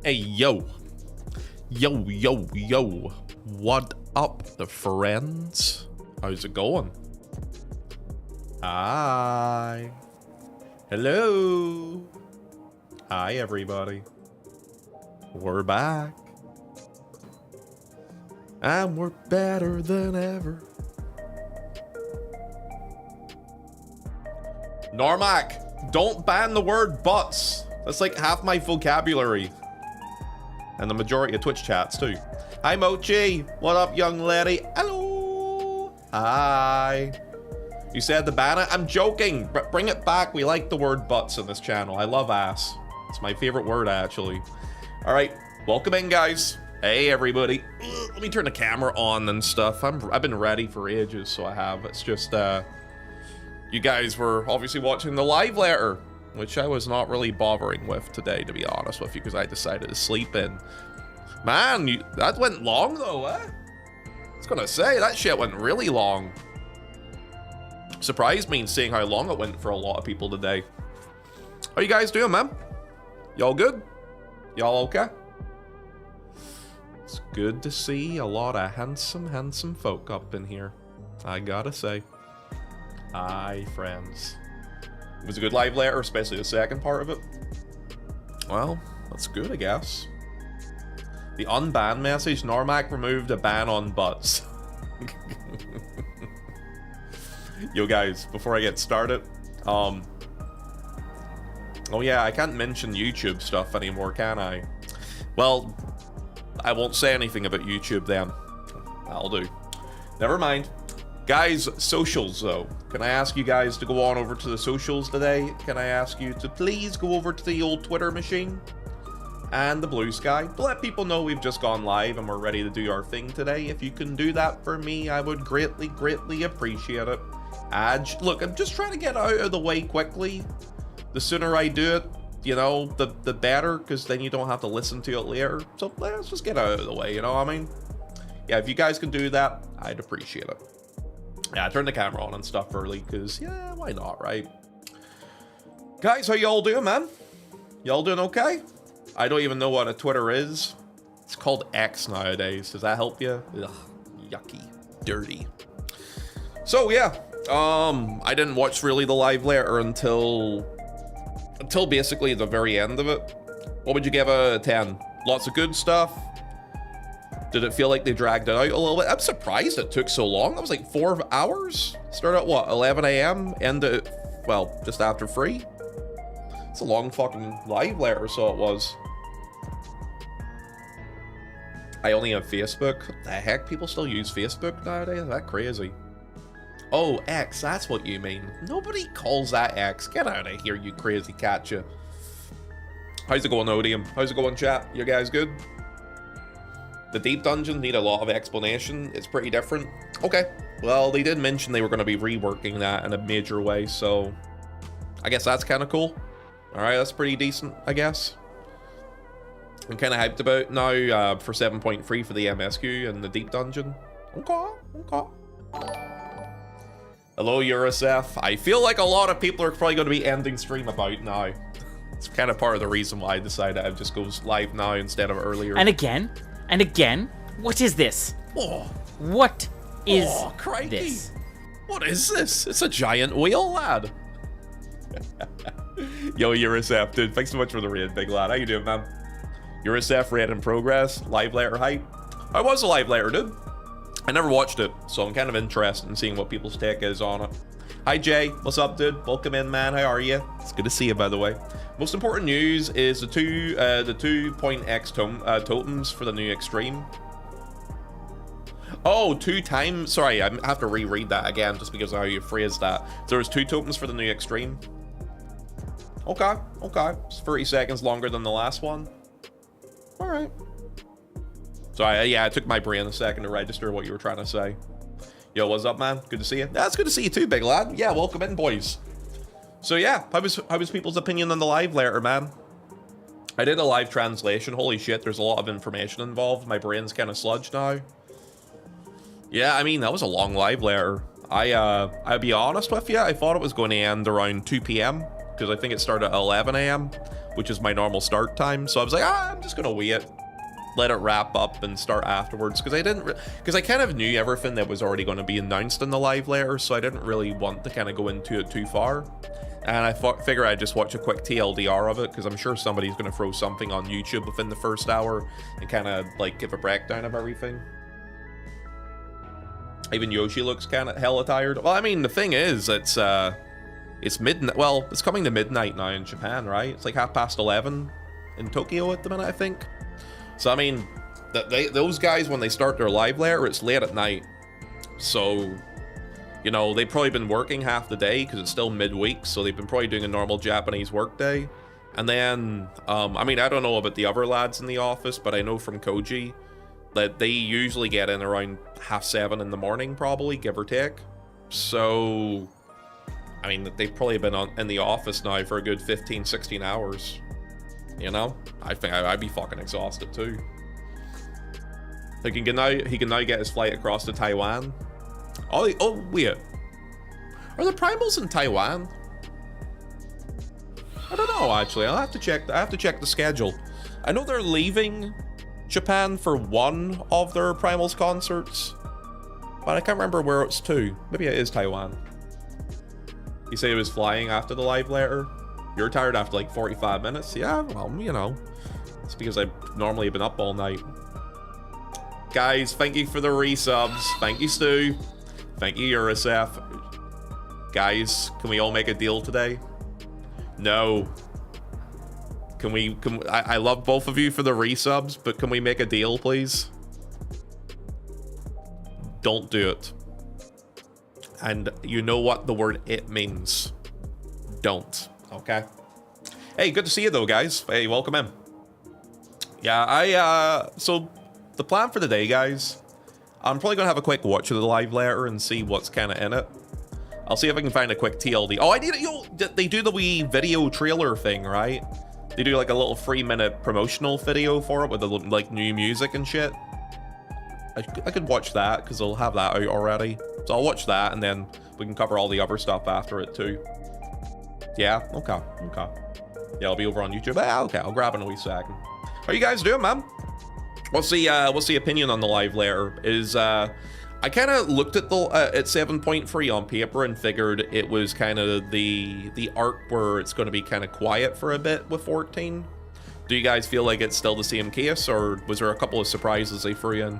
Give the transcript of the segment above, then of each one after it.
Hey, yo. Yo, yo, yo. What up, the friends? How's it going? Hi. Hello. Hi, everybody. We're back. And we're better than ever. Normac, don't ban the word butts. That's like half my vocabulary. And the majority of Twitch chats too. Hi Mochi, what up young lady? Hello. Hi. You said the ban it? I'm joking. Bring it back. We like the word butts in this channel. I love ass. It's my favorite word actually. All right, welcome in guys. Hey everybody. Let me turn the camera on and stuff. I've been ready for ages, so I have. It's just you guys were obviously watching the live letter, which I was not really bothering with today, to be honest with you, because I decided to sleep in. Man, that went long though, eh? I was gonna say, that shit went really long. Surprised me in seeing how long it went for a lot of people today. How you guys doing, man? Y'all good? Y'all okay? It's good to see a lot of handsome folk up in here, I gotta say. Aye, friends. It was a good live letter, especially the second part of it. Well, that's good, I guess. The unban message, Normac removed a ban on butts. Yo guys, before I get started, oh yeah, I can't mention YouTube stuff anymore, can I? Well, I won't say anything about YouTube then. That'll do. Never mind. Guys, socials though. Can I ask you guys to go on over to the socials today? Can I ask you to please go over to the old Twitter machine and the blue sky to let people know we've just gone live and we're ready to do our thing today. If you can do that for me, I would greatly appreciate it. Look, I'm just trying to get out of the way quickly. The sooner I do it, you know, the better, because then you don't have to listen to it later. So let's just get out of the way, you know what I mean? Yeah, if you guys can do that, I'd appreciate it. Yeah, I turned the camera on and stuff early, because, yeah, why not, right? Guys, how y'all doing, man? Y'all doing okay? I don't even know what a Twitter is. It's called X nowadays. Does that help you? Ugh, yucky. Dirty. So, yeah. I didn't watch really the live letter until basically the very end of it. What would you give a 10? Lots of good stuff. Did it feel like they dragged it out a little bit? I'm surprised it took so long. That was like 4 hours. Started at what, 11 a.m? Ended, well, just after 3. It's a long fucking live letter, so it was. I only have Facebook. What the heck? People still use Facebook nowadays? Is that crazy? Oh, X, that's what you mean. Nobody calls that X. Get out of here, you crazy catcha. How's it going, Odium? How's it going, chat? You guys good? The deep dungeons need a lot of explanation. It's pretty different. Okay. Well, they did mention they were going to be reworking that in a major way, so I guess that's kind of cool. All right, that's pretty decent, I guess. I'm kind of hyped about now for 7.3 for the MSQ and the deep dungeon. Okay. Hello, Eurosef. I feel like a lot of people are probably going to be ending stream about now. It's kind of part of the reason why I decided I'd just go live now instead of earlier. And again, what is this? Oh. What is crikey. this? What is this? It's a giant wheel, lad. Yo, Eurosef, dude, thanks so much for the raid, big lad. How you doing, man? Eurosef, raid in progress, live letter hype. I was a live letter, dude. I never watched it, so I'm kind of interested in seeing what people's take is on it. Hi, Jay. What's up, dude? Welcome in, man. How are you? It's good to see you, by the way. Most important news is the two point X totems for the new extreme. Oh, 2 times. Sorry, I have to reread that again just because of how you phrased that. So there's 2 tokens for the new extreme. Okay. It's 30 seconds longer than the last one. All right. So yeah, it took my brain a second to register what you were trying to say. Yo, what's up, man? Good to see you. Yeah, it's good to see you too, big lad. Yeah, welcome in, boys. So yeah, how was people's opinion on the live letter, man? I did a live translation. Holy shit, there's a lot of information involved. My brain's kind of sludged now. Yeah, I mean, that was a long live letter. I'll be honest with you, I thought it was going to end around 2 p.m. because I think it started at 11 a.m. which is my normal start time. So I was like, I'm just gonna wait, let it wrap up and start afterwards, because I kind of knew everything that was already going to be announced in the live later, so I didn't really want to kind of go into it too far. And I figure I'd just watch a quick TLDR of it, because I'm sure somebody's going to throw something on YouTube within the first hour and kind of like give a breakdown of everything. Even Yoshi looks kind of hella tired. Well, I mean, the thing is, it's midnight. Well, it's coming to midnight now in Japan, right? It's like 11:30 in Tokyo at the minute, I think. So I mean, those guys, when they start their live later, it's late at night. So, you know, they've probably been working half the day because it's still midweek. So they've been probably doing a normal Japanese work day. And then, I mean, I don't know about the other lads in the office, but I know from Koji that they usually get in around 7:30 in the morning, probably, give or take. So, I mean, they've probably been in the office now for a good 15, 16 hours. You know? I think I'd be fucking exhausted too. He can now get his flight across to Taiwan. Oh, wait. Are the primals in Taiwan? I don't know, actually. I have to check the schedule. I know they're leaving Japan for one of their primals concerts, but I can't remember where it's to. Maybe it is Taiwan. You say he was flying after the live later? You're tired after like 45 minutes? Yeah, well, you know. It's because I've normally been up all night. Guys, thank you for the resubs. Thank you, Stu. Thank you, Urasef. Guys, can we all make a deal today? No. I love both of you for the resubs, but can we make a deal, please? Don't do it. And you know what the word "it" means. Don't. Okay. Hey, good to see you though, guys. Hey, welcome in. Yeah, so the plan for the day, guys, I'm probably gonna have a quick watch of the live later and see what's kind of in it. I'll see if I can find a quick TLD. Oh, I need it. Yo, they do the wee video trailer thing, right? They do like a little 3-minute promotional video for it with the like new music and shit. I could watch that because I'll have that out already. So I'll watch that and then we can cover all the other stuff after it too. Yeah, okay. Yeah, I'll be over on YouTube. Ah, okay, I'll grab it in a wee second. How you guys doing, man? What's the opinion on the live later? Is I kind of looked at the at 7.3 on paper and figured it was kind of the arc where it's going to be kind of quiet for a bit with 14. Do you guys feel like it's still the same case, or was there a couple of surprises they threw in?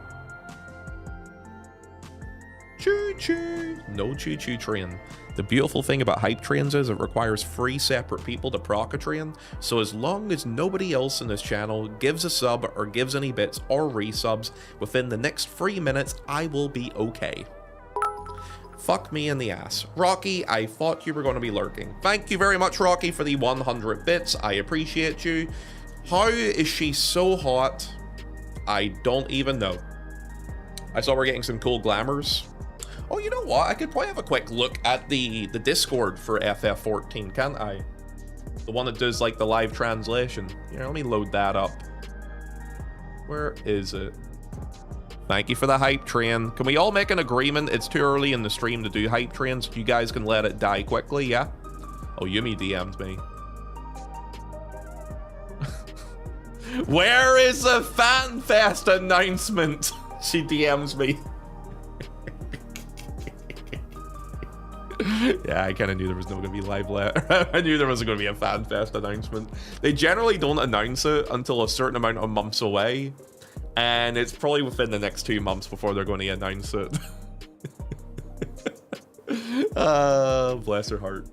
Choo-choo. No choo-choo train. The beautiful thing about hype trains is it requires 3 separate people to proc a train, so as long as nobody else in this channel gives a sub or gives any bits or resubs within the next 3 minutes, I will be okay. Fuck me in the ass. Rocky, I thought you were going to be lurking. Thank you very much, Rocky, for the 100 bits. I appreciate you. How is she so hot? I don't even know. I saw we're getting some cool glamours. Oh, you know what? I could probably have a quick look at the Discord for FF14, can't I? The one that does like the live translation. Yeah, let me load that up. Where is it? Thank you for the hype train. Can we all make an agreement? It's too early in the stream to do hype trains. You guys can let it die quickly, yeah? Oh, Yumi DM'd me. Where is the FanFest announcement? She DMs me. Yeah, I kind of knew there was no going to be live later. I knew there wasn't going to be a FanFest announcement. They generally don't announce it until a certain amount of months away, and it's probably within the next 2 months before they're going to announce it. Bless her heart.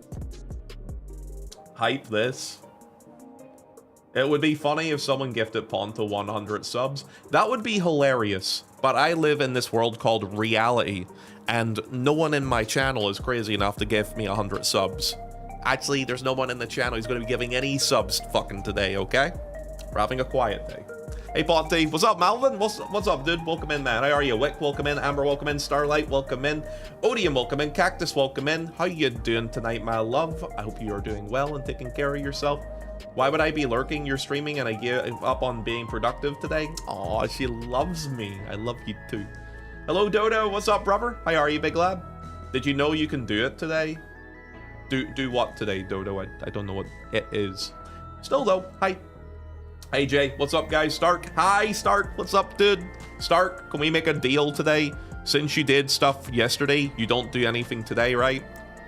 Hype this. It would be funny if someone gifted Ponto 100 subs. That would be hilarious, but I live in this world called reality, and no one in my channel is crazy enough to give me 100 subs. Actually, there's no one in the channel who's going to be giving any subs fucking today, okay? We're having a quiet day. Hey, Ponty. What's up, Malvin? What's up, dude? Welcome in, man. How are you? Wick, welcome in. Amber, welcome in. Starlight, welcome in. Odium, welcome in. Cactus, welcome in. How you doing tonight, my love? I hope you are doing well and taking care of yourself. Why would I be lurking? You're streaming and I give up on being productive today? Aw, she loves me. I love you too. Hello, Dodo. What's up, brother? How are you, big lad? Did you know you can do it today? Do what today, Dodo? I don't know what it is. Still though, hi. Hey Jay, what's up guys? Stark, hi Stark, what's up dude? Stark, can we make a deal today? Since you did stuff yesterday, you don't do anything today, right?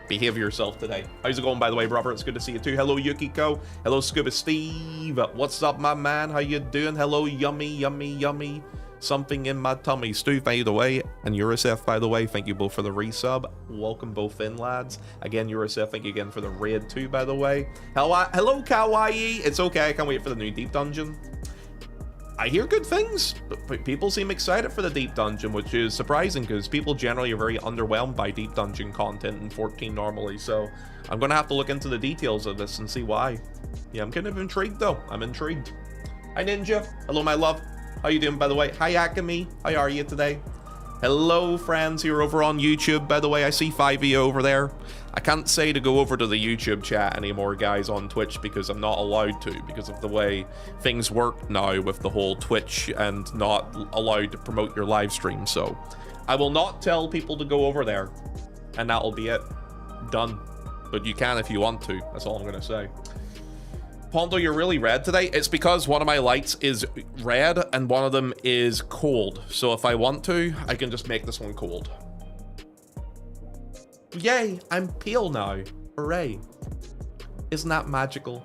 Behave yourself today. How's it going, by the way, brother? It's good to see you too. Hello, Yukiko. Hello, Scuba Steve. What's up, my man? How you doing? Hello, yummy, yummy, yummy. Something in my tummy. Stu, by the way, and Eurosef, by the way, thank you both for the resub. Welcome both in, lads. Again, Eurosef, thank you again for the raid too, by the way. Hello, Kawaii. It's okay. I can't wait for the new Deep Dungeon. I hear good things, but people seem excited for the Deep Dungeon, which is surprising because people generally are very underwhelmed by Deep Dungeon content in 14 normally, so I'm going to have to look into the details of this and see why. Yeah, I'm kind of intrigued though. I'm intrigued. Hi Ninja. Hello my love. How you doing by the way? Hi Akami. How are you today? Hello friends who are over on YouTube, by the way. I see 5 of you over there. I can't say to go over to the YouTube chat anymore, guys, on Twitch because I'm not allowed to because of the way things work now with the whole Twitch and not allowed to promote your live stream. So I will not tell people to go over there, and that'll be it. Done. But you can if you want to. That's all I'm going to say. Ponto, you're really red today. It's because one of my lights is red and one of them is cold. So if I want to, I can just make this one cold. Yay, I'm pale now. Hooray. Isn't that magical?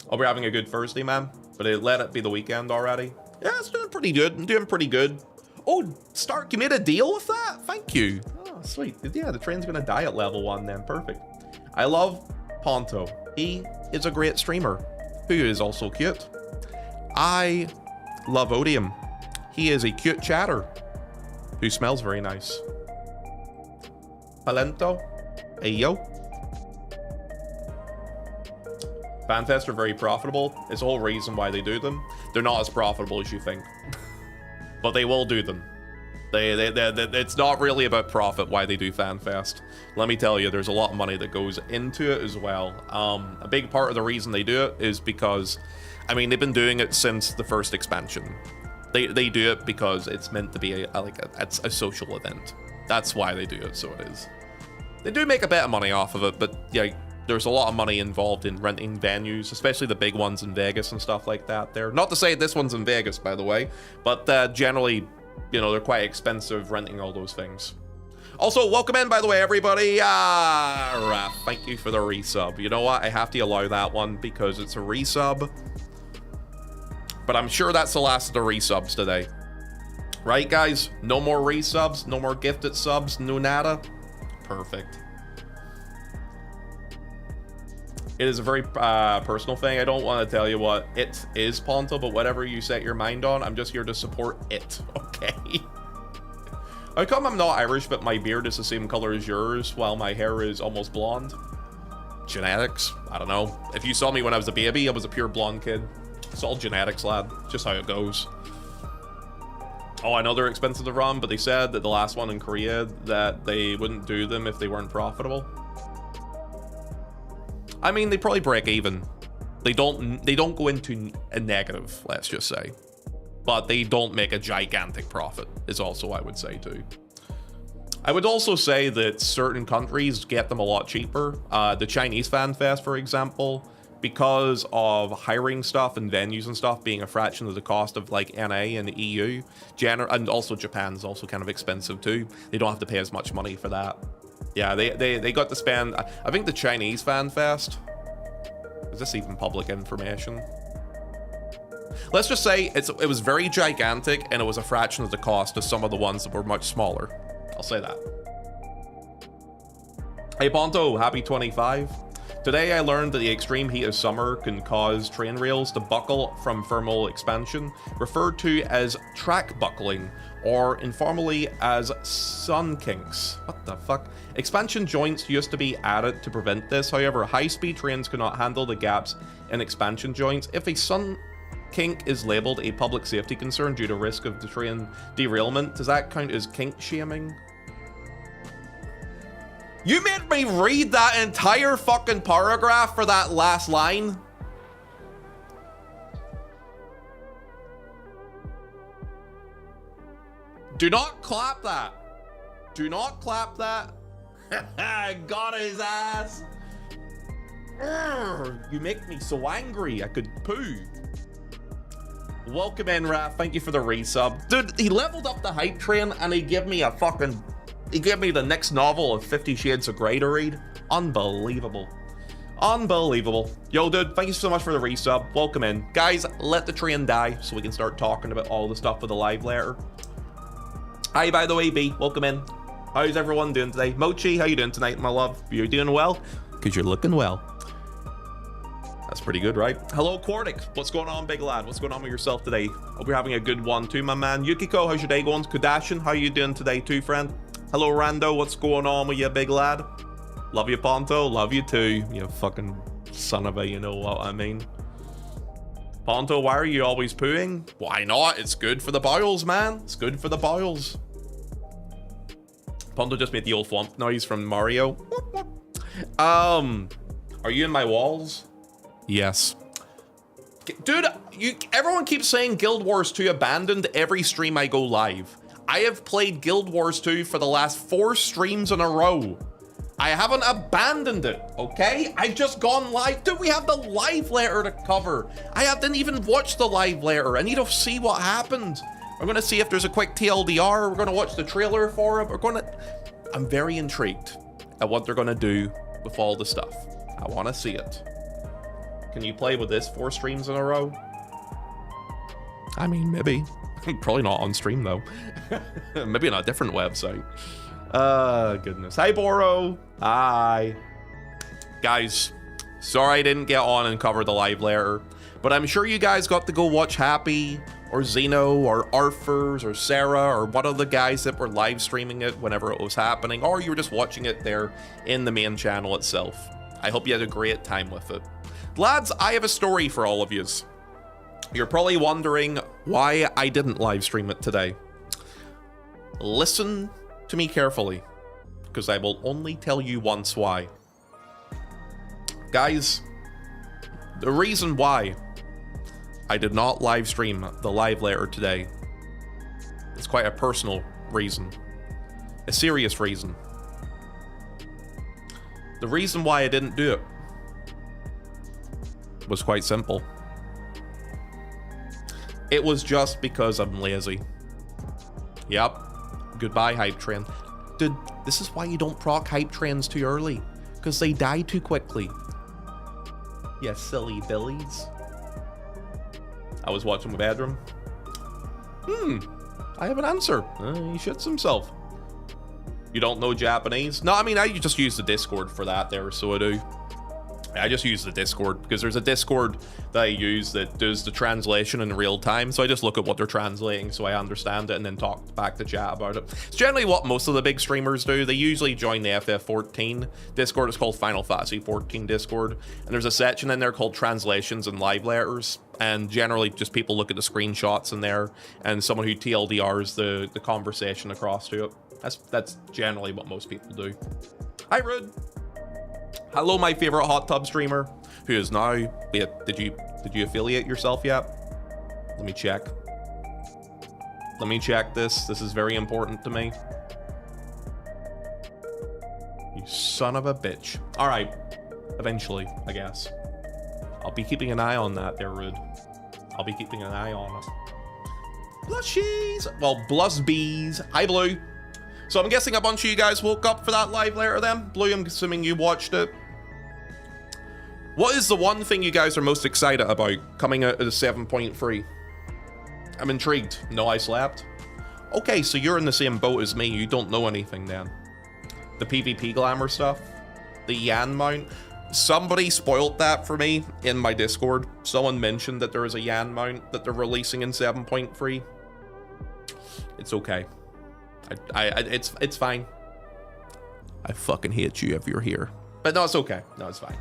Hope you're having a good Thursday, man. But let it be the weekend already. Yeah, it's doing pretty good. I'm doing pretty good. Oh, Stark, you made a deal with that? Thank you. Oh, sweet. Yeah, the train's going to die at level 1 then. Perfect. I love Ponto. He is a great streamer who is also cute. I love Odium. He is a cute chatter who smells very nice. Palento. Ayo. FanFest are very profitable. It's the whole reason why they do them. They're not as profitable as you think. But they will do them. It's not really about profit why they do FanFest. Let me tell you, there's a lot of money that goes into it as well. A big part of the reason they do it is because, I mean, they've been doing it since the first expansion. They do it because it's meant to be it's a social event. That's why they do it, so it is. They do make a bit of money off of it, but yeah, there's a lot of money involved in renting venues, especially the big ones in Vegas and stuff like that there. Not to say this one's in Vegas, by the way, but generally, you know, they're quite expensive renting all those things. Also, welcome in, by the way, everybody. Raph, thank you for the resub. You know what? I have to allow that one because it's a resub. But I'm sure that's the last of the resubs today. Right, guys? No more resubs, no more gifted subs, no nada. Perfect. It is a very personal thing. I don't want to tell you what it is, Ponto, but whatever you set your mind on, I'm just here to support it, okay? How come I'm not Irish, but my beard is the same color as yours, while my hair is almost blonde? Genetics? I don't know. If you saw me when I was a baby, I was a pure blonde kid. It's all genetics, lad. Just how it goes. Oh, I know they're expensive to run, but they said that the last one in Korea that they wouldn't do them if they weren't profitable. I mean, they probably break even. They don't go into a negative, let's just say. But they don't make a gigantic profit, is also I would say too. I would also say that certain countries get them a lot cheaper. The Chinese Fan Fest, for example, because of hiring stuff and venues and stuff being a fraction of the cost of like NA and the EU, and also Japan's also kind of expensive too. They don't have to pay as much money for that. Yeah, they got to spend, I think the Chinese Fan Fest, is this even public information? Let's just say it was very gigantic and it was a fraction of the cost of some of the ones that were much smaller. I'll say that. Hey Ponto, happy 25. Today I learned that the extreme heat of summer can cause train rails to buckle from thermal expansion, referred to as track buckling, or informally as sun kinks. What the fuck? Expansion joints used to be added to prevent this, however, high-speed trains cannot handle the gaps in expansion joints. If a sun kink is labeled a public safety concern due to risk of the train derailment, does that count as kink shaming? You made me read that entire fucking paragraph for that last line? Do not clap that. Do not clap that. Got his ass. You make me so angry. I could poo. Welcome in, Raph. Thank you for the resub. Dude, he leveled up the hype train and he gave me he gave me the next novel of 50 Shades of Grey to read. Unbelievable. Unbelievable. Yo, dude, thank you so much for the resub. Welcome in. Guys, let the train die so we can start talking about all the stuff with the live later. Hi, by the way, B. Welcome in. How's everyone doing today? Mochi, how you doing tonight, my love? You're doing well? Because you're looking well. That's pretty good, right? Hello, Quartic. What's going on, big lad? What's going on with yourself today? Hope you're having a good one too, my man. Yukiko, how's your day going? Kudashin, how you doing today too, friend? Hello, Rando. What's going on with you, big lad? Love you, Ponto. Love you too. You fucking son of a, you know what I mean. Ponto, why are you always pooing? Why not? It's good for the bowels, man. It's good for the bowels. Ponto just made the old flump noise from Mario. Are you in my walls? Yes. Dude, everyone keeps saying Guild Wars 2 abandoned every stream I go live. I have played Guild Wars 2 for the last 4 streams in a row. I haven't abandoned it, okay? I've just gone live. Dude, we have the live later to cover. Didn't even watch the live later. I need to see what happened. We're gonna see if there's a quick TLDR. We're gonna watch the trailer for it. I'm very intrigued at what they're gonna do with all the stuff. I wanna see it. Can you play with this 4 streams in a row? I mean, maybe. Probably not on stream though. Maybe on a different website. Goodness. Hi, Boro. Hi. Guys, sorry I didn't get on and cover the live later, but I'm sure you guys got to go watch Happy or Zeno or Arthurs or Sarah or one of the guys that were live streaming it whenever it was happening, or you were just watching it there in the main channel itself. I hope you had a great time with it. Lads, I have a story for all of yous. You're probably wondering why I didn't live stream it today. Listen to me carefully, because I will only tell you once why. Guys, the reason why I did not live stream the live later today is quite a personal reason, a serious reason. The reason why I didn't do it was quite simple. It was just because I'm lazy. Yep. Goodbye, hype train. Dude, this is why you don't proc hype trains too early, because they die too quickly. You silly billies. I was watching my bedroom. I have an answer. He shits himself. You don't know Japanese? No, I mean, I just use the Discord for that there, so I do. I just use the Discord because there's a Discord that I use that does the translation in real time. So I just look at what they're translating so I understand it and then talk back to chat about it. It's generally what most of the big streamers do. They usually join the FF14 Discord. It's called Final Fantasy 14 Discord. And there's a section in there called Translations and Live Letters. And generally just people look at the screenshots in there and someone who TLDRs the conversation across to it. That's generally what most people do. Hi, Rude. Hello, my favorite hot tub streamer, who is now... Wait, did you affiliate yourself yet? Let me check. Let me check this. This is very important to me. You son of a bitch. All right. Eventually, I guess. I'll be keeping an eye on that there, Rude. I'll be keeping an eye on it. Blushies! Well, Blusbees. Hi, Blue. So I'm guessing a bunch of you guys woke up for that live later then? Blue, I'm assuming you watched it. What is the one thing you guys are most excited about coming out of the 7.3? I'm intrigued. No, I slept. Okay, so you're in the same boat as me. You don't know anything then. The PvP glamour stuff. The Yan mount. Somebody spoiled that for me in my Discord. Someone mentioned that there is a Yan mount that they're releasing in 7.3. It's okay. It's fine. I fucking hate you if you're here. But no, it's okay. No, it's fine.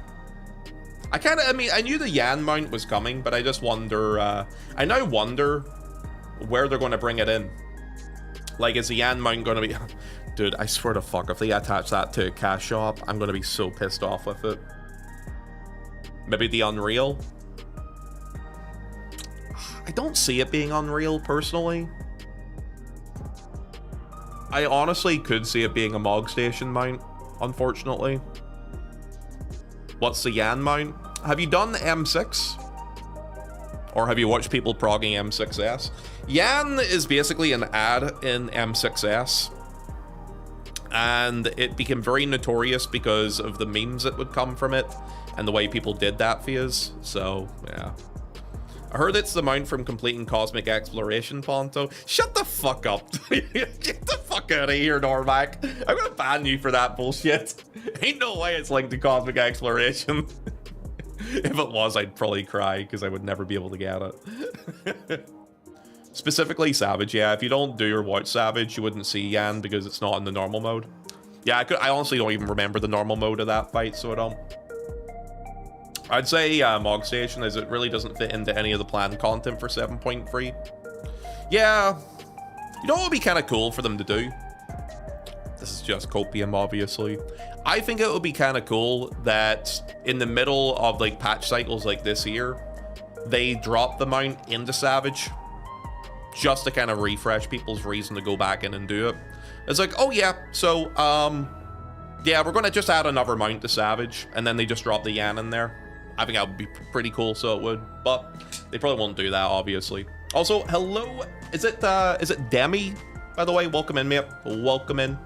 I knew the Yan mount was coming, but I just wonder, I now wonder where they're going to bring it in. Like, is the Yan mount going to be... Dude, I swear to fuck, if they attach that to a cash shop, I'm going to be so pissed off with it. Maybe the Unreal? I don't see it being Unreal, personally. I honestly could see it being a Mog Station mount, unfortunately. What's the Yan mount? Have you done M6? Or have you watched people progging M6S? Yan is basically an ad in M6S. And it became very notorious because of the memes that would come from it and the way people did that phase. So, yeah. I heard it's the mount from completing Cosmic Exploration, Ponto. Shut the fuck up. Get the fuck out of here, Normac. I'm gonna ban you for that bullshit. Ain't no way it's linked to Cosmic Exploration. If it was, I'd probably cry because I would never be able to get it. Specifically Savage, yeah. If you don't do or watch Savage, you wouldn't see Yan because it's not in the normal mode. Yeah, I honestly don't even remember the normal mode of that fight, so I don't. I'd say Mog Station, as it really doesn't fit into any of the planned content for 7.3. Yeah, you know what would be kind of cool for them to do? This is just copium, obviously. I think it would be kind of cool that in the middle of like patch cycles like this year, they drop the mount into Savage just to kind of refresh people's reason to go back in and do it. It's like, oh yeah, so yeah, we're gonna just add another mount to Savage, and then they just drop the Yan in there. I think that would be pretty cool, so it would, but they probably won't do that, obviously. Also, hello, is it Demi, by the way? Welcome in, mate. Welcome in.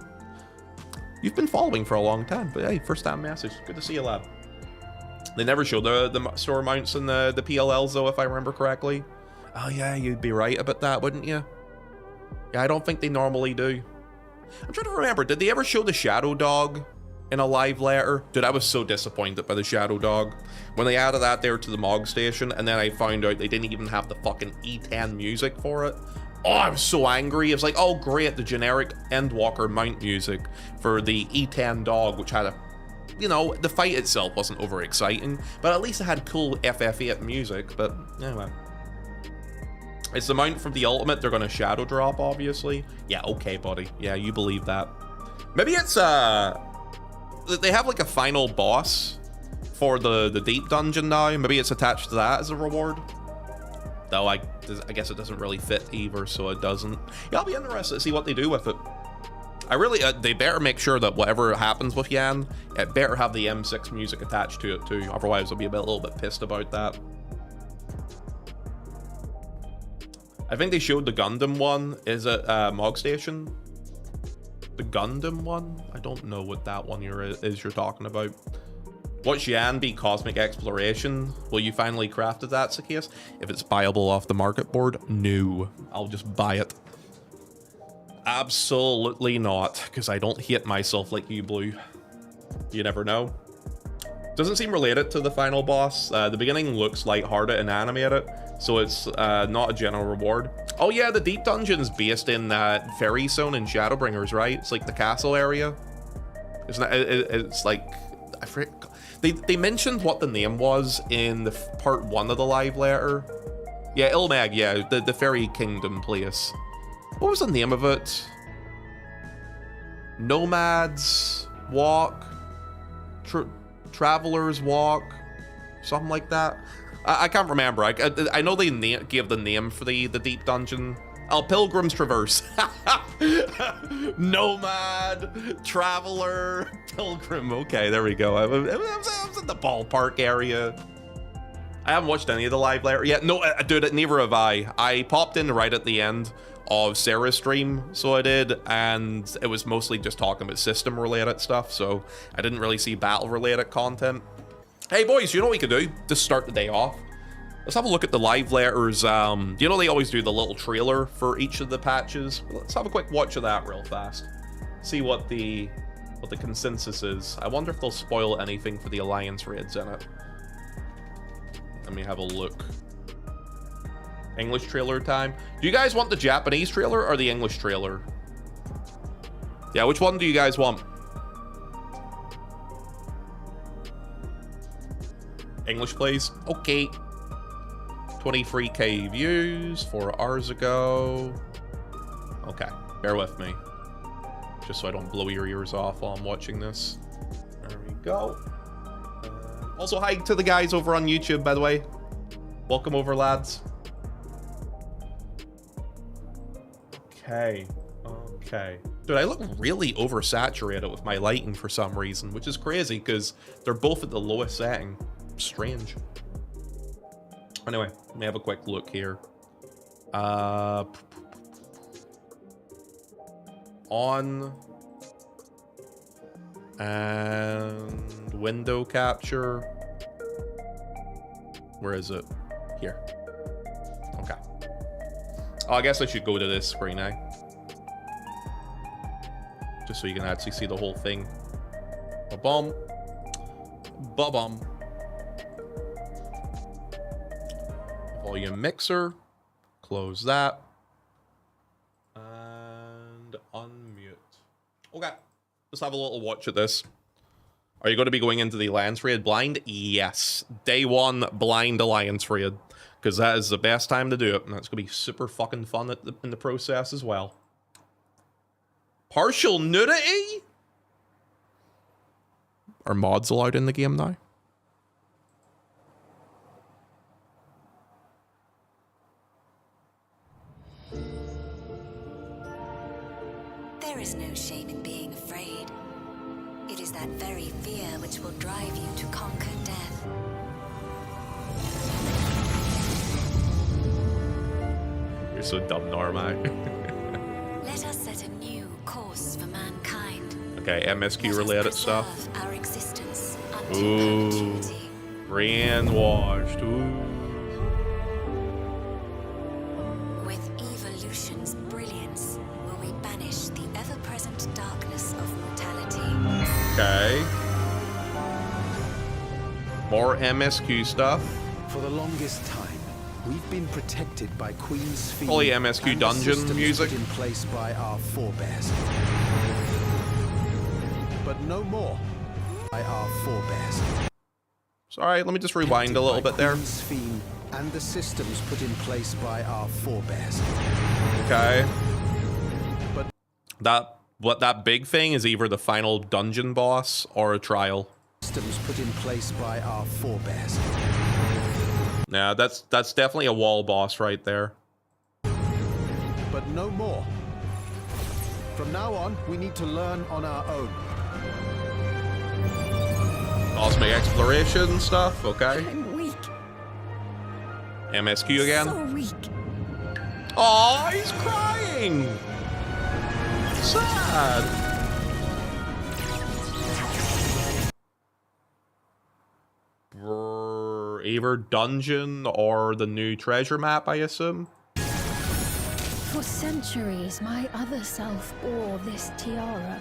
You've been following for a long time, but hey, first time message. Good to see you, lad. They never show the store mounts and the PLLs, though, if I remember correctly. Oh yeah, you'd be right about that, wouldn't you? Yeah, I don't think they normally do. I'm trying to remember, did they ever show the Shadow Dog in a live letter? Dude, I was so disappointed by the Shadow Dog. When they added that there to the Mog Station, and then I found out they didn't even have the fucking E10 music for it. Oh, I was so angry. It was like, oh great, the generic Endwalker mount music for the E10 dog, which had a, you know, the fight itself wasn't over exciting, but at least it had cool FF8 music. But anyway. It's the mount from the Ultimate they're gonna shadow drop, obviously. Yeah, okay, buddy. Yeah, you believe that. Maybe it's, they have like a final boss for the deep dungeon now. Maybe it's attached to that as a reward. Though I guess it doesn't really fit either, so it doesn't. Yeah, I'll be interested to see what they do with it. I really, they better make sure that whatever happens with Yan, it better have the M6 music attached to it too. Otherwise, I'll be a little bit pissed about that. I think they showed the Gundam one. Is it Mog Station? The Gundam one? I don't know what that one you're talking about. Watch Yan beat Cosmic Exploration. Will you finally craft it? That's the case. If it's buyable off the market board, no. I'll just buy it. Absolutely not, because I don't hate myself like you, Blue. You never know. Doesn't seem related to the final boss. The beginning looks lighthearted and animated, so it's not a general reward. Oh yeah, the deep dungeon's based in Fairy Zone and Shadowbringers, right? It's like the castle area. It's like, I forget. They mentioned what the name was in the part 1 of the live letter. Yeah, Ilmag, yeah, the Fairy Kingdom place. What was the name of it? Nomads Walk? Travelers Walk? Something like that. I can't remember. I know they gave the name for the deep dungeon. Oh, Pilgrim's Traverse. Nomad, Traveler, Pilgrim. Okay, there we go. I was in the ballpark area. I haven't watched any of the live later yet. No, dude, neither have I. I popped in right at the end of Sarah's stream, so I did, and it was mostly just talking about system-related stuff, so I didn't really see battle-related content. Hey, boys, you know what we could do to start the day off? Let's have a look at the live letters. You know they always do the little trailer for each of the patches? Let's have a quick watch of that real fast. See what the consensus is. I wonder if they'll spoil anything for the Alliance raids in it. Let me have a look. English trailer time. Do you guys want the Japanese trailer or the English trailer? Yeah, which one do you guys want? English, please. Okay. 23k views 4 hours ago. Okay, bear with me. Just so I don't blow your ears off while I'm watching this. There we go. Also, hi to the guys over on YouTube, by the way. Welcome over, lads. Okay. Dude, I look really oversaturated with my lighting for some reason, which is crazy because they're both at the lowest setting. Strange. Anyway, let me have a quick look here. On and window capture. Where is it? Here. Okay. Oh, I guess I should go to this screen now. Just so you can actually see the whole thing. Ba-bum. Ba-bum. Volume mixer. Close that. And unmute. Okay. Let's have a little watch at this. Are you going to be going into the Alliance raid blind? Yes. Day one blind Alliance raid. Because that is the best time to do it. And that's going to be super fucking fun in the process as well. Partial nudity? Are mods allowed in the game now? There is no shame in being afraid. It is that very fear which will drive you to conquer death. You're so dumb, Norma. Let us set a new course for mankind. Okay, MSQ related stuff. Our existence unto Ooh. perpetuity. Brainwashed. Ooh. With evolution's brilliance, will we banish the ever-present darkness of mortality. Okay. More MSQ stuff. For the longest time, we've been protected by Queen's Fiend. Probably MSQ and dungeon systems music. put in place by our forebears. But no more by our forebears. Sorry, let me just rewind a little bit there. Queen's Fiend and the systems put in place by our forebears. Okay. But that big thing is either the final dungeon boss or a trial. systems put in place by our forebears. Yeah, that's definitely a wall boss right there. But no more. From now on, we need to learn on our own. Cosmic exploration stuff, okay. I'm weak. MSQ again. So weak. Oh, he's crying. Sad. Either dungeon or the new treasure map, I assume. For centuries, my other self bore this tiara,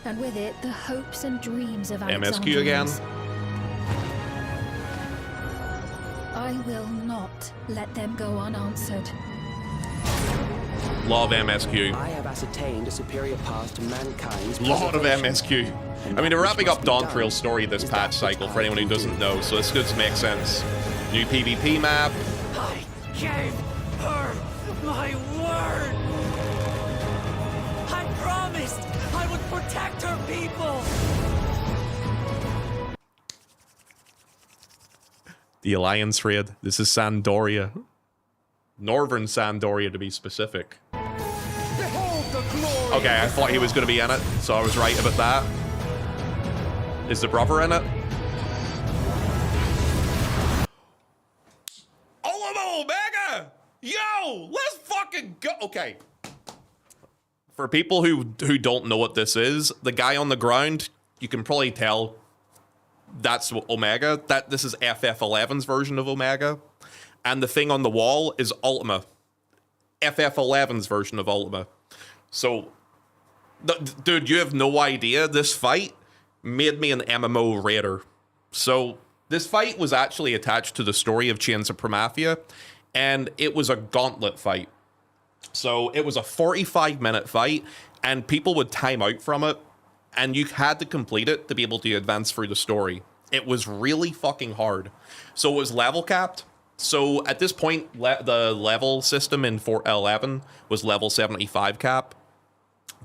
and with it the hopes and dreams of MSQ again. Alexandrians. I will not let them go unanswered. Love MSQ. I have ascertained a superior path to mankind's Lot of preservation. MSQ. And I mean, they're that wrapping which up must be Dawn done Trail's story this is patch that which cycle, for I anyone who can doesn't do. know, so this could make sense. New PvP map. I gave her my word! I promised I would protect her people! The Alliance raid. This is Sandoria. Northern Sandoria, to be specific. Behold the glory. Okay, I thought he was going to be in it, so I was right about that. Is the brother in it? Oh, Omega! Yo, let's fucking go. Okay. For people who don't know what this is, the guy on the ground, you can probably tell that's Omega. This is FF11's version of Omega. And the thing on the wall is Ultima. FF11's version of Ultima. So, dude, you have no idea. This fight made me an MMO raider. So, this fight was actually attached to the story of Chains of Promathia, and it was a gauntlet fight. So, it was a 45-minute fight, and people would time out from it, and you had to complete it to be able to advance through the story. It was really fucking hard. So, it was level capped. So at this point, the level system in 4.11 was level 75 cap.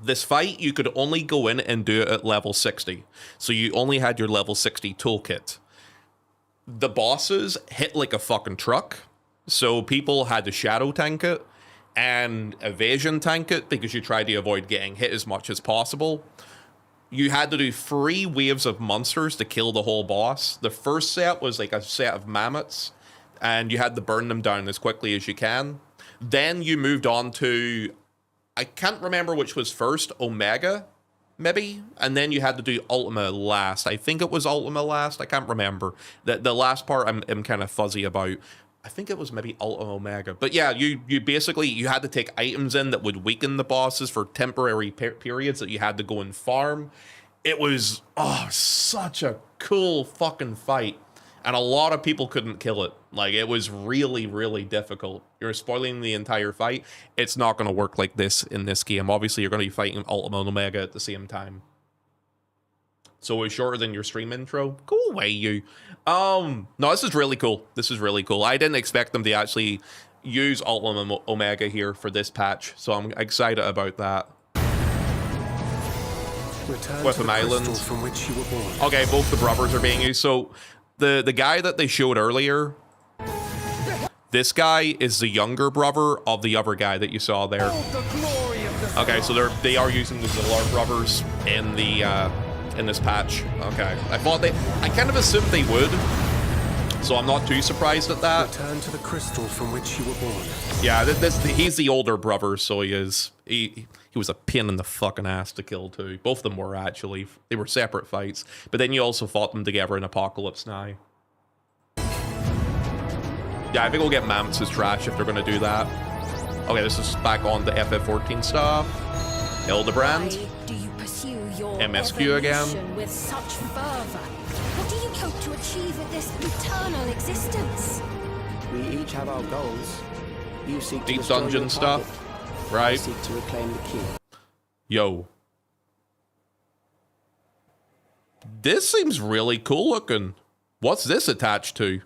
This fight, you could only go in and do it at level 60. So you only had your level 60 toolkit. The bosses hit like a fucking truck. So people had to shadow tank it. and evasion tank it because you try to avoid getting hit as much as possible. You had to do 3 waves of monsters to kill the whole boss. The first set was like a set of mammoths, and you had to burn them down as quickly as you can. Then you moved on to, I can't remember which was first, Omega, maybe? And then you had to do Ultima last. I think it was Ultima last. I can't remember. The last part I'm kind of fuzzy about. I think it was maybe Ultima Omega. But yeah, you basically, you had to take items in that would weaken the bosses for temporary periods that you had to go and farm. It was, such a cool fucking fight. And a lot of people couldn't kill it. Like, it was really, really difficult. You're spoiling the entire fight. It's not going to work like this in this game. Obviously, you're going to be fighting Ultima and Omega at the same time. So it was shorter than your stream intro. Go away, you. No, this is really cool. This is really cool. I didn't expect them to actually use Ultima and Omega here for this patch. So I'm excited about that. Weapon Island. From which you were born. Okay, both the brothers are being used. So the guy that they showed earlier, this guy is the younger brother of the other guy that you saw there. Okay, so they are using the Zillar brothers in the in this patch. Okay, I kind of assumed they would, so I'm not too surprised at that. Return to the crystal from which you were born. Yeah, he's the older brother, so he was a pain in the fucking ass to kill too. Both of them were actually. They were separate fights, but then you also fought them together in Apocalypse Now. Yeah, I think we'll get Mammoths as trash if they're going to do that. Okay, this is back on the FF14 stuff. Hildebrand. Why do you pursue your MSQ again. evolution with such fervor? What do you hope to achieve with this eternal existence? We each have our goals. You seek to Deep destroy dungeon your target. stuff. I Right? seek to reclaim the key. Yo. This seems really cool looking. What's this attached to?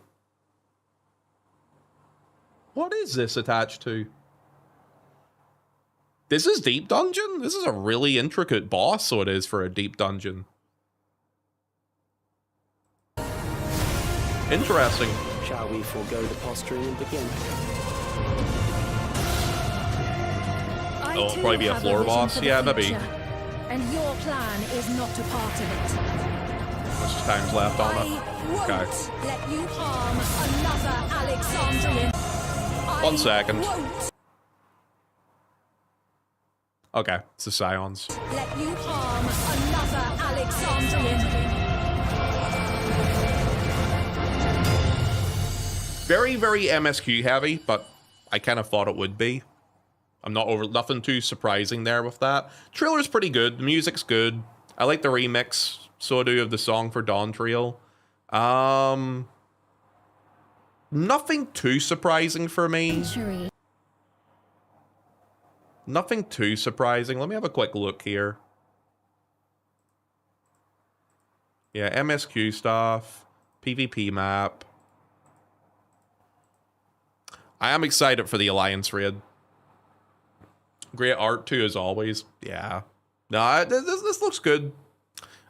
What is this attached to? This is Deep Dungeon? This is a really intricate boss, so it is for a Deep Dungeon. Interesting. Shall we forego the posturing and begin? I Oh, too probably be a have floor vision boss? for the Yeah, maybe. future, and your plan is not a part of it. Much time's left on I it. won't Okay. let you harm another Alexandrian. 1 second. I won't Okay, it's the Scions. let you harm another Alexandrian. Very, very MSQ heavy, but I kind of thought it would be. I'm not nothing too surprising there with that. Trailer's pretty good. The music's good. I like the remix, so do, of the song for Dawn Trail. Nothing too surprising for me. Century. Nothing too surprising. Let me have a quick look here. Yeah, MSQ stuff. PvP map. I am excited for the Alliance raid. Great art too, as always. Yeah. No, this looks good.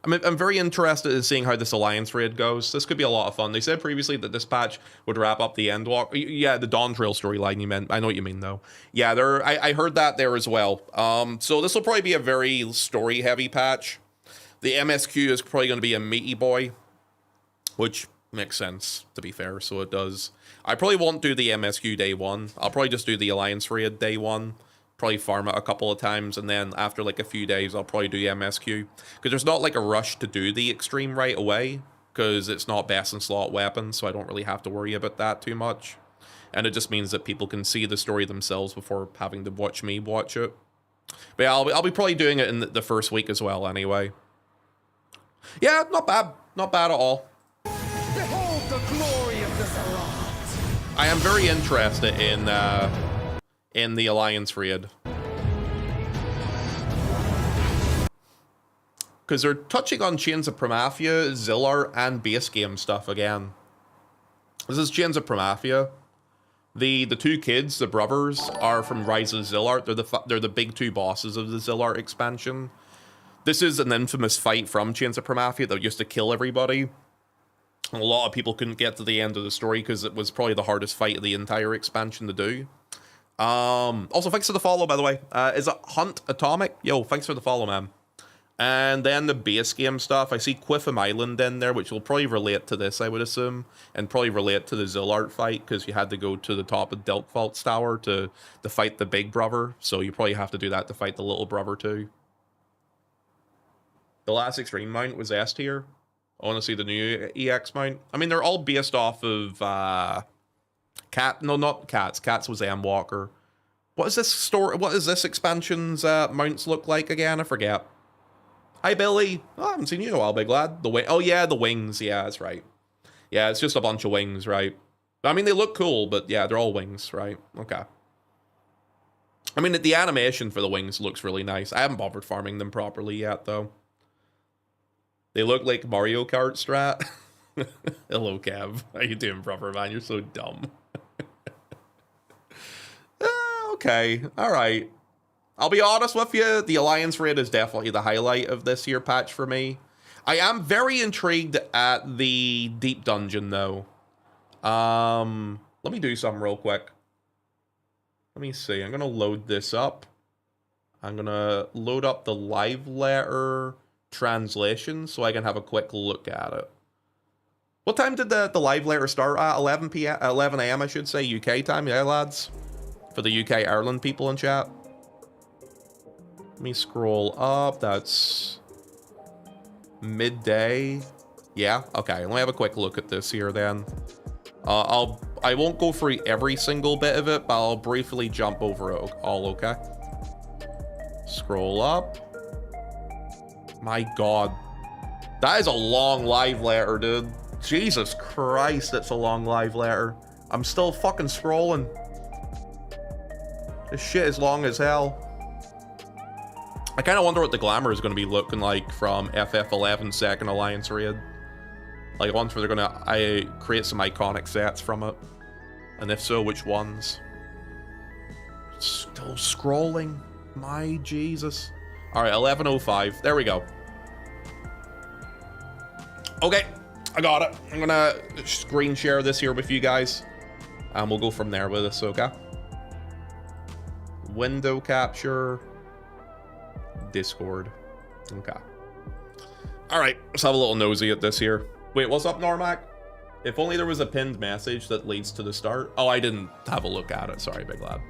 I'm very interested in seeing how this Alliance raid goes. This could be a lot of fun. They said previously that this patch would wrap up the Endwalk. Yeah, the Dawn Trail storyline you meant. I know what you mean, though. Yeah, I heard that there as well. So this will probably be a very story-heavy patch. The MSQ is probably going to be a meaty boy, which makes sense, to be fair, so it does. I probably won't do the MSQ day one. I'll probably just do the Alliance raid day one. Probably farm it a couple of times, and then after like a few days I'll probably do MSQ, because there's not like a rush to do the extreme right away, because it's not best in slot weapons, so I don't really have to worry about that too much, and it just means that people can see the story themselves before having to watch me watch it. But yeah, I'll be probably doing it in the first week as well anyway. Yeah, not bad at all. Behold the glory of the Zerrat. I am very interested in the Alliance raid, because they're touching on Chains of Promafia, Zillar, and base game stuff again. This is Chains of Promafia. The two kids, the brothers, are from Rise of Zillar. They're the big two bosses of the Zillar expansion. This is an infamous fight from Chains of Promafia that used to kill everybody. A lot of people couldn't get to the end of the story because it was probably the hardest fight of the entire expansion to do. Also, thanks for the follow, by the way. Is it Hunt Atomic? Yo, thanks for the follow, man. And then the base game stuff. I see Quiffam Island in there, which will probably relate to this, I would assume. And probably relate to the Zillart fight, because you had to go to the top of Delkvalt's tower to fight the big brother. So you probably have to do that to fight the little brother, too. The last extreme mount was S tier. I want to see the new EX mount. I mean, they're all based off of... Cat? No, not Cats. Cats was M-Walker. What is this story? What is this expansion's mounts look like again? I forget. Hi, Billy. Oh, I haven't seen you in a while, big lad. Oh, yeah, the wings. Yeah, that's right. Yeah, it's just a bunch of wings, right? I mean, they look cool, but yeah, they're all wings, right? Okay. I mean, the animation for the wings looks really nice. I haven't bothered farming them properly yet, though. They look like Mario Kart strat. Hello, Kev. How you doing, brother, man? You're so dumb. Okay, all right. I'll be honest with you, the Alliance raid is definitely the highlight of this year patch for me. I am very intrigued at the deep dungeon, though. Let me do something real quick. Let me see. I'm going to load this up. I'm going to load up the live letter translation so I can have a quick look at it. What time did the live letter start at? 11 a.m., I should say, UK time. Yeah, lads? For the UK Ireland people in chat. Let me scroll up. That's midday. Yeah, okay. Let me have a quick look at this here then. I won't go through every single bit of it, but I'll briefly jump over it all, okay? Scroll up. My god. That is a long live letter, dude. Jesus Christ, that's a long live letter. I'm still fucking scrolling. This shit is long as hell. I kind of wonder what the glamour is going to be looking like from FF11 second Alliance raid. Like, I wonder if they're going to create some iconic sets from it. And if so, which ones? Still scrolling. My Jesus. Alright, 11:05. There we go. Okay, I got it. I'm going to screen share this here with you guys. And we'll go from there with this, okay? Window capture. Discord. Okay. Alright, let's have a little nosy at this here. Wait, what's up, Normac? If only there was a pinned message that leads to the start. Oh, I didn't have a look at it. Sorry, big lad.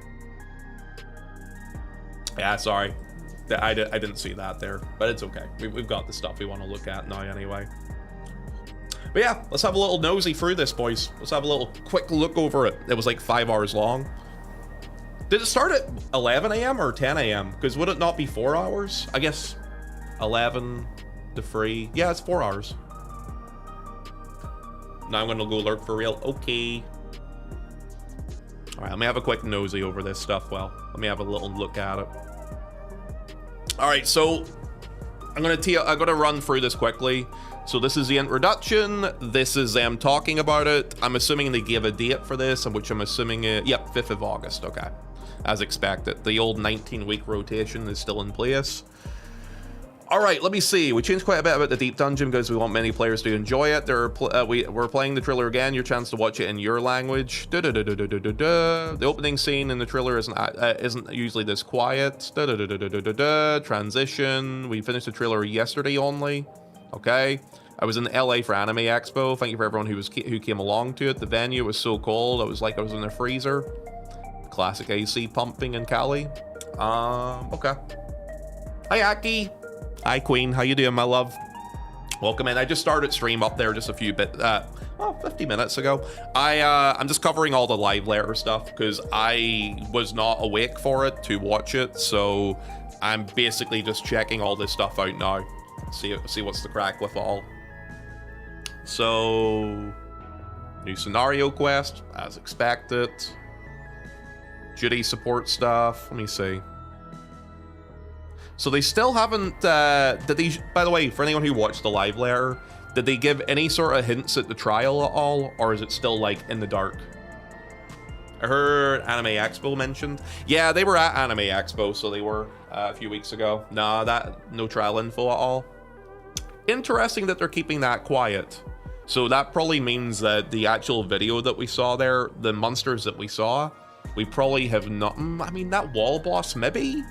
Yeah, sorry. I didn't see that there. But it's okay. We've got the stuff we want to look at now anyway. But yeah, let's have a little nosy through this, boys. Let's have a little quick look over it. It was like 5 hours long. Did it start at 11 a.m. or 10 a.m.? Because would it not be 4 hours? I guess 11 to 3. Yeah, it's 4 hours. Now I'm going to go lurk for real. Okay. All right, let me have a quick nosy over this stuff. Well, let me have a little look at it. All right, so I'm going to run through this quickly. So this is the introduction. This is them talking about it. I'm assuming they gave a date for this, which I'm assuming, yep, 5th of August. Okay. As expected. The old 19-week rotation is still in place. All right, let me see. We changed quite a bit about the deep dungeon because we want many players to enjoy it. We're playing the trailer again. Your chance to watch it in your language. The opening scene in the trailer isn't usually this quiet. Transition. We finished the trailer yesterday only. Okay. I was in LA for Anime Expo. Thank you for everyone who came along to it. The venue was so cold. It was like I was in a freezer. Classic AC pumping in Cali. Okay. Hi, Aki. Hi, Queen. How you doing, my love? Welcome in. I just started stream up there just a few 50 minutes ago. I'm just covering all the live letter stuff because I was not awake for it to watch it. So I'm basically just checking all this stuff out now. See what's the crack with all. So, new scenario quest, as expected. Judy support stuff. Let me see. So they still haven't, by the way, for anyone who watched the live letter, did they give any sort of hints at the trial at all? Or is it still like in the dark? I heard Anime Expo mentioned. Yeah, they were at Anime Expo, so they were a few weeks ago. Nah, no trial info at all. Interesting that they're keeping that quiet. So that probably means that the actual video that we saw there, the monsters that we saw, We probably have not... I mean, that wall boss, maybe?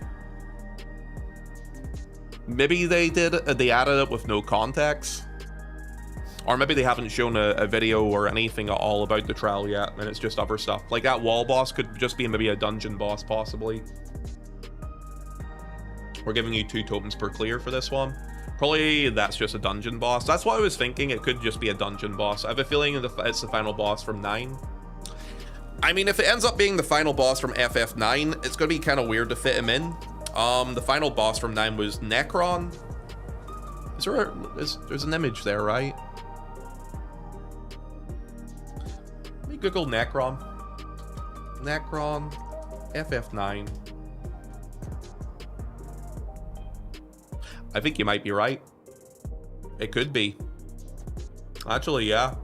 Maybe they added it with no context. Or maybe they haven't shown a video or anything at all about the trial yet, and it's just other stuff. Like, that wall boss could just be maybe a dungeon boss, possibly. We're giving you 2 tokens per clear for this one. Probably that's just a dungeon boss. That's what I was thinking. It could just be a dungeon boss. I have a feeling it's the final boss from 9. I mean, if it ends up being the final boss from FF9, it's going to be kind of weird to fit him in. The final boss from 9 was Necron. There's an image there, right? Let me Google Necron. Necron, FF9. I think you might be right. It could be. Actually, yeah.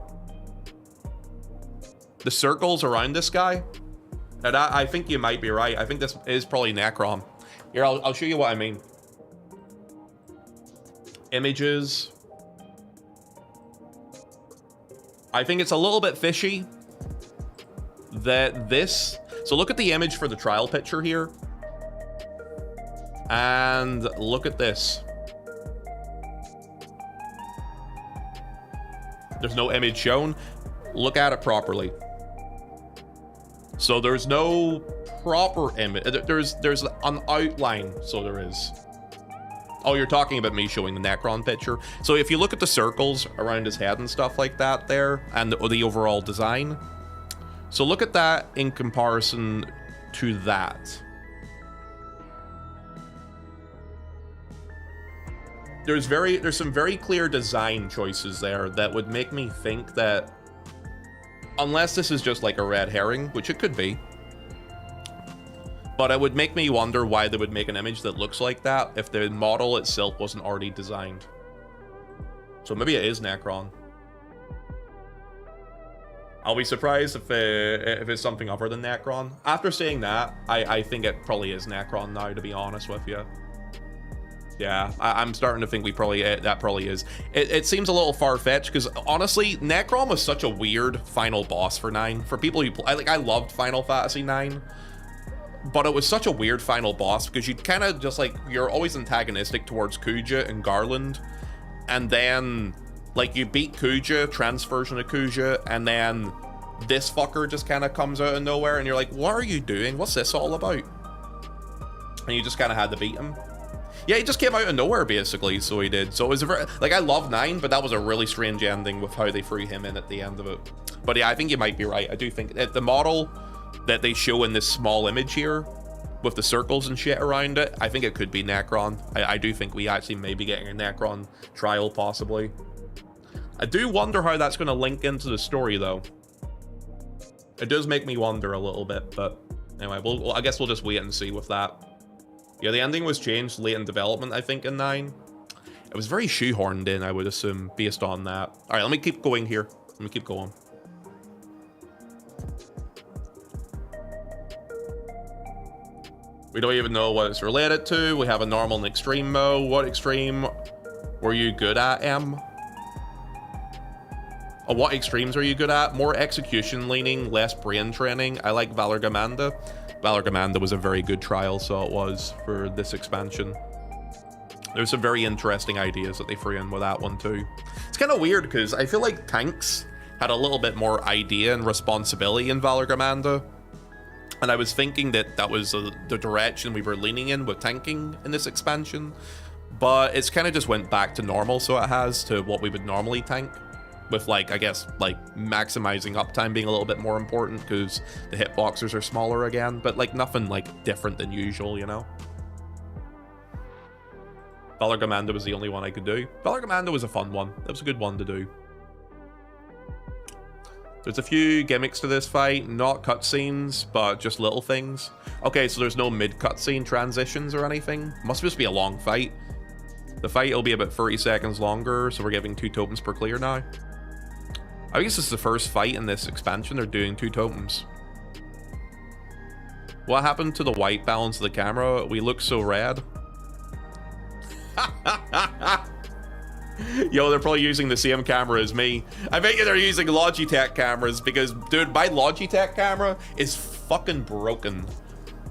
The circles around this guy, and I think you might be right. I think this is probably Necron. Here, I'll show you what I mean. Images. I think it's a little bit fishy that this... So look at the image for the trial picture here. And look at this. There's no image shown. Look at it properly. So there's no proper image. There's an outline, so there is. Oh, you're talking about me showing the Necron picture. So if you look at the circles around his head and stuff like that there, and the overall design. So look at that in comparison to that. There's some very clear design choices there that would make me think that, unless this is just like a red herring, which it could be, but it would make me wonder why they would make an image that looks like that if the model itself wasn't already designed. So maybe it is Necron. I'll be surprised if it's something other than Necron. After saying that, I think it probably is Necron now, to be honest with you. Yeah, I'm starting to think that probably is. It seems a little far-fetched because honestly, Necron was such a weird final boss for 9. For people who play, I loved Final Fantasy 9, but it was such a weird final boss because you'd kind of just like, you're always antagonistic towards Kuja and Garland, and then like you beat Kuja, trans version of Kuja, and then this fucker just kind of comes out of nowhere, and you're like, what are you doing? What's this all about? And you just kind of had to beat him. Yeah, he just came out of nowhere, basically, so he did. So it was a very... Like, I love 9, but that was a really strange ending with how they threw him in at the end of it. But yeah, I think you might be right. I do think that the model that they show in this small image here, with the circles and shit around it, I think it could be Necron. I do think we actually may be getting a Necron trial, possibly. I do wonder how that's going to link into the story, though. It does make me wonder a little bit, but anyway, I guess we'll just wait and see with that. Yeah, the ending was changed late in development, I think, in 9. It was very shoehorned in, I would assume, based on that. All right, let me keep going here. Let me keep going. We don't even know what it's related to. We have a normal and extreme mode. What extreme were you good at, M? Oh, what extremes are you good at? More execution leaning, less brain training. I like Valor Gamanda. Valor Gamanda was a very good trial, so it was, for this expansion. There's some very interesting ideas that they threw in with that one too. It's kind of weird because I feel like tanks had a little bit more idea and responsibility in Valor Gamanda. And I was thinking that that was the direction we were leaning in with tanking in this expansion. But it's kind of just went back to normal, so it has, to what we would normally tank. With, like, I guess, like, maximizing uptime being a little bit more important because the hitboxers are smaller again, but, like, nothing, like, different than usual, you know? Valor Gamanda was the only one I could do. Valor Gamanda was a fun one. That was a good one to do. There's a few gimmicks to this fight, not cutscenes, but just little things. Okay, so there's no mid-cutscene transitions or anything. Must just be a long fight. The fight will be about 30 seconds longer, so we're giving 2 tokens per clear now. I guess this is the first fight in this expansion they're doing 2 tokens. What happened to the white balance of the camera? We look so red. Yo, they're probably using the same camera as me. I bet you they're using Logitech cameras because, dude, my Logitech camera is fucking broken.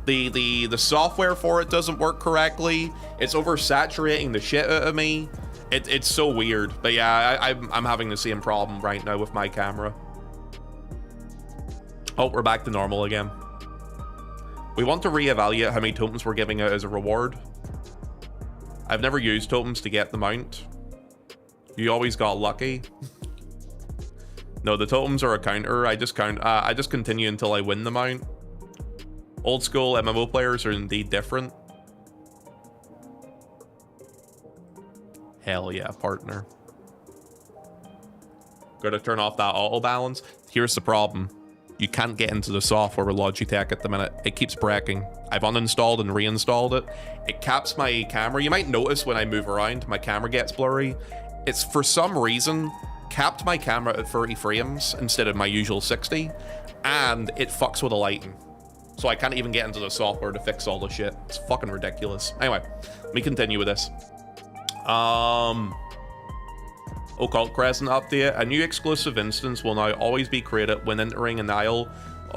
The software for it doesn't work correctly. It's oversaturating the shit out of me. It's so weird. But yeah, I'm having the same problem right now with my camera. Oh, we're back to normal again. We want to reevaluate how many tokens we're giving out as a reward. I've never used tokens to get the mount. You always got lucky. No, the totems are a counter. I just continue until I win the mount. Old school MMO players are indeed different. Hell yeah, partner. Gotta turn off that auto balance. Here's the problem. You can't get into the software with Logitech at the minute. It keeps breaking. I've uninstalled and reinstalled it. It caps my camera. You might notice when I move around, my camera gets blurry. It's for some reason capped my camera at 30 frames instead of my usual 60, and it fucks with the lighting. So I can't even get into the software to fix all the shit. It's fucking ridiculous. Anyway, let me continue with this. Occult Crescent update. A new exclusive instance will now always be created when entering an isle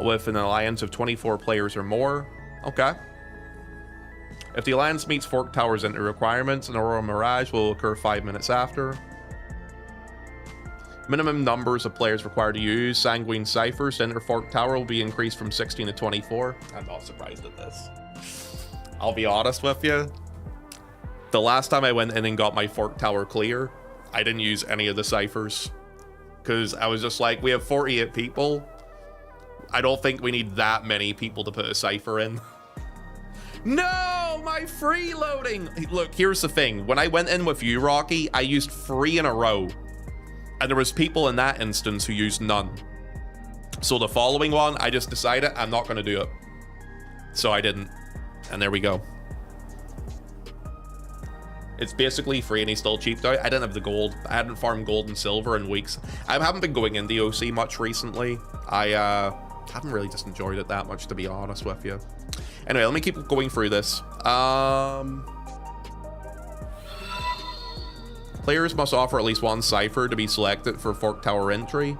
with an alliance of 24 players or more. Okay. If the alliance meets Fork Tower's entry requirements, an Aurora Mirage will occur 5 minutes after. Minimum numbers of players required to use Sanguine Ciphers to enter Fork Tower will be increased from 16 to 24. I'm not surprised at this. I'll be honest with you. The last time I went in and got my Fork Tower clear, I didn't use any of the ciphers. Because I was just like, we have 48 people. I don't think we need that many people to put a cipher in. No, my freeloading. Look, here's the thing. When I went in with you, Rocky, I used 3 in a row. And there was people in that instance who used none. So the following one, I just decided I'm not going to do it. So I didn't. And there we go. It's basically free and he's still cheaped out. I didn't have the gold. I hadn't farmed gold and silver in weeks. I haven't been going into OC much recently. I haven't really just enjoyed it that much, to be honest with you. Anyway, let me keep going through this. Players must offer at least one cipher to be selected for Fork Tower entry.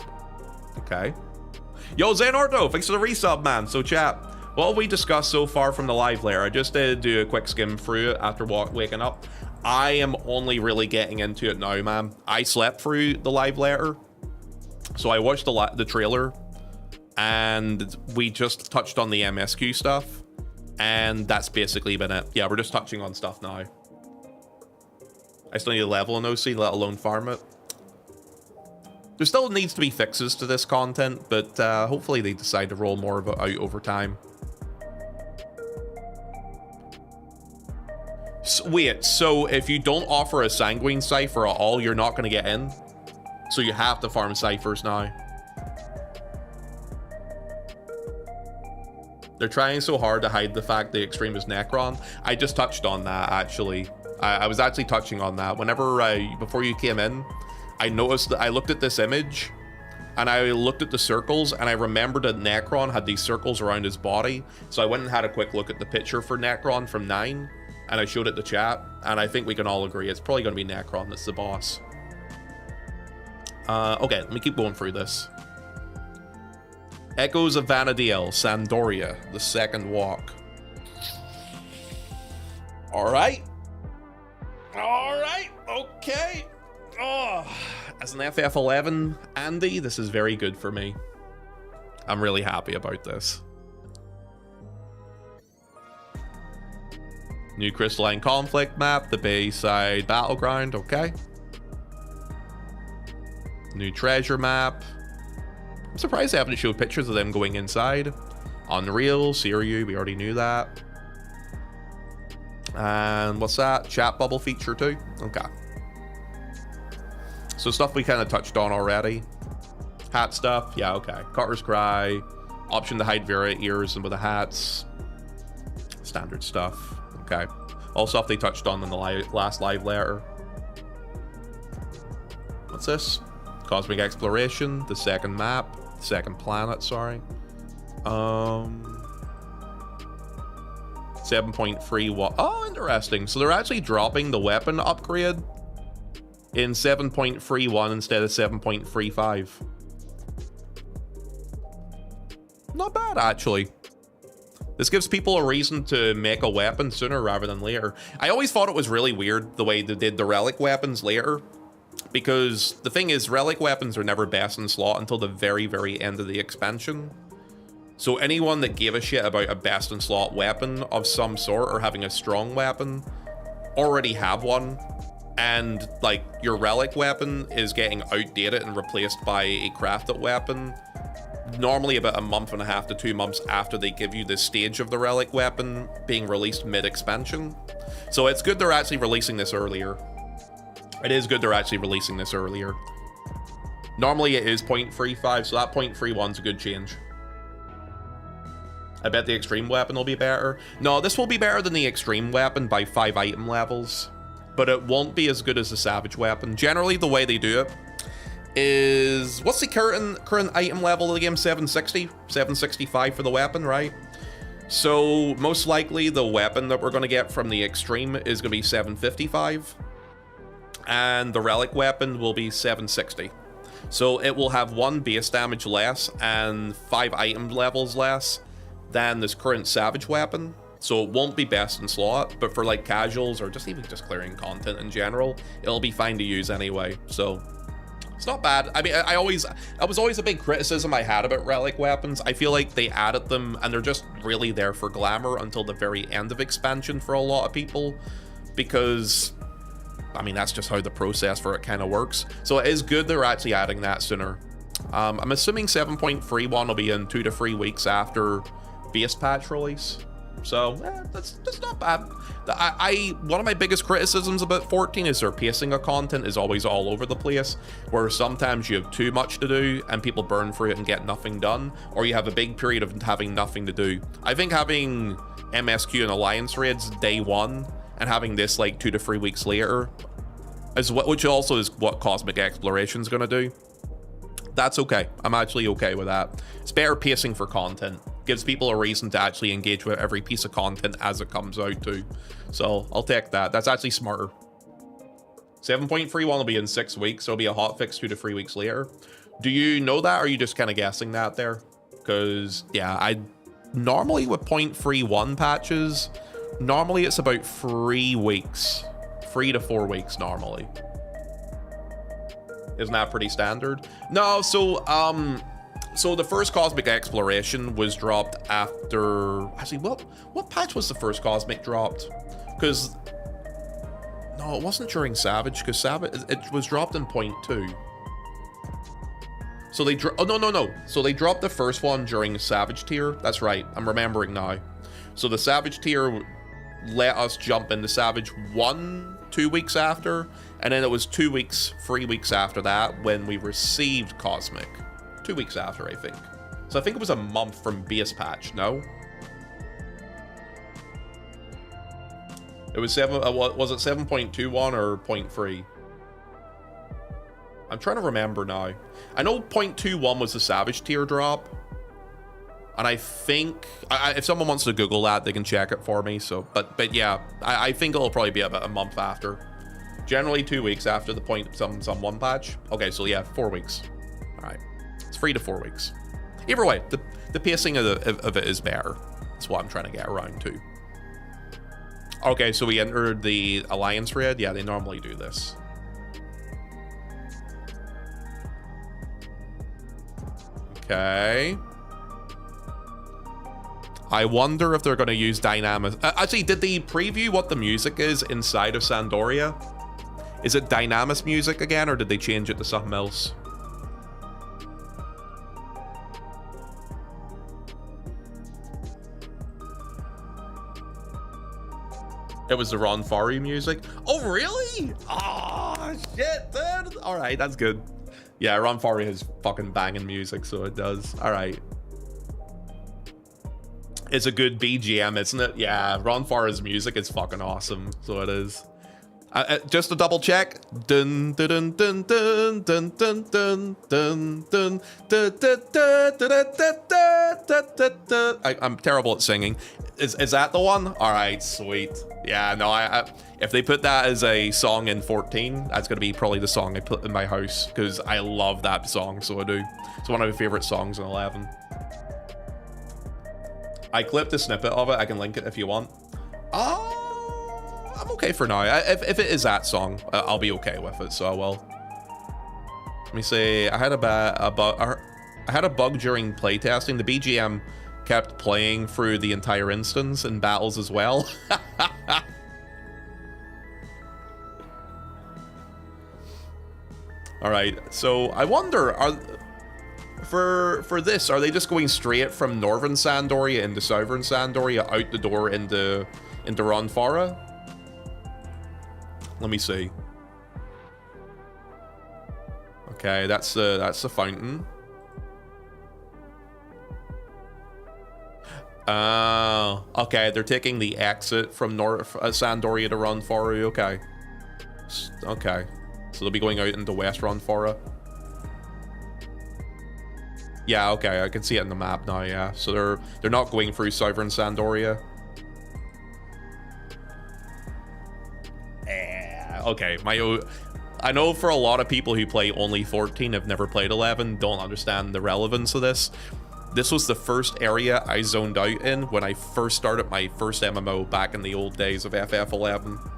Okay. Yo, Xenorto, thanks for the resub, man. So chat, what have we discussed so far from the live layer? I just did do a quick skim through it after waking up. I am only really getting into it now, man. I slept through the live layer. So I watched the trailer and we just touched on the MSQ stuff. And that's basically been it. Yeah, we're just touching on stuff now. I still need a level in OC, let alone farm it. There still needs to be fixes to this content, but hopefully they decide to roll more of it out over time. So, wait, so if you don't offer a Sanguine Cipher at all, you're not going to get in? So you have to farm ciphers now. They're trying so hard to hide the fact the Extreme is Necron. I just touched on that, actually. I was actually touching on that. Whenever, before you came in, I noticed that I looked at this image and I looked at the circles and I remembered that Necron had these circles around his body. So I went and had a quick look at the picture for Necron from 9 and I showed it to chat. And I think we can all agree it's probably going to be Necron that's the boss. Okay, let me keep going through this. Echoes of Vanadiel, Sandoria, the second walk. All right. All right, okay. Oh, as an FF11 Andy, this is very good for me. I'm really happy about this. New Crystalline Conflict map, the Bayside Battleground, okay. New treasure map. I'm surprised they haven't showed pictures of them going inside. Unreal, Siriu, we already knew that. And what's that? Chat bubble feature too? Okay. So stuff we kind of touched on already. Hat stuff, yeah, okay. Carter's Cry. Option to hide Vera ears and with the hats. Standard stuff. Okay. All stuff they touched on in the last live layer. What's this? Cosmic Exploration, the second map. Second planet, sorry. 7.3 watt. Oh, interesting. So they're actually dropping the weapon upgrade. in 7.31 instead of 7.35. Not bad, actually. This gives people a reason to make a weapon sooner rather than later. I always thought it was really weird the way they did the relic weapons later, because the thing is, relic weapons are never best in slot until the very, very end of the expansion. So anyone that gave a shit about a best in slot weapon of some sort or having a strong weapon already have one, and like your relic weapon is getting outdated and replaced by a crafted weapon normally about a month and a half to 2 months after they give you this stage of the relic weapon being released mid-expansion. So it's good they're actually releasing this earlier. It is good they're actually releasing this earlier. Normally it is 0.35, so that 0.31 is a good change. I bet the extreme weapon will be better. No, this will be better than the extreme weapon by 5 item levels, but it won't be as good as the savage weapon. Generally, the way they do it is, what's the current item level of the game? 760? 765 for the weapon, right? So most likely the weapon that we're going to get from the extreme is going to be 755, and the relic weapon will be 760. So it will have 1 base damage less and 5 item levels less than this current savage weapon. So it won't be best in slot, but for like casuals or just even just clearing content in general, it'll be fine to use anyway. So it's not bad. I mean, that was always a big criticism I had about relic weapons. I feel like they added them and they're just really there for glamour until the very end of expansion for a lot of people, because I mean, that's just how the process for it kind of works. So it is good they're actually adding that sooner. I'm assuming 7.31 will be in 2 to 3 weeks after base patch release. So that's not bad. One of my biggest criticisms about 14 is their pacing of content is always all over the place, where sometimes you have too much to do and people burn through it and get nothing done, or you have a big period of having nothing to do. I think having MSQ and Alliance raids day 1 and having this like 2 to 3 weeks later, which also is what Cosmic Exploration is going to do, that's okay. I'm actually okay with that. It's better pacing for content. Gives people a reason to actually engage with every piece of content as it comes out too. So I'll take that. That's actually smarter. 7.31 will be in 6 weeks. So it'll be a hotfix 2 to 3 weeks later. Do you know that, or are you just kind of guessing that there? Because yeah, I normally with 0.31 patches, normally it's about 3 weeks, 3 to 4 weeks normally. Isn't that pretty standard? No, so the first Cosmic Exploration was dropped after, actually, what patch was the first Cosmic dropped? Because no, it wasn't during Savage, because Savage, it was dropped in 0.2. So they so they dropped the first one during Savage tier. That's right, I'm remembering now. So the Savage tier let us jump into Savage 2 weeks after, and then it was 2 weeks, 3 weeks after that when we received Cosmic. 2 weeks after, I think. So I think it was a month from base patch, no? It was was it 7.21 or 0.3? I'm trying to remember now. I know 0.21 was the Savage tier drop, and I think if someone wants to Google that, they can check it for me. So, but yeah, I think it'll probably be about a month after. Generally 2 weeks after the .1 patch. Okay, so yeah, 4 weeks. All right. 3 to 4 weeks. Either way, the pacing of it is better. That's what I'm trying to get around to. Okay, so we entered the Alliance raid. Yeah, they normally do this. Okay. I wonder if they're going to use Dynamis. Actually, did they preview what the music is inside of Sandoria? Is it Dynamis music again, or did they change it to something else? It was the Ron Fari music. Oh, really? Oh, shit, dude. All right, that's good. Yeah, Ron Fari has fucking banging music, so it does. All right. It's a good BGM, isn't it? Yeah, Ron Fari's music is fucking awesome, so it is. Just to double check. Dun dun dun dun dun dun dun dun dun dun dun. I'm terrible at singing. Is that the one? All right, sweet. Yeah, no, I if they put that as a song in 14, that's gonna be probably the song I put in my house because I love that song. So I do. It's one of my favorite songs in 11. I clipped a snippet of it. I can link it if you want. I'm okay for now. If it is that song, I'll be okay with it. So I will. Let me see. I had a bug during playtesting. The BGM kept playing through the entire instance in battles as well. All right. So I wonder, for this, are they just going straight from Northern Sandoria into Southern Sandoria out the door into Ronfara? Let me see. Okay, that's the fountain. Okay, they're taking the exit from North Sandoria to Ronfara. Okay. Okay. So they'll be going out into West Ronfara. Yeah, okay, I can see it in the map now, yeah. So they're not going through Southern Sandoria. Okay, I know for a lot of people who play only 14, have never played 11, don't understand the relevance of this. This was the first area I zoned out in when I first started my first MMO back in the old days of FF11.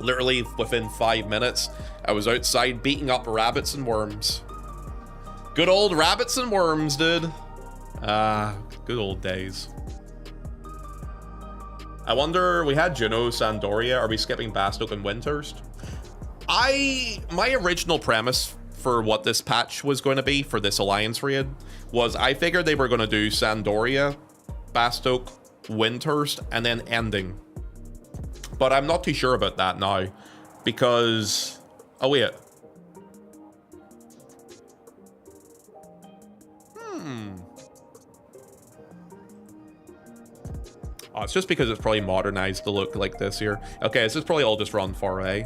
Literally within 5 minutes, I was outside beating up rabbits and worms. Good old rabbits and worms, dude. Good old days. I wonder, we had Juno, Sandoria. Are we skipping Bastok and Windhurst? My original premise for what this patch was going to be for this Alliance raid was I figured they were going to do Sandoria, Bastok, Windhurst, and then ending. But I'm not too sure about that now because... Oh, wait. Oh, it's just because it's probably modernized to look like this here. Okay, this is probably all just run for A.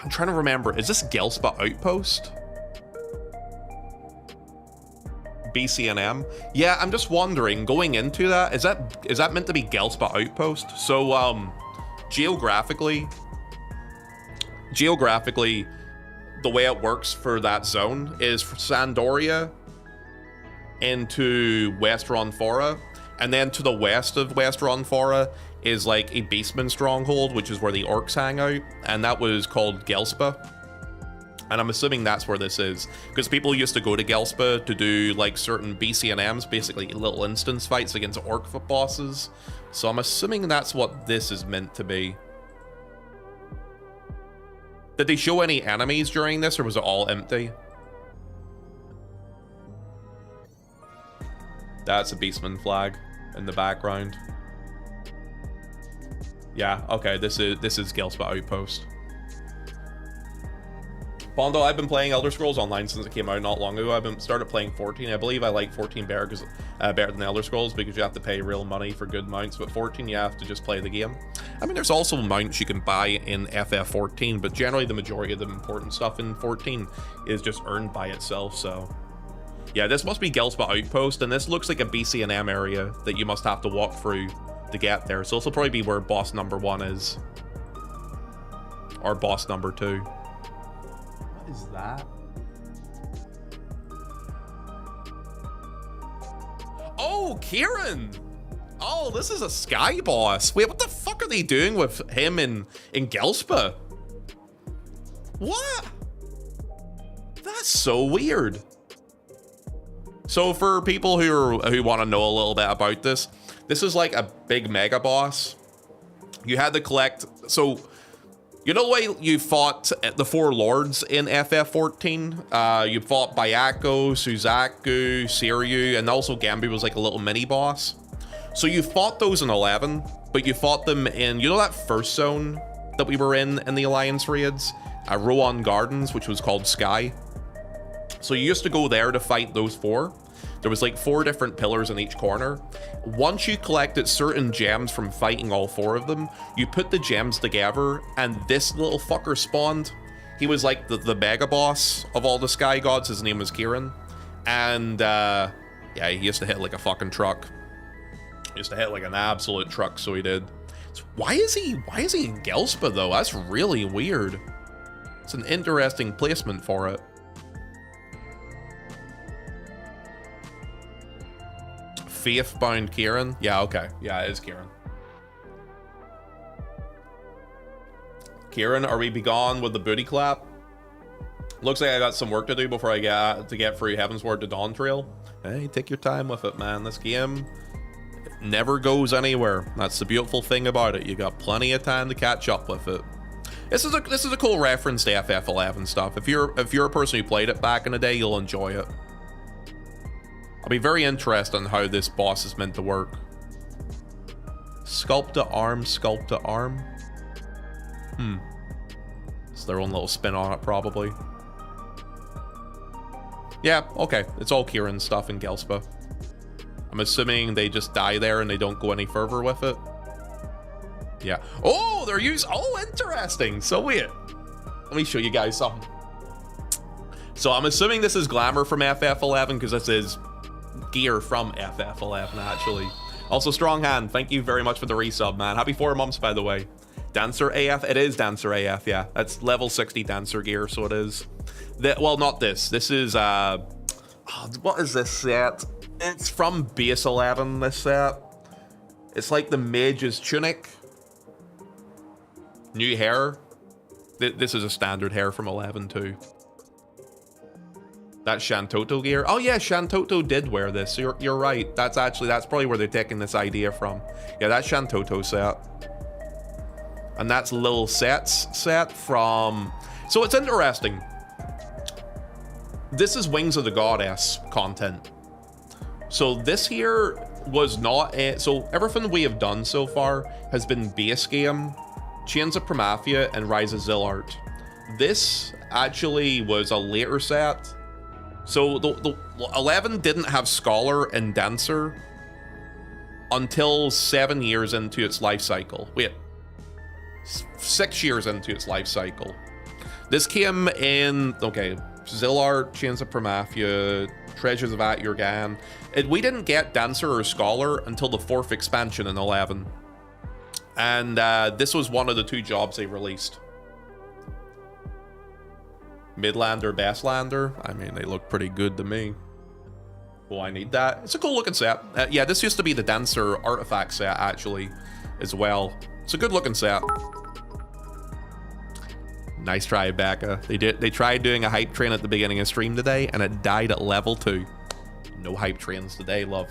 I'm trying to remember. Is this Gelspot Outpost? BCNM? Yeah, I'm just wondering, going into that, is that meant to be Gelspot Outpost? So, geographically, the way it works for that zone is for Sandoria into West Ronfora, and then to the west of West Ronfora is like a Beastman stronghold, which is where the orcs hang out, and that was called Gelspa. And I'm assuming that's where this is, because people used to go to Gelspa to do like certain BCNMs, basically little instance fights against orc bosses. So I'm assuming that's what this is meant to be. Did they show any enemies during this, or was it all empty? That's a Beastman flag in the background. Yeah, okay, this is Gelspot Outpost. Bondo, I've been playing Elder Scrolls Online since it came out not long ago. I've started playing 14. I believe I like 14 better than Elder Scrolls because you have to pay real money for good mounts, but 14 you have to just play the game. I mean, there's also mounts you can buy in FF14, but generally the majority of the important stuff in 14 is just earned by itself, so... Yeah, this must be Gelspot Outpost, and this looks like a BCNM area that you must have to walk through to get there, so this will probably be where boss number 1 is. Or boss number 2. What is that? Oh, Kieran! Oh, this is a Sky boss. Wait, what the fuck are they doing with him in Gelspa? What? That's so weird. So for people who want to know a little bit about this, this is like a big mega boss. You had to collect, so you know the way you fought the 4 lords in FF14? You fought Bayako, Suzaku, Siryu, and also Gambi was like a little mini boss. So you fought those in 11, but you fought them in, you know that first zone that we were in the Alliance raids? Rowan Gardens, which was called Sky. So you used to go there to fight those 4. There was like 4 different pillars in each corner. Once you collected certain gems from fighting all 4 of them, you put the gems together and this little fucker spawned. He was like the mega boss of all the sky gods. His name was Kieran. And yeah, he used to hit like a fucking truck. He used to hit like an absolute truck, so he did. So why is he in Gelspa though? That's really weird. It's an interesting placement for it. Faith-bound Kieran? Yeah, okay. Yeah, it is Kieran. Kieran, are we be gone with the booty clap? Looks like I got some work to do before I get through Heavensward to Dawn Trail. Hey, take your time with it, man. This game never goes anywhere. That's the beautiful thing about it. You got plenty of time to catch up with it. This is a cool reference to FF11 stuff. If you're a person who played it back in the day, you'll enjoy it. I'll be very interested in how this boss is meant to work. Sculpt to arm, sculpt to arm. It's their own little spin on it, probably. Yeah, okay. It's all Kieran stuff in Gelspa. I'm assuming they just die there and they don't go any further with it. Yeah. Oh, they're oh, interesting. So weird. Let me show you guys something. So I'm assuming this is glamour from FF11 because this is gear from FF11 actually. Also, Strong Hand, thank you very much for the resub, man. Happy 4 months, by the way. Dancer AF, it is Dancer AF, yeah. That's level 60 Dancer gear, so it is. Well, not this. This is, what is this set? It's from base 11, this set. It's like the Mage's Tunic. New hair. This is a standard hair from 11 too. That's Shantoto gear. Oh yeah, Shantoto did wear this. So you're right. That's probably where they're taking this idea from. Yeah, that's Shantoto set. And that's Lil Set's set from... So it's interesting. This is Wings of the Goddess content. So this here was not... So everything we have done so far has been base game, Chains of Primathia, and Rise of Zillart. This actually was a later set. So the 11 didn't have Scholar and Dancer until 7 years into its life cycle. Wait. 6 years into its life cycle. This came in, okay, Zillart, Chains of Primathia, Treasures of At-Yurgan. We didn't get Dancer or Scholar until the 4th expansion in 11. And this was one of the 2 jobs they released. Midlander, Bestlander. I mean, they look pretty good to me. Oh, I need that. It's a cool looking set. Yeah, this used to be the Dancer artifact set, actually, as well. It's a good looking set. Nice try, Becca. They tried doing a hype train at the beginning of stream today, and it died at level 2. No hype trains today, love.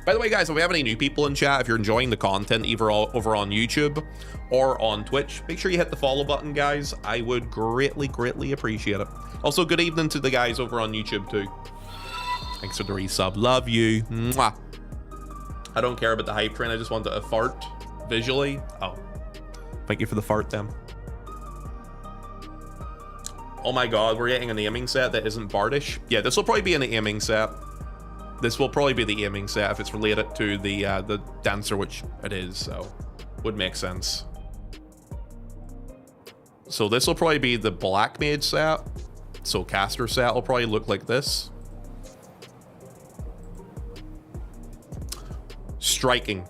By the way, guys, if we have any new people in chat, if you're enjoying the content, either over on YouTube or on Twitch, make sure you hit the follow button, guys. I would greatly, greatly appreciate it. Also, good evening to the guys over on YouTube, too. Thanks for the resub. Love you. Mwah. I don't care about the hype train. I just wanted a fart visually. Oh, thank you for the fart, then. Oh my god, we're getting an aiming set that isn't Bardish. Yeah, this will probably be an aiming set. This will probably be the aiming set if it's related to the Dancer, which it is, so would make sense. So this will probably be the Black Mage set. So Caster set will probably look like this. Striking.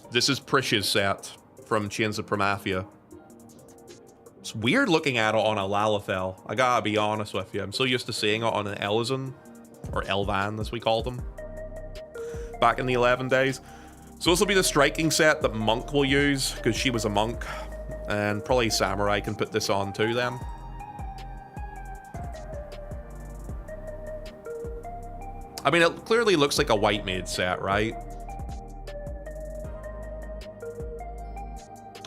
This is Prish's set from Chains of Primathia. It's weird looking at it on a Lalafell. I gotta be honest with you. I'm so used to seeing it on an Elizan, or Elvan as we call them, back in the 11 days. So this will be the striking set that Monk will use, because she was a monk. And probably Samurai can put this on too then. I mean, it clearly looks like a white maid set, right?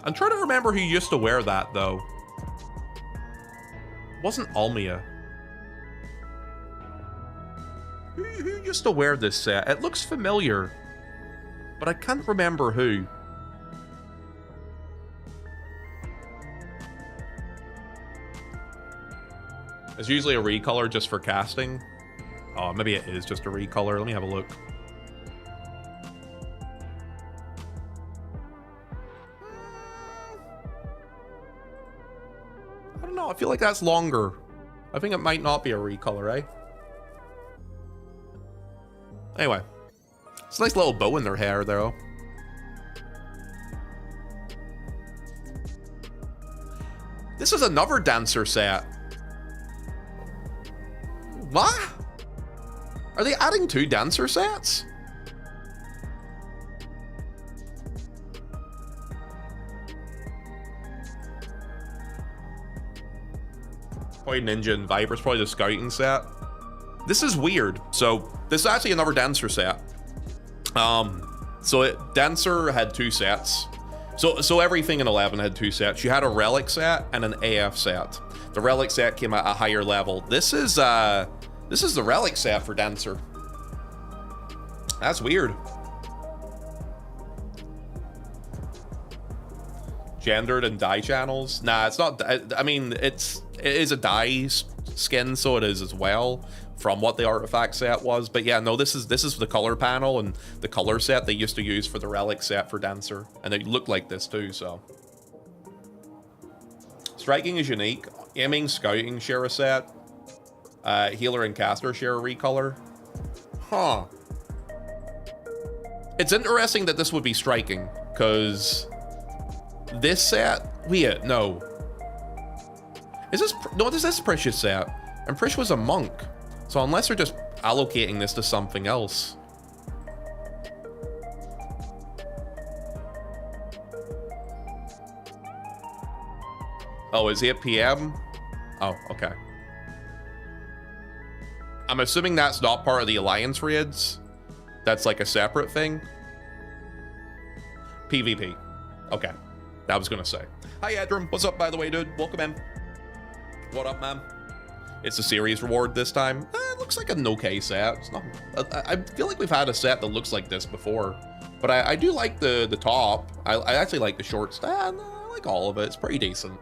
I'm trying to remember who used to wear that, though. It wasn't Almia. Who used to wear this set? It looks familiar, but I can't remember who. It's usually a recolor just for casting. Oh, maybe it is just a recolor. Let me have a look. I don't know. feel like that's longer. I think it might not be a recolor, eh? Anyway. It's a nice little bow in their hair, though. This is another dancer set. What? Are they adding 2 dancer sets? Probably Ninja and Viper's probably the scouting set. This is weird. So this is actually another dancer set. Dancer had 2 sets. So everything in 11 had 2 sets. You had a relic set and an AF set. The relic set came at a higher level. This is the relic set for dancer. That's weird. Gendered and dye channels. Nah, it's not. I mean, it is a dye skin, so it is as well from what the artifact set was. But yeah, no, this is the color panel and the color set they used to use for the relic set for dancer, and they look like this too. So striking is unique. Aiming, scouting share a set. Healer and caster share a recolor. Huh. It's interesting that this would be striking, because this set, wait, no. Is this, no, this is Prish's set, and Prish was a monk. So unless they're just allocating this to something else. Oh, is 8 PM? Oh, okay. I'm assuming that's not part of the Alliance raids. That's like a separate thing. PvP. Okay. That was gonna say. Hi, Edrum. What's up, by the way, dude? Welcome in. What up, man? It's a series reward this time. It looks like an okay set. It's not, I feel like we've had a set that looks like this before. But I do like the top. I actually like the short stand. I like all of it. It's pretty decent.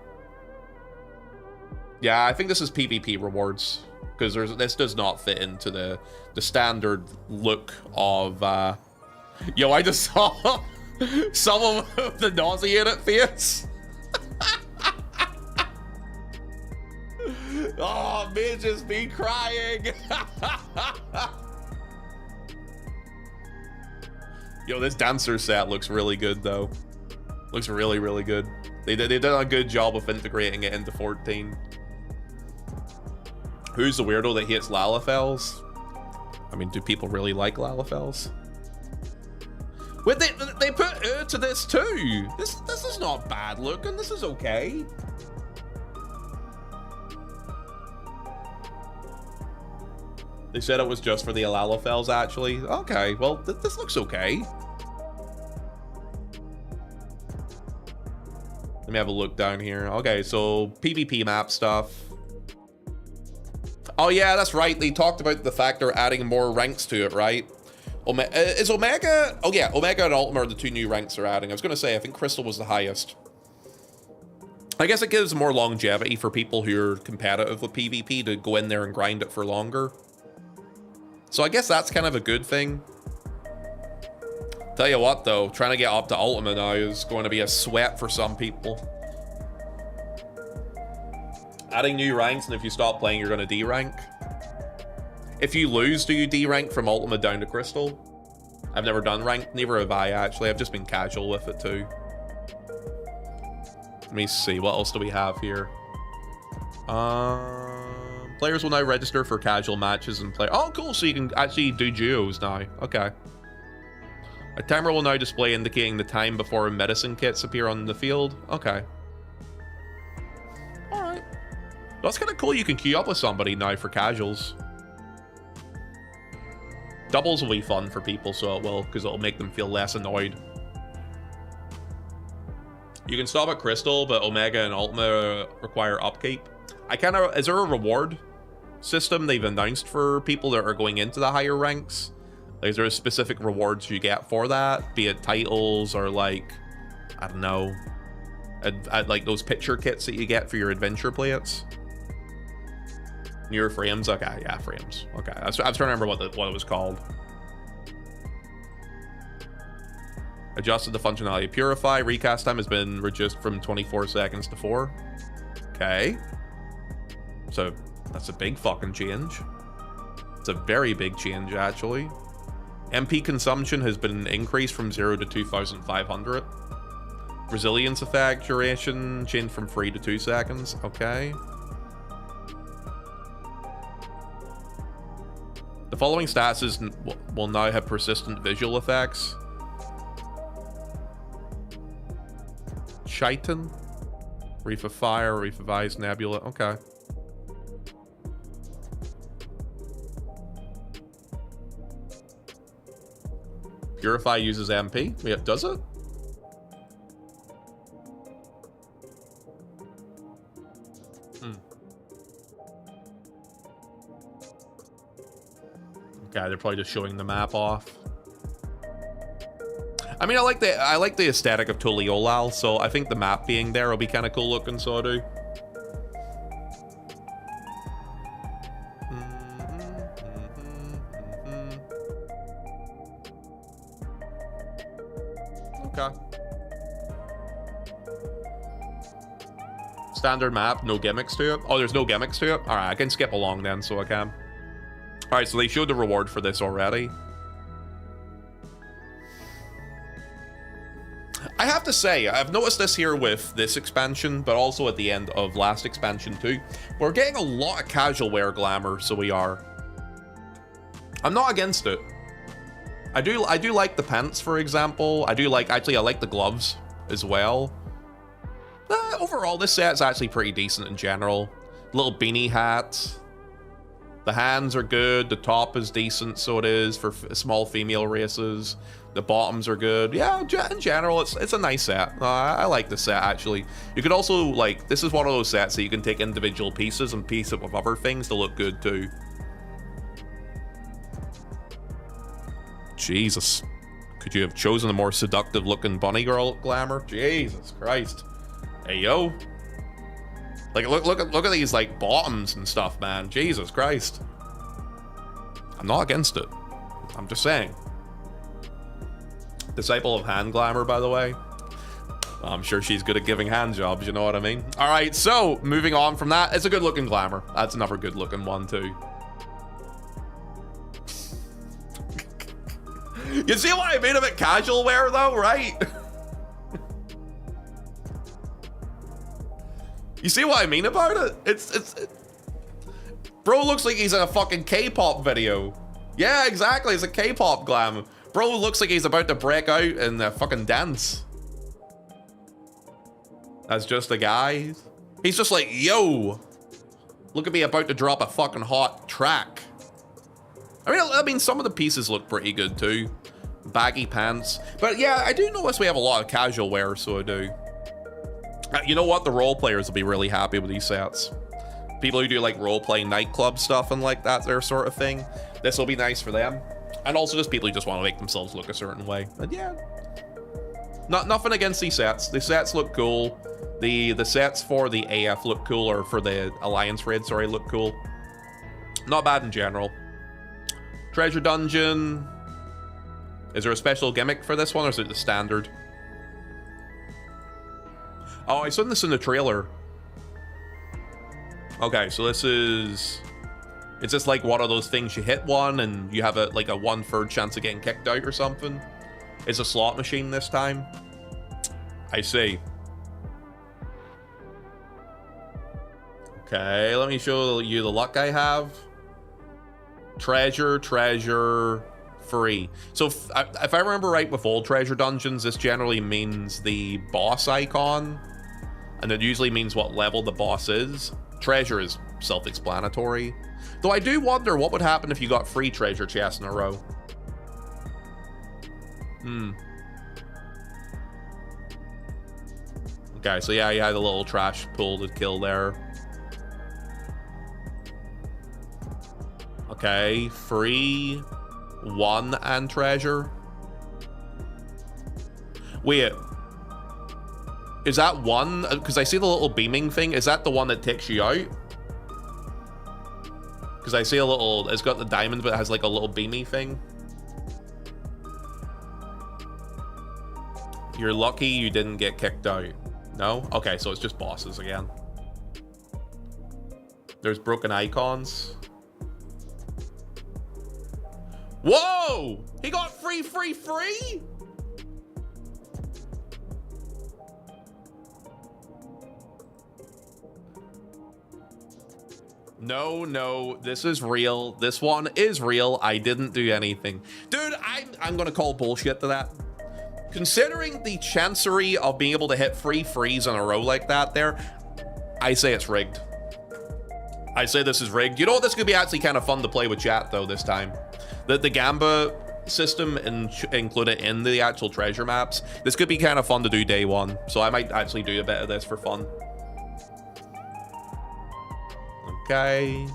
Yeah, I think this is PvP rewards, because this does not fit into the standard look of yo, I just saw some of the nauseated face. Oh, man, just be crying. Yo, this dancer set looks really good though. Looks really, really good. They did a good job of integrating it into 14. Who's the weirdo that hates Lalafels? I mean, do people really like Lalafels? Wait, they put to this too. This is not bad looking. This is okay. They said it was just for the Lalafels, actually. Okay, well, this looks okay. Let me have a look down here. Okay, so PvP map stuff. Oh yeah, that's right. They talked about the fact they're adding more ranks to it, right? Is Omega? Oh yeah, Omega and Ultima are the 2 new ranks they're adding. I was gonna say, I think Crystal was the highest. I guess it gives more longevity for people who are competitive with PvP to go in there and grind it for longer. So I guess that's kind of a good thing. Tell you what though, trying to get up to Ultima now is going to be a sweat for some people. Adding new ranks, and if you stop playing, you're going to D-rank. If you lose, do you D-rank from Ultima down to Crystal? I've never done ranked, neither have I actually. I've just been casual with it too. Let me see, what else do we have here? Players will now register for casual matches and play. Oh, cool, so you can actually do duos now. Okay. A timer will now display indicating the time before medicine kits appear on the field. Okay. Alright. That's kind of cool. You can queue up with somebody now for casuals. Doubles will be fun for people, so it will, because it'll make them feel less annoyed. You can stop at Crystal, but Omega and Ultima require upkeep. Is there a reward system they've announced for people that are going into the higher ranks? Like, is there specific rewards you get for that? Be it titles or like, I don't know, like those picture kits that you get for your adventure plates? Newer frames? Okay, yeah, frames. Okay, I was trying to remember what it was called. Adjusted the functionality. Purify. Recast time has been reduced from 24 seconds to 4. Okay. That's a big fucking change. It's a very big change, actually. MP consumption has been increased from 0 to 2,500. Resilience effect duration changed from 3 to 2 seconds. Okay. The following statuses will now have persistent visual effects. Chitin, Reef of Fire, Reef of Ice, Nebula. Okay. Purify uses MP. Yeah, does it? Okay, they're probably just showing the map off. I mean, I like the aesthetic of Tuliolal, so I think the map being there will be kind of cool looking, so I do. Okay. Standard map, no gimmicks to it. Oh, there's no gimmicks to it? Alright, I can skip along then, so I can. Alright, so they showed the reward for this already. I have to say, I've noticed this here with this expansion, but also at the end of last expansion too. We're getting a lot of casual wear glamour, so we are. I'm not against it. I do like the pants, for example. I like the gloves as well. Overall, this set's actually pretty decent in general. Little beanie hat. The hands are good. The top is decent, so it is for small female races. The bottoms are good. Yeah, in general, it's a nice set. I like the set, actually. You could also, like, this is one of those sets that you can take individual pieces and piece it with other things to look good, too. Jesus. Could you have chosen a more seductive-looking bunny girl glamour? Jesus Christ. Hey, yo. Like, look at these, like, bottoms and stuff, man. Jesus Christ. I'm not against it. I'm just saying. Disciple of hand glamour, by the way. I'm sure she's good at giving hand jobs, you know what I mean? All right, so moving on from that, it's a good looking glamour. That's another good looking one too. You see what I mean about casual wear though, right? You see what I mean about it? It's bro looks like he's in a fucking K-pop video. Yeah, exactly. It's a K-pop glam. Bro looks like he's about to break out in a fucking dance. That's just a guy. He's just like, yo, look at me about to drop a fucking hot track. I mean, some of the pieces look pretty good too. Baggy pants. But yeah, I do notice we have a lot of casual wear, so I do. You know what? The role players will be really happy with these sets. People who do like role-play nightclub stuff and like that, their sort of thing. This will be nice for them. And also just people who just want to make themselves look a certain way. And yeah, nothing against these sets. The sets look cool. The sets for the AF look cool, or for the Alliance raid, sorry, look cool. Not bad in general. Treasure dungeon. Is there a special gimmick for this one, or is it the standard? Oh, I saw this in the trailer. Okay, so this is... It's just like one of those things, you hit one and you have like a 1/3 chance of getting kicked out or something. It's a slot machine this time. I see. Okay, let me show you the luck I have. Treasure, free. So if I remember right, with old treasure dungeons, this generally means the boss icon. And it usually means what level the boss is. Treasure is self-explanatory. Though I do wonder what would happen if you got 3 treasure chests in a row. Okay, so yeah, you had a little trash pool to kill there. Okay, free, 1 and treasure. Wait. Is that 1? Because I see the little beaming thing. Is that the one that takes you out? Because I see a little... It's got the diamond, but it has like a little beamy thing. You're lucky you didn't get kicked out. No? Okay, so it's just bosses again. There's broken icons. Whoa! He got free! No, this is real. This one is real. I didn't do anything. Dude, I'm gonna call bullshit to that. Considering the chancery of being able to hit 3 frees in a row like that there, I say it's rigged. I say this is rigged. You know what? This could be actually kind of fun to play with chat, though, this time. The Gamba system included in the actual treasure maps. This could be kind of fun to do day one. So I might actually do a bit of this for fun. Okay.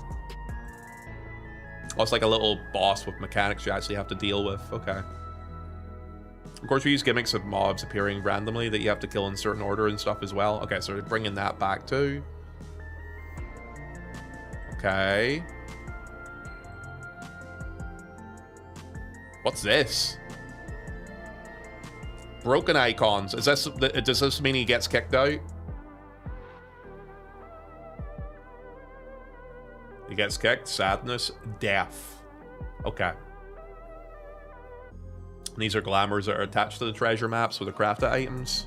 Oh, it's like a little boss with mechanics you actually have to deal with. Okay. Of course, we use gimmicks of mobs appearing randomly that you have to kill in certain order and stuff as well. Okay, so we're bringing that back too. Okay. What's this? Broken icons. Is this, does this mean he gets kicked out? He gets kicked. Sadness. Death. Okay. These are glamours that are attached to the treasure maps with the crafted items.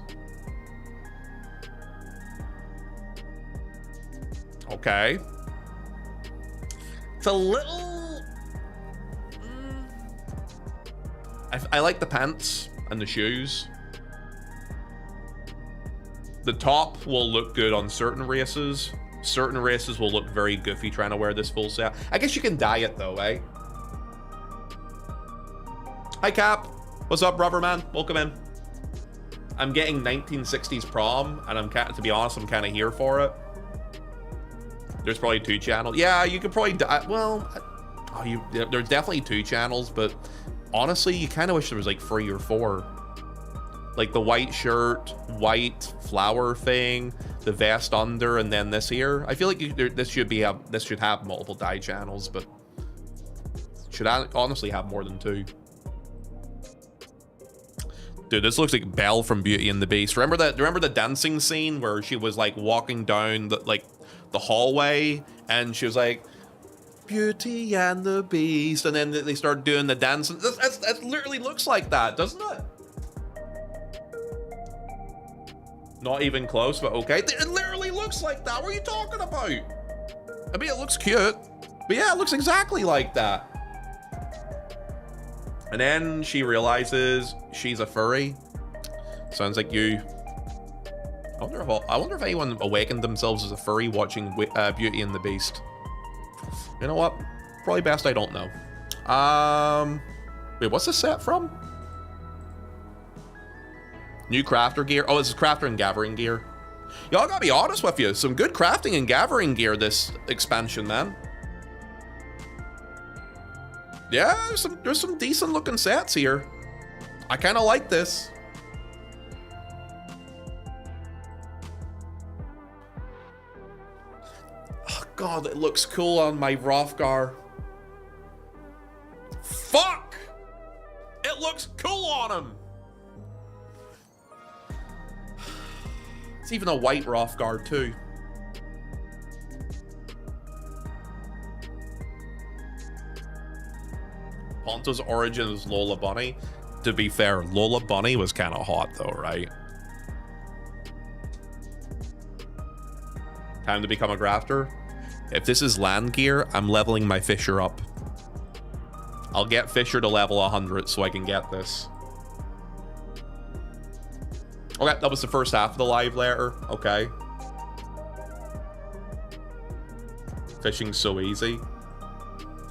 Okay. It's a little... I like the pants and the shoes. The top will look good on certain races. Certain races will look very goofy trying to wear this full set. I guess you can dye it though, eh? Hi Cap. What's up, brother man? Welcome in. I'm getting 1960s prom, and I'm to be honest, I'm kind of here for it. There's probably 2 channels. Yeah, you could probably well, there's definitely 2 channels, but honestly, you kind of wish there was like 3 or 4. Like the white shirt, white flower thing, the vest under, and then this here. I feel like this should have multiple dye channels, but should honestly have more than 2. Dude, this looks like Belle from Beauty and the Beast. Remember the dancing scene where she was like walking down the hallway and she was like, Beauty and the Beast, and then they start doing the dancing. That literally looks like that, doesn't it? Not even close, but okay. It literally looks like that. What are you talking about? I mean, it looks cute, but yeah, it looks exactly like that. And then she realizes she's a furry. Sounds like you. I wonder if anyone awakened themselves as a furry watching Beauty and the Beast. You know what? Probably best I don't know. Wait, what's this set from? New crafter gear. Oh, this is crafter and gathering gear. Y'all gotta be honest with you. Some good crafting and gathering gear this expansion, man. Yeah, there's some decent looking sets here. I kind of like this. Oh god, it looks cool on my Hrothgar. Fuck! It looks cool on him! It's even a white Hrothgar too. Ponto's origin is Lola Bunny. To be fair, Lola Bunny was kind of hot though, right? Time to become a grafter. If this is land gear, I'm leveling my Fisher up. I'll get Fisher to level 100 so I can get this. Okay, that was the first half of the live letter. Okay. Fishing's so easy.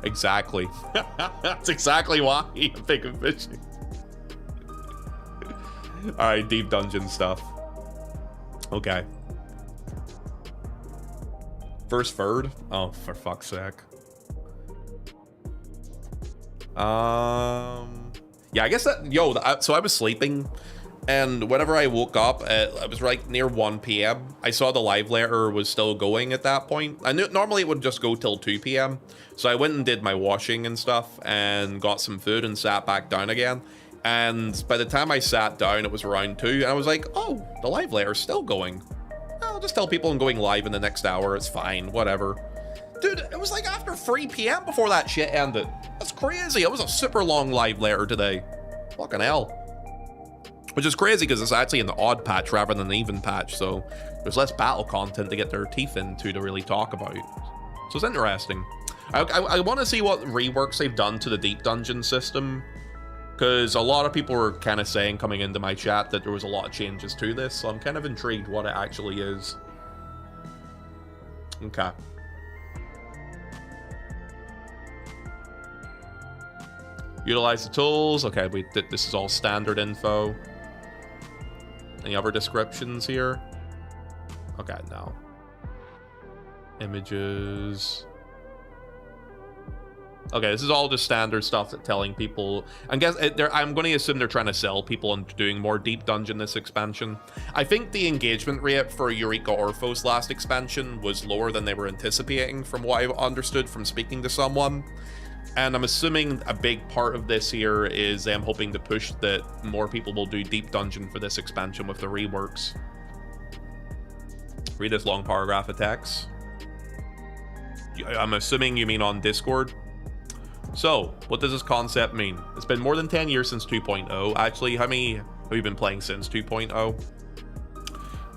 Exactly. That's exactly why I'm picking fishing. Alright, deep dungeon stuff. Okay. First third? Oh, for fuck's sake. Yeah, I guess that... so I was sleeping, and whenever I woke up, it was like near 1 p.m. I saw the live letter was still going at that point. I knew normally it would just go till 2 p.m. So I went and did my washing and stuff and got some food and sat back down again. And by the time I sat down, it was around 2, and I was like, oh, the live letter's still going. I'll just tell people I'm going live in the next hour. It's fine, whatever. Dude, it was like after 3 p.m. before that shit ended. That's crazy. It was a super long live later today. Fucking hell. Which is crazy because it's actually an odd patch rather than an even patch, so there's less battle content to get their teeth into to really talk about. So it's interesting. I want to see what reworks they've done to the deep dungeon system, because a lot of people were kind of saying coming into my chat that there was a lot of changes to this, so I'm kind of intrigued what it actually is. Okay. Utilize the tools. Okay, this is all standard info. Any other descriptions here? Okay, no. Images. Okay, this is all just standard stuff that telling people. I'm going to assume they're trying to sell people into doing more deep dungeon this expansion. I think the engagement rate for Eureka Orpho's last expansion was lower than they were anticipating, from what I understood from speaking to someone. And I'm assuming a big part of this here is them hoping to push that more people will do deep dungeon for this expansion with the reworks. Read this long paragraph of text. I'm assuming you mean on Discord. So, what does this concept mean? It's been more than 10 years since 2.0. Actually, how many have you been playing since 2.0?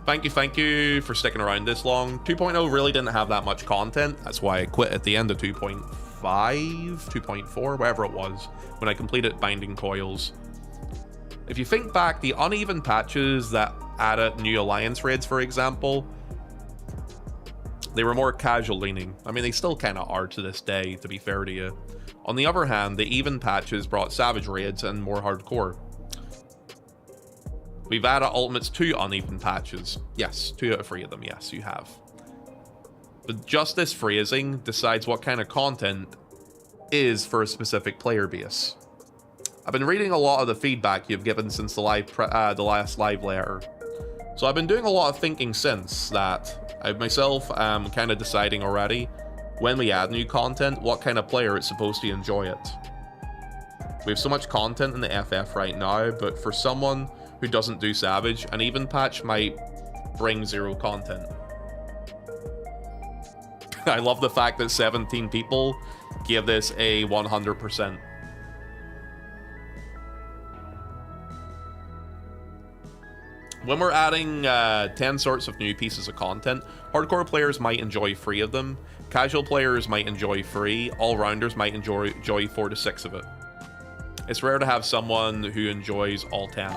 Thank you for sticking around this long. 2.0 really didn't have that much content. That's why I quit at the end of 2.5, 2.4, whatever it was, when I completed Binding Coils. If you think back, the uneven patches that added new alliance raids, for example, they were more casual leaning. I mean, they still kind of are to this day, to be fair to you. On the other hand, the even patches brought savage raids and more hardcore. We've added ultimates to uneven patches. Yes, 2 out of 3 of them, yes, you have. But just this phrasing decides what kind of content is for a specific player base. I've been reading a lot of the feedback you've given since the last live later. So I've been doing a lot of thinking since that. I myself am kind of deciding already, when we add new content, what kind of player is supposed to enjoy it. We have so much content in the FF right now, but for someone who doesn't do Savage, an even patch might bring 0 content. I love the fact that 17 people give this a 100%. When we're adding 10 sorts of new pieces of content, hardcore players might enjoy 3 of them, casual players might enjoy 3, all-rounders might enjoy 4 to 6 of it. It's rare to have someone who enjoys all 10.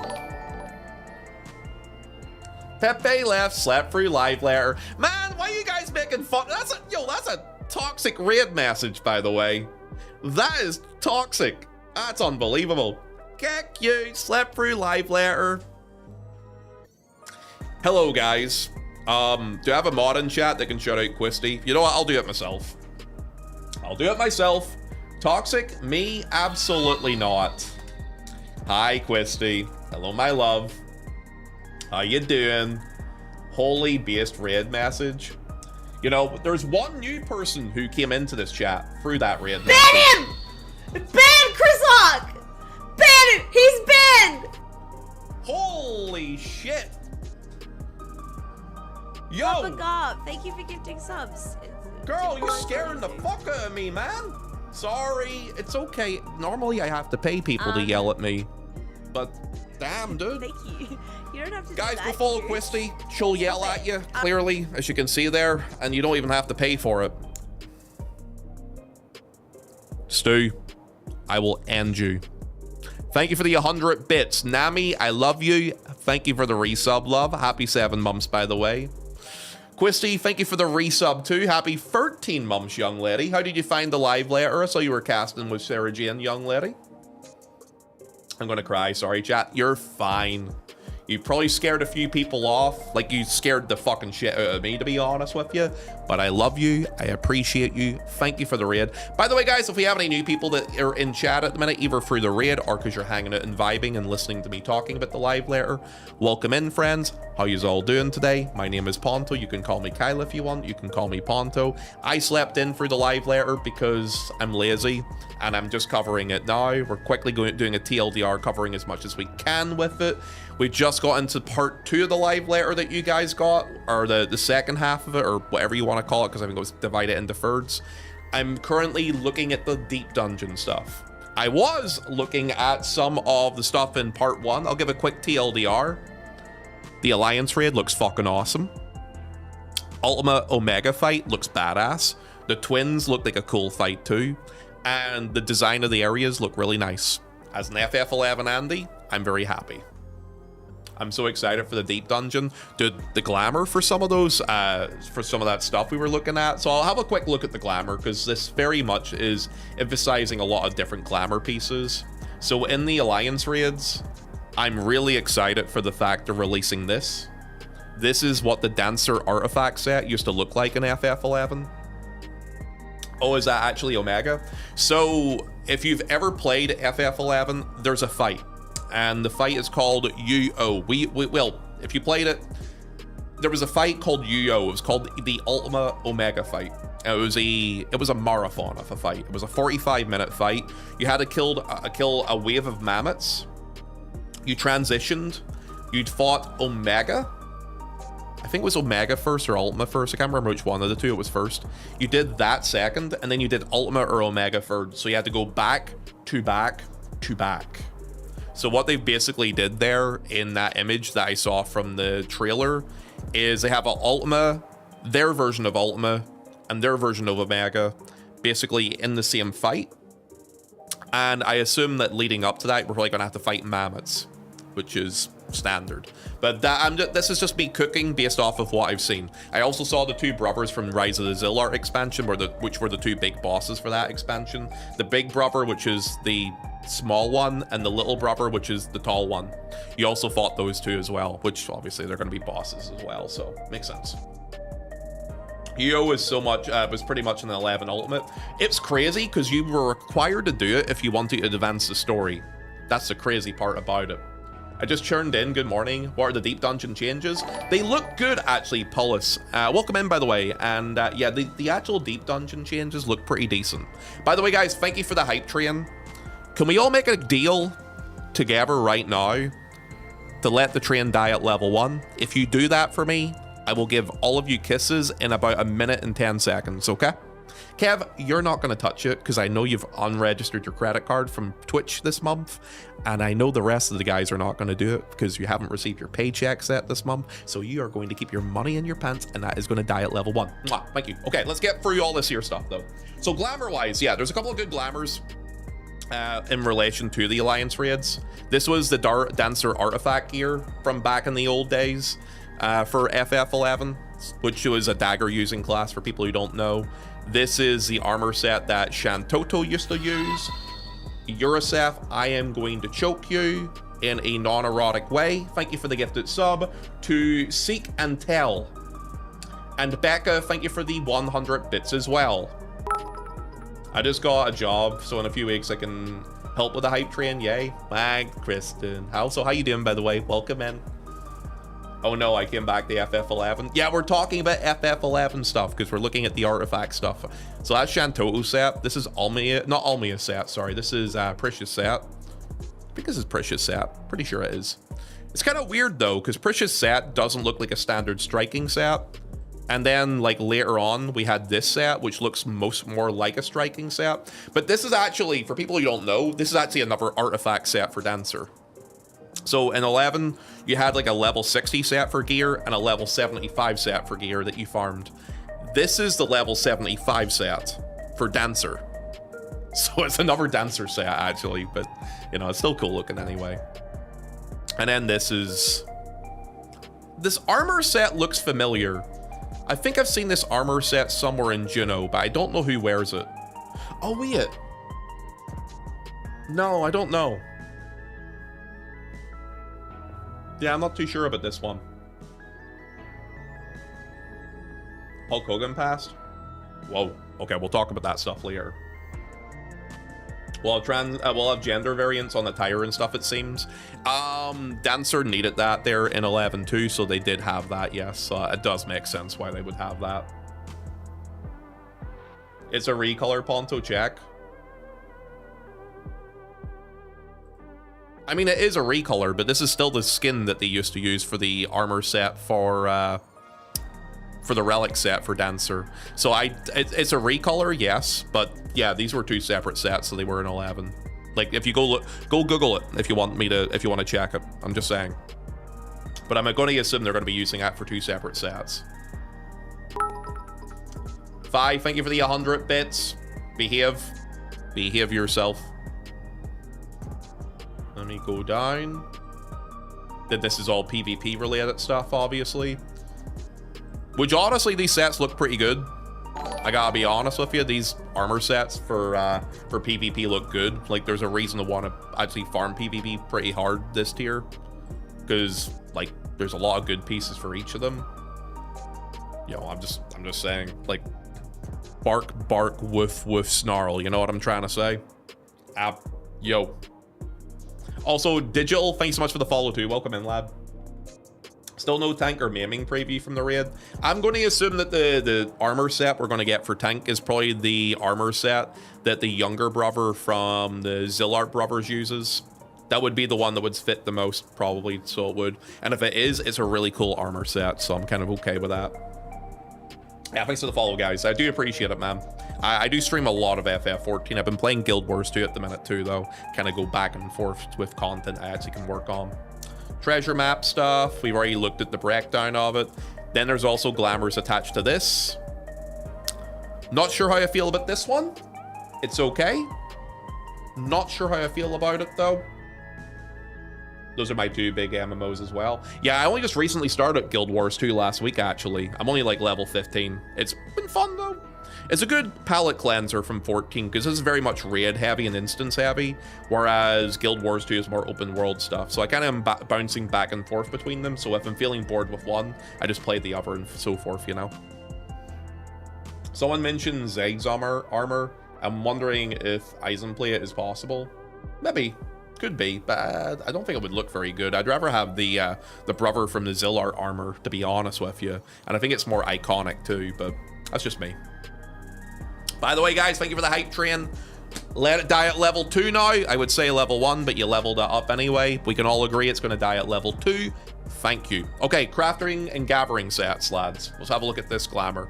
Pepe left, slept through live later. Man, why are you guys making fun? That's a toxic raid message, by the way. That is toxic. That's unbelievable. Kick you, slept through live later. Hello, guys. Do I have a mod in chat that can shout out Quisty? You know what? I'll do it myself. Toxic? Me? Absolutely not. Hi, Quisty. Hello, my love. How you doing? Holy based raid message. You know, there's one new person who came into this chat through that raid message. Ban him! Ban Chris Hawk! Ban him! He's banned! Holy shit! Yo! Oh my god, thank you for gifting subs. Girl, you're scaring the fuck out of me, man. Sorry, it's okay. Normally I have to pay people to yell at me. But, damn, dude. Thank you. You don't have to Guys, do go that, follow dude. Quisty. She'll yell at you, clearly, as you can see there, and you don't even have to pay for it. Stu, I will end you. Thank you for the 100 bits. Nami, I love you. Thank you for the resub, love. Happy 7 months, by the way. Quisty, thank you for the resub too. Happy 13 months, young lady. How did you find the live later? I saw you were casting with Sarah Jane, young lady. I'm gonna cry, sorry chat. You're fine. You probably scared a few people off. Like, you scared the fucking shit out of me, to be honest with you. But I love you. I appreciate you. Thank you for the raid. By the way, guys, if we have any new people that are in chat at the minute, either through the raid or because you're hanging out and vibing and listening to me talking about the live later, welcome in, friends. How yous all doing today? My name is Ponto. You can call me Kyle if you want. You can call me Ponto. I slept in through the live later because I'm lazy and I'm just covering it now. We're quickly doing a TLDR, covering as much as we can with it. We just got into part 2 of the live later that you guys got, or the second half of it, or whatever you want want to call it, because I think it was divided into thirds. I'm currently looking at the deep dungeon stuff. I was looking at some of the stuff in part 1. I'll give a quick TLDR. The Alliance raid looks fucking awesome. Ultima Omega fight looks badass. The twins look like a cool fight too. And the design of the areas look really nice. As an FF11 Andy, I'm very happy. I'm so excited for the deep dungeon. Dude, the glamour for some of those, for some of that stuff we were looking at. So I'll have a quick look at the glamour, because this very much is emphasizing a lot of different glamour pieces. So in the Alliance raids, I'm really excited for the fact of releasing this. This is what the Dancer artifact set used to look like in FF11. Oh, is that actually Omega? So if you've ever played FF11, there's a fight. And the fight is called UO. Well, if you played it, there was a fight called UO. It was called the Ultima Omega fight. It was a marathon of a fight. It was a 45-minute fight. You had to kill a wave of mammoths. You transitioned. You'd fought Omega. I think it was Omega first or Ultima first. I can't remember which one of the two it was first. You did that second, and then you did Ultima or Omega third. So you had to go back to back to back. So what they basically did there in that image that I saw from the trailer is they have an Ultima, their version of Ultima, and their version of Omega basically in the same fight. And I assume that leading up to that, we're probably going to have to fight mammoths, which is standard. But this is just me cooking based off of what I've seen. I also saw the two brothers from Rise of the Zilart expansion, which were the two big bosses for that expansion. The big brother, which is the small one, and the little brother, which is the tall one. You also fought those two as well, which obviously they're going to be bosses as well, so makes sense. UO is was pretty much an 11 Ultimate. It's crazy because you were required to do it if you wanted to advance the story. That's the crazy part about it. I just churned in. Good morning. What are the deep dungeon changes? They look good, actually, Pullis. Welcome in, by the way. And yeah, the actual deep dungeon changes look pretty decent. By the way, guys, thank you for the hype train. Can we all make a deal together right now to let the train die at level 1? If you do that for me, I will give all of you kisses in about 1 minute and 10 seconds, okay? Kev, you're not going to touch it because I know you've unregistered your credit card from Twitch this month, and I know the rest of the guys are not going to do it because you haven't received your paycheck set this month, so you are going to keep your money in your pants, and that is going to die at level 1. Mwah, thank you. Okay, let's get through all this here stuff, though. So glamour-wise, yeah, there's a couple of good glamours in relation to the Alliance raids. This was the Dancer artifact gear from back in the old days for FF11, which was a dagger-using class for people who don't know. This is the armor set that Shantoto used to use. Eurosef, I am going to choke you in a non-erotic way. Thank you for the gifted sub. To Seek and Tell. And Becca, thank you for the 100 bits as well. I just got a job, so in a few weeks I can help with the hype train. Yay. Mag, Kristen. How you doing, by the way? Welcome in. Oh no, I came back to FF11. Yeah, we're talking about FF11 stuff because we're looking at the artifact stuff. So that's Shantoto set. This is Almia, not Almia set, sorry. This is Precious set. I think this is Precious set. Pretty sure it is. It's kind of weird though, because Precious set doesn't look like a standard striking set. And then like later on, we had this set, which looks more like a striking set. But this is actually, for people who don't know, this is actually another artifact set for Dancer. So in 11, you had like a level 60 set for gear and a level 75 set for gear that you farmed. This is the level 75 set for Dancer. So it's another Dancer set actually, but you know, it's still cool looking anyway. And then this armor set looks familiar. I think I've seen this armor set somewhere in Juno, but I don't know who wears it. Oh, wait. No, I don't know. Yeah, I'm not too sure about this one. Hulk Hogan passed? Whoa. Okay, we'll talk about that stuff later. We'll have gender variants on the tire and stuff, it seems. Dancer needed that there in 11 too, so they did have that, yes. It does make sense why they would have that. It's a recolor Ponto check. I mean, it is a recolor, but this is still the skin that they used to use for the armor set for for the relic set for Dancer. So it's a recolor, yes, but yeah, these were 2 separate sets, so they were in 11. Like, if you go Google it if you want to check it. I'm just saying. But I'm going to assume they're going to be using that for 2 separate sets. 5, thank you for the 100 bits. Behave yourself. Let me go down. This is all PvP related stuff, obviously. Which honestly, these sets look pretty good. I gotta be honest with you, these armor sets for PvP look good. Like, there's a reason to want to actually farm PvP pretty hard this tier, because like there's a lot of good pieces for each of them. Yo, I'm just saying, like, bark, woof, snarl. You know what I'm trying to say? Yo. Also, Digital, thanks so much for the follow too. Welcome in, lad. Still no tank or maiming preview from the raid. I'm going to assume that the armor set we're going to get for tank is probably the armor set that the younger brother from the Zillart brothers uses. That would be the one that would fit the most, probably, so it would. And if it is, it's a really cool armor set, so I'm kind of okay with that. Yeah, thanks for the follow, guys. I do appreciate it, man. I do stream a lot of FF14. I've been playing Guild Wars 2 at the minute, too, though. Kind of go back and forth with content I actually can work on. Treasure map stuff. We've already looked at the breakdown of it. Then there's also glamours attached to this. Not sure how I feel about this one. It's okay. Not sure how I feel about it, though. Those are my 2 big MMOs as well. Yeah, I only just recently started Guild Wars 2 last week, actually. I'm only like level 15. It's been fun, though. It's a good palette cleanser from 14, because this is very much raid heavy and instance heavy, whereas Guild Wars 2 is more open world stuff. So I kind of am bouncing back and forth between them. So if I'm feeling bored with one, I just play the other and so forth, you know. Someone mentioned Zeg's armor. I'm wondering if Eisenplate is possible. Maybe. Could be, but I don't think it would look very good. I'd rather have the brother from the Zillart armor, to be honest with you. And I think it's more iconic too, but that's just me. By the way, guys, thank you for the hype train. Let it die at level 2 now. I would say level 1, but you leveled it up anyway. We can all agree it's going to die at level 2. Thank you. Okay, crafting and gathering sets, lads. Let's have a look at this glamour.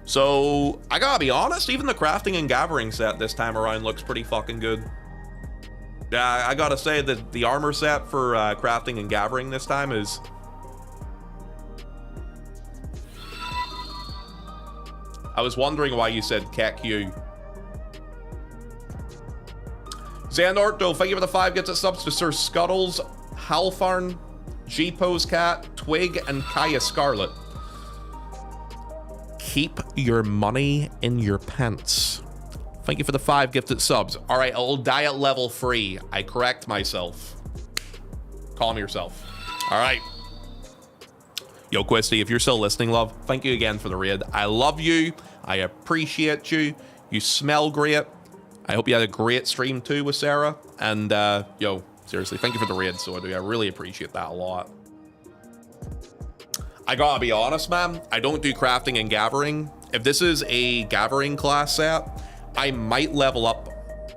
So, I gotta be honest, even the crafting and gathering set this time around looks pretty fucking good. Yeah, I gotta say that the armor set for crafting and gathering this time is... I was wondering why you said KQ. Xandorto, thank you for the 5 gets at subs to Sir Scuttles, Halfarn, G-Pose Cat, Twig, and Kaya Scarlet. Keep your money in your pants. Thank you for the 5 gifted subs. All right, I'll die at level 3. I correct myself. Calm yourself. All right. Yo, Questy, if you're still listening, love, thank you again for the raid. I love you. I appreciate you. You smell great. I hope you had a great stream too with Sarah. And yo, seriously, thank you for the raid, Sodu. I really appreciate that a lot. I gotta be honest, man. I don't do crafting and gathering. If this is a gathering class set, I might level up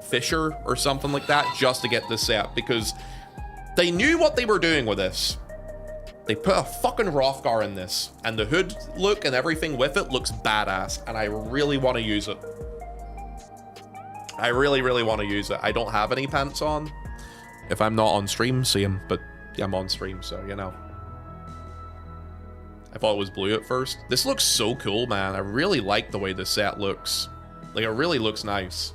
Fisher or something like that just to get this set, because they knew what they were doing with this. They put a fucking Hrothgar in this, and the hood look and everything with it looks badass, and I really want to use it. I really, really want to use it. I don't have any pants on. If I'm not on stream, see him, but yeah, I'm on stream, so, you know. I thought it was blue at first. This looks so cool, man. I really like the way this set looks. Like, it really looks nice.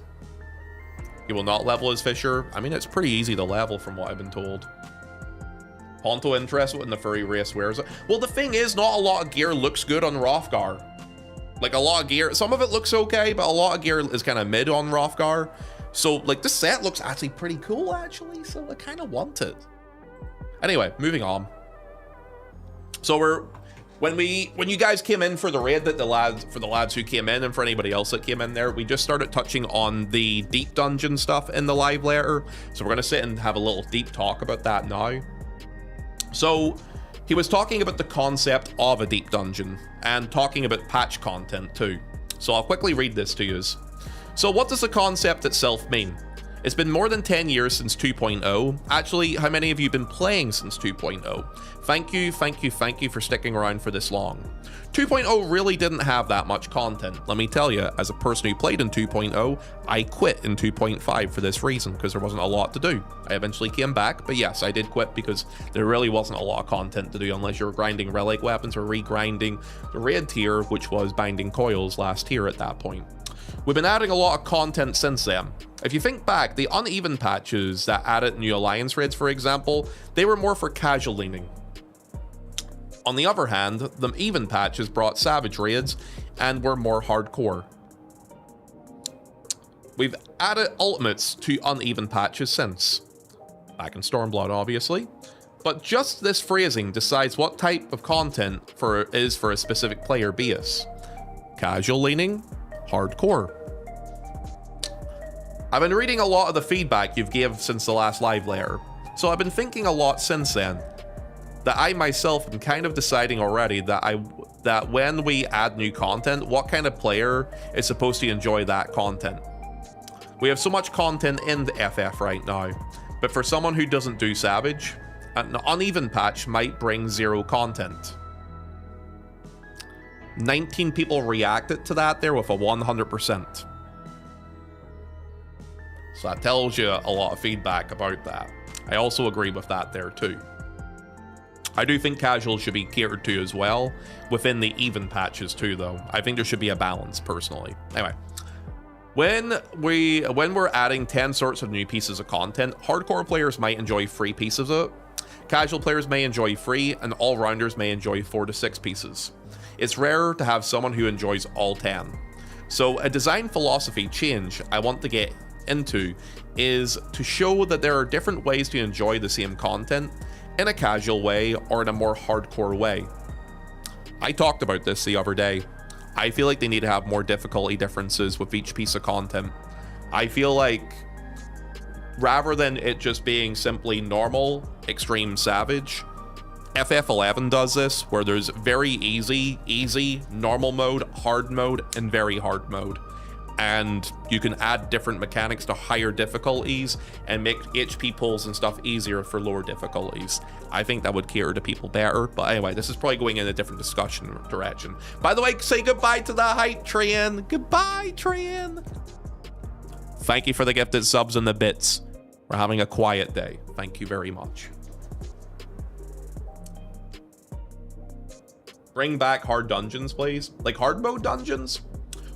He will not level as Fisher. I mean, it's pretty easy to level from what I've been told. Ponto interested in the furry race wears it. Well, the thing is, not a lot of gear looks good on Hrothgar. Like, a lot of gear, some of it looks okay, but a lot of gear is kind of mid on Hrothgar. So, like, this set looks actually pretty cool, actually, so I kind of want it. Anyway, moving on. So when you guys came in for the raid, for the lads who came in and for anybody else that came in there, we just started touching on the deep dungeon stuff in the live later. So we're gonna sit and have a little deep talk about that now. So he was talking about the concept of a deep dungeon and talking about patch content too. So I'll quickly read this to you. So what does the concept itself mean? It's been more than 10 years since 2.0. Actually, how many of you have been playing since 2.0? Thank you for sticking around for this long. 2.0 really didn't have that much content. Let me tell you, as a person who played in 2.0, I quit in 2.5 for this reason, because there wasn't a lot to do. I eventually came back, but yes, I did quit because there really wasn't a lot of content to do unless you were grinding relic weapons or regrinding the raid tier, which was binding coils last tier at that point. We've been adding a lot of content since then. If you think back, the uneven patches that added new alliance raids, for example, they were more for casual leaning. On the other hand, the even patches brought savage raids and were more hardcore. We've added ultimates to uneven patches since. Back in Stormblood, obviously. But just this phrasing decides what type of content is for a specific player base. Casual leaning, hardcore. I've been reading a lot of the feedback you've gave since the last live layer, so I've been thinking a lot since then. That I myself am kind of deciding already that when we add new content, what kind of player is supposed to enjoy that content. We have so much content in the FF right now, but for someone who doesn't do Savage, an uneven patch might bring 0 content. 19 people reacted to that there with a 100%. So that tells you a lot of feedback about that. I also agree with that there too. I do think casual should be catered to as well, within the even patches too though. I think there should be a balance personally. Anyway, when we're adding 10 sorts of new pieces of content, hardcore players might enjoy 3 pieces of it, casual players may enjoy 3, and all-rounders may enjoy 4 to 6 pieces. It's rare to have someone who enjoys all 10. So a design philosophy change I want to get into is to show that there are different ways to enjoy the same content in a casual way or in a more hardcore way. I talked about this the other day. I feel like they need to have more difficulty differences with each piece of content. I feel like rather than it just being simply normal, extreme, savage, FF11 does this, where there's very easy, normal mode, hard mode, and very hard mode. And you can add different mechanics to higher difficulties and make HP pulls and stuff easier for lower difficulties. I think that would cater to people better. But anyway, this is probably going in a different discussion direction. By the way, say goodbye to the hype train. Goodbye, train. Thank you for the gifted subs and the bits. We're having a quiet day. Thank you very much. Bring back hard dungeons, please. Like hard mode dungeons?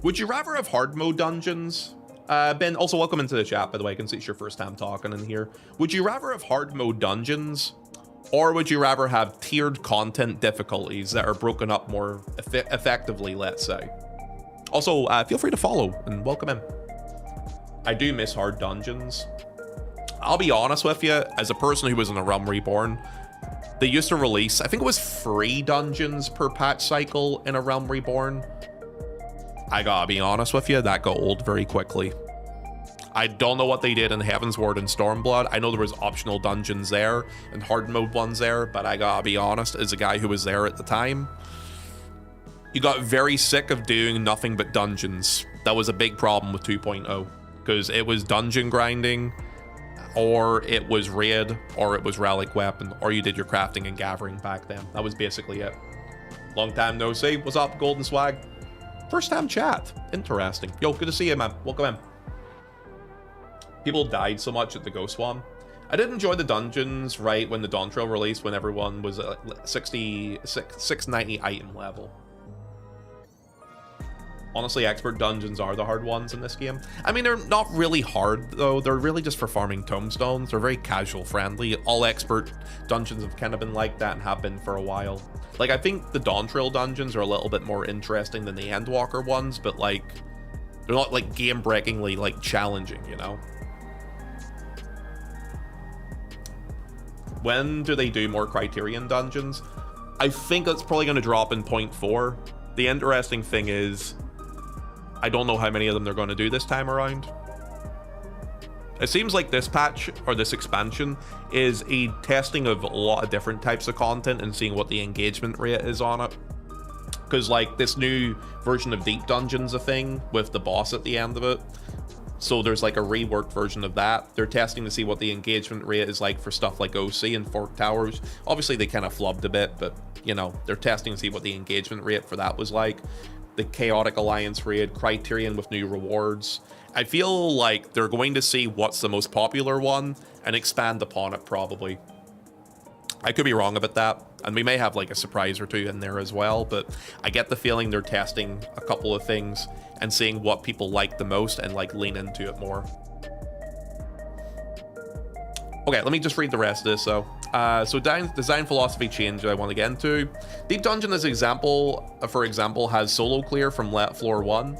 Would you rather have hard mode dungeons? Ben, also welcome into the chat, by the way. I can see it's your first time talking in here. Would you rather have hard mode dungeons? Or would you rather have tiered content difficulties that are broken up more effectively, let's say? Also, feel free to follow and welcome in. I do miss hard dungeons. I'll be honest with you, as a person who was in a Realm Reborn, they used to release, I think it was 3 dungeons per patch cycle in a Realm Reborn. I gotta be honest with you, that got old very quickly. I don't know what they did in Heaven's Ward and Stormblood. I know there was optional dungeons there and hard mode ones there, but I gotta be honest, as a guy who was there at the time, you got very sick of doing nothing but dungeons. That was a big problem with 2.0, because it was dungeon grinding, or it was raid, or it was relic weapon, or you did your crafting and gathering back then. That was basically it. Long time no see. What's up, Golden Swag? First time chat. Interesting. Yo, good to see you, man. Welcome in. People died so much at the Ghost one. I did enjoy the dungeons right when the Dawn Trail released, when everyone was at 690 item level. Honestly, expert dungeons are the hard ones in this game. I mean, they're not really hard, though. They're really just for farming tombstones. They're very casual friendly. All expert dungeons have kind of been like that and have been for a while. Like, I think the Dawn Trail dungeons are a little bit more interesting than the Endwalker ones, but, like, they're not, like, game-breakingly, like, challenging, you know? When do they do more Criterion dungeons? I think that's probably going to drop in 0.4. The interesting thing is, I don't know how many of them they're going to do this time around. It seems like this patch, or this expansion, is a testing of a lot of different types of content and seeing what the engagement rate is on it. Because, like, this new version of Deep Dungeon's a thing, with the boss at the end of it. So there's like a reworked version of that. They're testing to see what the engagement rate is like for stuff like OC and Fork Towers. Obviously they kind of flubbed a bit, but you know, they're testing to see what the engagement rate for that was like. The Chaotic Alliance raid, Criterion with new rewards. I feel like they're going to see what's the most popular one and expand upon it probably. I could be wrong about that, and we may have like a surprise or two in there as well, but I get the feeling they're testing a couple of things and seeing what people like the most and like lean into it more. Okay, let me just read the rest of this. So design philosophy change that I want to get into. Deep Dungeon as example, for example, has solo clear from floor 1,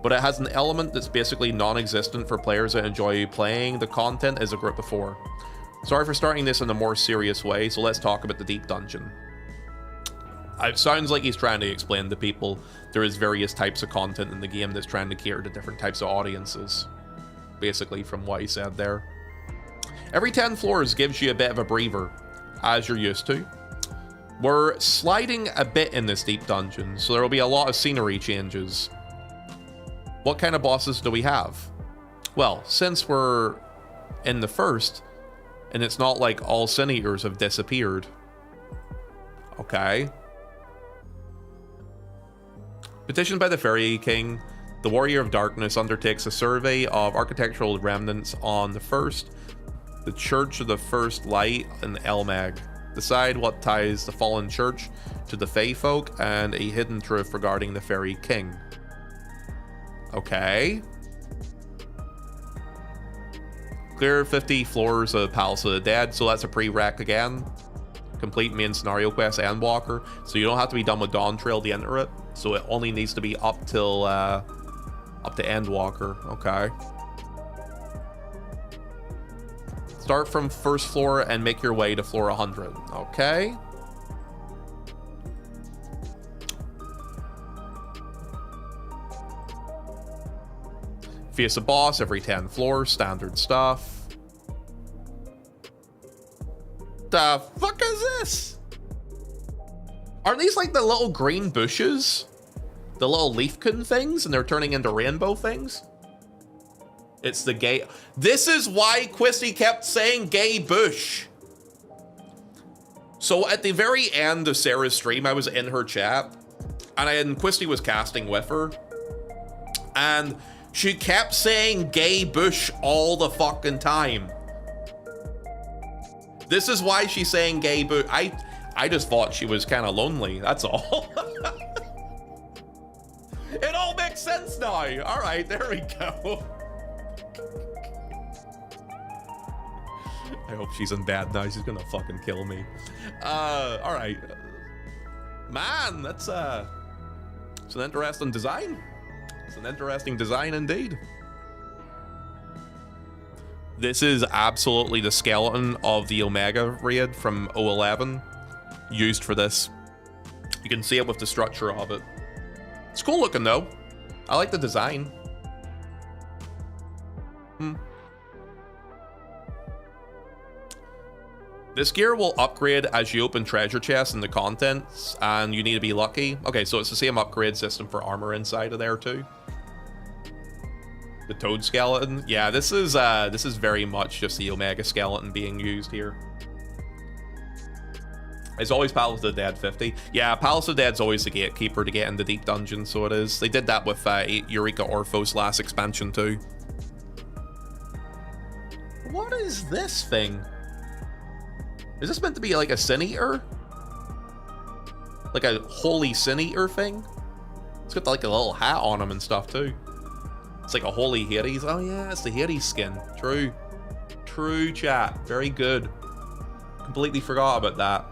but it has an element that's basically non-existent for players that enjoy playing the content as a group of 4. Sorry for starting this in a more serious way, so let's talk about the Deep Dungeon. It sounds like he's trying to explain to people there is various types of content in the game that's trying to cater to different types of audiences, basically from what he said there. Every 10 floors gives you a bit of a breather, as you're used to. We're sliding a bit in this Deep Dungeon, so there will be a lot of scenery changes. What kind of bosses do we have? Well, since we're in the first, and it's not like all Sin Eaters have disappeared. Okay. Petitioned by the Fairy King, the Warrior of Darkness undertakes a survey of architectural remnants on the first, the Church of the First Light in Elmag. Decide what ties the fallen church to the Fae folk and a hidden truth regarding the Fairy King. Okay. Clear 50 floors of Palace of the Dead, so that's a pre-rec again. Complete main scenario quest and Walker, so you don't have to be done with Dawn Trail to enter it. So it only needs to be up till up to Endwalker. Okay. Start from first floor and make your way to floor 100. Okay. Face a boss every 10 floors, standard stuff. The fuck is this? Aren't these like the little green bushes? The little leafkin things, and they're turning into rainbow things? It's the gay... This is why Quisty kept saying gay bush. So at the very end of Sarah's stream, I was in her chat, and Quisty was casting with her, and she kept saying gay bush all the fucking time. This is why she's saying gay bush. I just thought she was kind of lonely, that's all. It all makes sense now. All right, there we go. I hope she's in bed now. She's gonna fucking kill me. All right. Man, that's it's an interesting design. It's an interesting design indeed. This is absolutely the skeleton of the Omega raid from 011 used for this. You can see it with the structure of it. It's cool looking though. I like the design. This gear will upgrade as you open treasure chests in the contents, and you need to be lucky. Okay, so it's the same upgrade system for armor inside of there too. The Toad skeleton. Yeah, this is very much just the Omega skeleton being used here. It's always Palace of the Dead 50. Yeah, Palace of the Dead's always the gatekeeper to get into Deep Dungeon, so it is. They did that with Eureka Orphos last expansion too. What is this thing? Is this meant to be like a Sin Eater? Like a holy Sin Eater thing? It's got like a little hat on him and stuff too. It's like a holy Hades. Oh yeah, it's the Hades skin. True. True, chat. Very good. Completely forgot about that.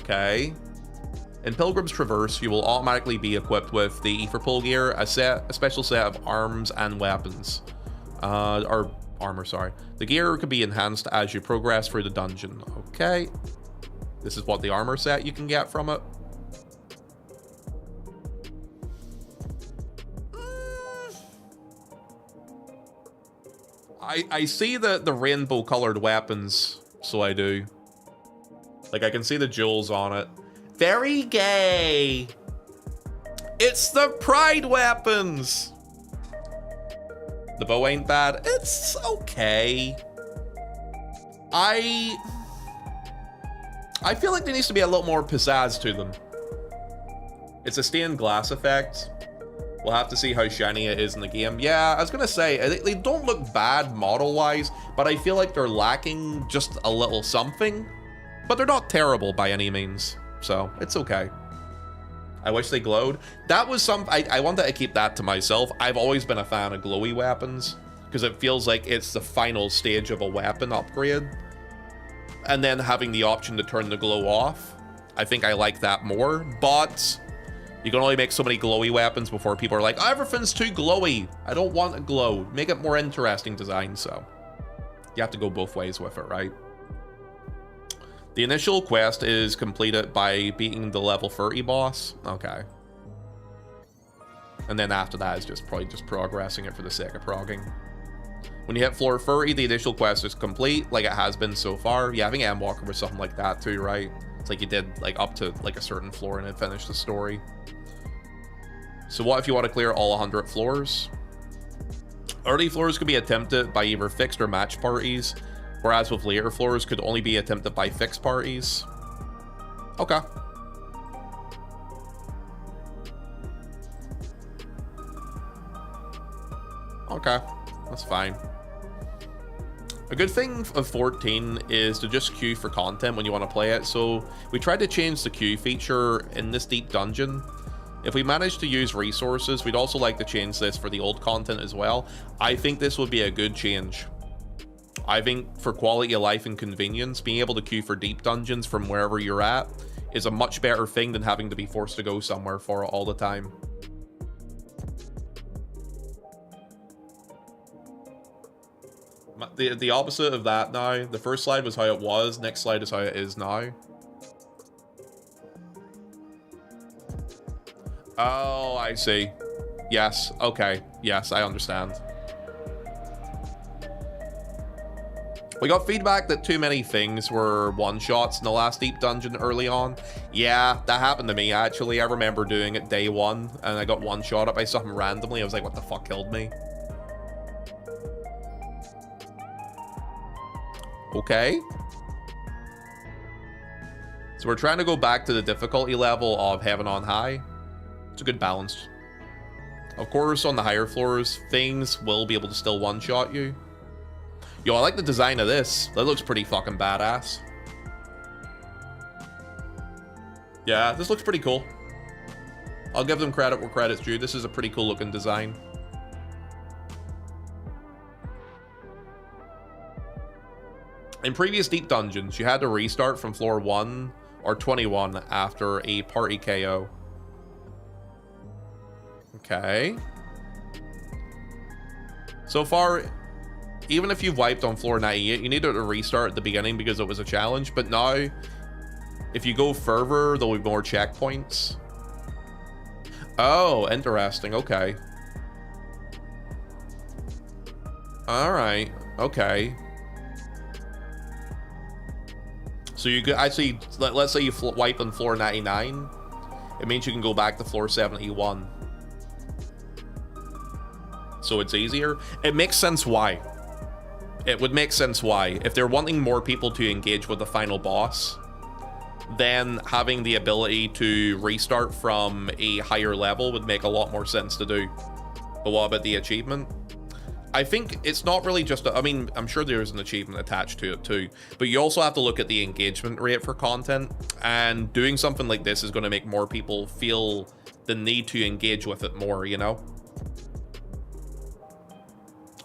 Okay. In Pilgrim's Traverse, you will automatically be equipped with the Ether Pull gear, a special set of arms and weapons. Or armor, sorry. The gear could be enhanced as you progress through the dungeon. Okay. This is what the armor set you can get from it. I see the rainbow colored weapons, so I do. Like, I can see the jewels on it. Very gay. It's the pride weapons. The bow ain't bad. It's okay. I feel like there needs to be a little more pizzazz to them. It's a stained glass effect. We'll have to see how shiny it is in the game. Yeah, I was gonna say, they don't look bad model-wise, but I feel like they're lacking just a little something. But they're not terrible by any means, so it's okay. I wish they glowed. That was I wanted to keep that to myself. I've always been a fan of glowy weapons, because it feels like it's the final stage of a weapon upgrade. And then having the option to turn the glow off, I think I like that more, but you can only make so many glowy weapons before people are like, oh, everything's too glowy. I don't want a glow. Make it more interesting design, so you have to go both ways with it, right? The initial quest is completed by beating the level 30 boss. Okay. And then after that is probably just progressing it for the sake of progging. When you hit floor 30, the initial quest is complete, like it has been so far. Yeah, I think Endwalker was something like that too, right? It's like you did like up to like a certain floor and it finished the story. So what if you want to clear all 100 floors? Early floors could be attempted by either fixed or match parties, whereas with later floors could only be attempted by fixed parties. Okay. Okay, that's fine. A good thing of 14 is to just queue for content when you want to play it. So we tried to change the queue feature in this deep dungeon. If we manage to use resources, we'd also like to change this for the old content as well. I think this would be a good change. I think for quality of life and convenience, being able to queue for deep dungeons from wherever you're at is a much better thing than having to be forced to go somewhere for it all the time. The opposite of that now. The first slide was how it was, next slide is how it is now. Oh, I see. Yes, okay. Yes, I understand. We got feedback that too many things were one-shots in the last deep dungeon early on. Yeah, that happened to me, actually. I remember doing it day one, and I got one-shot by something randomly. I was like, what the fuck killed me? Okay. So we're trying to go back to the difficulty level of Heaven on High. It's a good balance. Of course, on the higher floors, things will be able to still one-shot you. Yo, I like the design of this. That looks pretty fucking badass. Yeah, this looks pretty cool. I'll give them credit where credit's due. This is a pretty cool looking design. In previous deep dungeons, you had to restart from floor 1 or 21 after a party KO. Okay. So far, even if you've wiped on floor 98, you needed to restart at the beginning because it was a challenge. But now, if you go further, there'll be more checkpoints. Oh, interesting. Okay. All right. Okay. So you could actually, let's say you wipe on floor 99. It means you can go back to floor 71. So it's easier. It makes sense why. It would make sense why. If they're wanting more people to engage with the final boss, then having the ability to restart from a higher level would make a lot more sense to do. But what about the achievement? I think it's not really just, I mean, I'm sure there's an achievement attached to it too, but you also have to look at the engagement rate for content, and doing something like this is going to make more people feel the need to engage with it more, you know?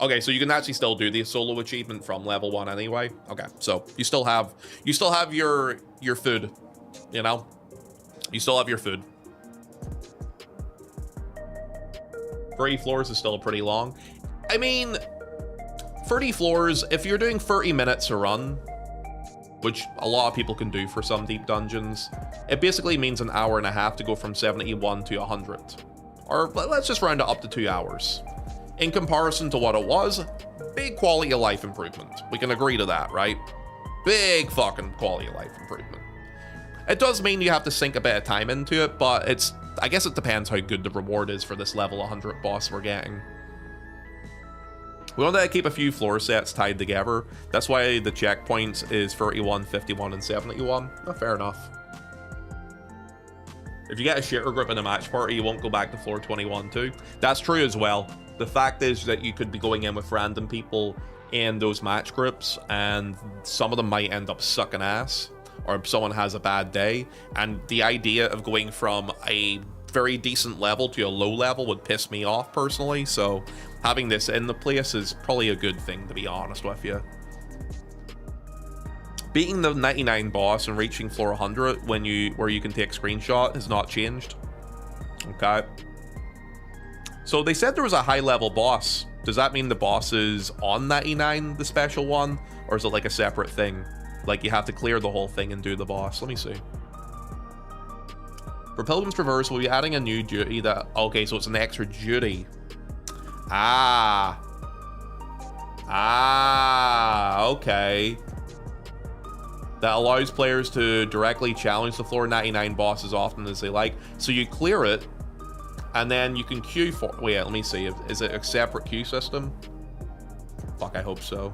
Okay, so you can actually still do the solo achievement from level 1 anyway. Okay, so you still have your food, you know? You still have your food. 3 floors is still pretty long. I mean, 30 floors, if you're doing 30 minutes a run, which a lot of people can do for some deep dungeons, it basically means an hour and a half to go from 71 to 100. Or let's just round it up to 2 hours. In comparison to what it was, big quality of life improvement. We can agree to that, right? Big fucking quality of life improvement. It does mean you have to sink a bit of time into it, but I guess it depends how good the reward is for this level 100 boss we're getting. We want to keep a few floor sets tied together. That's why the checkpoints is 31, 51, and 71. Oh, fair enough. If you get a shitter grip in a match party, you won't go back to floor 21 too. That's true as well. The fact is that you could be going in with random people in those match groups, and some of them might end up sucking ass, or if someone has a bad day. And the idea of going from a very decent level to a low level would piss me off personally, so having this in the place is probably a good thing, to be honest with you. Beating the 99 boss and reaching floor 100 where you can take screenshot has not changed. Okay. So they said there was a high level boss. Does that mean the boss is on 99, the special one? Or is it like a separate thing? Like you have to clear the whole thing and do the boss? Let me see. For Pilgrim's Traverse, we'll be adding a new duty that... Okay, so it's an extra duty. Okay. That allows players to directly challenge the floor 99 boss as often as they like. So you clear it, and then you can queue for... Wait, let me see. Is it a separate queue system? Fuck, I hope so.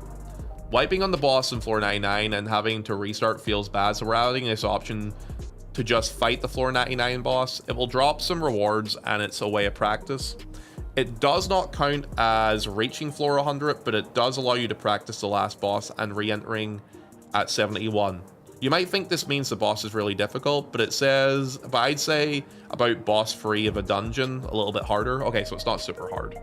Wiping on the boss in floor 99 and having to restart feels bad, so we're adding this option to just fight the floor 99 boss. It will drop some rewards, and it's a way of practice. It does not count as reaching floor 100, but it does allow you to practice the last boss and re-entering at 71. You might think this means the boss is really difficult, but I'd say about boss free of a dungeon a little bit harder. Okay, so it's not super hard.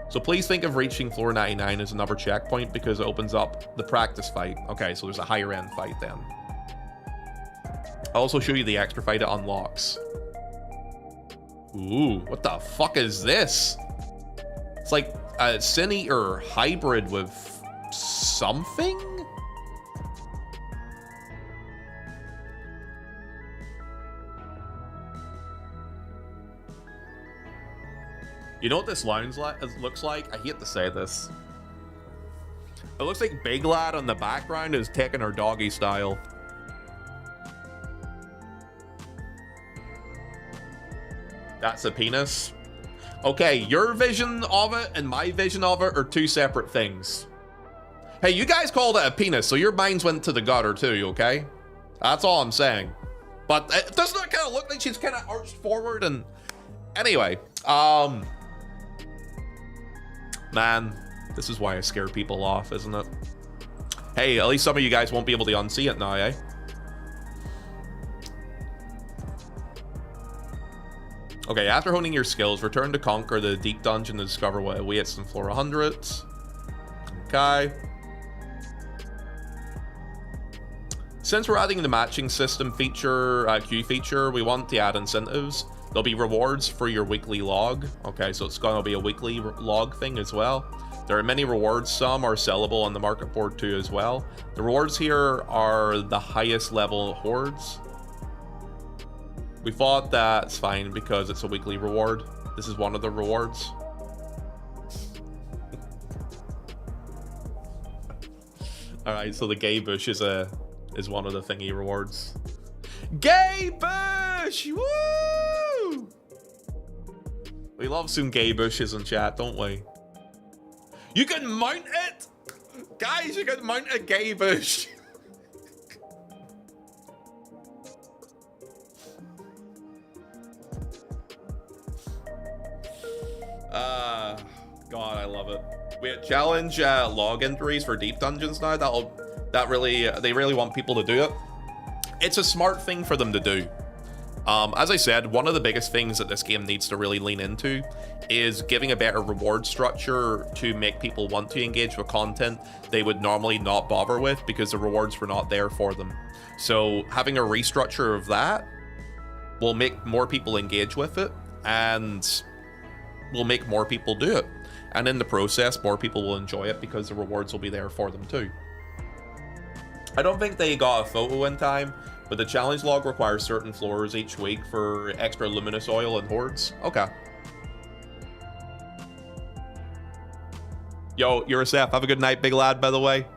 So please think of reaching floor 99 as another checkpoint because it opens up the practice fight. Okay, so there's a higher end fight then. I'll also show you the extra fight it unlocks. Ooh, what the fuck is this? It's like a Sin Eater hybrid with something? You know what this looks like? I hate to say this. It looks like Big Lad on the background is taking her doggy style. That's a penis. Okay, your vision of it and my vision of it are two separate things. Hey, you guys called it a penis, so your minds went to the gutter too, okay? That's all I'm saying. But doesn't it kind of look like she's kind of arched forward? And anyway, man, this is why I scare people off, isn't it? Hey, at least some of you guys won't be able to unsee it now, eh? Okay, after honing your skills, return to conquer the deep dungeon to discover what awaits in floor 100. Okay. Since we're adding the matching system feature, queue feature, we want to add incentives. There'll be rewards for your weekly log. Okay, so it's gonna be a weekly log thing as well. There are many rewards. Some are sellable on the market board too as well. The rewards here are the highest level hordes. We thought that's fine because it's a weekly reward. This is one of the rewards. All right, so the gay bush is one of the thingy rewards. Gay bush! Woo! We love some gay bushes in chat, don't we? You can mount it! Guys, you can mount a gay bush! God, I love it. We have challenge log entries for deep dungeons now. They really want people to do it. It's a smart thing for them to do. As I said, one of the biggest things that this game needs to really lean into is giving a better reward structure to make people want to engage with content they would normally not bother with because the rewards were not there for them. So having a restructure of that will make more people engage with it and will make more people do it. And in the process, more people will enjoy it because the rewards will be there for them too. I don't think they got a photo in time, but the challenge log requires certain floors each week for extra luminous oil and hordes. Okay. Yo, you're a Seth. Have a good night, big lad, by the way.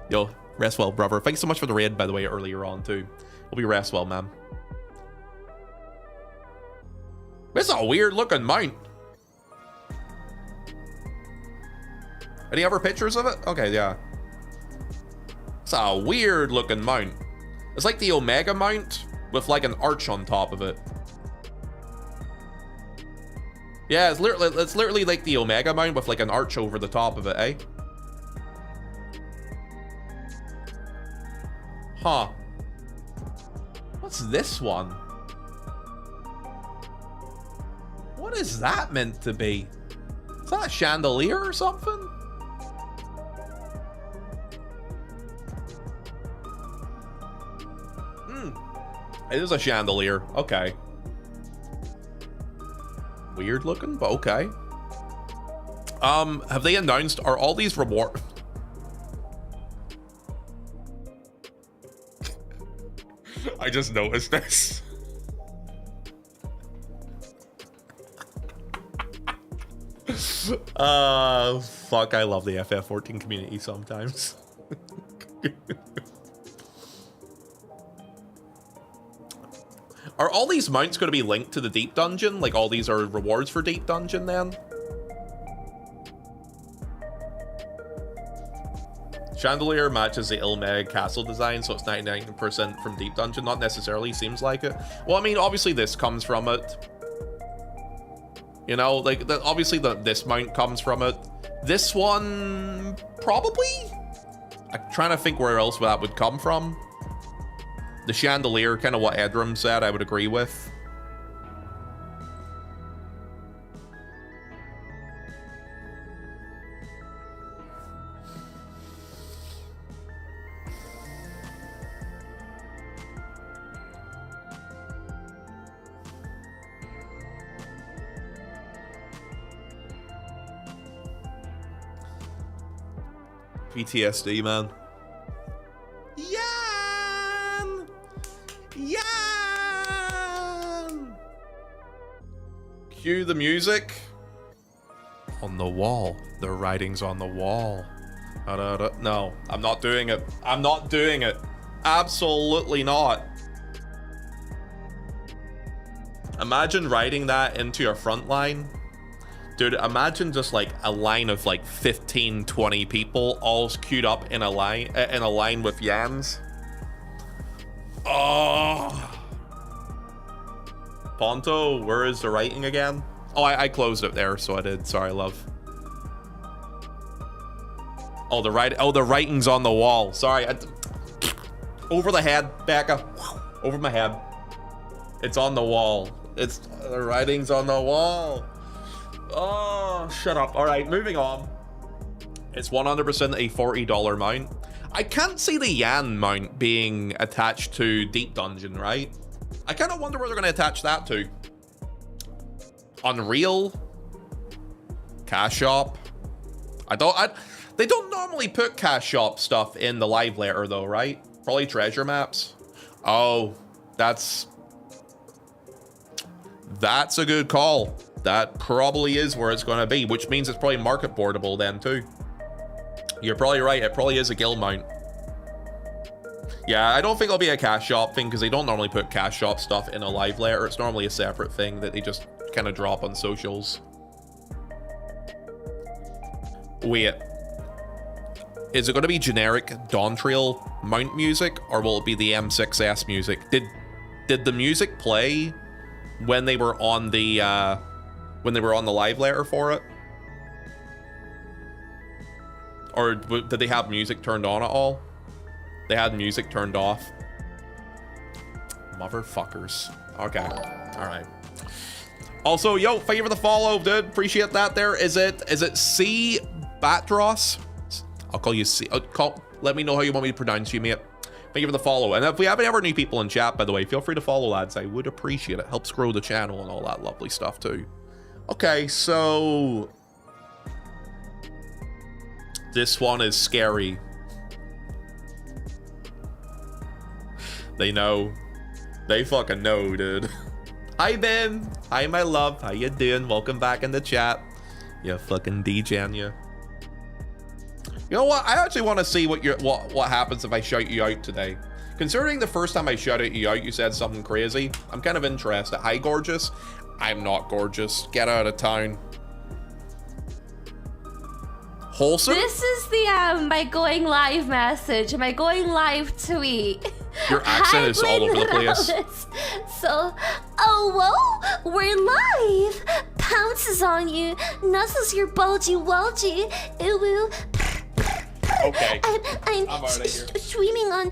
Yo, rest well, brother. Thanks so much for the raid, by the way, earlier on, too. Hope you rest well, man. It's a weird looking mount. Any other pictures of it? Okay, yeah. It's a weird looking mount. It's like the Omega mount with like an arch on top of it. Yeah, it's literally like the Omega mount with like an arch over the top of it, eh? Huh. What's this one? What is that meant to be? Is that a chandelier or something? It is a chandelier. Okay. Weird looking, but okay. Have they announced, are all these reward... I just noticed this. Fuck, I love the FF14 community sometimes. Are all these mounts going to be linked to the Deep Dungeon? Like, all these are rewards for Deep Dungeon, then? Chandelier matches the Ilmeg castle design, so it's 99% from Deep Dungeon. Not necessarily, seems like it. Well, I mean, obviously this comes from it. You know, like, obviously this mount comes from it. This one, probably? I'm trying to think where else that would come from. The chandelier, kind of what Edram said, I would agree with. PTSD, man. Yan! Yan! Cue the music. On the wall. The writing's on the wall. No, I'm not doing it. I'm not doing it. Absolutely not. Imagine writing that into your front line. Dude, imagine just like a line of like 15, 20 people all queued up in a line with Yans. Oh. Ponto, where is the writing again? Oh, I closed it there, so I did. Sorry, love. Oh, the writing's on the wall. Sorry. Over the head, Becca. Over my head. It's on the wall. The writing's on the wall. Oh, shut up. All right, moving on. It's 100% a $40 mount. I can't see the Yan mount being attached to Deep Dungeon, right? I kind of wonder where they're going to attach that to. Unreal? Cash Shop? They don't normally put Cash Shop stuff in the live letter though, right? Probably treasure maps. Oh, that's a good call. That probably is where it's going to be, which means it's probably market boardable then too. You're probably right. It probably is a guild mount. Yeah, I don't think it'll be a Cash Shop thing because they don't normally put Cash Shop stuff in a live letter. It's normally a separate thing that they just kind of drop on socials. Wait. Is it going to be generic Dawn Trail mount music, or will it be the M6S music? Did the music play when they were on the live letter for it? Or did they have music turned on at all? They had music turned off. Motherfuckers. Okay. All right. Also, yo, thank you for the follow, dude. Appreciate that there. Is it C Batros? I'll call you C. Let me know how you want me to pronounce you, mate. Thank you for the follow. And if we have any other new people in chat, by the way, feel free to follow, lads. I would appreciate it. Helps grow the channel and all that lovely stuff, too. Okay, so... this one is scary. They know. They fucking know, dude. Hi, Ben. Hi, my love. How you doing? Welcome back in the chat. You fucking DJing you. You know what? I actually want to see what happens if I shout you out today. Considering the first time I shouted you out, you said something crazy. I'm kind of interested. Hi, gorgeous. I'm not gorgeous. Get out of town. Wholesome? This is the my going live message, my going live tweet. Your accent is all over the place. So, oh whoa, we're live. Pounces on you, nuzzles your bulgy wulgy. Ooh woo. Okay. I'm out of here. streaming on.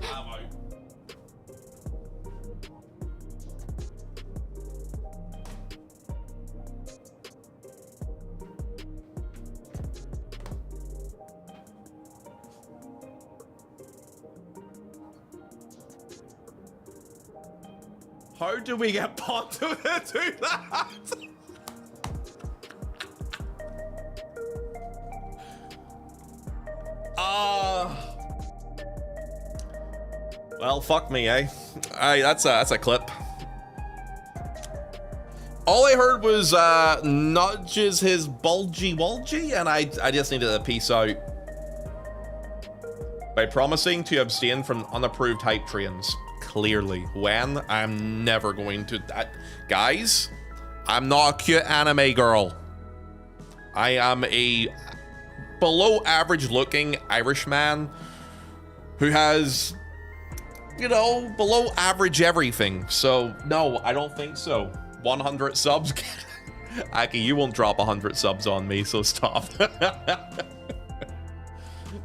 How do we get Ponto to do that? Well, fuck me, eh? That's a clip. All I heard was nudges his bulgy wulgy, and I just needed to peace out by promising to abstain from unapproved hype trains. Clearly, when I'm never going to. Guys, I'm not a cute anime girl. I am a below average looking Irish man who has, you know, below average everything. So no, I don't think so. 100 subs. Aki, you won't drop 100 subs on me, so stop.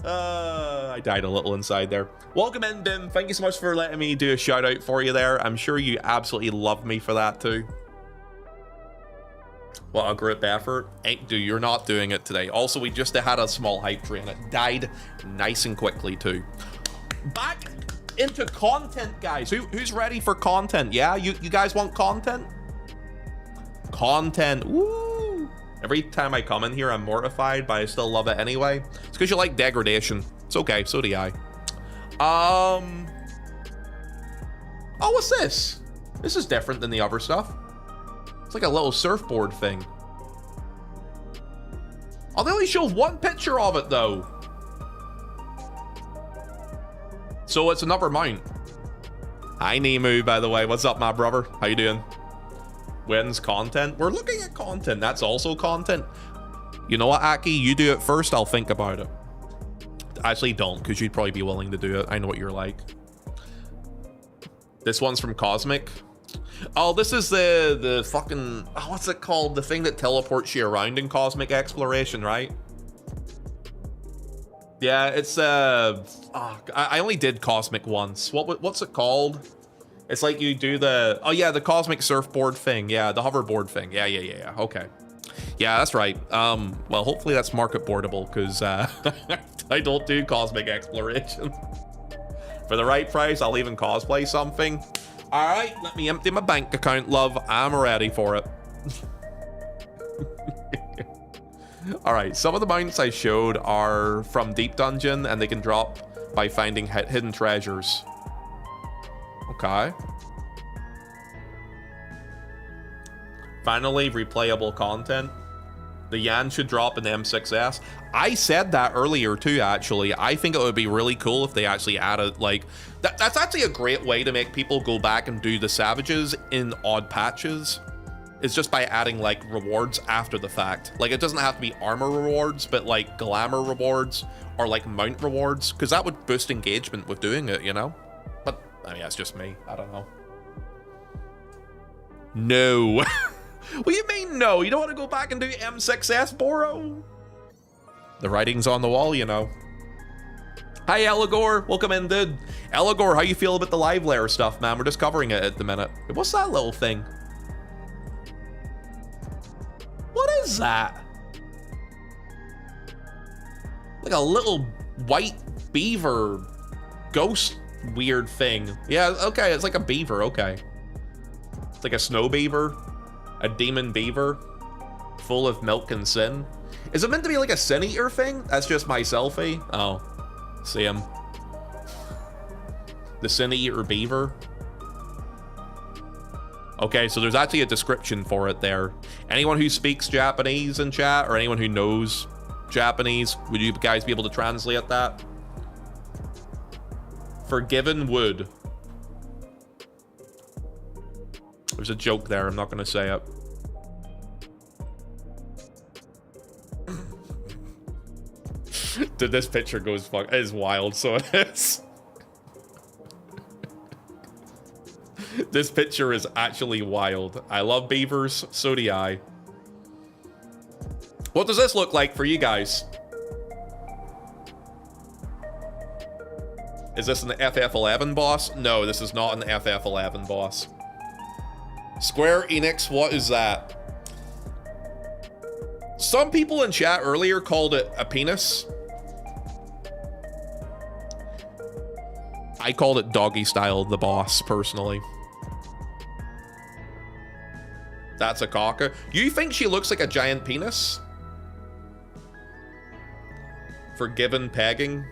I died a little inside there. Welcome in, Bim. Thank you so much for letting me do a shout out for you there. I'm sure you absolutely love me for that too. What a group effort. Hey, dude, you're not doing it today. Also, we just had a small hype train. It died nice and quickly too. Back into content, guys. Who's ready for content? Yeah, you guys want content? Content. Woo! Every time I come in here, I'm mortified, but I still love it anyway. It's because you like degradation. It's okay, so do I. Oh, what's this? This is different than the other stuff. It's like a little surfboard thing. Oh, they only show one picture of it, though. So it's another mount. Hi, Nemu, by the way. What's up, my brother? How you doing? When's content? We're looking at content. That's also content. You know what, Aki? You do it first. I'll think about it. Actually, don't, because you'd probably be willing to do it. I know what you're like. This one's from Cosmic. Oh, this is the fucking... Oh, what's it called? The thing that teleports you around in Cosmic Exploration, right? Yeah, it's... I only did Cosmic once. What's it called? It's like you do the... Oh, yeah, the Cosmic Surfboard thing. Yeah, the hoverboard thing. Yeah. Okay. Yeah, that's right. Well, hopefully that's market boardable, because I don't do Cosmic Exploration. For the right price, I'll even cosplay something. All right, let me empty my bank account, love. I'm ready for it. All right, some of the mounts I showed are from Deep Dungeon, and they can drop by finding hidden treasures. Okay. Finally, replayable content. The Yan should drop in the M6S. I said that earlier too, actually. I think it would be really cool if they actually added, like... That's actually a great way to make people go back and do the Savages in odd patches. It's just by adding, like, rewards after the fact. Like, it doesn't have to be armor rewards, but, like, glamour rewards or, like, mount rewards. Because that would boost engagement with doing it, you know? But, I mean, that's just me. I don't know. No. What do you mean, no? You don't want to go back and do M6S, Boro? The writing's on the wall, you know. Hi, Eligor. Welcome in, dude. Eligor, how you feel about the live layer stuff, man? We're just covering it at the minute. What's that little thing? What is that? Like a little white beaver ghost weird thing. Yeah, okay, it's like a beaver, okay. It's like a snow beaver. A demon beaver full of milk and sin. Is it meant to be like a sin eater thing? That's just my selfie. Oh, see him. The sin eater beaver. Okay, so there's actually a description for it there. Anyone who speaks Japanese in chat, or anyone who knows Japanese, would you guys be able to translate that? Forgiven wood. There's a joke there, I'm not going to say it. Dude, this picture goes fuck is wild, so it is. This picture is actually wild. I love beavers, so do I. What does this look like for you guys? Is this an FF11 boss? No, this is not an FF11 boss. Square Enix, what is that? Some people in chat earlier called it a penis. I called it Doggy Style, the boss, personally. That's a cocker. You think she looks like a giant penis? Forgiven pegging?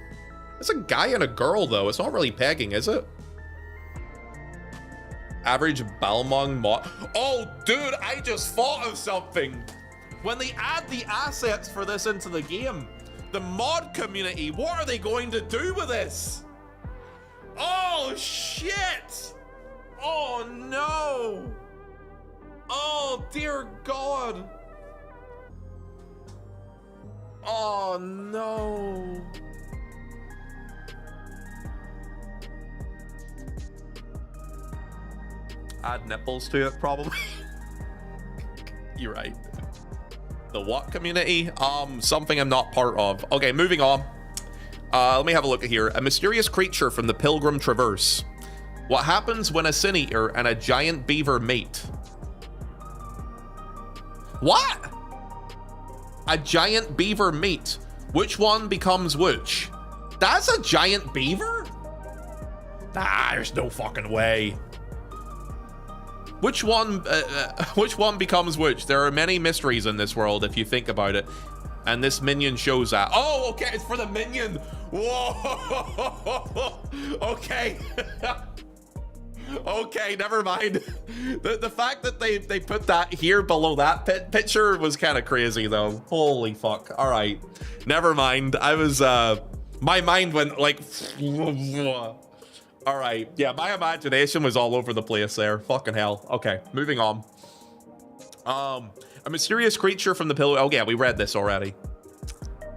It's a guy and a girl, though. It's not really pegging, is it? Average Balmong mod. Oh, dude, I just thought of something. When they add the assets for this into the game, the mod community, what are they going to do with this? Oh, shit. Oh, no. Oh, dear God. Oh, no. Add nipples to it, probably. You're right. The what community? Something I'm not part of. Okay, moving on. Let me have a look at here. A mysterious creature from the Pilgrim Traverse. What happens when a sin eater and a giant beaver mate? What? A giant beaver mate. Which one becomes which? That's a giant beaver? Ah, there's no fucking way. Which one becomes which? There are many mysteries in this world if you think about it. And this minion shows that. Oh, okay, it's for the minion. Whoa. Okay. Okay, never mind. The fact that they put that here below that picture was kind of crazy though. Holy fuck. All right. Never mind. I was my mind went like all right. Yeah, my imagination was all over the place there. Fucking hell. Okay, moving on. A mysterious creature from the pillar. Oh yeah, we read this already.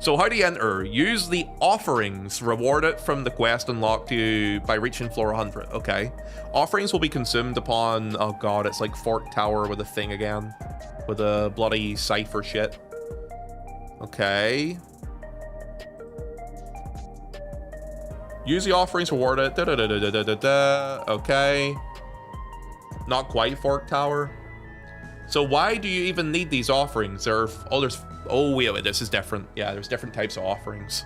So how do you enter? Use the offerings rewarded from the quest unlocked to you by reaching floor 100. Okay. Offerings will be consumed upon, oh god, it's like Fork Tower with a thing again. With a bloody cipher shit. Okay. Use the offerings rewarded. Okay. Not quite Fork Tower. So why do you even need these offerings? Oh wait, this is different. Yeah, there's different types of offerings.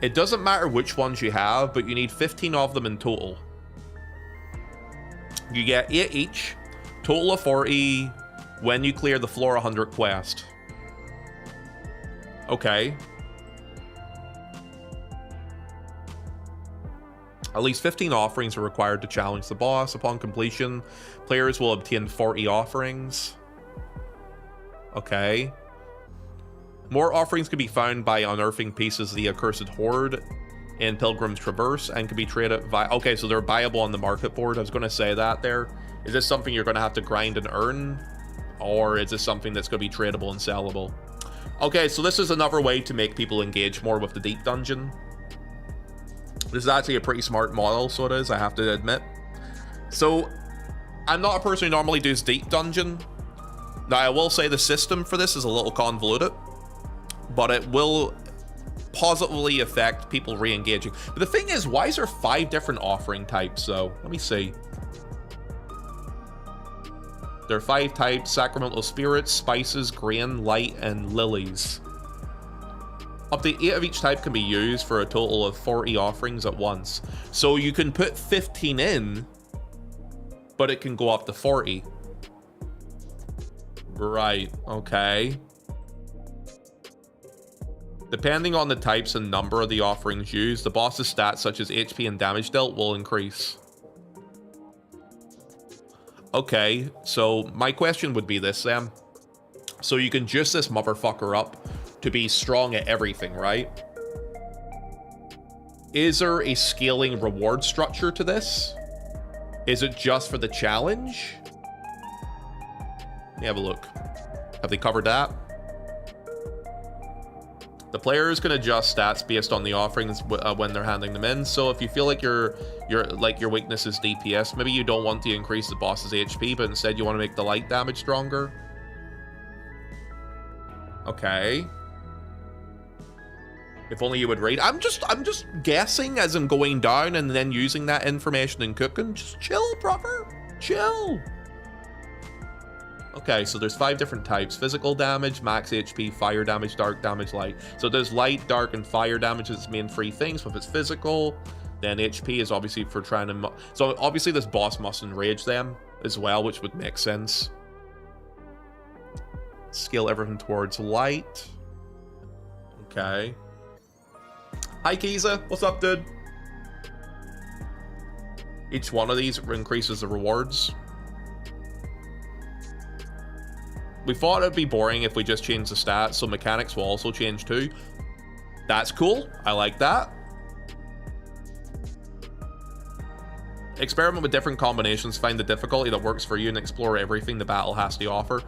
It doesn't matter which ones you have, but you need 15 of them in total. You get 8 each, total of 40 when you clear the floor 100 quest. Okay. At least 15 offerings are required to challenge the boss. Upon completion, players will obtain 40 offerings. Okay. More offerings can be found by unearthing pieces of the accursed hoard in Pilgrim's Traverse and can be traded via... Okay, so they're buyable on the market board. I was going to say that there. Is this something you're going to have to grind and earn? Or is this something that's going to be tradable and sellable? Okay, so this is another way to make people engage more with the deep dungeon. This is actually a pretty smart model, so it is, I have to admit. So, I'm not a person who normally does deep dungeon. Now, I will say the system for this is a little convoluted, but it will positively affect people re-engaging. But the thing is, why is there 5 different offering types, though? Let me see. There are 5 types: sacramental spirits, spices, grain, light, and lilies. Up to 8 of each type can be used for a total of 40 offerings at once. So you can put 15 in, but it can go up to 40. Right, okay. Depending on the types and number of the offerings used, the boss's stats such as HP and damage dealt will increase. Okay, so my question would be this then. So you can juice this motherfucker up to be strong at everything, right? Is there a scaling reward structure to this? Is it just for the challenge? Let me have a look. Have they covered that? The players can adjust stats based on the offerings when they're handing them in. So if you feel like your weakness is DPS, maybe you don't want to increase the boss's HP, but instead you want to make the light damage stronger. Okay. If only you would read. I'm just guessing as in going down and then using that information and cooking. Just chill, brother. Chill. Okay, so there's 5 different types. Physical damage, max HP, fire damage, dark damage, light. So there's light, dark, and fire damage as main 3 things. So if it's physical, then HP is obviously for trying to... So obviously this boss must enrage them as well, which would make sense. Scale everything towards light. Okay. Hi, Kiza. What's up, dude? Each one of these increases the rewards. We thought it'd be boring if we just changed the stats, so mechanics will also change too. That's cool. I like that. Experiment with different combinations, find the difficulty that works for you, and explore everything the battle has to offer.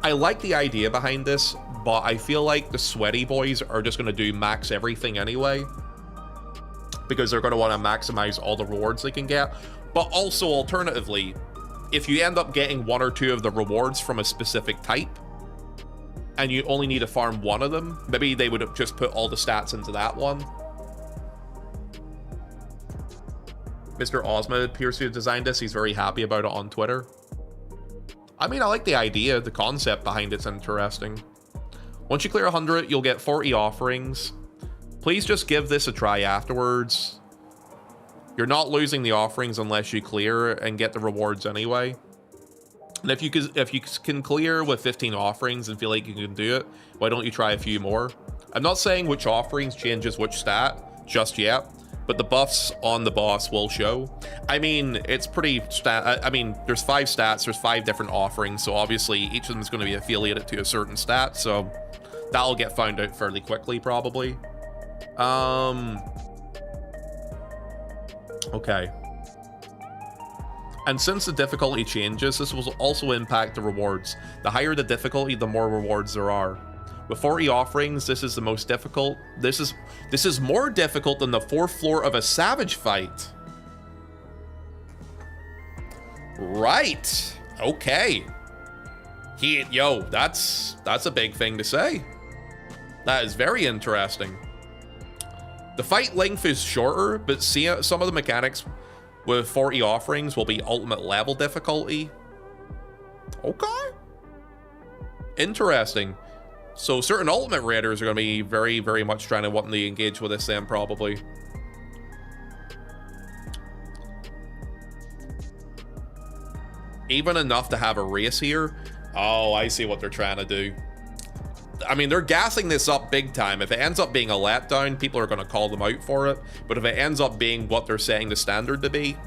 I like the idea behind this, but I feel like the sweaty boys are just going to do max everything anyway, because they're going to want to maximize all the rewards they can get. But also, alternatively, if you end up getting 1 or 2 of the rewards from a specific type, and you only need to farm 1 of them, maybe they would have just put all the stats into that one. Mr. Ozma appears to have designed this. He's very happy about it on Twitter. I mean, I like the idea. The concept behind it's interesting. Once you clear 100, you'll get 40 offerings. Please just give this a try afterwards. You're not losing the offerings unless you clear and get the rewards anyway. And if you can clear with 15 offerings and feel like you can do it, why don't you try a few more? I'm not saying which offerings changes which stat just yet, but the buffs on the boss will show. I mean, it's pretty I mean, there's 5 stats, there's 5 different offerings, so obviously each of them is going to be affiliated to a certain stat, so that'll get found out fairly quickly, probably. Okay. And since the difficulty changes, this will also impact the rewards. The higher the difficulty, the more rewards there are. With 40 offerings, this is the most difficult. This is more difficult than the 4th floor of a Savage fight. Right. Okay. Yo, that's a big thing to say. That is very interesting. The fight length is shorter, but see, some of the mechanics with 40 offerings will be ultimate level difficulty. Okay. Interesting. So certain ultimate raiders are going to be very, very much trying to want to engage with this then, probably. Even enough to have a race here. Oh, I see what they're trying to do. I mean, they're gassing this up big time. If it ends up being a letdown, people are going to call them out for it. But if it ends up being what they're saying the standard to be,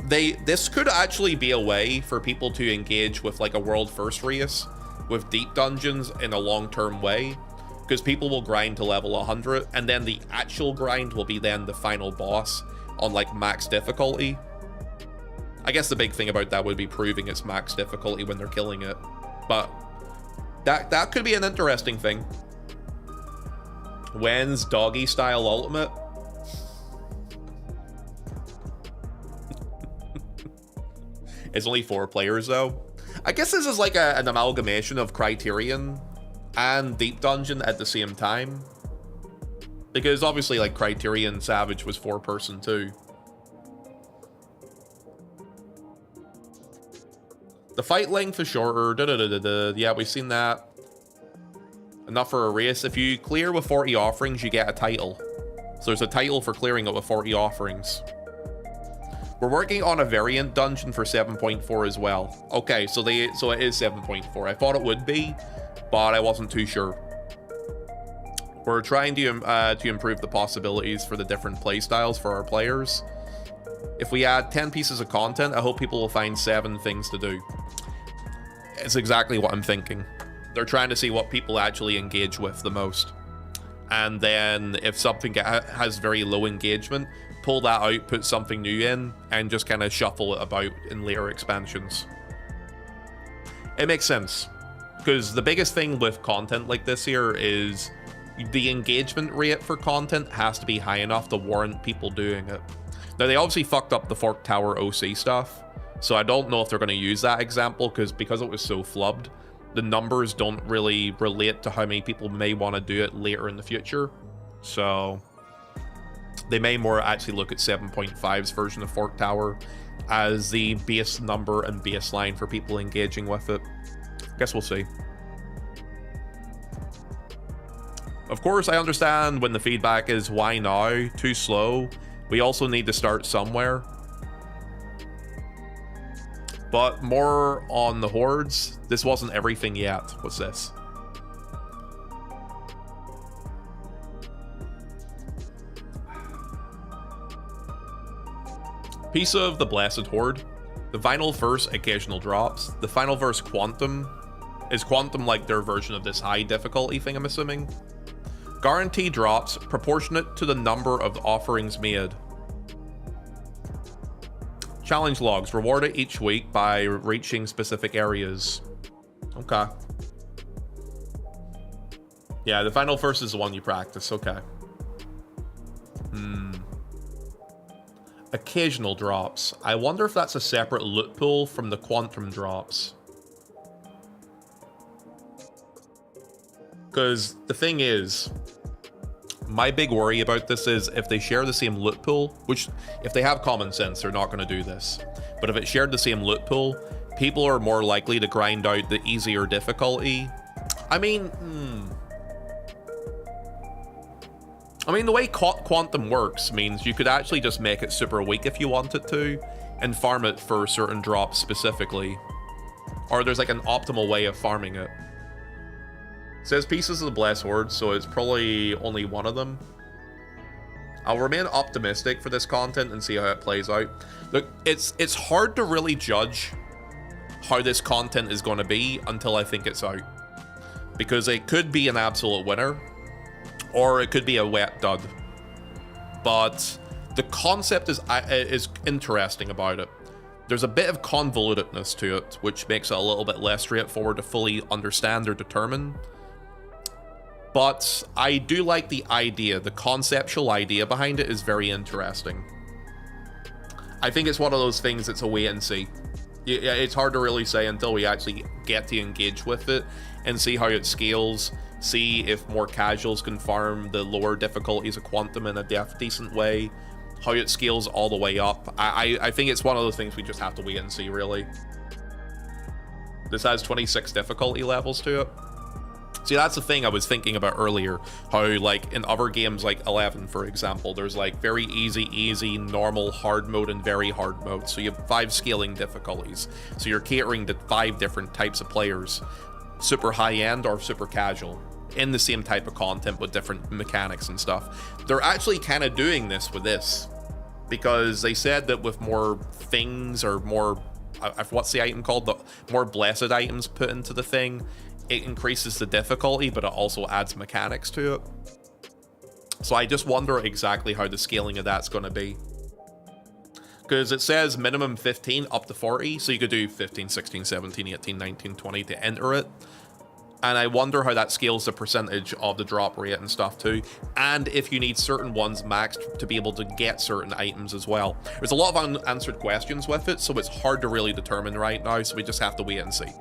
this could actually be a way for people to engage with like a world first race with deep dungeons in a long-term way, because people will grind to level 100, and then the actual grind will be then the final boss on like max difficulty. I guess the big thing about that would be proving it's max difficulty when they're killing it, but that could be an interesting thing. When's doggy style ultimate? It's only 4 players though. I guess this is like an amalgamation of Criterion and Deep Dungeon at the same time, because obviously like Criterion Savage was 4-person too. The fight length is shorter. Yeah, we've seen that. Enough for a race. If you clear with 40 offerings, you get a title. So there's a title for clearing it with 40 offerings. We're working on a variant dungeon for 7.4 as well. Okay, so it is 7.4. I thought it would be, but I wasn't too sure. We're trying to improve the possibilities for the different playstyles for our players. If we add 10 pieces of content, I hope people will find 7 things to do. It's exactly what I'm thinking. They're trying to see what people actually engage with the most. And then if something has very low engagement, pull that out, put something new in, and just kind of shuffle it about in later expansions. It makes sense. Because the biggest thing with content like this here is the engagement rate for content has to be high enough to warrant people doing it. Now, they obviously fucked up the Fork Tower OC stuff, so I don't know if they're going to use that example, because it was so flubbed, the numbers don't really relate to how many people may want to do it later in the future. So they may more actually look at 7.5's version of Fork Tower as the base number and baseline for people engaging with it. Guess we'll see. Of course, I understand when the feedback is, why now? Too slow. We also need to start somewhere. But more on the hordes. This wasn't everything yet. What's this? Piece of the Blessed Horde. The final verse occasional drops. The final verse Quantum. Is Quantum like their version of this high difficulty thing, I'm assuming? Guarantee drops proportionate to the number of the offerings made. Challenge logs rewarded each week by reaching specific areas. Okay. Yeah, the final verse is the one you practice. Okay. Occasional drops. I wonder if that's a separate loot pool from the quantum drops. Because the thing is, my big worry about this is if they share the same loot pool, which if they have common sense, they're not going to do this. But if it shared the same loot pool, people are more likely to grind out the easier difficulty. I mean, the way Quantum works means you could actually just make it super weak if you wanted to, and farm it for certain drops specifically. Or there's like an optimal way of farming it. It says pieces of the Blessed Horde, so it's probably only one of them. I'll remain optimistic for this content and see how it plays out. Look, it's hard to really judge how this content is going to be until I think it's out. Because it could be an absolute winner, or it could be a wet dud. But the concept is interesting about it. There's a bit of convolutedness to it, which makes it a little bit less straightforward to fully understand or determine. But I do like the idea. The conceptual idea behind it is very interesting. I think it's one of those things that's a wait and see. It's hard to really say until we actually get to engage with it and see how it scales, see if more casuals can farm the lower difficulties of Quantum in a decent way, how it scales all the way up. I think it's one of those things we just have to wait and see, really. This has 26 difficulty levels to it. See, that's the thing I was thinking about earlier, how like in other games like 11, for example, there's like very easy, normal, hard mode, and very hard mode. So you have 5 scaling difficulties. So you're catering to 5 different types of players, super high-end or super casual, in the same type of content with different mechanics and stuff. They're actually kind of doing this with this, because they said that with more things or more, what's the item called? The more blessed items put into the thing, it increases the difficulty, but it also adds mechanics to it. So I just wonder exactly how the scaling of that's going to be. Because it says minimum 15 up to 40, so you could do 15, 16, 17, 18, 19, 20 to enter it. And I wonder how that scales the percentage of the drop rate and stuff too. And if you need certain ones maxed to be able to get certain items as well. There's a lot of unanswered questions with it, so it's hard to really determine right now, so we just have to wait and see.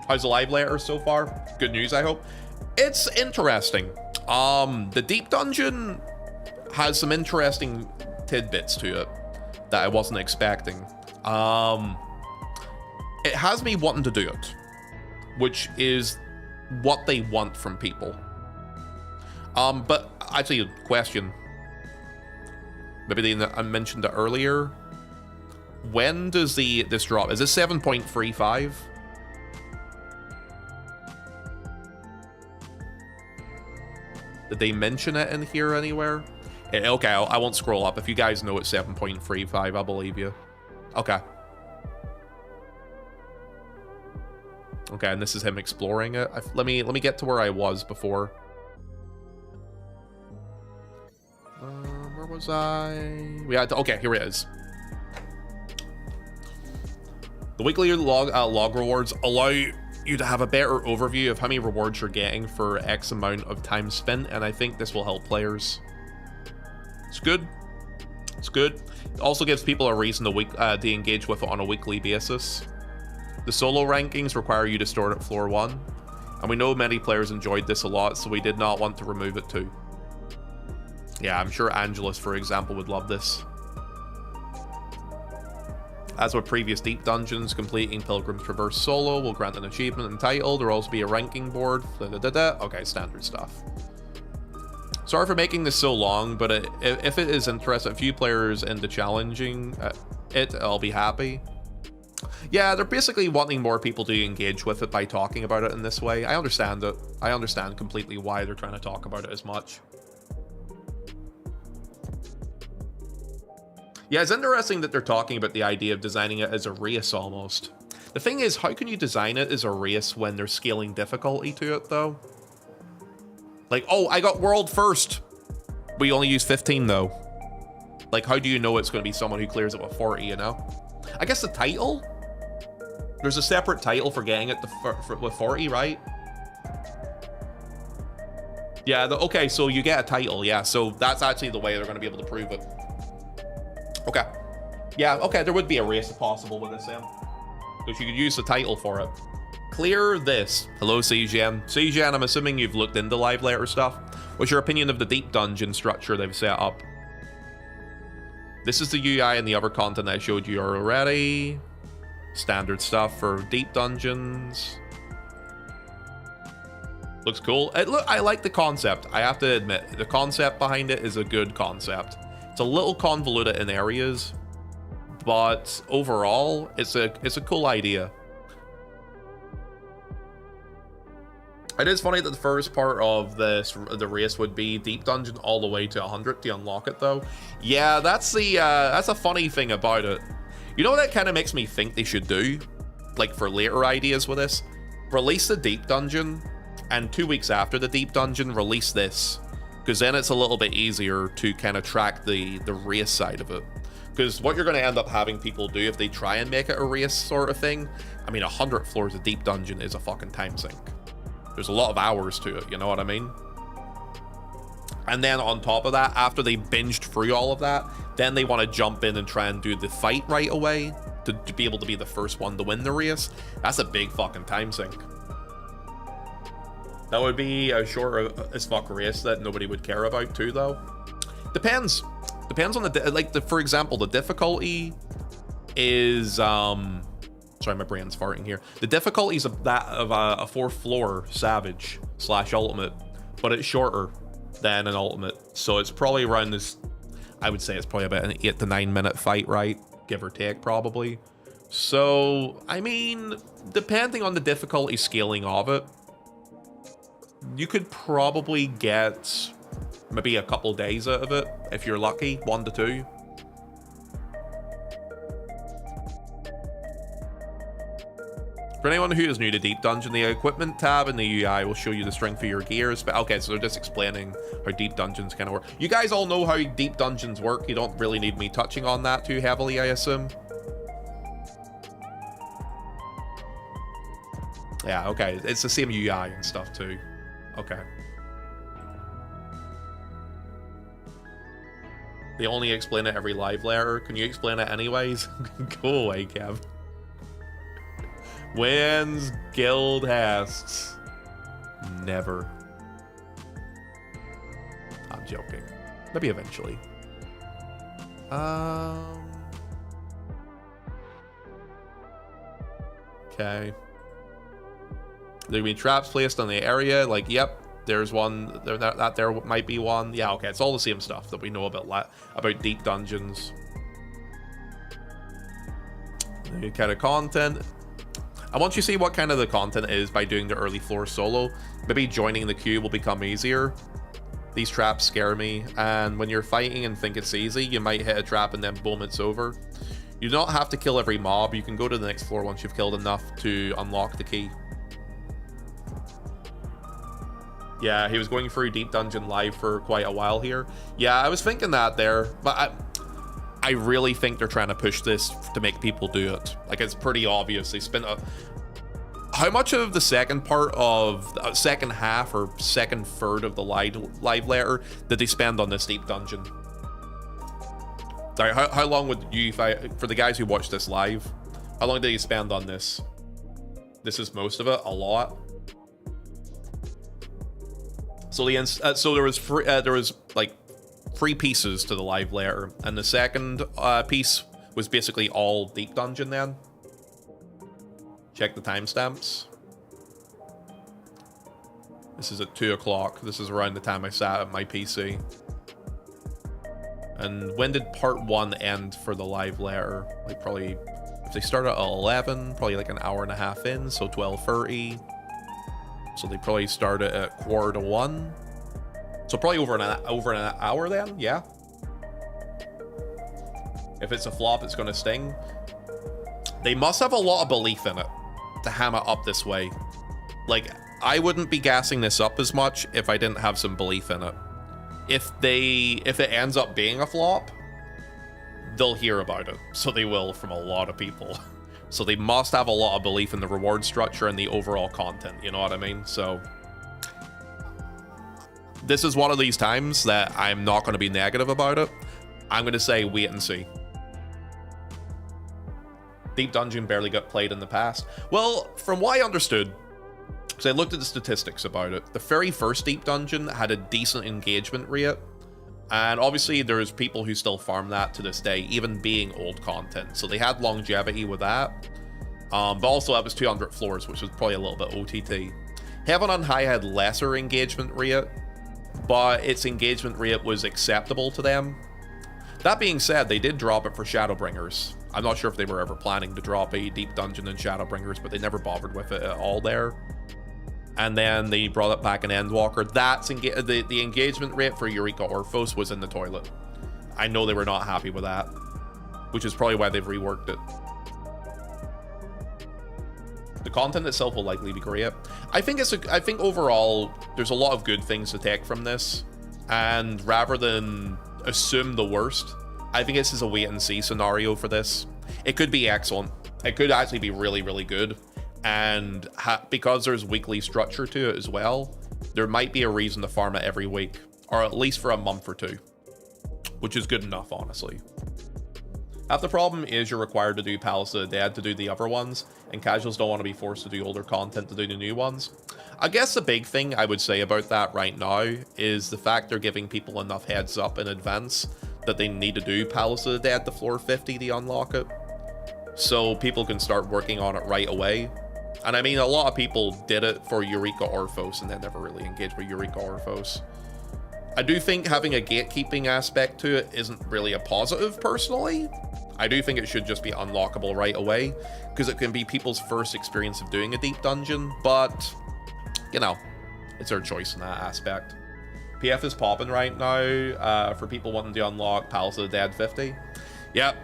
How's the live letter so far? Good news, I hope. It's interesting. The deep dungeon has some interesting tidbits to it that I wasn't expecting. It has me wanting to do it, which is what they want from people. But actually, a question. Maybe I mentioned it earlier. When does this drop? Is it 7.35? Did they mention it in here anywhere? Okay, I won't scroll up. If you guys know it's 7.35, I'll believe you. Okay. Okay, and this is him exploring it. Let me get to where I was before. Where was I? Okay, here it is. The weekly log rewards allow you to have a better overview of how many rewards you're getting for X amount of time spent, and I think this will help players. It's good. It's good. It also gives people a reason to engage with it on a weekly basis. The solo rankings require you to store it at floor 1, and we know many players enjoyed this a lot, so we did not want to remove it too. Yeah, I'm sure Angelus, for example, would love this. As with previous deep dungeons, completing Pilgrim's Traverse solo will grant an achievement and title. There will also be a ranking board. Okay, standard stuff. Sorry for making this so long, but if it is interesting, a few players into challenging it, I'll be happy. Yeah, they're basically wanting more people to engage with it by talking about it in this way. I understand it. I understand completely why they're trying to talk about it as much. Yeah, it's interesting that they're talking about the idea of designing it as a race almost. The thing is, how can you design it as a race when they're scaling difficulty to it, though? Like, oh, I got world first. We only use 15, though. Like, how do you know it's going to be someone who clears it with 40, you know? I guess the title? There's a separate title for getting it with 40, right? Yeah, okay, so you get a title, yeah. So that's actually the way they're going to be able to prove it. Okay. Yeah, okay, there would be a race if possible with this, because you could use the title for it. Clear this. Hello, CGN. CGN, I'm assuming you've looked into live letter stuff. What's your opinion of the deep dungeon structure they've set up? This is the UI and the other content I showed you already. Standard stuff for deep dungeons. Looks cool. I like the concept. I have to admit, the concept behind it is a good concept. It's a little convoluted in areas, but overall, it's a cool idea. It is funny that the first part of the race would be deep dungeon all the way to 100 to unlock it, though. Yeah, that's a funny thing about it. You know what that kind of makes me think they should do, like for later ideas with this? Release the deep dungeon, and 2 weeks after the deep dungeon, release this. Because then it's a little bit easier to kind of track the race side of it. Because what you're going to end up having people do if they try and make it a race sort of thing, I mean, 100 floors of deep dungeon is a fucking time sink. There's a lot of hours to it, you know what I mean? And then on top of that, after they binged through all of that, then they want to jump in and try and do the fight right away to be able to be the first one to win the race. That's a big fucking time sink. That would be a short as fuck race that nobody would care about too, though. Depends. Depends on for example, the difficulty is sorry, my brain's farting here. The difficulty is a 4th floor Savage / Ultimate, but it's shorter than an Ultimate, so it's probably around this. I would say it's probably about an 8 to 9 minute fight, right? Give or take, probably. So, I mean, depending on the difficulty scaling of it, you could probably get maybe a couple days out of it if you're lucky, 1 to 2. For anyone who is new to Deep Dungeon, the equipment tab in the UI will show you the strength of your gears. But okay, so they're just explaining how deep dungeons kind of work. You guys all know how deep dungeons work. You don't really need me touching on that too heavily, I assume. Yeah, okay. It's the same UI and stuff too. Okay. They only explain it every live letter. Can you explain it anyways? Go away, Kev. When's guild hasks? Never. I'm joking. Maybe eventually. Okay. There can be traps placed on the area. Like, yep, there's one. There might be one. Yeah, okay. It's all the same stuff that we know about deep dungeons. New kind of content. And once you see what kind of the content is by doing the early floor solo, maybe joining the queue will become easier. These traps scare me, and when you're fighting and think it's easy, you might hit a trap and then boom, it's over. You do not have to kill every mob. You can go to the next floor once you've killed enough to unlock the key. Yeah, he was going through Deep Dungeon live for quite a while here. Yeah, I was thinking that there, but I really think they're trying to push this to make people do it. Like, it's pretty obvious. They spent How much of the second part of the second half or second third of the live letter did they spend on this deep dungeon? Sorry, how long would you, for the guys who watch this live, how long did you spend on this? This is most of it, a lot. So there was like 3 pieces to the live letter, and the second piece was basically all deep dungeon. Then check the timestamps. This is at 2 o'clock. This is around the time I sat at my PC. And when did part 1 end for the live letter? Like probably, if they started at 11, probably like an hour and a half in, so 12:30. So they probably started at 1:15. So probably over an hour then, yeah. If it's a flop, it's gonna sting. They must have a lot of belief in it to ham it up this way. Like, I wouldn't be gassing this up as much if I didn't have some belief in it. If it ends up being a flop, they'll hear about it. So they will from a lot of people. So they must have a lot of belief in the reward structure and the overall content, you know what I mean? So this is one of these times that I'm not going to be negative about it. I'm going to say wait and see. Deep Dungeon barely got played in the past. Well, from what I understood, because I looked at the statistics about it, the very first Deep Dungeon had a decent engagement rate. And obviously there's people who still farm that to this day, even being old content. So they had longevity with that. But also that was 200 floors, which was probably a little bit OTT. Heaven on High had lesser engagement rate, but its engagement rate was acceptable to them. That being said, they did drop it for Shadowbringers. I'm not sure if they were ever planning to drop a Deep Dungeon in Shadowbringers, but they never bothered with it at all there. And then they brought it back in Endwalker. That's the engagement rate for Eureka Orphos was in the toilet. I know they were not happy with that, which is probably why they've reworked it. The content itself will likely be great. I think overall there's a lot of good things to take from this, and rather than assume the worst, I think this is a wait and see scenario for this. It could be excellent. It could actually be really, really good. And because there's weekly structure to it as well, there might be a reason to farm it every week, or at least for a month or 2, which is good enough, honestly. Half the problem is you're required to do Palace of the Dead to do the other ones, and casuals don't want to be forced to do older content to do the new ones. I guess the big thing I would say about that right now is the fact they're giving people enough heads up in advance that they need to do Palace of the Dead to floor 50 to unlock it, so people can start working on it right away. And I mean, a lot of people did it for Eureka Orphos and then never really engaged with Eureka Orphos. I do think having a gatekeeping aspect to it isn't really a positive, personally. I do think it should just be unlockable right away, because it can be people's first experience of doing a deep dungeon, but, you know, it's their choice in that aspect. PF is popping right now for people wanting to unlock Palace of the Dead 50. Yep.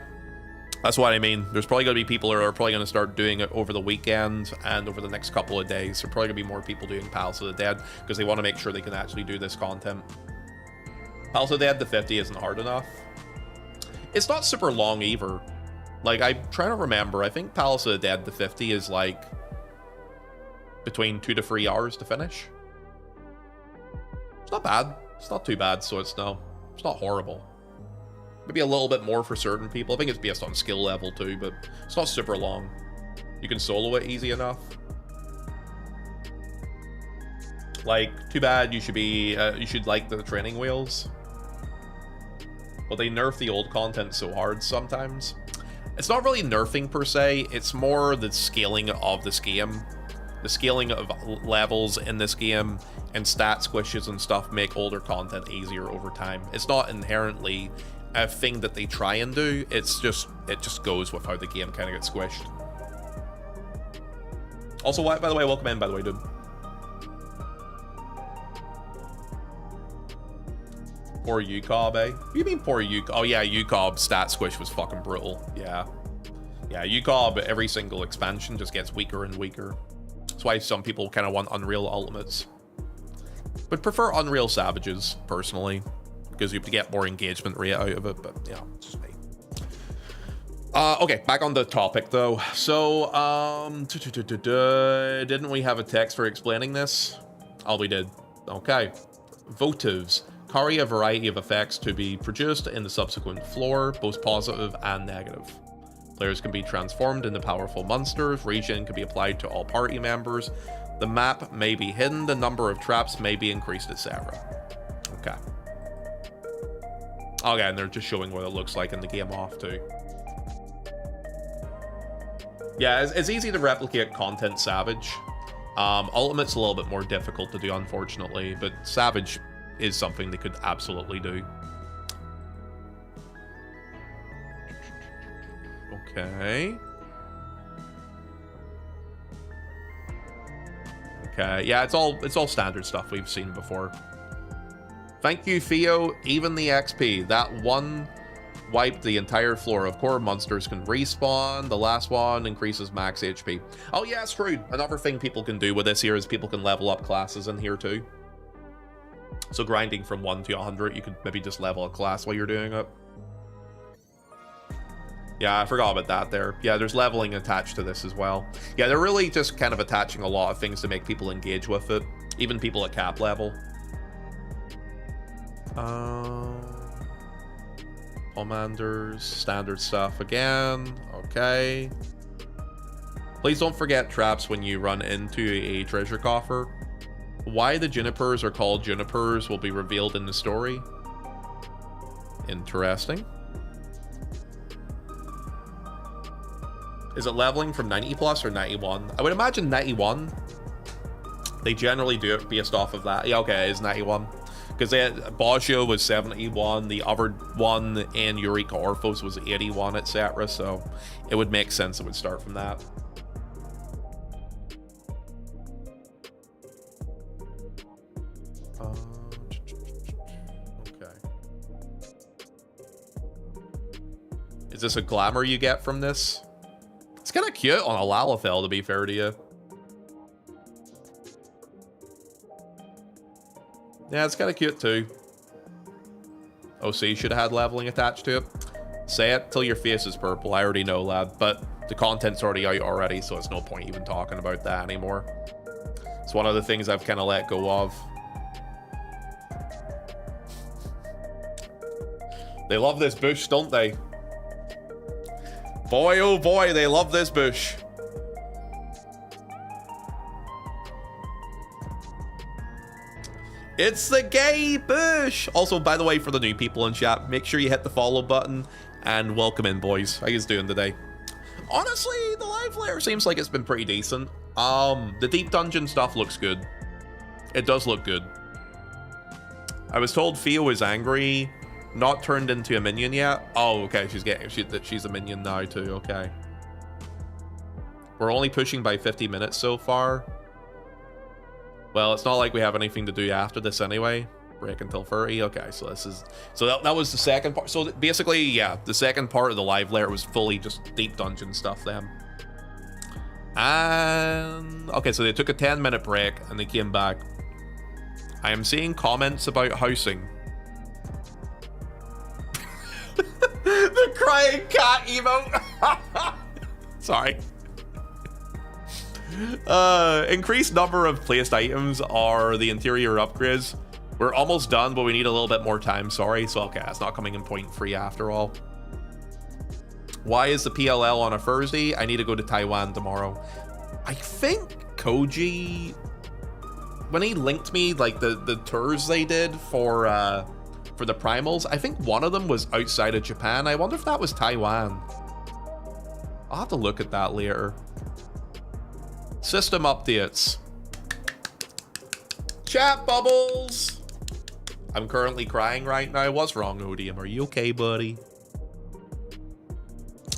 That's what I mean. There's probably going to be people who are probably going to start doing it over the weekend and over the next couple of days. There's probably going to be more people doing Palace of the Dead because they want to make sure they can actually do this content. Palace of the Dead to 50 isn't hard enough. It's not super long either. Like, I'm trying to remember. I think Palace of the Dead to 50 is like between 2 to 3 hours to finish. It's not bad. It's not too bad, so it's not horrible. Maybe a little bit more for certain people. I think it's based on skill level too, but it's not super long. You can solo it easy enough. Like, too bad you should like the training wheels. But they nerf the old content so hard sometimes. It's not really nerfing per se, it's more the scaling of this game. The scaling of levels in this game and stat squishes and stuff make older content easier over time. It's not inherently a thing that they try and do, it just goes with how the game kind of gets squished. Also, by the way, welcome in, by the way, dude. Poor UCOB, eh? What do you mean poor UCOB? Oh yeah, UCOB stat squish was fucking brutal. Yeah, UCOB every single expansion just gets weaker and weaker. That's why some people kind of want Unreal Ultimates, but prefer Unreal Savages personally, because you get more engagement rate out of it, but yeah, it's just me. Okay, back on the topic though. So, didn't we have a text for explaining this? Oh, we did. Okay. Votives. Carry a variety of effects to be produced in the subsequent floor, both positive and negative. Players can be transformed into powerful monsters. Regen can be applied to all party members. The map may be hidden. The number of traps may be increased, etc. Okay. Okay, and they're just showing what it looks like in the game off too. Yeah, it's easy to replicate content Savage. Ultimate's a little bit more difficult to do, unfortunately, but Savage is something they could absolutely do. Okay. Okay, yeah, it's all standard stuff we've seen before. Thank you, Theo. Even the XP. That one wiped the entire floor. Of course, monsters can respawn. The last one increases max HP. Oh yeah, screwed. Another thing people can do with this here is people can level up classes in here too. So grinding from 1 to 100, you could maybe just level a class while you're doing it. Yeah, I forgot about that there. Yeah, there's leveling attached to this as well. Yeah, they're really just kind of attaching a lot of things to make people engage with it. Even people at cap level. Commanders, standard stuff again. Okay. Please don't forget traps when you run into a treasure coffer. Why the junipers are called junipers will be revealed in the story. Interesting. Is it leveling from 90 plus or 91? I would imagine 91. They generally do it based off of that. Yeah, okay, it is 91. Because Bosio was 71, the other one in Eureka Orphos was 81, etc. So it would make sense it would start from that. Okay. Is this a glamour you get from this? It's kind of cute on a Lalafell, to be fair to you. Yeah, it's kind of cute too. OC should have had leveling attached to it. Say it till your face is purple. I already know, lad, but the content's already out already, so it's no point even talking about that anymore. It's one of the things I've kind of let go of. They love this bush, don't they? Boy, oh boy, they love this bush. It's the gay bush. Also, by the way, for the new people in chat, make sure you hit the follow button and welcome in, boys. How you guys doing today? Honestly, the live layer seems like it's been pretty decent. The deep dungeon stuff looks good. It does look good. I was told Theo is angry, not turned into a minion yet. Oh, okay, she's a minion now too. Okay. We're only pushing by 50 minutes so far. Well, it's not like we have anything to do after this anyway. Break until 30. Okay, so this is... So that was the second part. So basically, yeah, the second part of the live layer was fully just deep dungeon stuff then. And... Okay, so they took a 10-minute break and they came back. I am seeing comments about housing. The crying cat emote. Sorry. Increased number of placed items are the interior upgrades. We're almost done, but we need a little bit more time. Sorry. So, okay, it's not coming in point 3 after all. Why is the PLL on a Thursday? I need to go to Taiwan tomorrow. I think Koji, when he linked me like the tours they did for the primals, I think one of them was outside of Japan. I wonder if that was Taiwan. I'll have to look at that later. System updates. Chat bubbles. I'm currently crying right now. What's wrong, Odium? Are you okay, buddy?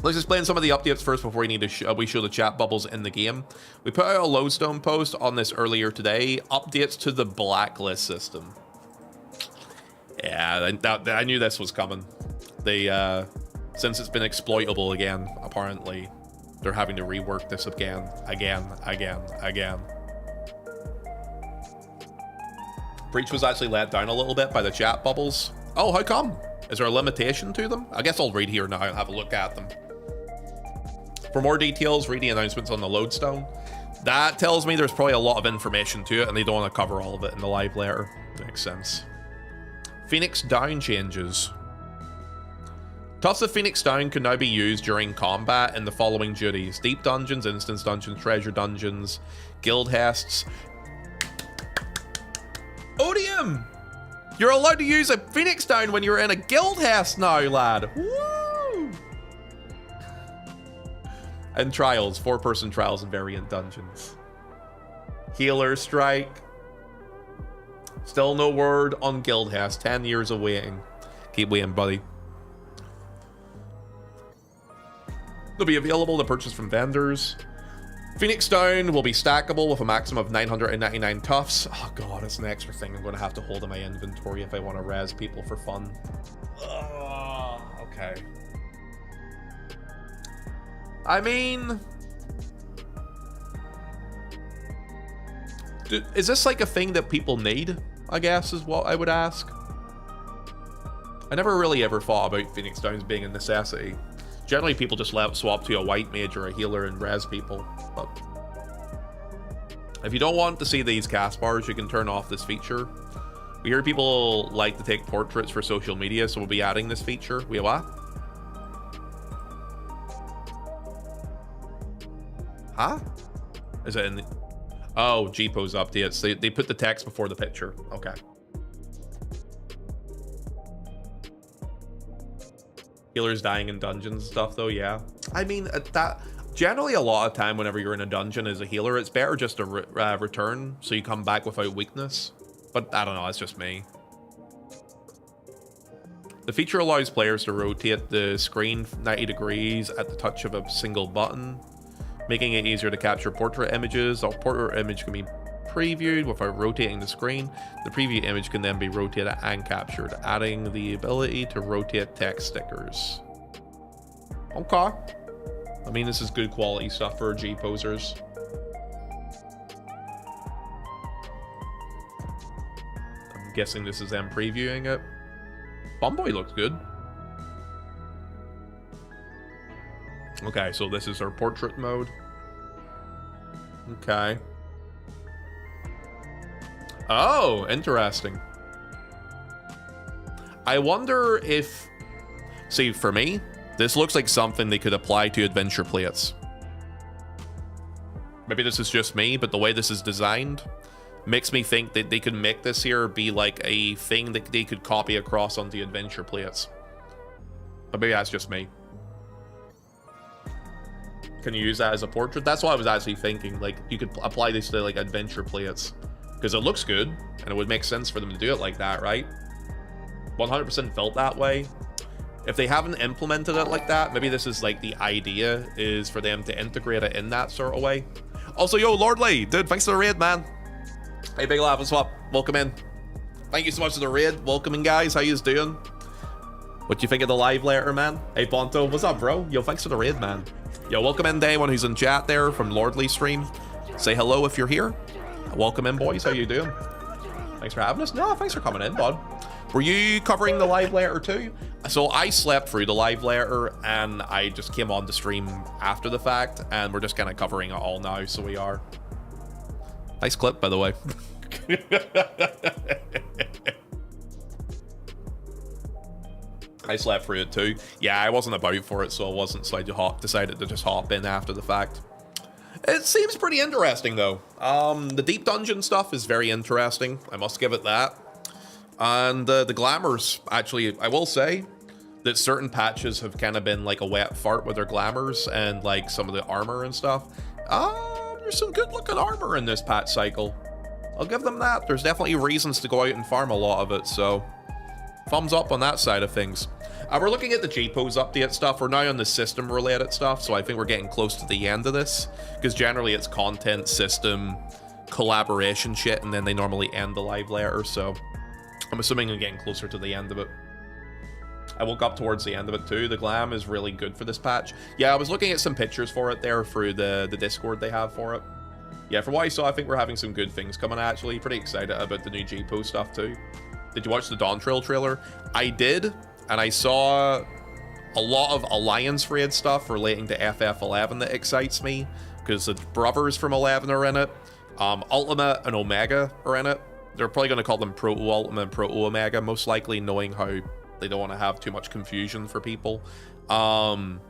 Let's explain some of the updates first before we need to we show the chat bubbles in the game. We put out a lodestone post on this earlier today. Updates to the blacklist system. Yeah, I knew this was coming. They since it's been exploitable again, apparently they're having to rework this again. Breach was actually let down a little bit by the chat bubbles. Oh, how come? Is there a limitation to them? I guess I'll read here now and have a look at them. For more details, read the announcements on the lodestone. That tells me there's probably a lot of information to it, and they don't want to cover all of it in the live letter. Makes sense. Phoenix Down changes. Tufts of Phoenix Down can now be used during combat in the following duties: deep dungeons, instance dungeons, treasure dungeons, guild hests. Odium! You're allowed to use a Phoenix Down when you're in a guild hest now, lad. Woo! And trials, 4-person trials and variant dungeons. Healer strike. Still no word on guild hest. 10 years of waiting. Keep waiting, buddy. They'll be available to purchase from vendors. Phoenix Down will be stackable with a maximum of 999 tufts. Oh god, it's an extra thing I'm going to have to hold in my inventory if I want to res people for fun. Okay. I mean, is this like a thing that people need, I guess, is what I would ask. I never really ever thought about Phoenix Downs being a necessity. Generally, people just swap to a white mage or a healer and res people. But if you don't want to see these cast bars, you can turn off this feature. We hear people like to take portraits for social media, so we'll be adding this feature. Wait, what? Huh? Is it in the... Oh, G-Pose updates. They put the text before the picture. Okay. Healers dying in dungeons and stuff, though, yeah. I mean, that generally a lot of time whenever you're in a dungeon as a healer, it's better just to return so you come back without weakness. But I don't know, it's just me. The feature allows players to rotate the screen 90 degrees at the touch of a single button, making it easier to capture portrait images. A portrait image can be previewed without rotating the screen. The preview image can then be rotated and captured, adding the ability to rotate text stickers. Okay. I mean, this is good quality stuff for G-posers. I'm guessing this is them previewing it. Bumboy looks good. Okay, so this is our portrait mode. Okay. Oh, interesting. I wonder if... See, for me, this looks like something they could apply to adventure plates. Maybe this is just me, but the way this is designed makes me think that they could make this here be like a thing that they could copy across onto adventure plates. But maybe that's just me. Can you use that as a portrait? That's what I was actually thinking. Like, you could apply this to like adventure plates. Because it looks good, and it would make sense for them to do it like that, right? 100% felt that way. If they haven't implemented it like that, maybe this is like the idea is for them to integrate it in that sort of way. Also, yo, Lordly, dude, thanks for the raid, man. Hey, Big Laugh and Swap, welcome in. Thank you so much for the raid. Welcoming, guys. How you doing? What do you think of the live letter, man? Hey, Ponto, what's up, bro? Yo, thanks for the raid, man. Yo, welcome in to anyone who's in chat there from Lordly stream. Say hello if you're here. Welcome in, boys. How you doing? Thanks for having us. No, thanks for coming in, bud. Were you covering the live letter too? So I slept through the live letter and I just came on the stream after the fact, and we're just kind of covering it all now, so we are. Nice clip, by the way. I slept through it too. Yeah, I wasn't about for it, so I wasn't, so I decided to just hop in after the fact. It seems pretty interesting, though. The deep dungeon stuff is very interesting. I must give it that. And the glamours, actually, I will say that certain patches have kind of been like a wet fart with their glamours and like some of the armor and stuff. There's some good looking armor in this patch cycle. I'll give them that. There's definitely reasons to go out and farm a lot of it, so thumbs up on that side of things. We're looking at the G-Pose update stuff. We're now on the system related stuff, so I think we're getting close to the end of this, because generally it's content, system, collaboration shit, and then they normally end the live letter, so I'm assuming I'm getting closer to the end of it. I woke up towards the end of it too. The glam is really good for this patch. Yeah, I was looking at some pictures for it there through the Discord they have for it. Yeah, from what I saw, I think we're having some good things coming, actually. Pretty excited about the new G-Pose stuff too. Did you watch the Dawn Trail trailer? I did. And I saw a lot of Alliance raid stuff relating to FF11 that excites me, because the brothers from 11 are in it. Ultimate and Omega are in it. They're probably going to call them Proto-Ultimate and Proto-Omega, most likely, knowing how they don't want to have too much confusion for people. And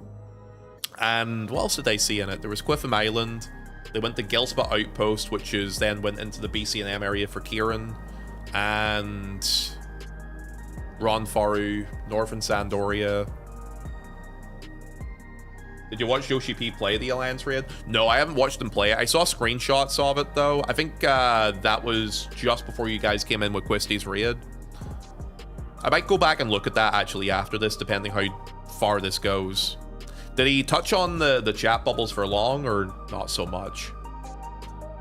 what else did I see in it? There was Quiffam Island. They went to Gilspot Outpost, which is then went into the BC&M area for Kieran. And Ron Faru, Northern Sandoria. Did you watch Yoshi P play the Alliance raid? No, I haven't watched him play it. I saw screenshots of it, though. I think that was just before you guys came in with Quisty's raid. I might go back and look at that, actually, after this, depending how far this goes. Did he touch on the chat bubbles for long, or not so much?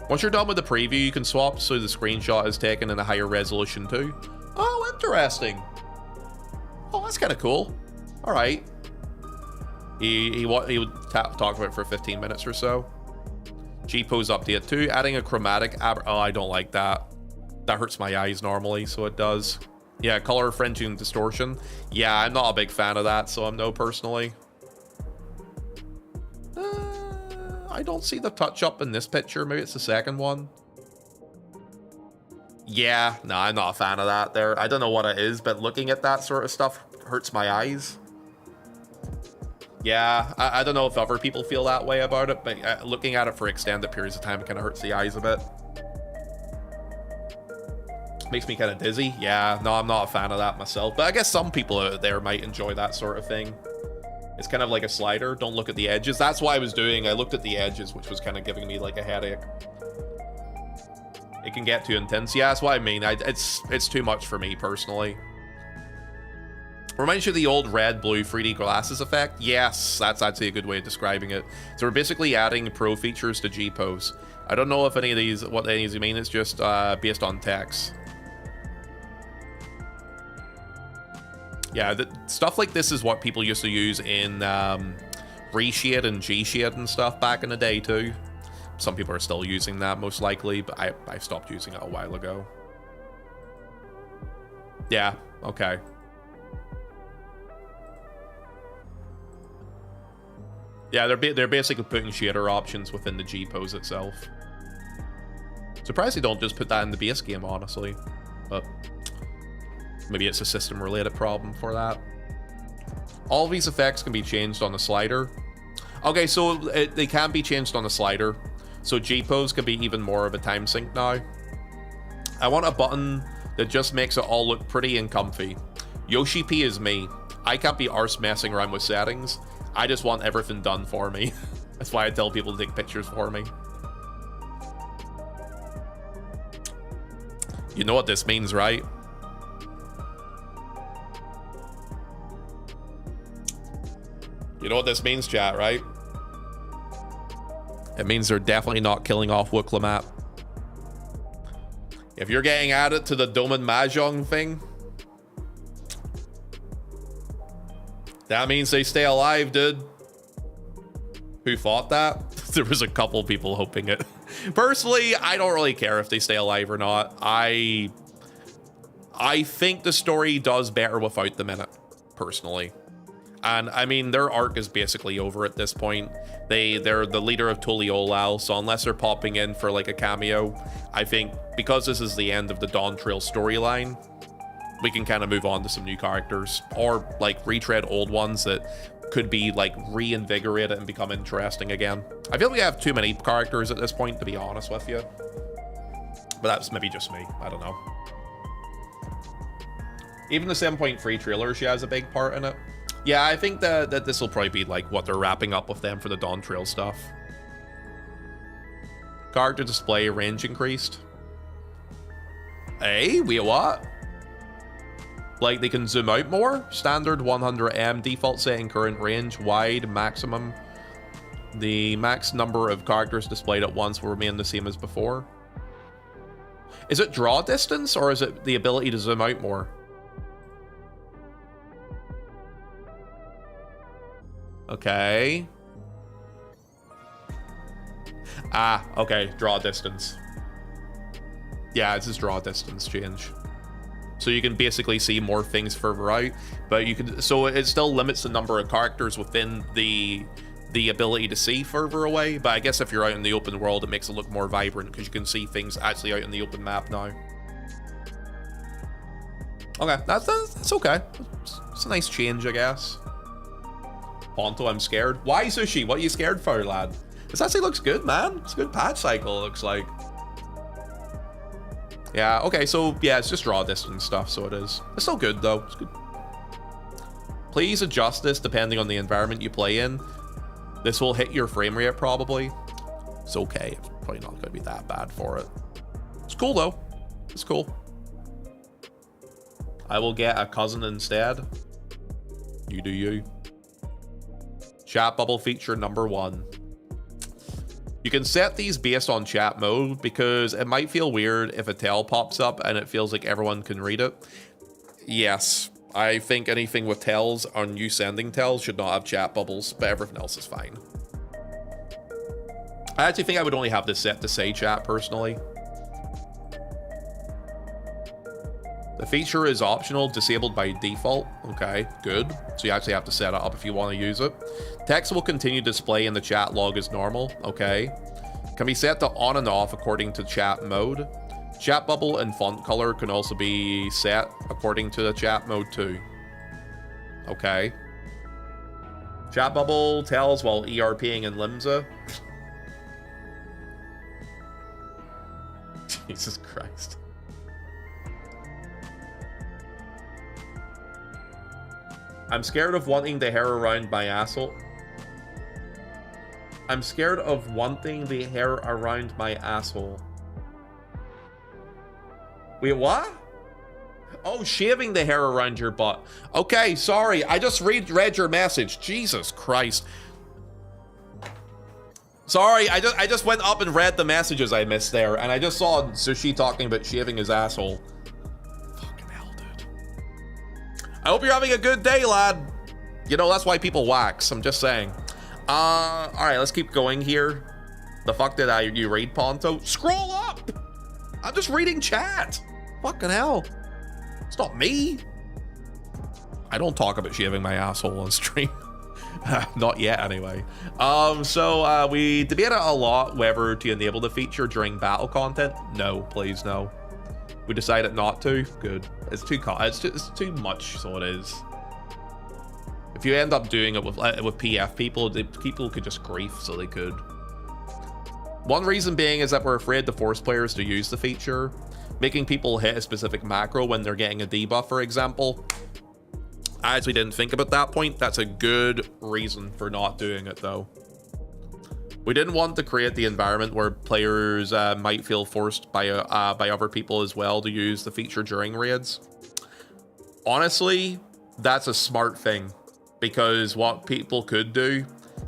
Once you're done with the preview, you can swap so the screenshot is taken in a higher resolution, too. Oh, interesting. Oh, that's kind of cool. All right. He would talk about it for 15 minutes or so. G-pose update 2, adding a chromatic oh, I don't like that. That hurts my eyes normally, so it does. Yeah, color fringing distortion. Yeah, I'm not a big fan of that, so I'm no personally. I don't see the touch up in this picture. Maybe it's the second one. Yeah, no, I'm not a fan of that there. I don't know what it is, but looking at that sort of stuff hurts my eyes. Yeah, I don't know if other people feel that way about it, but looking at it for extended periods of time, it kind of hurts the eyes a bit. Makes me kind of dizzy. Yeah, no, I'm not a fan of that myself, but I guess some people out there might enjoy that sort of thing. It's kind of like a slider. Don't look at the edges. That's what I was doing. I looked at the edges, which was kind of giving me like a headache. It can get too intense. Yeah, that's what I mean. It's too much for me personally. Reminds you of the old red-blue 3D glasses effect? Yes, that's actually a good way of describing it. So we're basically adding pro features to G-pose. I don't know if any of these, what any of these mean. It's just based on text. Yeah, stuff like this is what people used to use in Reshade and G-Shade and stuff back in the day too. Some people are still using that most likely, but I stopped using it a while ago. Yeah, okay. Yeah, they're basically putting shader options within the G-pose itself. Surprised they don't just put that in the base game, honestly. But maybe it's a system-related problem for that. All of these effects can be changed on the slider. Okay, so they can be changed on the slider. So G-pose can be even more of a time sink now. I want a button that just makes it all look pretty and comfy. Yoshi P is me. I can't be arse messing around with settings. I just want everything done for me. That's why I tell people to take pictures for me. You know what this means, right? You know what this means, chat, right? It means they're definitely not killing off Wuklamap. If you're getting added to the Doman Mahjong thing, that means they stay alive, dude. Who thought that? There was a couple people hoping it. Personally, I don't really care if they stay alive or not. I think the story does better without them in it, personally. And I mean, their arc is basically over at this point. They're the leader of Tuliolal, so unless they're popping in for like a cameo, I think because this is the end of the Dawn Trail storyline, we can kind of move on to some new characters, or like retread old ones that could be like reinvigorated and become interesting again. I feel we have too many characters at this point, to be honest with you. But that's maybe just me. I don't know. Even the 7.3 trailer, she has a big part in it. Yeah, I think that this will probably be like what they're wrapping up with them for the Dawn Trail stuff. Character display range increased. Hey, wait, what? Like they can zoom out more? Standard 100M, default setting, current range, wide, maximum. The max number of characters displayed at once will remain the same as before. Is it draw distance or is it the ability to zoom out more? Okay. Ah, okay, draw distance. Yeah, this is draw distance change. so you can basically see more things further out. But you can, so it still limits the number of characters within the ability to see further away. But I guess if you're out in the open world, it makes it look more vibrant because you can see things actually out in the open map now. Okay, that's okay. It's a nice change, I guess. Ponto, I'm scared. Why, Sushi? What are you scared for, lad? This actually looks good, man. It's a good patch cycle, it looks like. Yeah, okay, so yeah, it's just draw distance stuff, so it is. It's still good, though. It's good. Please adjust this depending on the environment you play in. This will hit your frame rate, probably. It's okay. It's probably not going to be that bad for it. It's cool, though. It's cool. I will get a cousin instead. You do you. Chat bubble feature number 1. You can set these based on chat mode because it might feel weird if a tell pops up and it feels like everyone can read it. Yes, I think anything with tells on you sending tells should not have chat bubbles, but everything else is fine. I actually think I would only have this set to say chat personally. The feature is optional, disabled by default. Okay, good. So you actually have to set it up if you want to use it. Text will continue to display in the chat log as normal. Okay. Can be set to on and off according to chat mode. Chat bubble and font color can also be set according to the chat mode too. Okay. Chat bubble tells while ERPing in Limsa. Jesus Christ. I'm scared of wanting the hair around my asshole. I'm scared of wanting the hair around my asshole. Wait, what? Oh, shaving the hair around your butt. Okay, sorry. I just read your message. Jesus Christ. Sorry, I just went up and read the messages I missed there, and I just saw Sushi talking about shaving his asshole. Fucking hell, dude. I hope you're having a good day, lad. You know, that's why people wax. I'm just saying. Alright, let's keep going here. The fuck did you read, Ponto? Scroll up! I'm just reading chat. Fucking hell. It's not me. I don't talk about shaving my asshole on stream. Not yet, anyway. So we debated a lot whether to enable the feature during battle content. No, please, no. We decided not to. Good. It's too much, so it is. If you end up doing it with PF people, people could just grief, so they could. One reason being is that we're afraid to force players to use the feature, making people hit a specific macro when they're getting a debuff, for example. I actually didn't think about that point. That's a good reason for not doing it, though. We didn't want to create the environment where players might feel forced by other people as well to use the feature during raids. Honestly, that's a smart thing, because what people could do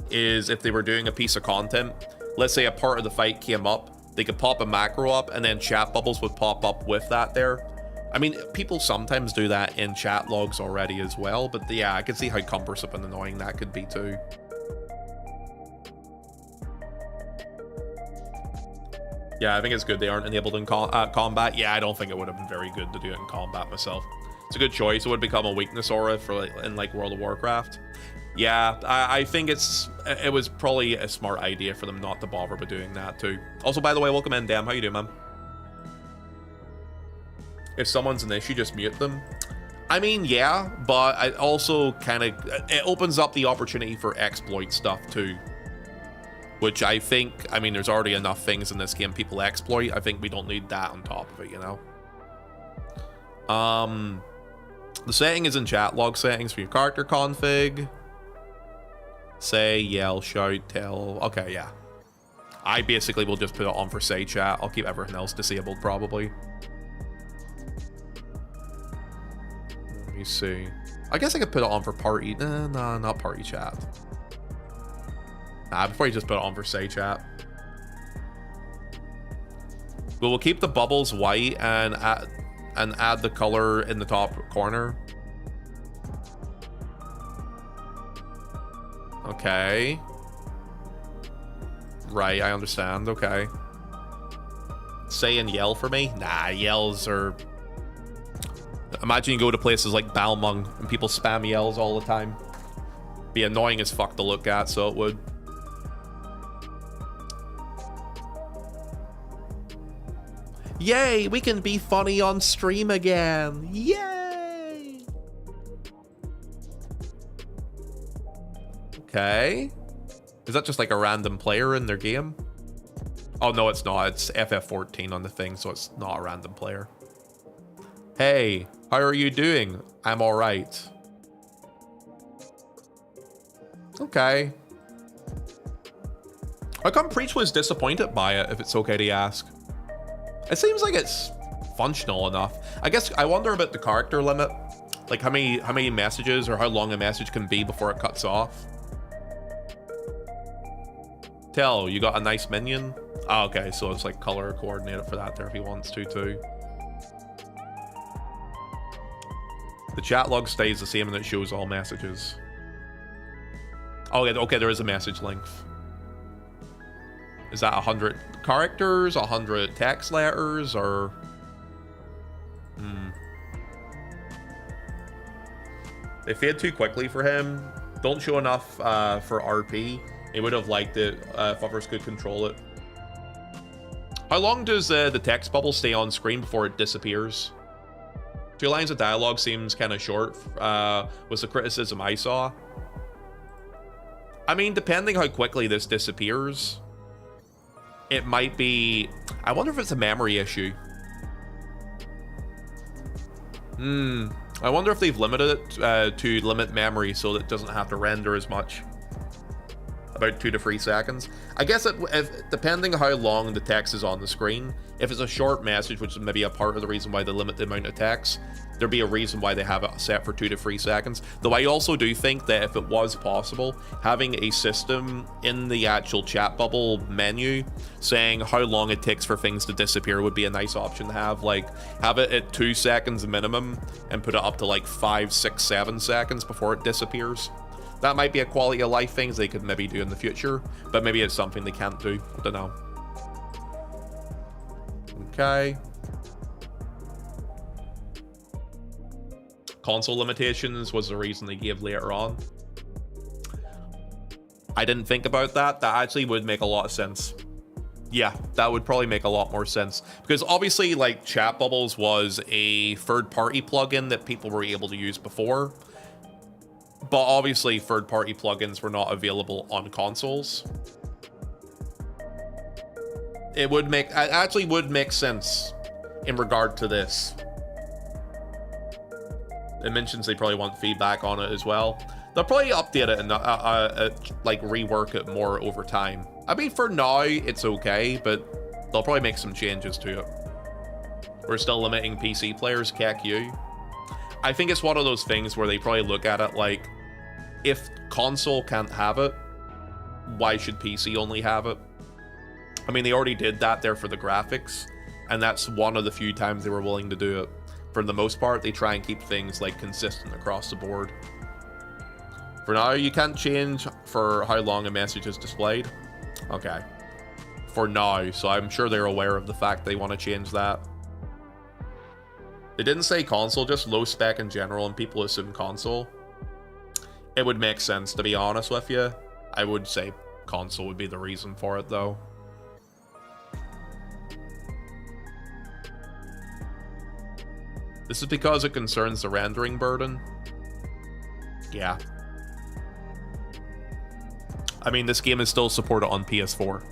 is if they were doing a piece of content, let's say a part of the fight came up, they could pop a macro up and then chat bubbles would pop up with that there. I mean, people sometimes do that in chat logs already as well, but yeah, I can see how cumbersome and annoying that could be too. Yeah, I think it's good they aren't enabled in combat. Yeah, I don't think it would have been very good to do it in combat myself. It's a good choice. It would become a weakness aura for in World of Warcraft. Yeah, I think it was probably a smart idea for them not to bother with doing that too. Also, by the way, welcome in, Dem. How you doing, man? If someone's an issue, just mute them. I mean, yeah, but I also it opens up the opportunity for exploit stuff too. Which I think, I mean, there's already enough things in this game people exploit. I think we don't need that on top of it, you know? The setting is in chat log settings for your character config. Say, yell, shout, tell. Okay, yeah. I basically will just put it on for say chat. I'll keep everything else disabled, probably. Let me see. I guess I could put it on for party. No, not party chat. Nah, I'd probably just put it on for say chat. But we'll keep the bubbles white and add the color in the top corner. Okay. Right, I understand. Okay. Say and yell for me? Nah, yells are... Imagine you go to places like Balmung and people spam yells all the time. Be annoying as fuck to look at, so it would. Yay, we can be funny on stream again. Yay! Okay. Is that just like a random player in their game? Oh, no, it's not. It's FF14 on the thing, so it's not a random player. Hey, how are you doing? I'm all right. Okay. How come Preach was disappointed by it, if it's okay to ask? It seems like it's functional enough. I guess I wonder about the character limit. Like how many messages or how long a message can be before it cuts off. Tell, you got a nice minion? Oh, okay, so it's like color coordinated for that there if he wants to too. The chat log stays the same and it shows all messages. Oh, yeah, okay, there is a message length. Is that 100 characters, 100 text letters, or... They fade too quickly for him. Don't show enough for RP. He would have liked it if others could control it. How long does the text bubble stay on screen before it disappears? 2 lines of dialogue seems kind of short, was the criticism I saw. I mean, depending how quickly this disappears, it might be... I wonder if it's a memory issue. I wonder if they've limited it to limit memory so that it doesn't have to render as much. About 2 to 3 seconds. I guess if depending on how long the text is on the screen, if it's a short message, which is maybe a part of the reason why they limit the amount of text, there'd be a reason why they have it set for 2 to 3 seconds. Though I also do think that if it was possible, having a system in the actual chat bubble menu saying how long it takes for things to disappear would be a nice option to have. Like, have it at 2 seconds minimum and put it up to like 5, 6, 7 seconds before it disappears. That might be a quality of life things they could maybe do in the future, but maybe it's something they can't do. I don't know. Okay. Console limitations was the reason they gave later on. I didn't think about that. That actually would make a lot of sense. Yeah, that would probably make a lot more sense. Because obviously, like, chat bubbles was a third-party plugin that people were able to use before. But obviously, third-party plugins were not available on consoles. It actually would make sense in regard to this. It mentions they probably want feedback on it as well. They'll probably update it and like rework it more over time. I mean, for now, it's okay, but they'll probably make some changes to it. We're still limiting PC players, KQ. I think it's one of those things where they probably look at it like, if console can't have it, why should PC only have it? I mean, they already did that there for the graphics, and that's one of the few times they were willing to do it. For the most part, they try and keep things like consistent across the board. For now, you can't change for how long a message is displayed. Okay. For now, so I'm sure they're aware of the fact they want to change that. They didn't say console, just low spec in general, and people assume console. It would make sense, to be honest with you. I would say console would be the reason for it, though. This is because it concerns the rendering burden. Yeah. I mean, this game is still supported on PS4.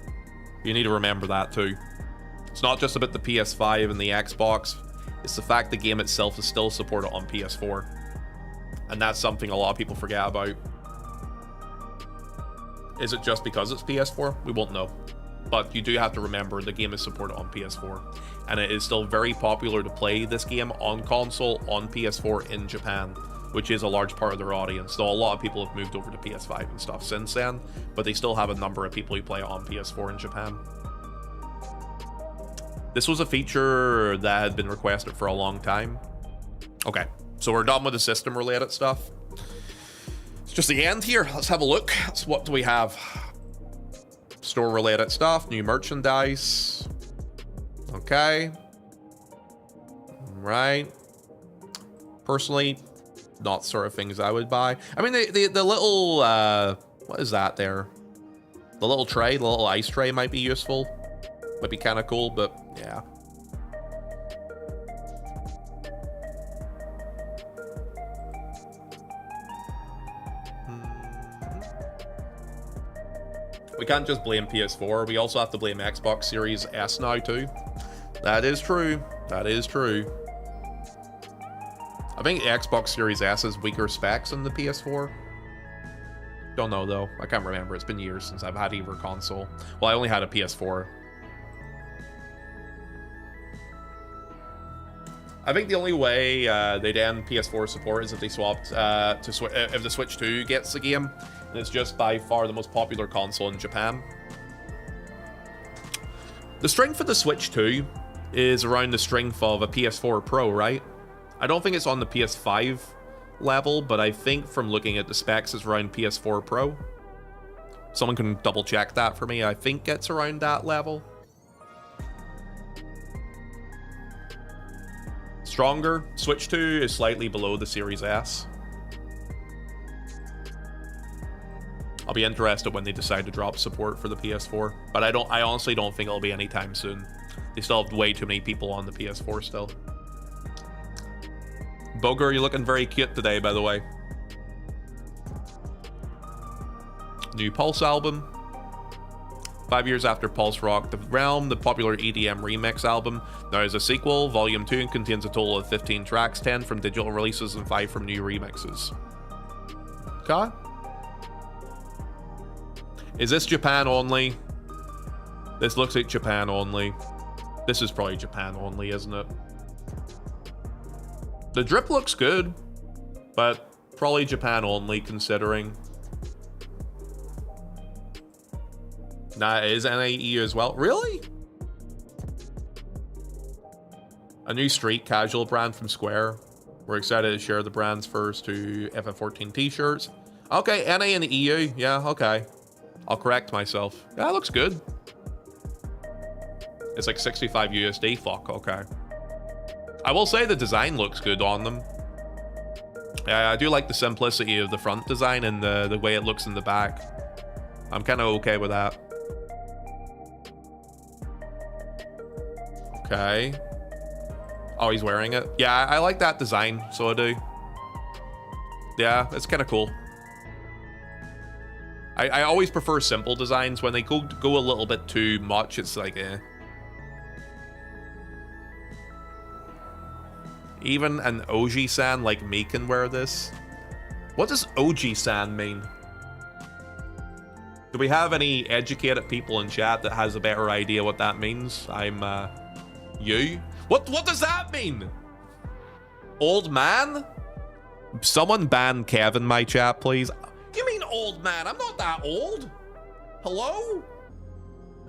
You need to remember that, too. It's not just about the PS5 and the Xbox. It's the fact the game itself is still supported on PS4. And that's something a lot of people forget about. Is it just because it's PS4? We won't know. But you do have to remember the game is supported on PS4. And it is still very popular to play this game on console, on PS4 in Japan, which is a large part of their audience. So a lot of people have moved over to PS5 and stuff since then, but they still have a number of people who play it on PS4 in Japan. This was a feature that had been requested for a long time. Okay, so we're done with the system-related stuff. It's just the end here. Let's have a look. So what do we have? Store-related stuff, new merchandise. Okay. Right. Personally, not sort of things I would buy. I mean, the little, what is that there? The little tray, the little ice tray might be useful. Might be kind of cool, but yeah. We can't just blame PS4. We also have to blame Xbox Series S now too. That is true. That is true. I think the Xbox Series S has weaker specs than the PS4. Don't know though. I can't remember. It's been years since I've had either console. Well, I only had a PS4. I think the only way they'd end PS4 support is if they swapped if the Switch 2 gets the game. And it's just by far the most popular console in Japan. The strength of the Switch 2 is around the strength of a PS4 Pro, right? I don't think it's on the PS5 level, but I think from looking at the specs, it's around PS4 Pro. Someone can double check that for me. I think it's around that level. Stronger, Switch 2 is slightly below the Series S. I'll be interested when they decide to drop support for the PS4, but I honestly don't think it'll be anytime soon. They still have way too many people on the PS4 still. Boger, you're looking very cute today, by the way. New Pulse album. 5 years after Pulse Rock the Realm, the popular EDM remix album now is a sequel. Volume 2 contains a total of 15 tracks, 10 from digital releases and 5 from new remixes. Okay. Is this Japan only? This looks like Japan only. This is probably Japan only, isn't it? The drip looks good, but probably Japan only considering. Nah, it is NAE as well. Really? A new street casual brand from Square. We're excited to share the brand's first two FF14 t-shirts. Okay, NA and EU. Yeah, okay. I'll correct myself. Yeah, that looks good. It's like 65 USD. Fuck, okay. I will say the design looks good on them. Yeah, I do like the simplicity of the front design and the way it looks in the back. I'm kind of okay with that. Okay. Oh, he's wearing it. Yeah, I like that design, so I do. Yeah, it's kind of cool. I always prefer simple designs. When they go a little bit too much, it's like, eh. Even an OG-san like me can wear this. What does OG-san mean? Do we have any educated people in chat that has a better idea what that means? I'm, you? What does that mean? Old man? Someone ban Kevin my chat, please. You mean old man? I'm not that old. Hello?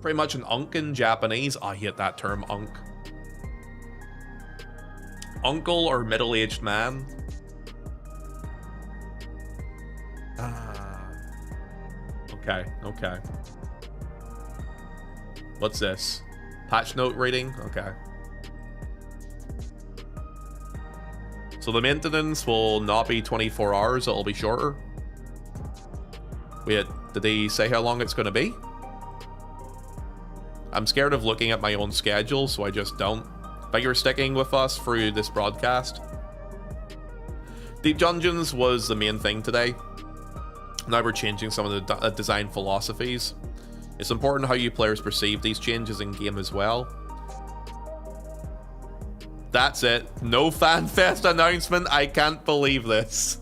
Pretty much an unk in Japanese. I hate that term, unk. Uncle or middle-aged man. Okay, okay. What's this? Patch note reading? Okay. So the maintenance will not be 24 hours, it'll be shorter. Wait, did they say how long it's going to be? I'm scared of looking at my own schedule, so I just don't. But you're sticking with us through this broadcast. Deep Dungeons was the main thing today. Now we're changing some of the design philosophies. It's important how you players perceive these changes in game as well. That's it. No FanFest announcement. I can't believe this.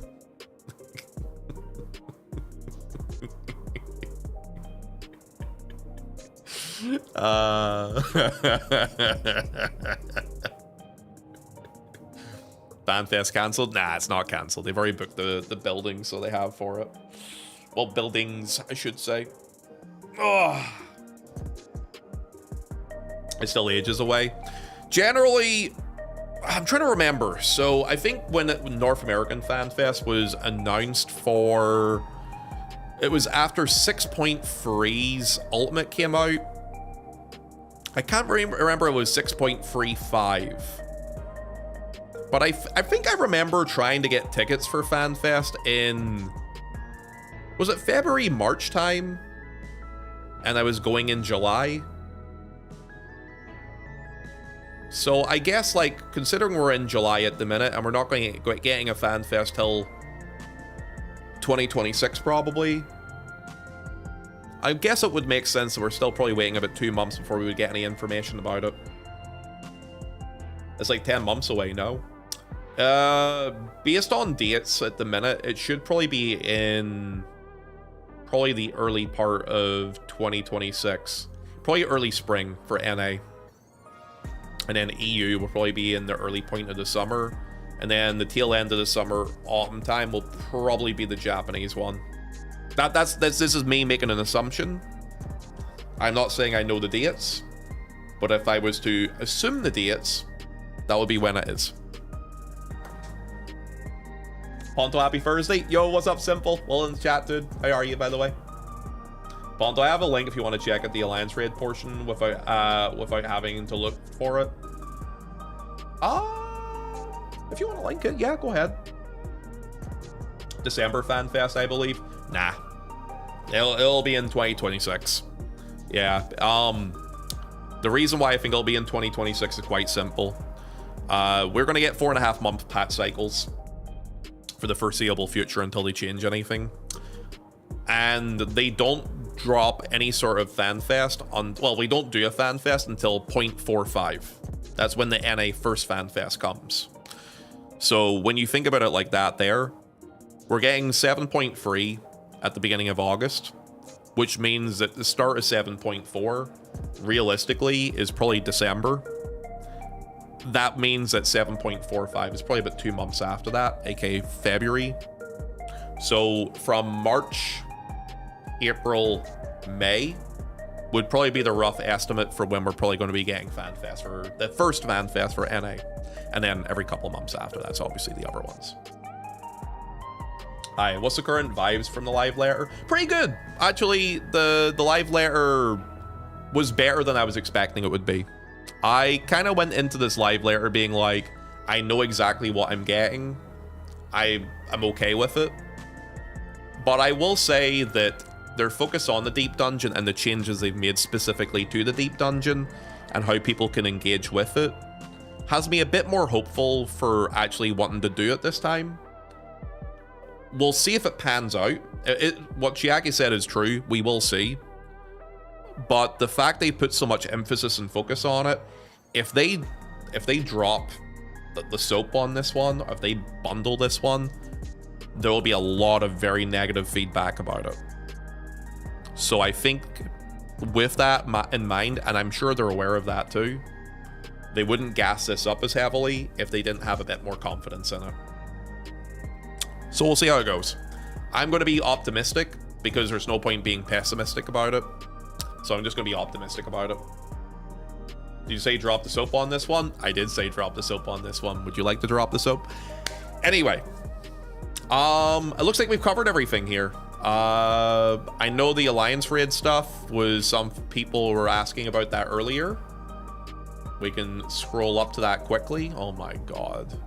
FanFest cancelled? Nah, it's not cancelled. They've already booked the building, so they have for it. Well, buildings, I should say. Oh. It's still ages away. Generally, I'm trying to remember. So I think when North American FanFest was announced for... It was after 6.3's Ultimate came out. I can't remember it was 6.35. But I think I remember trying to get tickets for FanFest in... Was it February, March time? And I was going in July. So I guess, like, considering we're in July at the minute, and we're not going to getting a FanFest till 2026 probably, I guess it would make sense that we're still probably waiting about 2 months before we would get any information about it. It's like 10 months away now. Based on dates at the minute, it should probably be in probably the early part of 2026. Probably early spring for NA. And then EU will probably be in the early point of the summer. And then the tail end of the summer, autumn time, will probably be the Japanese one. This is me making an assumption. I'm not saying I know the dates. But if I was to assume the dates, that would be when it is. Ponto, happy Thursday. Yo, what's up, Simple? Well in the chat, dude. How are you, by the way? Ponto, I have a link if you want to check out the Alliance Raid portion without having to look for it. If you want to link it, yeah, go ahead. December FanFest, I believe. Nah. It'll be in 2026. Yeah. The reason why I think it'll be in 2026 is quite simple. We're going to get 4.5 month patch cycles for the foreseeable future until they change anything. And they don't drop any sort of FanFest on... Well, we don't do a FanFest until 0.45. That's when the NA first FanFest comes. So when you think about it like that there, we're getting 7.3 at the beginning of August, which means that the start of 7.4 realistically is probably December. That means that 7.45 is probably about 2 months after that, aka February. So from March, April, May would probably be the rough estimate for when we're probably going to be getting FanFest, for the first FanFest for NA. And then every couple of months after that's obviously the other ones. Hi, what's the current vibes from the live letter? Pretty good. Actually, the live letter was better than I was expecting it would be. I kind of went into this live letter being like, I know exactly what I'm getting. I'm okay with it. But I will say that their focus on the deep dungeon and the changes they've made specifically to the deep dungeon and how people can engage with it has me a bit more hopeful for actually wanting to do it this time. We'll see if it pans out. What Chiaki said is true. We will see. But the fact they put so much emphasis and focus on it, if they drop the soap on this one, or if they bundle this one, there will be a lot of very negative feedback about it. So I think with that in mind, and I'm sure they're aware of that too, they wouldn't gas this up as heavily if they didn't have a bit more confidence in it. So we'll see how it goes. I'm going to be optimistic because there's no point being pessimistic about it. So I'm just going to be optimistic about it. Did you say drop the soap on this one? I did say drop the soap on this one. Would you like to drop the soap? Anyway. It looks like we've covered everything here. I know the Alliance Raid stuff was some people were asking about that earlier. We can scroll up to that quickly. Oh my god.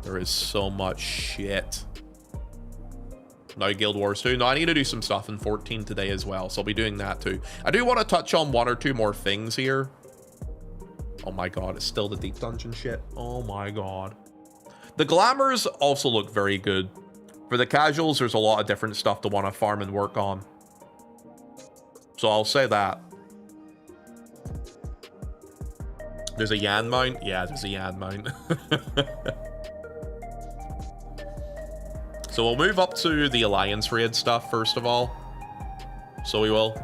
There is so much shit. Now Guild Wars 2. No, I need to do some stuff in 14 today as well, so I'll be doing that too. I do want to touch on 1 or 2 more things here. Oh my god, it's still the deep dungeon shit. Oh my god. The glamours also look very good. For the casuals, there's a lot of different stuff to want to farm and work on. So I'll say that. There's a Yan mount? Yeah, there's a Yan mount. So we'll move up to the Alliance Raid stuff first of all. So we will.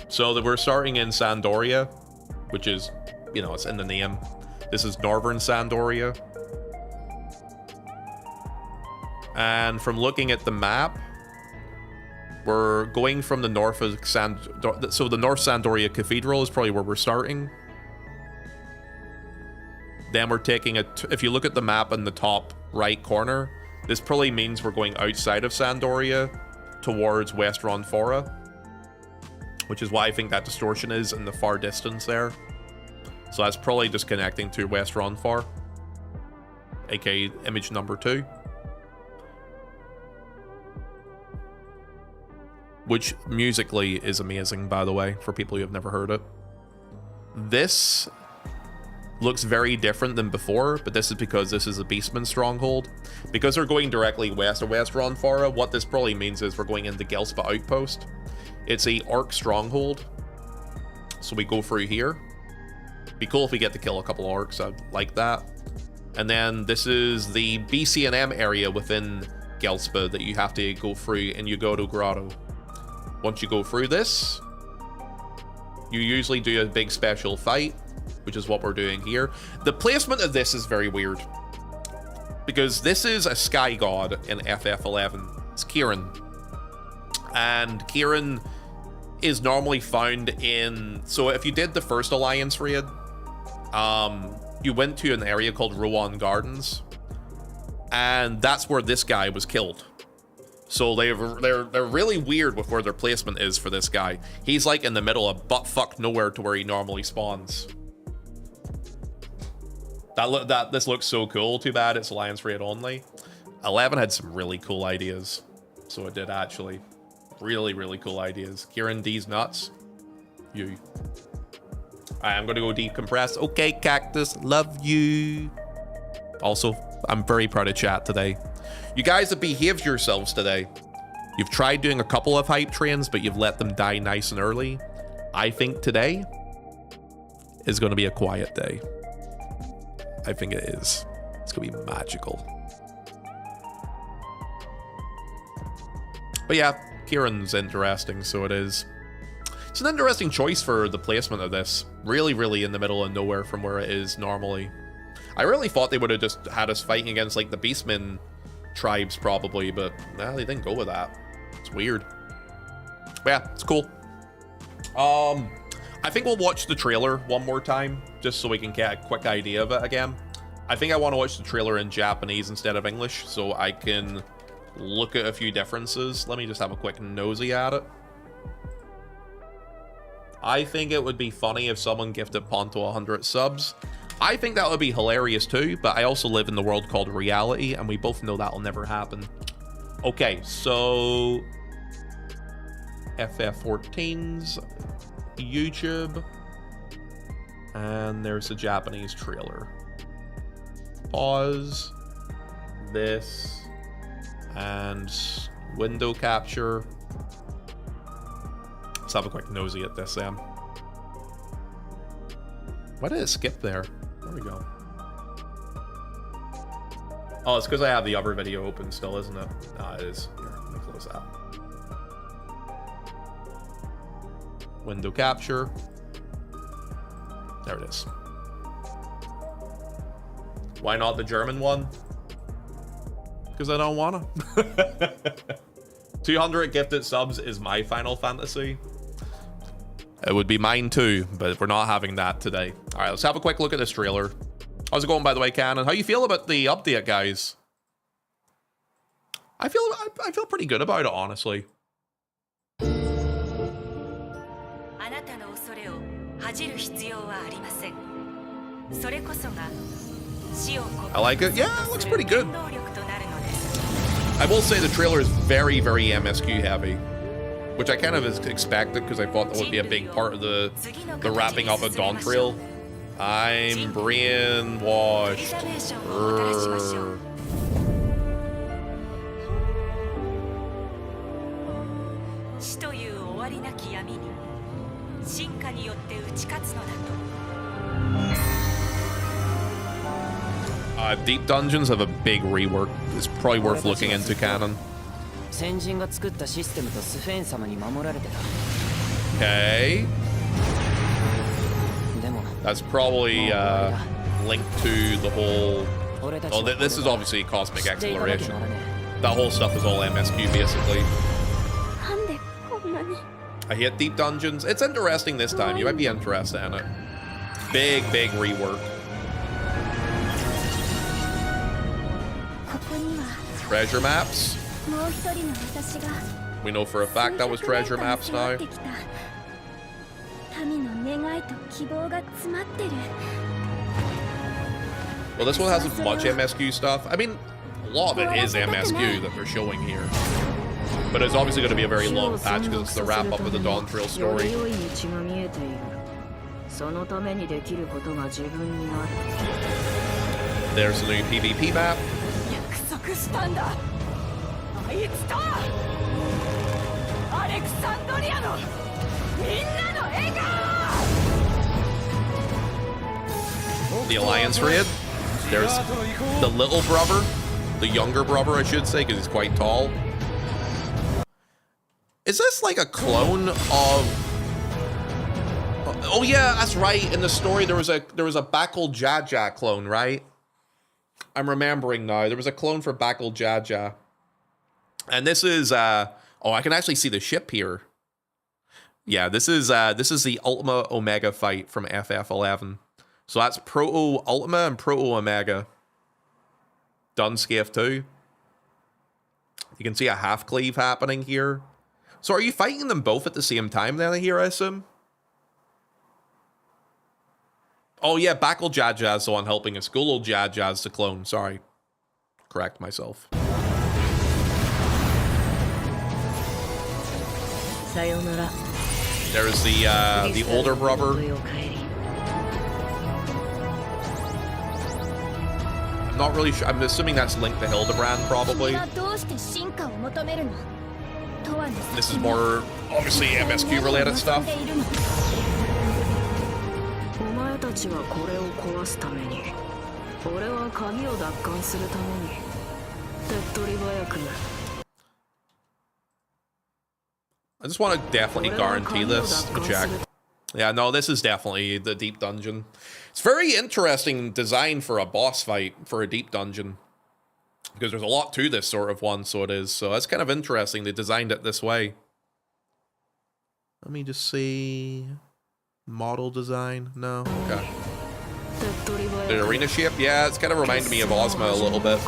So we're starting in Sandoria, which is, you know, it's in the name. This is Northern Sandoria. And from looking at the map, we're going from the north of so the North Sandoria Cathedral is probably where we're starting. Then we're taking if you look at the map in the top right corner, this probably means we're going outside of Sandoria towards West Ronfora, which is why I think that distortion is in the far distance there. So that's probably just connecting to West Ronfor. aka image number 2. Which musically is amazing, by the way, for people who have never heard it. This looks very different than before, but this is because this is a Beastman stronghold. Because they're going directly west of West Ronfara, what this probably means is we're going into Gelspa Outpost. It's a Orc stronghold. So we go through here. Be cool if we get to kill a couple orcs, I'd like that. And then this is the BC&M area within Gelspa that you have to go through in Yugoto Grotto. Once you go through this, you usually do a big special fight, which is what we're doing here. The placement of this is very weird, because this is a sky god in FF11. It's Kieran. And Kieran is normally found in... So if you did the first Alliance raid, you went to an area called Rowan Gardens, and that's where this guy was killed. So they're really weird with where their placement is for this guy. He's like in the middle of buttfuck nowhere to where he normally spawns. This looks so cool. Too bad it's Alliance raid only. 11 had some really cool ideas. So it did actually. Really, really cool ideas. Kieran D's nuts. You. Alright, I'm gonna go decompress. Okay, Cactus, love you. Also, I'm very proud of chat today. You guys have behaved yourselves today. You've tried doing a couple of hype trains, but you've let them die nice and early. I think today is going to be a quiet day. I think it is. It's going to be magical. But yeah, Kieran's interesting, so it is. It's an interesting choice for the placement of this. Really, really in the middle of nowhere from where it is normally. I really thought they would have just had us fighting against like the Beastmen tribes probably, but nah, they didn't go with that. It's weird. But yeah, it's cool. I think we'll watch the trailer one more time just so we can get a quick idea of it again. I think I want to watch the trailer in Japanese instead of English so I can look at a few differences. Let me just have a quick nosy at it. I think it would be funny if someone gifted Ponto 100 subs. I think that would be hilarious too, but I also live in the world called reality, and we both know that'll never happen. Okay, so FF14's YouTube, and there's a Japanese trailer. Pause this, and window capture. Let's have a quick nosy at this then. Why did it skip there? There we go. Oh, it's because I have the other video open still, isn't it? Ah, it is. Here, let me close that. Window capture. There it is. Why not the German one? Because I don't wanna. 200 gifted subs is my Final Fantasy. It would be mine too, but we're not having that today. All right, let's have a quick look at this trailer. How's it going, by the way, Cannon? How you feel about the update, guys? I feel pretty good about it, honestly. I like it. Yeah, it looks pretty good. I will say the trailer is very, very MSQ heavy, which I kind of expected because I thought that would be a big part of the wrapping up of Dawn Trail. I'm brainwashed. Urgh. Deep Dungeons have a big rework. It's probably worth looking into, Canon. Okay. That's probably linked to the whole... Oh, this is obviously cosmic exploration. That whole stuff is all MSQ, basically. I hate Deep Dungeons. It's interesting this time. You might be interested in it. Big, big rework. Treasure maps. We know for a fact that was treasure maps now. Well, this one hasn't much MSQ stuff. I mean, a lot of it is MSQ that they're showing here. But it's obviously going to be a very long patch because it's the wrap up of the Dawn Trail story. There's the new PvP map. The Alliance raid. There's the little brother, the younger brother, I should say, because he's quite tall. Is this like a clone of? Oh yeah, that's right. In the story, there was a Bakul Jaja clone, right? I'm remembering now. There was a clone for Bakul Jaja, and this is oh, I can actually see the ship here. Yeah, this is the Ultima Omega fight from FF11. So that's Proto Ultima and Proto Omega. Dunscape 2. You can see a half cleave happening here. So are you fighting them both at the same time then here, I assume? Oh yeah, Bakul Jaja is the one helping us. Gulul Jaja is the clone, sorry. Correct myself. There's the older brother. I'm not really sure. I'm assuming that's linked to Hildebrand, probably. This is more, obviously, MSQ related stuff. I just want to definitely guarantee this to check. Yeah, no, this is definitely the deep dungeon. It's very interesting design for a boss fight for a deep dungeon. Because there's a lot to this sort of one, so it is. So that's kind of interesting. They designed it this way. Let me just see. Model design? No? Okay. The arena shape? Yeah, it's kind of reminded me of Ozma a little bit.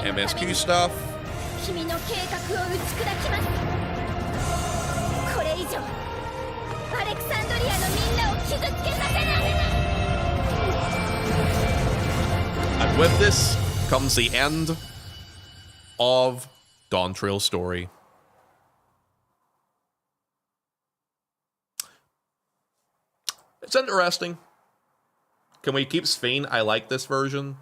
MSQ stuff. And with this comes the end of Dawn Trail story. It's interesting. Can we keep Sphene? I like this version.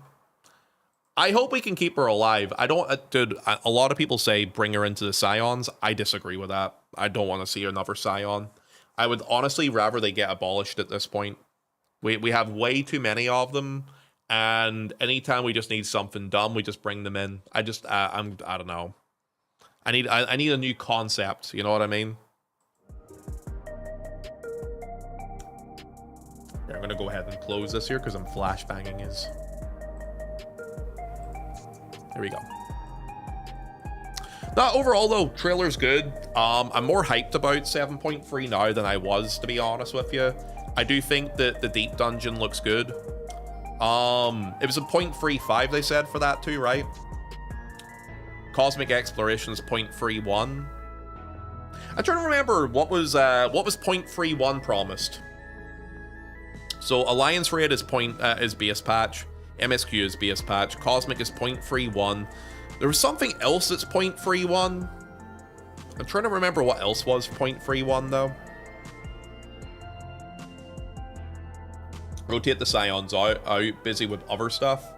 I hope we can keep her alive. I don't, dude, a lot of people say bring her into the Scions. I disagree with that. I don't want to see another Scion. I would honestly rather they get abolished at this point. We have way too many of them, and anytime we just need something dumb, we just bring them in. I don't know. I need a new concept, you know what I mean? Yeah, I'm gonna go ahead and close this here because I'm flashbanging his. There we go. No, overall though, trailer's good. I'm more hyped about 7.3 now than I was, to be honest with you. I do think that the deep dungeon looks good. It was a 0.35 they said for that too, right? Cosmic Exploration's 0.31. I'm trying to remember what was 0.31 promised. So Alliance Raid is base patch. MSQ is base patch. Cosmic is 0.31. There was something else that's 0.31. I'm trying to remember what else was 0.31 though. Rotate the Scions out, busy with other stuff.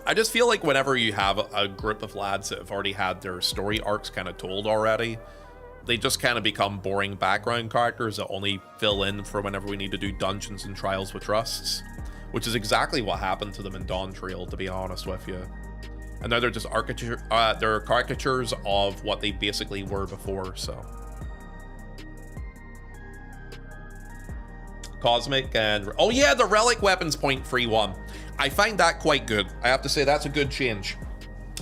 I just feel like whenever you have a group of lads that have already had their story arcs kind of told already, they just kind of become boring background characters that only fill in for whenever we need to do dungeons and trials with trusts, which is exactly what happened to them in Dawn Trail, to be honest with you. And now they're just they're caricatures of what they basically were before, so. Cosmic and... Oh yeah, the relic weapon's 0.31. I find that quite good. I have to say that's a good change.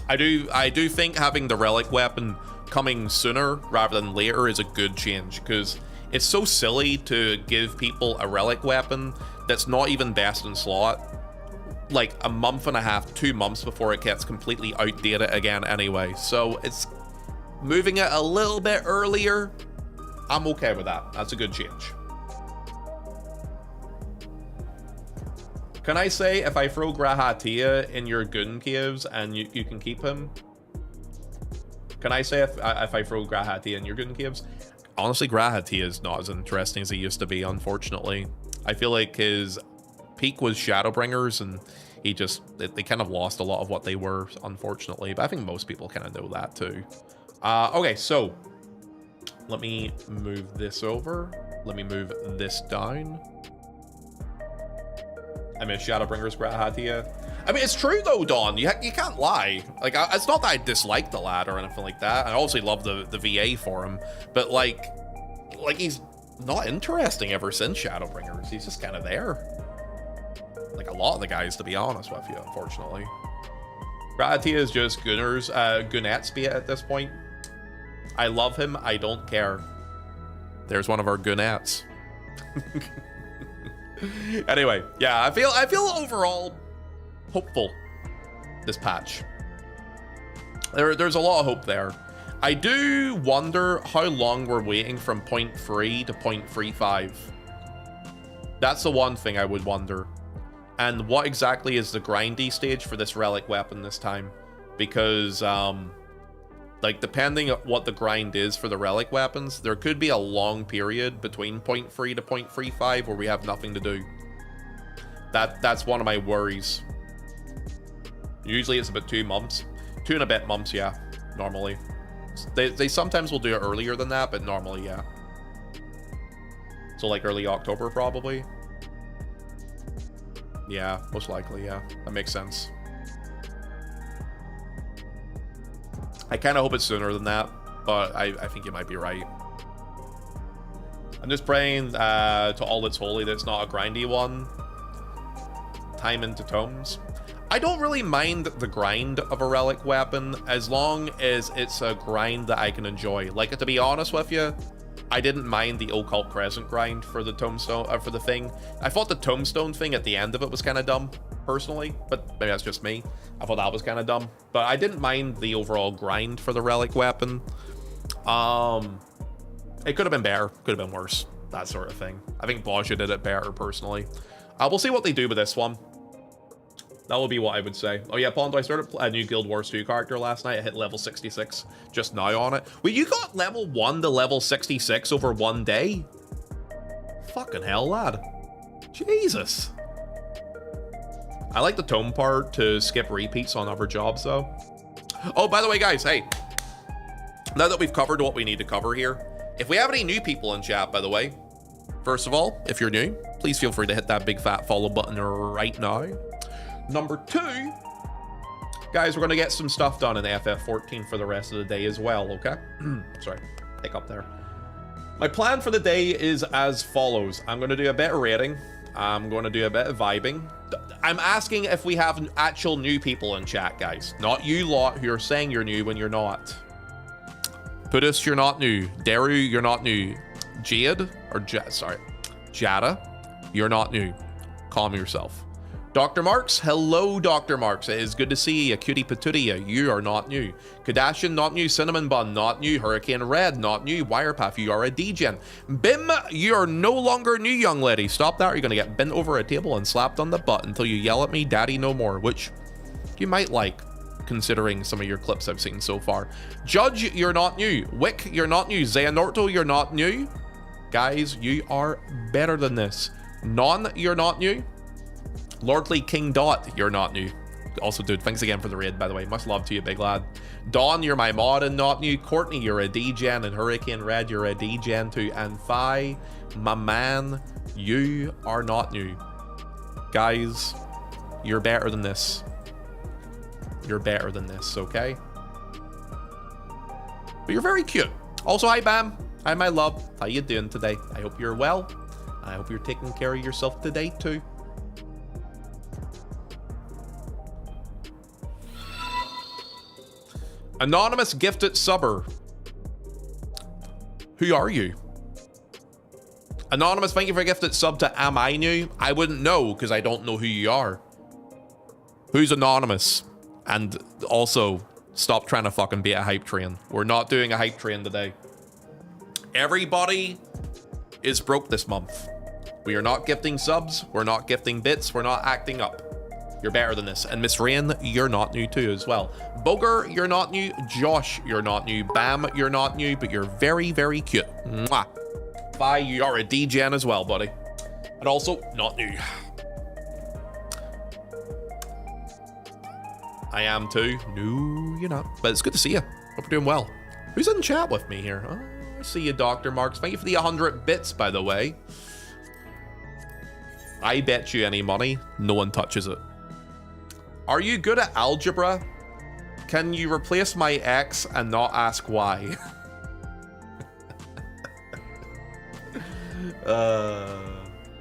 I do think having the relic weapon coming sooner rather than later is a good change, because it's so silly to give people a relic weapon that's not even best in slot like a month and a half, 2 months before it gets completely outdated again anyway. So it's moving it a little bit earlier. I'm okay with that. That's a good change. Can I say if I throw Grahatia in your Goon Caves and you can keep him? Can I say if I throw Grahatia in your Goon Caves? Honestly, Grahatia is not as interesting as he used to be, unfortunately. I feel like his peak was Shadowbringers, and he just, they kind of lost a lot of what they were, unfortunately. But I think most people kind of know that too. Okay, so let me move this over. Let me move this down. I mean, Shadowbringers Grahatia. I mean, it's true though, Dawn. You can't lie. Like, it's not that I dislike the lad or anything like that. I obviously love the VA for him, but like he's not interesting ever since Shadowbringers. He's just kind of there. Like a lot of the guys, to be honest with you, unfortunately. Grahatia is just Gunetsby at this point. I love him. I don't care. There's one of our Gunettes. Anyway, yeah, I feel overall hopeful this patch. There's a lot of hope there. I do wonder how long we're waiting from 0.3 to 0.35. That's the one thing I would wonder. And what exactly is the grindy stage for this relic weapon this time? Because like, depending on what the grind is for the relic weapons, there could be a long period between 0.3 to 0.35 where we have nothing to do. That's one of my worries. Usually it's about 2 months. 2 and a bit months, yeah, normally. They sometimes will do it earlier than that, but normally, yeah. So like early October, probably. Yeah, most likely, yeah. That makes sense. I kind of hope it's sooner than that, but I think you might be right. I'm just praying to all that's holy that it's not a grindy one. Time into tomes. I don't really mind the grind of a relic weapon as long as it's a grind that I can enjoy. Like, to be honest with you, I didn't mind the Occult Crescent grind for the tombstone, for the thing. I thought the tombstone thing at the end of it was kind of dumb, personally, but maybe that's just me. I thought that was kind of dumb, but I didn't mind the overall grind for the relic weapon. It could have been better, could have been worse, that sort of thing. I think Baja did it better, personally. We'll see what they do with this one. That will be what I would say. Oh yeah, Pondo, I started a new Guild Wars 2 character last night. I hit level 66 just now on it. Wait, you got level 1 to level 66 over one day? Fucking hell, lad. Jesus. I like the tome part to skip repeats on other jobs, though. Oh, by the way, guys, hey. Now that we've covered what we need to cover here, if we have any new people in chat, by the way, first of all, if you're new, please feel free to hit that big fat follow button right now. Number 2, guys, we're going to get some stuff done in FF14 for the rest of the day as well, okay? Sorry, pick up there. My plan for the day is as follows. I'm going to do a bit of raiding. I'm going to do a bit of vibing. I'm asking if we have actual new people in chat, guys. Not you lot who are saying you're new when you're not. Pudus, you're not new. Deru, you're not new. Jade, or Jada, you're not new. Calm yourself. Dr. Marks, hello, Dr. Marks. It is good to see you. Cutie Patootia, you are not new. Kardashian, not new. Cinnamon Bun, not new. Hurricane Red, not new. Wirepath, you are a degen. Bim, you are no longer new, young lady. Stop that or you're going to get bent over a table and slapped on the butt until you yell at me, daddy no more, which you might like, considering some of your clips I've seen so far. Judge, you're not new. Wick, you're not new. Xehanorto, you're not new. Guys, you are better than this. Non, you're not new. Lordly King Dot, you're not new. Also, dude, thanks again for the raid, by the way. Much love to you, big lad. Dawn, you're my mod and not new. Courtney, you're a degen. And Hurricane Red, you're a degen too. And Fi, my man, you are not new. Guys, you're better than this. You're better than this, okay? But you're very cute. Also, hi, Bam. Hi, my love. How you doing today? I hope you're well. I hope you're taking care of yourself today, too. Anonymous gifted subber. Who are you? Anonymous, thank you for a gifted sub to Am I New? I wouldn't know because I don't know who you are. Who's anonymous? And also, stop trying to fucking be a hype train. We're not doing a hype train today. Everybody is broke this month. We are not gifting subs. We're not gifting bits. We're not acting up. You're better than this. And Miss Rain, you're not new too as well. Boger, you're not new. Josh, you're not new. Bam, you're not new, but you're very, very cute. Mwah. Vi, you are a DGen as well, buddy. And also, not new. I am too. No, you're not. But it's good to see you. Hope you're doing well. Who's in chat with me here? Oh, I see you, Dr. Marks. Thank you for the 100 bits, by the way. I bet you any money, no one touches it. Are you good at algebra? Can you replace my X and not ask why?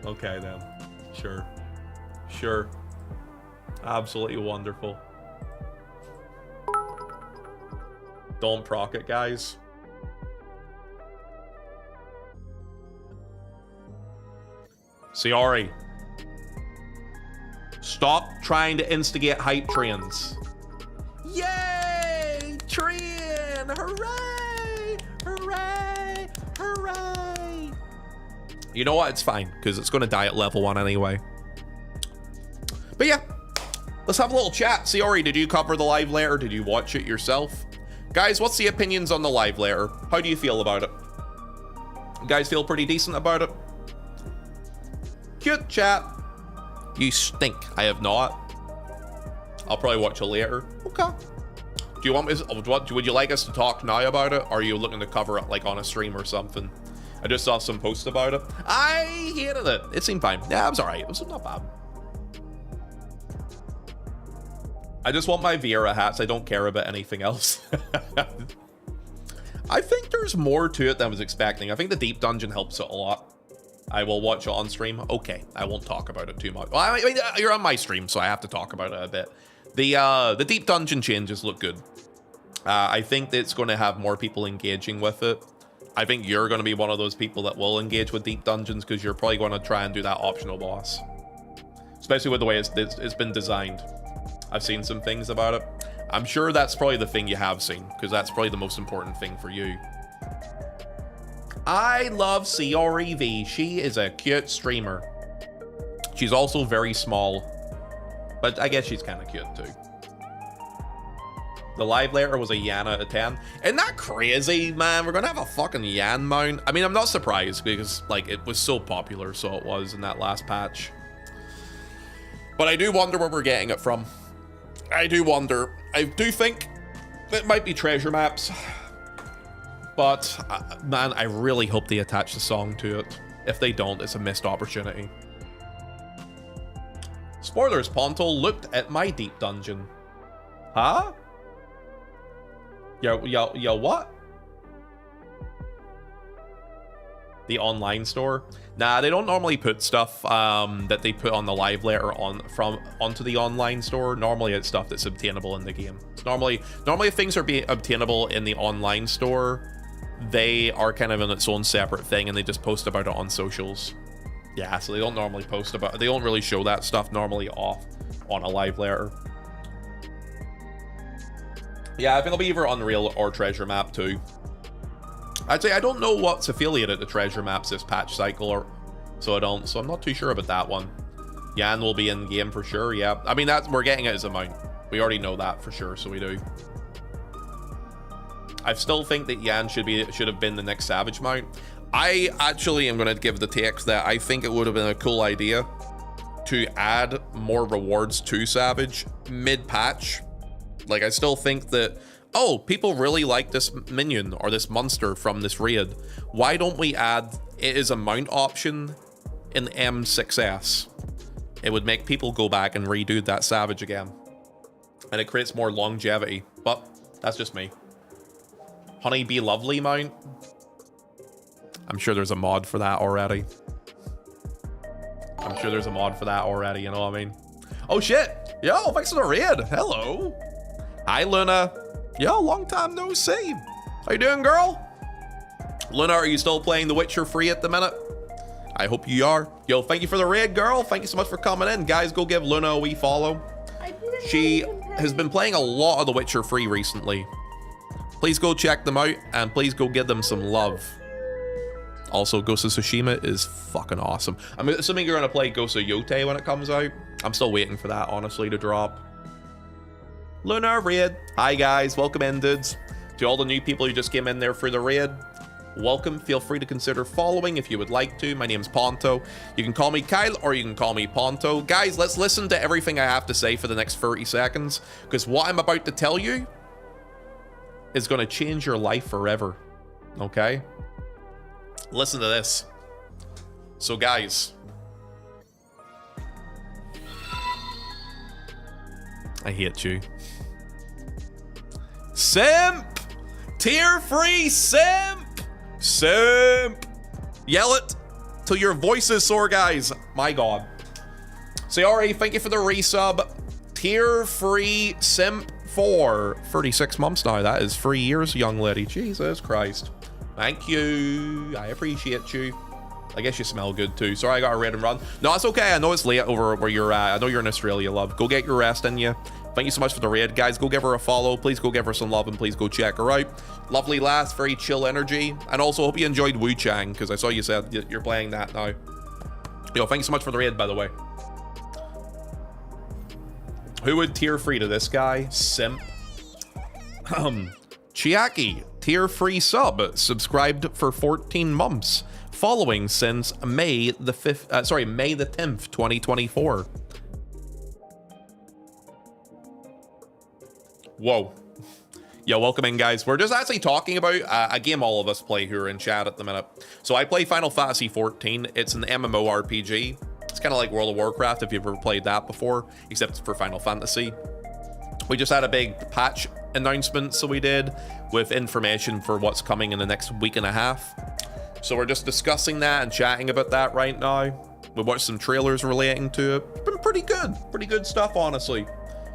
Okay then. Sure. Sure. Absolutely wonderful. Don't proc it, guys. Siori. Stop trying to instigate hype trains. Yay! Train! Hooray! Hooray! Hooray! You know what? It's fine, because it's going to die at level 1 anyway. But yeah, let's have a little chat. Siori, did you cover the live later? Did you watch it yourself? Guys, what's the opinions on the live later? How do you feel about it? You guys feel pretty decent about it? Cute chat. You stink. I have not. I'll probably watch it later. Okay. Do you want me? Would you like us to talk now about it? Or are you looking to cover it like on a stream or something? I just saw some posts about it. I hated it. It seemed fine. Yeah, it was alright. It was not bad. I just want my Viera hats. I don't care about anything else. I think there's more to it than I was expecting. I think the deep dungeon helps it a lot. I will watch it on stream. Okay, I won't talk about it too much. Well, I mean, you're on my stream, so I have to talk about it a bit. The deep dungeon changes look good. I think that it's going to have more people engaging with it. I think you're going to be one of those people that will engage with deep dungeons because you're probably going to try and do that optional boss. Especially with the way it's been designed. I've seen some things about it. I'm sure that's probably the thing you have seen because that's probably the most important thing for you. I love Siori V. She is a cute streamer. She's also very small, but I guess she's kind of cute too. The live later was a Yan out of 10. Isn't that crazy, man? We're gonna have a fucking Yan mount. I mean, I'm not surprised because like it was so popular, so it was in that last patch. But I do wonder where we're getting it from. I do wonder. I do think it might be treasure maps. But, man, I really hope they attach the song to it. If they don't, it's a missed opportunity. Spoilers, Ponto looked at my deep dungeon. Huh? Yo, what? The online store? Nah, they don't normally put stuff that they put on the live later onto the online store. Normally it's stuff that's obtainable in the game. It's normally if things are obtainable in the online store, they are kind of in its own separate thing and they just post about it on socials. Yeah, so they don't normally post about it. They don't really show that stuff normally off on a live later. Yeah, I think it'll be either Unreal or Treasure Map too. I'd say I don't know what's affiliated to Treasure Maps this patch cycle, so I'm not too sure about that one. Yan will be in game for sure, yeah. I mean, we're getting it as a mount. We already know that for sure, so we do. I still think that Yan should have been the next Savage mount. I actually am going to give the take that I think it would have been a cool idea to add more rewards to Savage mid-patch. Like, I still think that, oh, people really like this minion or this monster from this raid. Why don't we add it as a mount option in M6S? It would make people go back and redo that Savage again. And it creates more longevity. But that's just me. Honeybee Lovely mount. I'm sure there's a mod for that already. You know what I mean? Oh shit! Yo, thanks for the raid! Hello! Hi Luna! Yo, long time no see! How you doing, girl? Luna, are you still playing The Witcher free at the minute? I hope you are. Yo, thank you for the raid, girl! Thank you so much for coming in. Guys, go give Luna a wee follow. She has been playing a lot of The Witcher free recently. Please go check them out, and please go give them some love. Also, Ghost of Tsushima is fucking awesome. I'm assuming you're going to play Ghost of Yote when it comes out. I'm still waiting for that, honestly, to drop. Lunar Raid. Hi, guys. Welcome in, dudes. To all the new people who just came in there for the raid, welcome. Feel free to consider following if you would like to. My name's Ponto. You can call me Kyle or you can call me Ponto. Guys, let's listen to everything I have to say for the next 30 seconds, because what I'm about to tell you is going to change your life forever. Okay? Listen to this. So, guys, I hate you. Simp! Tier free simp! Simp! Yell it till your voice is sore, guys. My god. Sayori, thank you for the resub. Tier free simp for 36 months now. That is 3 years, young lady. Jesus Christ. Thank you. I appreciate you. I guess you smell good too. Sorry, I got a red and run. No, it's okay. I know it's late over where you're at. I know you're in Australia, love. Go get your rest in you. Thank you so much for the raid, guys. Go give her a follow. Please go give her some love and please go check her out. Lovely lass, very chill energy. And also hope you enjoyed Wu Chang, because I saw you said you're playing that now. Yo, thank you so much for the raid, by the way. Who would tier free to this guy? Simp. Chiaki, tier free sub, subscribed for 14 months, following since May the 10th, 2024. Whoa. Yo, welcome in, guys. We're just actually talking about a game all of us play who are in chat at the minute. So I play Final Fantasy XIV. It's an MMORPG. It's kind of like World of Warcraft if you've ever played that before, except for Final Fantasy. We just had a big patch announcement, so we did, with information for what's coming in the next week and a half. So we're just discussing that and chatting about that right now. We watched some trailers relating to it. Been pretty good stuff, honestly.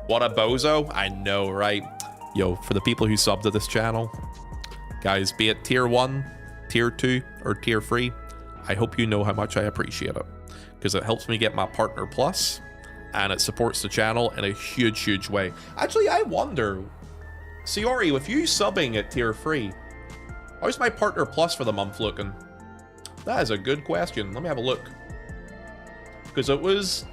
What a bozo. I know, right? Yo, for the people who sub to this channel, guys, be it tier 1, tier 2, or tier 3, I hope you know how much I appreciate it, because it helps me get my Partner Plus, and it supports the channel in a huge way. Actually, I wonder, Sayori, with you subbing at tier 3, how's my Partner Plus for the month looking? That is a good question. Let me have a look. Because it was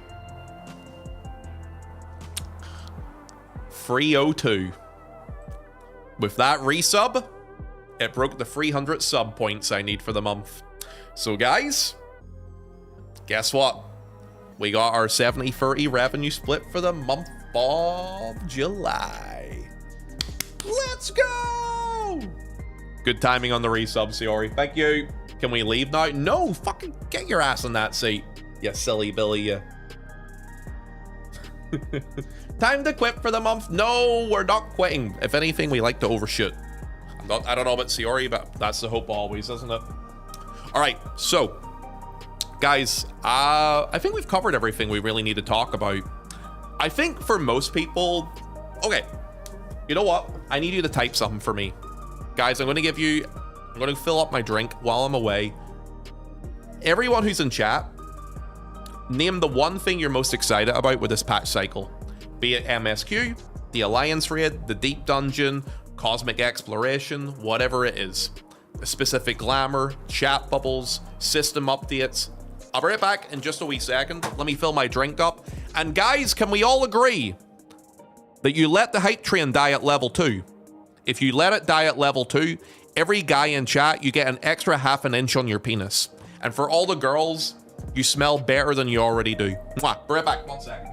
302. With that resub, it broke the 300 sub points I need for the month. So guys, guess what? We got our 70-30 revenue split for the month of July. Let's go! Good timing on the resub, Sayori. Thank you. Can we leave now? No, fucking get your ass in that seat, you silly Billy, you. Time to quit for the month. No, we're not quitting. If anything, we like to overshoot. I don't know about Sayori, but that's the hope always, isn't it? All right, so guys, I think we've covered everything we really need to talk about. I think for most people, okay, you know what? I need you to type something for me. Guys, I'm going to fill up my drink while I'm away. Everyone who's in chat, name the one thing you're most excited about with this patch cycle. Be it MSQ, the Alliance Raid, the Deep Dungeon, Cosmic Exploration, whatever it is. A specific glamour, chat bubbles, system updates. I'll be right back in just a wee second. Let me fill my drink up. And guys, can we all agree that you let the hype train die at level 2? If you let it die at level 2, every guy in chat, you get an extra ½ an inch on your penis. And for all the girls, you smell better than you already do. Mwah. Be right back, 1 second.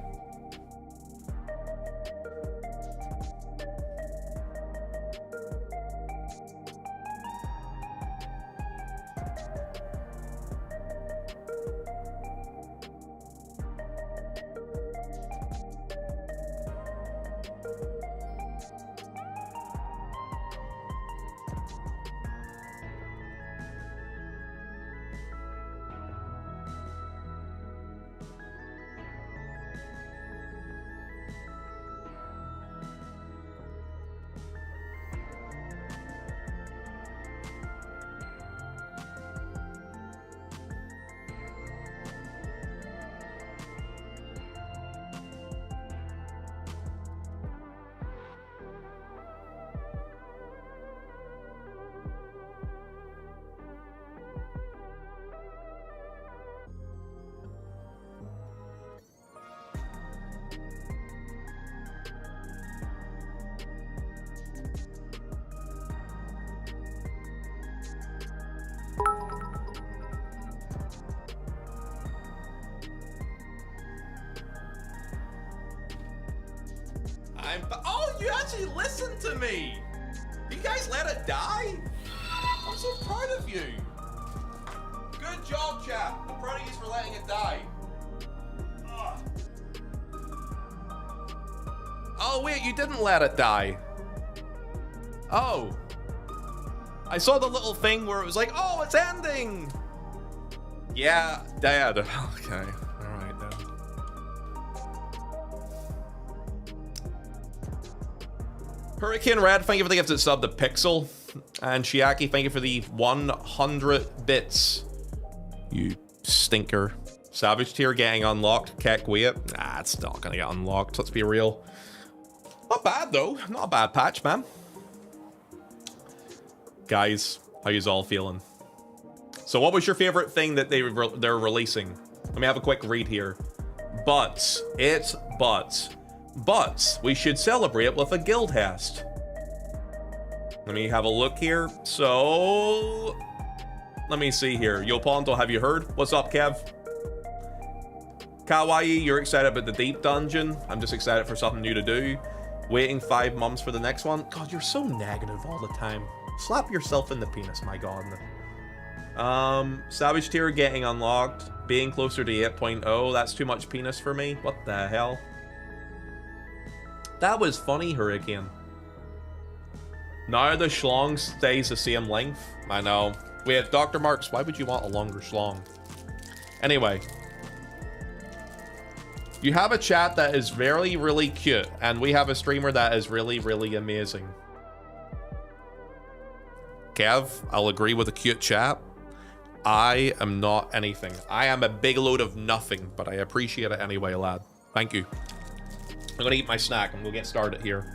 Oh, you actually listened to me. You guys let it die? I'm so proud of you. Good job, chat. I'm proud of you for letting it die. Ugh. Oh, wait, you didn't let it die. Oh. I saw the little thing where it was like, oh, it's ending. Yeah, Dad. Okay. All right, Dad. Hurricane Red, thank you for the gifted sub to Pixel. And Shiaki, thank you for the 100 bits. You stinker. Savage tier getting unlocked. Keck wait. Nah, it's not gonna get unlocked. Let's be real. Not bad though. Not a bad patch, man. Guys, how you all feeling? So, what was your favorite thing that they're releasing? Let me have a quick read here. But we should celebrate with a guild hast. Let me have a look here. So, let me see here. Yo, Ponto, have you heard? What's up, Kev? Kawaii, you're excited about the deep dungeon. I'm just excited for something new to do. Waiting 5 months for the next one. God, you're so negative all the time. Slap yourself in the penis, my god. Savage tier getting unlocked. Being closer to 8.0. That's too much penis for me. What the hell? That was funny, Hurricane. Now the schlong stays the same length. I know. Wait, Dr. Marks, why would you want a longer schlong? Anyway. You have a chat that is really, really cute. And we have a streamer that is really, really amazing. Kev, I'll agree with a cute chat. I am not anything. I am a big load of nothing, but I appreciate it anyway, lad. Thank you. I'm gonna eat my snack and we'll get started here.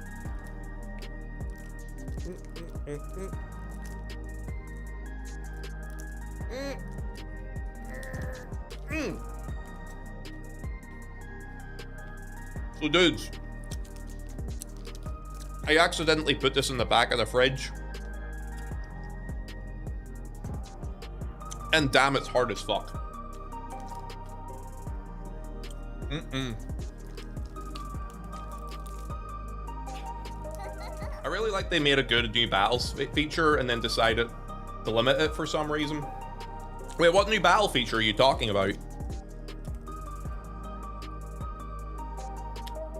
So dudes, I accidentally put this in the back of the fridge. And damn, it's hard as fuck. I really like they made a good new battles feature and then decided to limit it for some reason. Wait, what new battle feature are you talking about?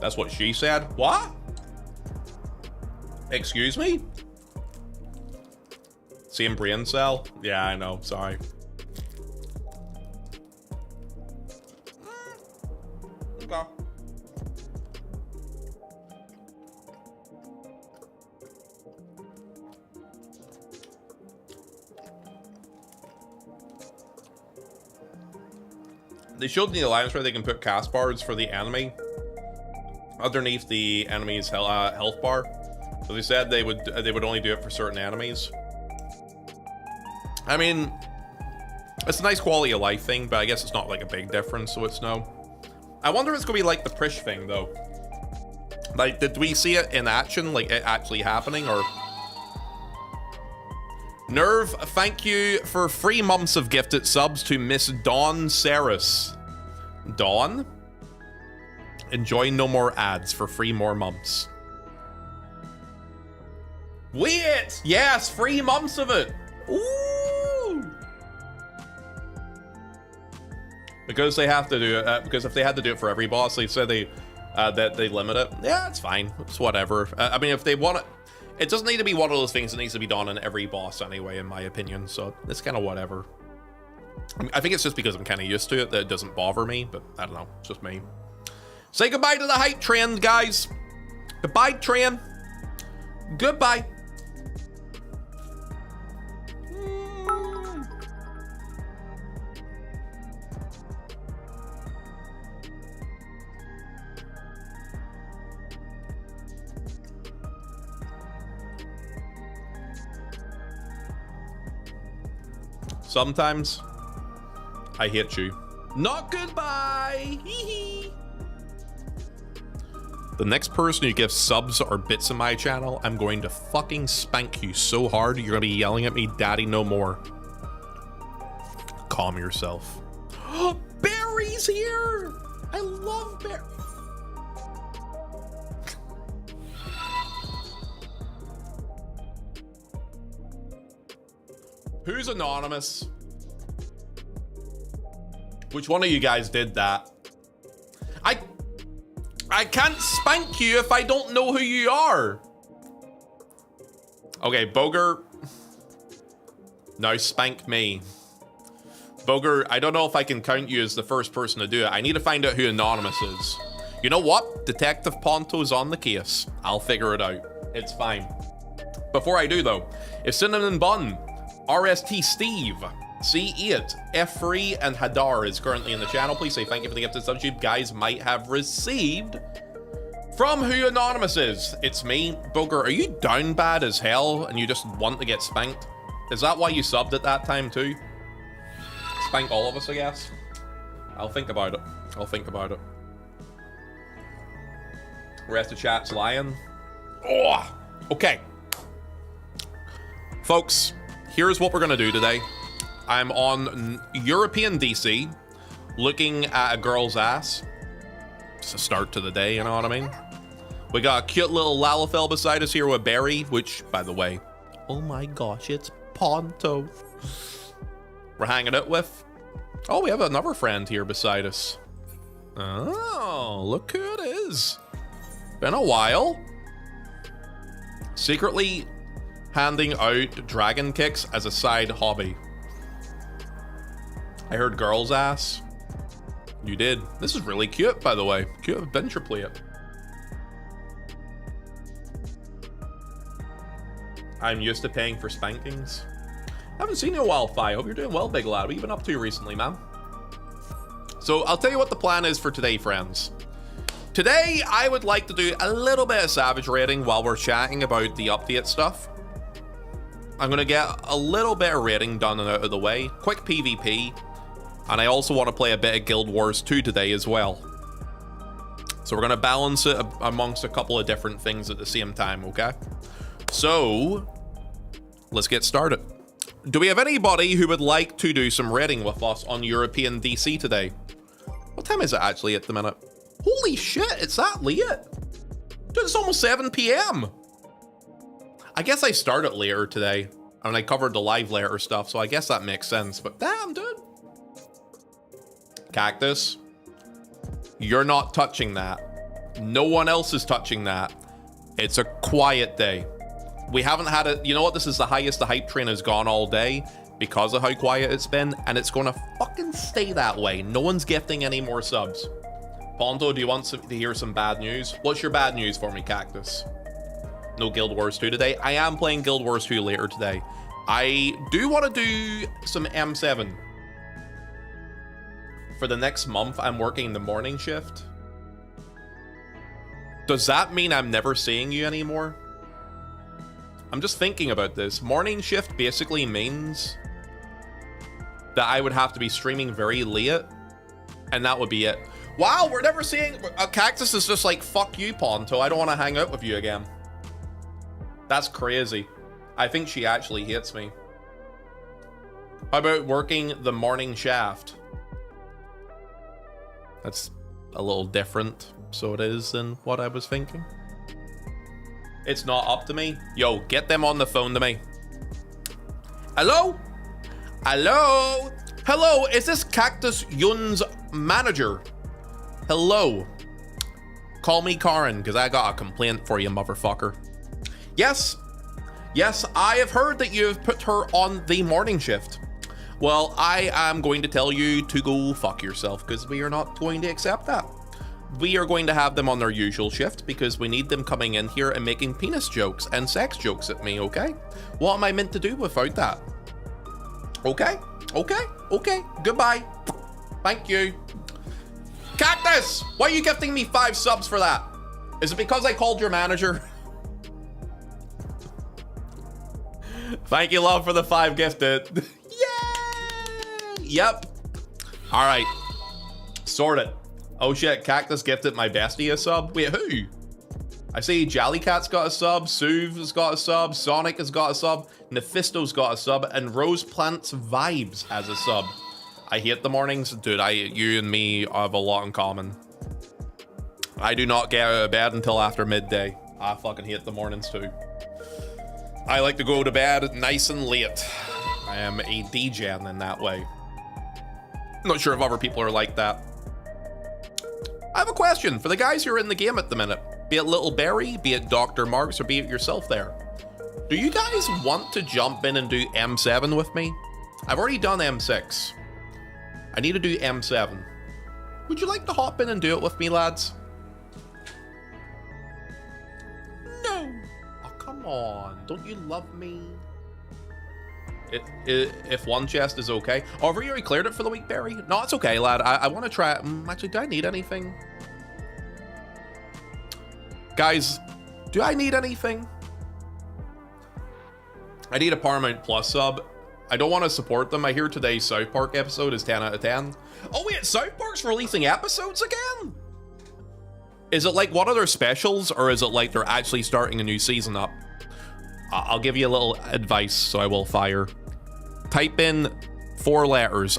That's what she said. What? Excuse me? Same brain cell? Yeah, I know. Sorry. Okay. They showed in the alliance where they can put cast bars for the enemy underneath the enemy's health bar. So they said they would only do it for certain enemies. I mean, it's a nice quality of life thing, but I guess it's not like a big difference, so it's no. I wonder if it's gonna be like the Prish thing though. Like, did we see it in action, like it actually happening, or? Nerve, thank you for 3 months of gifted subs to Miss Dawn Saris. Dawn? Enjoy no more ads for 3 more months. Wait! Yes, 3 months of it! Ooh! Because they have to do it, because if they had to do it for every boss, they said that they limit it. Yeah, it's fine. It's whatever. I mean, if they want it, it doesn't need to be one of those things that needs to be done on every boss anyway, in my opinion. So it's kind of whatever. I think it's just because I'm kind of used to it that it doesn't bother me, but I don't know. It's just me. Say goodbye to the hype train, guys. Goodbye, train. Goodbye. Sometimes I hate you. Not goodbye. Hee hee. The next person who gives subs or bits in my channel, I'm going to fucking spank you so hard you're gonna be yelling at me, "Daddy, no more." Calm yourself. Barry's here. I love Barry. Who's anonymous? Which one of you guys did that? I can't spank you if I don't know who you are. Okay, Boger. Now spank me. Boger, I don't know if I can count you as the first person to do it. I need to find out who anonymous is. You know what? Detective Ponto's on the case. I'll figure it out. It's fine. Before I do though, if Cinnamon Bun, RST Steve, C8, F3, and Hadar is currently in the channel, please say thank you for the gifted subs you guys might have received. From who anonymous is, it's me. Boger, are you down bad as hell and you just want to get spanked? Is that why you subbed at that time too? Spank all of us, I guess. I'll think about it. I'll think about it. Rest of chat's lying. Oh, okay. Folks, here's what we're gonna do today. I'm on European DC, looking at a girl's ass. It's a start to the day, you know what I mean? We got a cute little Lalafell beside us here with Barry, which, by the way, oh my gosh, it's Ponto. We're hanging out with. Oh, we have another friend here beside us. Oh, look who it is. Been a while. Secretly handing out dragon kicks as a side hobby. I heard girl's ass. You did. This is really cute, by the way. Cute adventure plate. I'm used to paying for spankings. Haven't seen you in a while, Fi. Hope you're doing well, big lad. What have you been up to recently, man? So I'll tell you what the plan is for today, friends. Today, I would like to do a little bit of savage raiding while we're chatting about the update stuff. I'm gonna get a little bit of raiding done and out of the way. Quick PvP. And I also want to play a bit of Guild Wars 2 today as well. So we're going to balance it amongst a couple of different things at the same time, okay? So, let's get started. Do we have anybody who would like to do some raiding with us on European DC today? What time is it actually at the minute? Holy shit, it's that late. Dude, it's almost 7 p.m. I guess I started later today. I mean, I covered the live later stuff, so I guess that makes sense. But damn, dude. Cactus, you're not touching that. No one else is touching that. It's a quiet day. We haven't had it. You know what? This is the highest the hype train has gone all day because of how quiet it's been, and it's going to fucking stay that way. No one's gifting any more subs. Ponto, do you want to hear some bad news? What's your bad news for me, Cactus? No Guild Wars 2 today. I am playing Guild Wars 2 later today. I do want to do some M7. For the next month, I'm working the morning shift. Does that mean I'm never seeing you anymore? I'm just thinking about this. Morning shift basically means that I would have to be streaming very late, and that would be it. Wow, we're never seeing... Cactus is just like, fuck you, Ponto. I don't want to hang out with you again. That's crazy. I think she actually hates me. How about working the morning shaft? That's a little different, so it is, than what I was thinking. It's not up to me. Yo, get them on the phone to me. Hello? Hello? Hello, is this Cactus Yun's manager? Hello? Call me Karen, because I got a complaint for you, motherfucker. Yes. Yes, I have heard that you have put her on the morning shift. Well, I am going to tell you to go fuck yourself, because we are not going to accept that. We are going to have them on their usual shift, because we need them coming in here and making penis jokes and sex jokes at me, okay? What am I meant to do without that? Okay? Okay? Okay. Goodbye. Thank you. Cactus! Why are you gifting me 5 subs for that? Is it because I called your manager? Thank you, love, for the 5 gifted. Yep. All right. Sort it. Oh shit, Cactus gifted my bestie a sub. Wait, who? I see Jellycat's got a sub, Suv has got a sub, Sonic has got a sub, Nephisto's got a sub, and Rose Plants Vibes has a sub. I hate the mornings. Dude, you and me have a lot in common. I do not get out of bed until after midday. I fucking hate the mornings too. I like to go to bed nice and late. I am a degen in that way. Not sure if other people are like that. I have a question for the guys who are in the game at the minute. Be it Little Barry, be it Dr. Marks, or be it yourself there. Do you guys want to jump in and do M7 with me? I've already done M6. I need to do M7. Would you like to hop in and do it with me, lads? No. Oh, come on. Don't you love me? If one chest is okay. Oh, have you already cleared it for the week, Barry? No, it's okay, lad. I want to try it. Actually, do I need anything? Guys, do I need anything? I need a Paramount Plus sub. I don't want to support them. I hear today's South Park episode is 10 out of 10. Oh wait, South Park's releasing episodes again? Is it like one of their specials, or is it like they're actually starting a new season up? I'll give you a little advice, so I will fire. Type in 4 letters,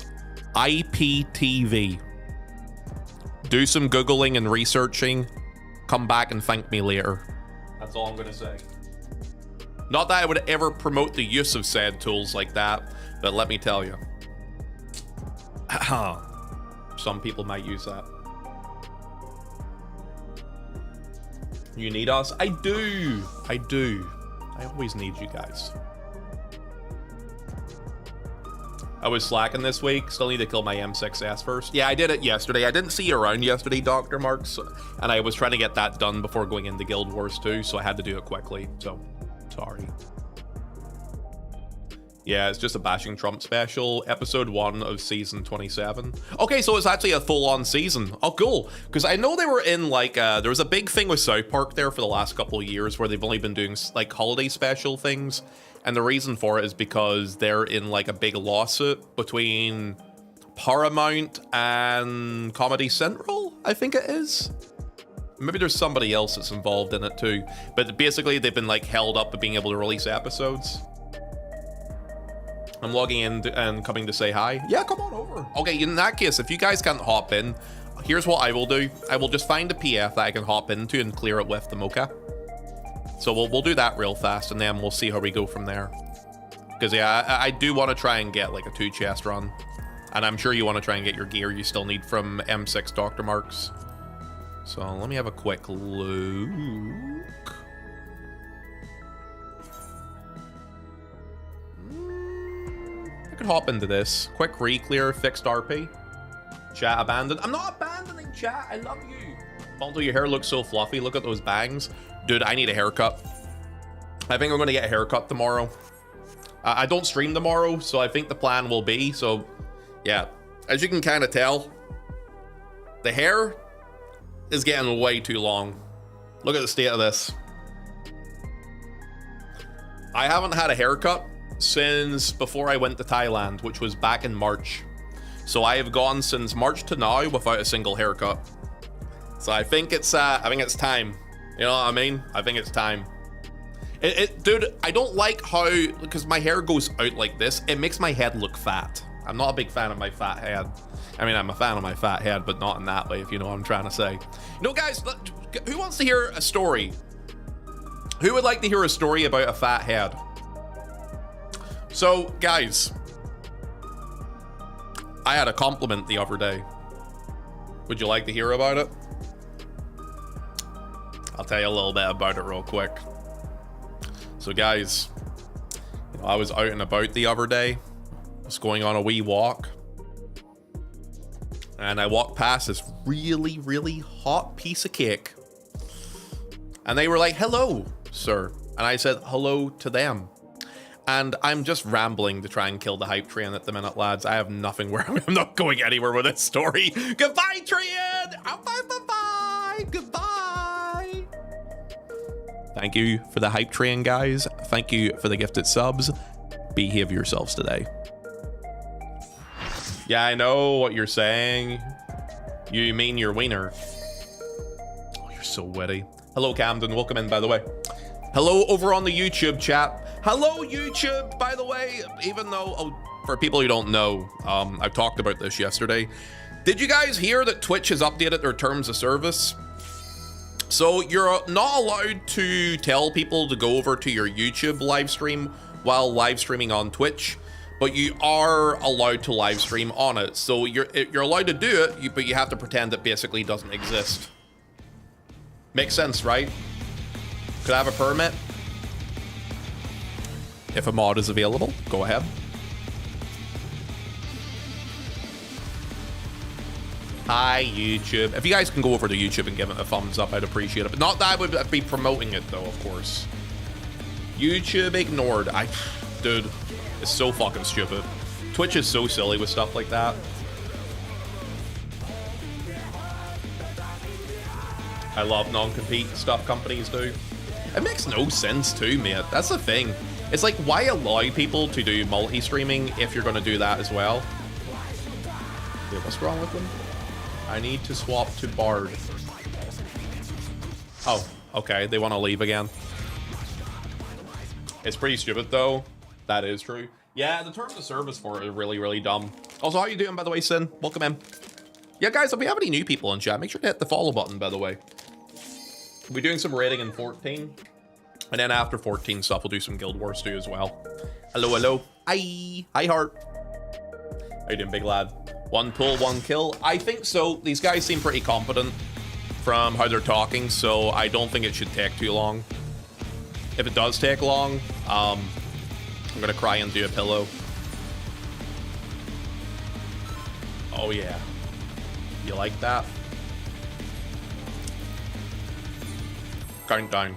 IPTV. Do some Googling and researching. Come back and thank me later. That's all I'm gonna say. Not that I would ever promote the use of said tools like that, but let me tell you. Some people might use that. You need us? I do. I do. I always need you guys. I was slacking this week. Still need to kill my M6S first. Yeah, I did it yesterday. I didn't see you around yesterday, Dr. Marks. And I was trying to get that done before going into Guild Wars 2, so I had to do it quickly. So, sorry. Yeah, it's just a Bashing Trump special. Episode 1 of season 27. Okay, so it's actually a full-on season. Oh, cool. Because I know they were in, like, there was a big thing with South Park there for the last couple of years where they've only been doing, like, holiday special things. And the reason for it is because they're in, like, a big lawsuit between Paramount and Comedy Central, I think it is. Maybe there's somebody else that's involved in it, too. But basically, they've been, like, held up at being able to release episodes. I'm logging in and coming to say hi. Yeah, come on over. Okay, in that case, if you guys can't hop in, here's what I will do. I will just find a PF that I can hop into and clear it with them, okay? So we'll do that real fast, and then we'll see how we go from there. Because, yeah, I do want to try and get, like, a 2-chest run. And I'm sure you want to try and get your gear you still need from M6 Dr. Marks. So let me have a quick look. I could hop into this. Quick re-clear, fixed RP. Chat abandoned. I'm not abandoning chat. I love you. Although your hair looks so fluffy. Look at those bangs. Dude, I need a haircut. I think I'm going to get a haircut tomorrow. I don't stream tomorrow, so I think the plan will be. So, yeah. As you can kind of tell, the hair is getting way too long. Look at the state of this. I haven't had a haircut since before I went to Thailand, which was back in March. So I have gone since March to now without a single haircut. So I think it's time. You know what I mean? I think it's time. Dude, I don't like how, because my hair goes out like this, it makes my head look fat. I'm not a big fan of my fat head. I mean, I'm a fan of my fat head, but not in that way, if you know what I'm trying to say. You know, guys, who wants to hear a story? Who would like to hear a story about a fat head? So, guys, I had a compliment the other day. Would you like to hear about it? I'll tell you a little bit about it real quick. So, guys, you know, I was out and about the other day. I was going on a wee walk. And I walked past this really, really hot piece of cake. And they were like, hello, sir. And I said, hello to them. And I'm just rambling to try and kill the hype train at the minute, lads. I have nothing where I'm not going anywhere with this story. Goodbye, train! Bye-bye! Goodbye! Thank you for the hype train, guys. Thank you for the gifted subs. Behave yourselves today. Yeah, I know what you're saying. You mean your wiener. Oh, you're so witty. Hello, Camden. Welcome in, by the way. Hello over on the YouTube chat. Hello, YouTube, by the way. Even though, oh, for people who don't know, I talked about this yesterday. Did you guys hear that Twitch has updated their terms of service? So you're not allowed to tell people to go over to your YouTube live stream while live streaming on Twitch. but you are allowed to live stream on it. So you're allowed to do it, but you have to pretend it basically doesn't exist. Makes sense, right? Could I have a permit? If a mod is available, go ahead. Hi, YouTube. If you guys can go over to YouTube and give it a thumbs up, I'd appreciate it. But not that I would be promoting it, though, of course. YouTube ignored. Dude, it's so fucking stupid. Twitch is so silly with stuff like that. I love non-compete stuff companies do. It makes no sense too, mate. That's the thing. It's like, why allow people to do multi-streaming if you're going to do that as well? Wait, what's wrong with them? I need to swap to Bard. Oh, okay. They want to leave again. It's pretty stupid, though. That is true. Yeah, the terms of service for it are really, really dumb. Also, how you doing, by the way, Sin? Welcome in. Yeah, guys, if we have any new people in chat, make sure to hit the follow button, by the way. We're doing some raiding in 14. And then after 14 stuff, we'll do some Guild Wars too as well. Hello, hello. Hi. Hi, Heart. How you doing, big lad? 1 pull, 1 kill. I think so. These guys seem pretty competent from how they're talking, so I don't think it should take too long. If it does take long, I'm gonna cry into a pillow. Oh yeah. You like that? Countdown.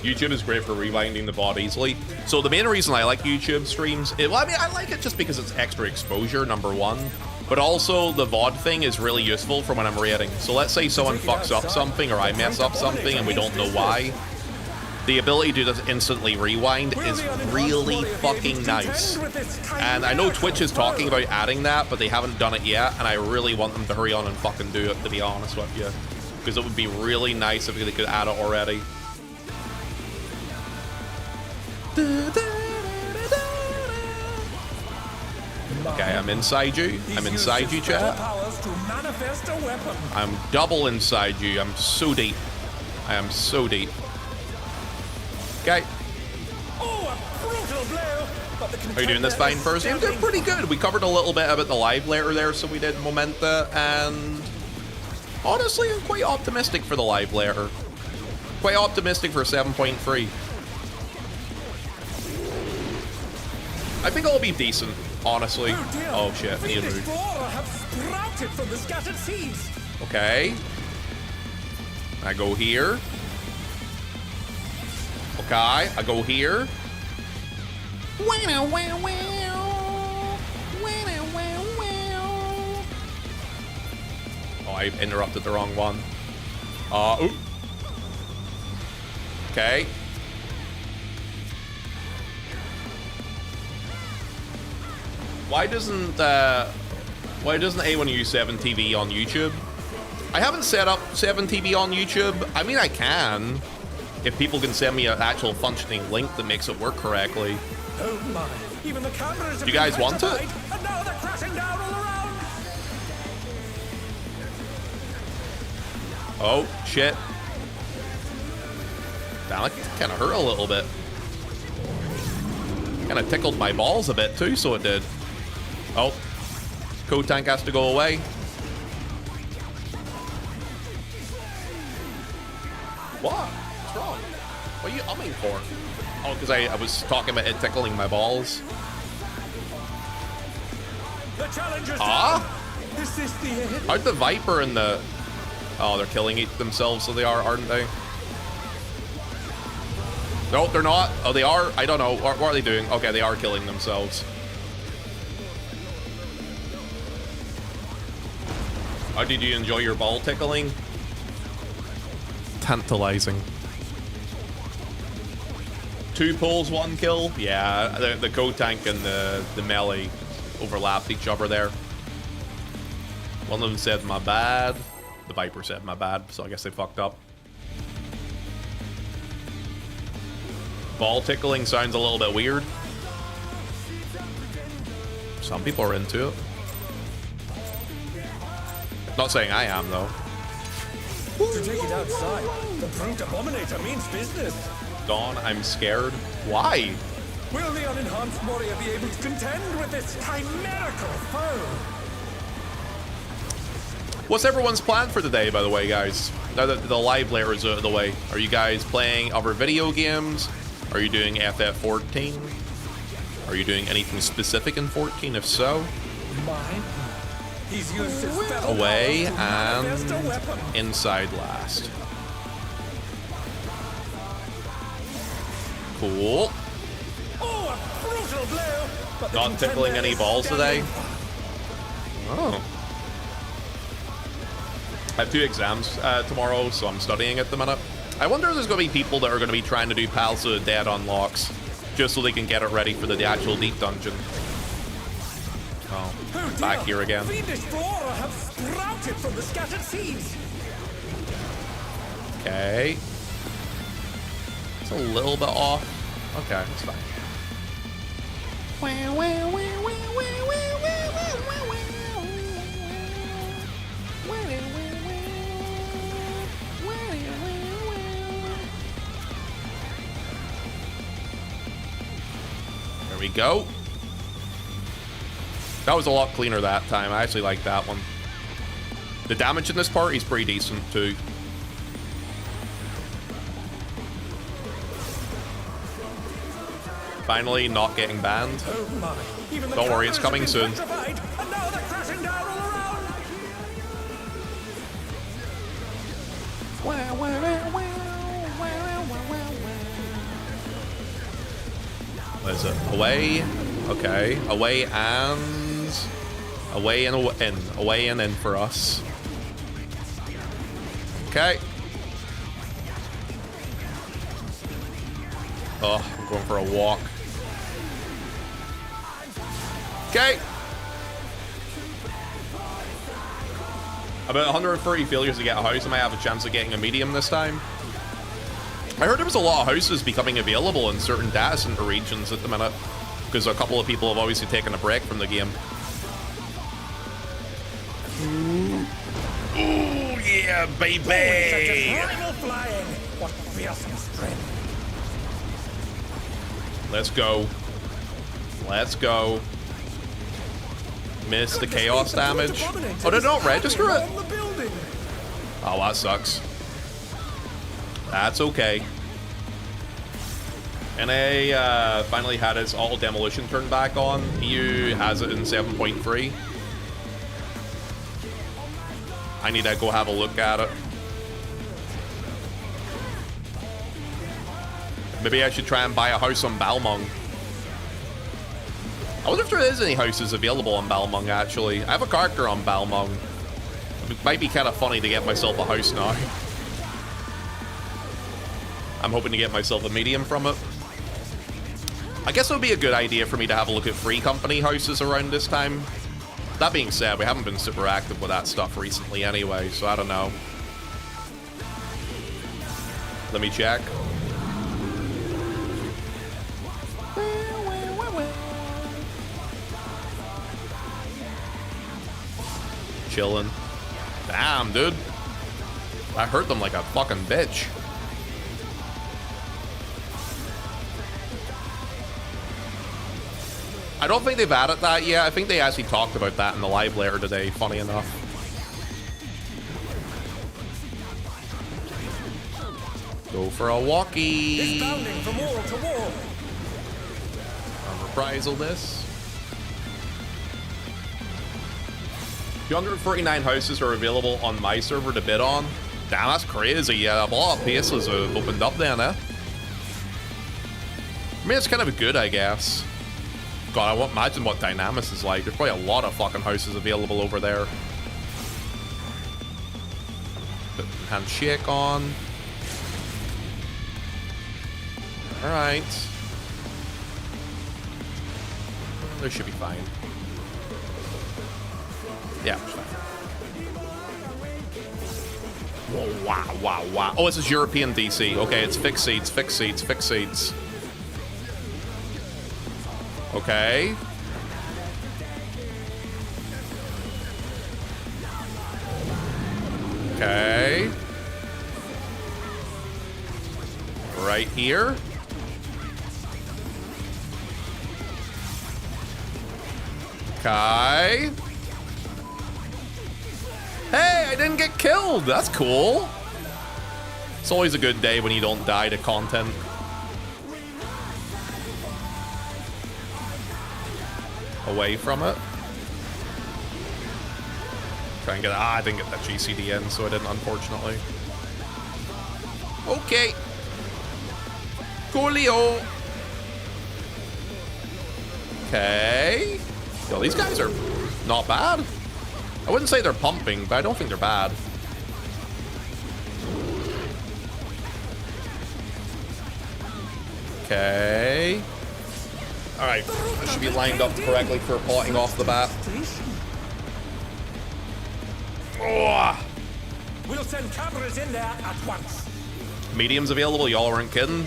YouTube is great for rewinding the VOD easily. So the main reason I like YouTube streams, well, I mean, I like it just because it's extra exposure, number one. But also the VOD thing is really useful for when I'm raiding. So let's say someone fucks up something or I mess up something and we don't know why. The ability to just instantly rewind is really fucking nice. And I know Twitch is talking about adding that, but they haven't done it yet. And I really want them to hurry on and fucking do it, to be honest with you. Because it would be really nice if they could add it already. Okay, I'm inside you. I'm inside you, chat. I'm double inside you. I'm so deep. I am so deep. Okay. Are you doing this fine first? I'm doing pretty good. We covered a little bit about the live layer there, so we did Momenta, and honestly, I'm quite optimistic for the live layer. Quite optimistic for 7.3. I think it'll be decent, honestly. Oh shit, I need to move. Okay. I go here. Okay, I go here. Oh, I interrupted the wrong one. Ooh. Okay. Why doesn't anyone use 7TV on YouTube? I haven't set up 7TV on YouTube. I mean, I can, if people can send me an actual functioning link that makes it work correctly. Oh my. Even the cameras Do you guys want it? and now they're crashing down all around. Oh, shit. That kind of hurt a little bit. Kind of tickled my balls a bit too, so it did. Oh, code tank has to go away. What? What's wrong? What are you umming for? Oh, because I was talking about it tickling my balls. The challenger's Ah? down. Is this the end? How'd the Viper and the... Oh, they're killing themselves, so they are, aren't they? No, they're not. Oh, they are? I don't know. What are they doing? Okay, they are killing themselves. How did you enjoy your ball tickling? Tantalizing. 2 pulls, 1 kill. Yeah, the code tank and the melee overlapped each other there. One of them said my bad. The Viper said my bad, so I guess they fucked up. Ball tickling sounds a little bit weird. Some people are into it. Not saying I am, though. To take it outside, the brute abominator means business. Dawn, I'm scared. Why? Will the unenhanced warrior be able to contend with this chimerical foe? What's everyone's plan for today, by the way, guys? Now that the live layer is out of the way, are you guys playing other video games? Are you doing FF14? Are you doing anything specific in 14? If so, Mine? He's used his fetal away powers to manifest a and weapon. inside last. Cool. Oh, a brutal blow! But the Not contender tickling any is balls today. standing. Oh. I have 2 exams tomorrow, so I'm studying at the minute. I wonder if there's going to be people that are going to be trying to do Pals of the Dead unlocks, just so they can get it ready for the actual deep dungeon. Oh, Oh, back dear. here again. Fiendish flora have sprouted from the scattered seeds. Okay. It's a little bit off. Okay, it's fine. There we go. That was a lot cleaner that time. I actually like that one. The damage in this part is pretty decent too. Finally not getting banned. Oh my. Even the Don't worry, it's cameras coming have been soon. petrified, and now they're crashing down all around. What is it? Away. Okay. Away and... Away and in. Away and in for us. Okay. Oh, I'm going for a walk. Okay. About 130 failures to get a house. I might have a chance of getting a medium this time. I heard there was a lot of houses becoming available in certain data center regions at the minute, because a couple of people have obviously taken a break from the game. Ooh, yeah, baby! Rival flying. What fearsome strength. Let's go. Let's go. Miss the chaos damage. Oh, they don't register it? Oh, that sucks. That's okay. NA finally had its auto demolition turned back on. EU has it in 7.3. I need to go have a look at it. Maybe I should try and buy a house on Balmung. I wonder if there is any houses available on Balmung, actually. I have a character on Balmung. It might be kind of funny to get myself a house now. I'm hoping to get myself a medium from it. I guess it would be a good idea for me to have a look at free company houses around this time. That being said, we haven't been super active with that stuff recently anyway, so I don't know. Let me check. Chilling. Damn, dude. I hurt them like a fucking bitch. I don't think they've added that yet. I think they actually talked about that in the live later today, funny enough. Go for a walkie. He's bounding from wall to wall. Reprisal this. 249 houses are available on my server to bid on. Damn, that's crazy. Yeah, a lot of places have opened up then, eh? I mean, it's kind of good, I guess. God, I won't imagine what Dynamis is like. There's probably a lot of fucking houses available over there. Put handshake on. Alright. This should be fine. Yeah, it's fine. Whoa, wow, wow, wow. Oh, this is European DC. Okay, it's fixed seats, fixed seats, fixed seats. Okay. Okay. right here. Okay. Hey, I didn't get killed. That's cool. It's always a good day when you don't die to content. Away from it. Try and get... I didn't get that GCD in, so I didn't, unfortunately. Okay. Coolio. Okay. Yo, these guys are not bad. I wouldn't say they're pumping, but I don't think they're bad. Okay. Alright, I should be lined up correctly for potting off the bat. Oh. We'll send cameras in there at once. Medium's available, y'all aren't kidding.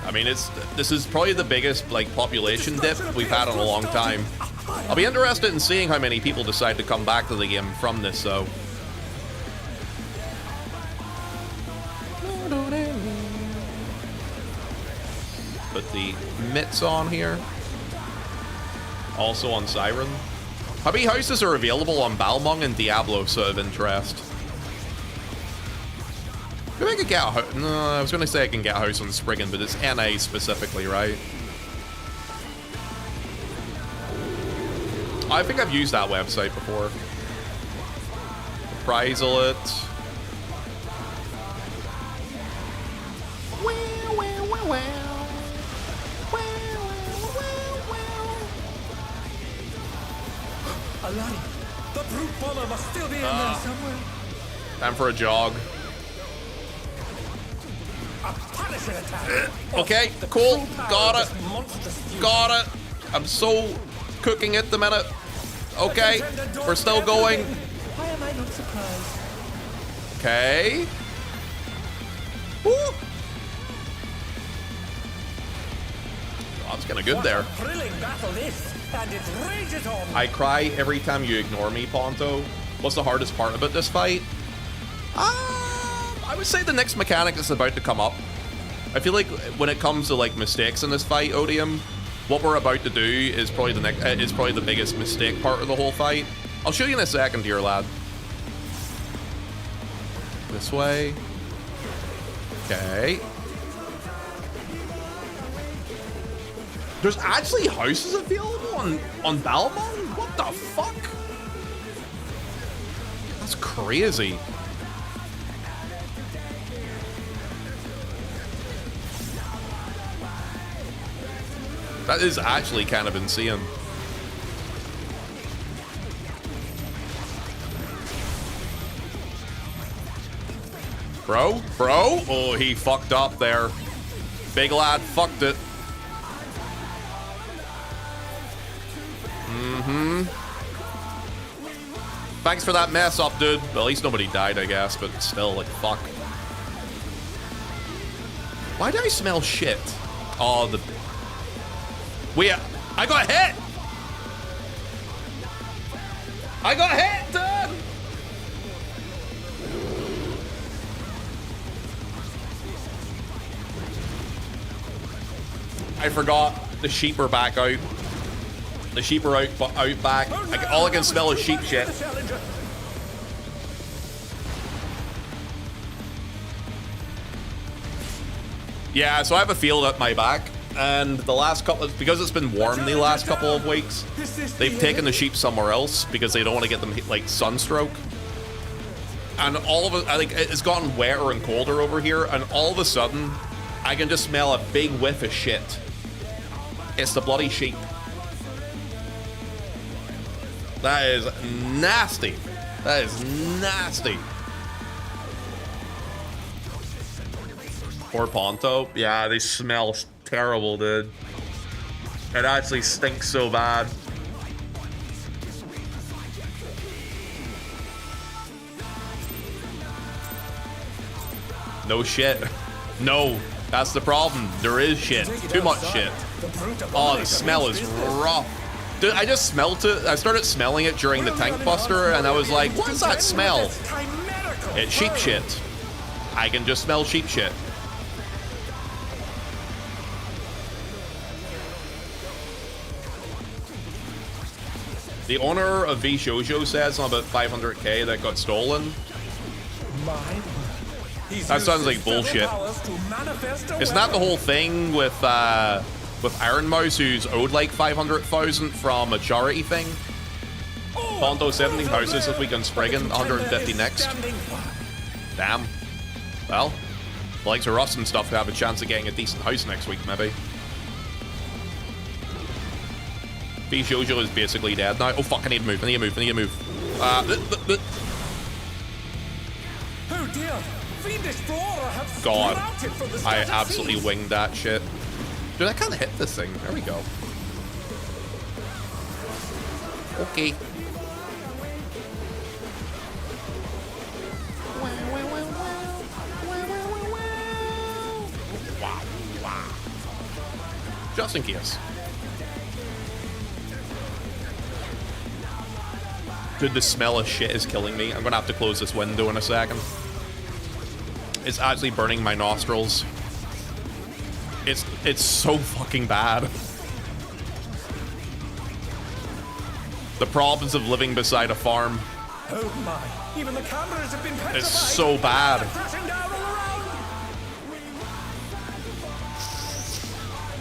I mean, this is probably the biggest like population dip we've had in a long time. I'll be interested in seeing how many people decide to come back to the game from this, though. Put the mitts on here. Also on Siren. How many houses are available on Balmung and Diablo, sort of interest? Maybe I could get a house. No, I was going to say I can get a house on Spriggan, but it's NA specifically, right? I think I've used that website before. Appraisal it. Aladdin, the brute bomber must still be in there somewhere. Time for a jog. A Punisher attack. Okay, cool. Got it. Got it. I'm so cooking at the minute. Okay, we're still going. Why am I not surprised? Okay. Woo. Oh, it's kind of good there. Thrilling battle this, and it rages on. I cry every time you ignore me, Ponto. What's the hardest part about this fight? I would say the next mechanic that's about to come up. I feel like when it comes to like mistakes in this fight, Odium, what we're about to do is probably the biggest mistake part of the whole fight. I'll show you in a second here, lad. This way. Okay. There's actually houses available on Balmung? What the fuck? That's crazy. That is actually kind of insane. Bro? Oh, he fucked up there. Big lad fucked it. Thanks for that mess up, dude. Well, at least nobody died, I guess, but still, like, fuck. Why do I smell shit? Oh, the... Wait, I got hit! I got hit, dude! I forgot the sheep are back out. The sheep are out back. All I can smell is sheep shit. Yeah, so I have a field at my back, and the last couple, because it's been warm the last couple of weeks, they've taken the sheep somewhere else because they don't want to get them like sunstroke. And all of it, I think it's gotten wetter and colder over here, and all of a sudden, I can just smell a big whiff of shit. It's the bloody sheep. That is nasty. That is nasty. Poor Ponto. Yeah, they smell terrible, dude. It actually stinks so bad. No shit. No, that's the problem. There is shit. Too much shit. Oh, the smell is rough. Dude, I just smelled it. I started smelling it during the tank buster, and I was like, what is that smell? It's sheep shit. I can just smell sheep shit. The owner of V Shoujo says something about 500k that got stolen. That sounds like bullshit. Isn't that the whole thing with Iron Mouse, who's owed like 500,000 from a charity thing? Ponto 17 houses this week on Spriggan, 150 next. Damn. Well, the likes of Russ and stuff have a chance of getting a decent house next week, maybe. V Jojo is basically dead now. Oh fuck, I need to move, I need to move, I need to move. Oh dear. Fiendish flora have God, sprouted from the I scattered absolutely seeds. winged that shit. Dude, I can't hit this thing. There we go. Okay. Just in case. Dude, the smell of shit is killing me. I'm gonna have to close this window in a second. It's actually burning my nostrils. It's so fucking bad. The problems of living beside a farm. Oh my. Even the cameras have been petrified. It's so bad. They're crashing down all around.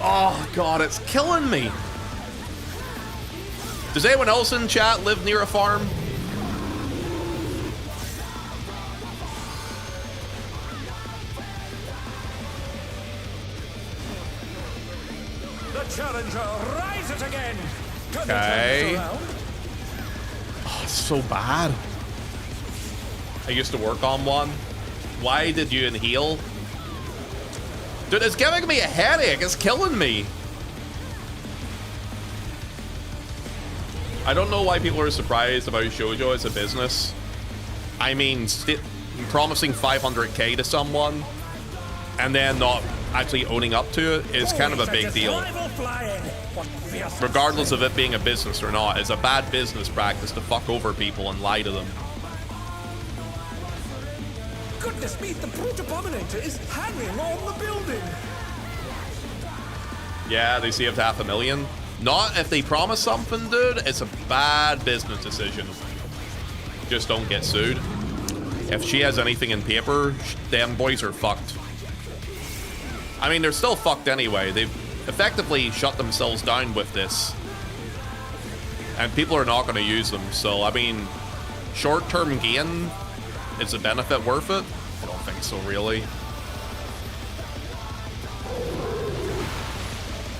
Oh god, it's killing me. Does anyone else in chat live near a farm? The challenger rises again. Can they Okay. turn this around? Oh, it's so bad. I used to work on one. Why did you inhale? Dude, it's giving me a headache. It's killing me. I don't know why people are surprised about Shoujo as a business. I mean, promising 500k to someone and then not actually owning up to it is kind of a big deal. Regardless of it being a business or not, it's a bad business practice to fuck over people and lie to them. Goodness me, the brute abominator is hanging on the building. Yeah, they saved 500,000. Not if they promise something, dude. It's a bad business decision. Just don't get sued. If she has anything in paper, them boys are fucked. I mean, they're still fucked anyway. They've effectively shut themselves down with this. And people are not going to use them. So, I mean, short-term gain, is the benefit worth it? I don't think so, really.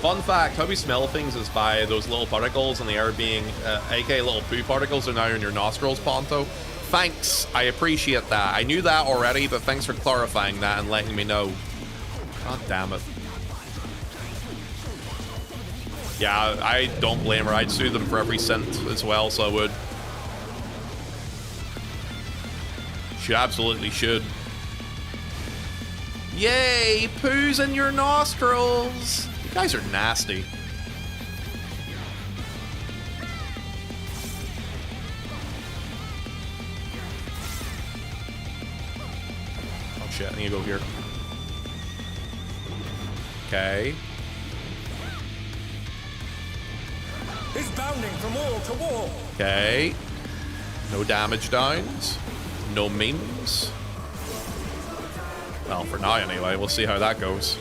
Fun fact, how we smell things is by those little particles in the air being, aka little poo particles are now in your nostrils, Ponto. Thanks, I appreciate that. I knew that already, but thanks for clarifying that and letting me know. God damn it. Yeah, I don't blame her. I'd sue them for every cent as well, so I would. She absolutely should. Yay, poo's in your nostrils. You guys are nasty. Oh shit, I need to go here. Okay. He's bounding from wall to wall. Okay. No damage downs. No memes. Well, for now anyway. We'll see how that goes.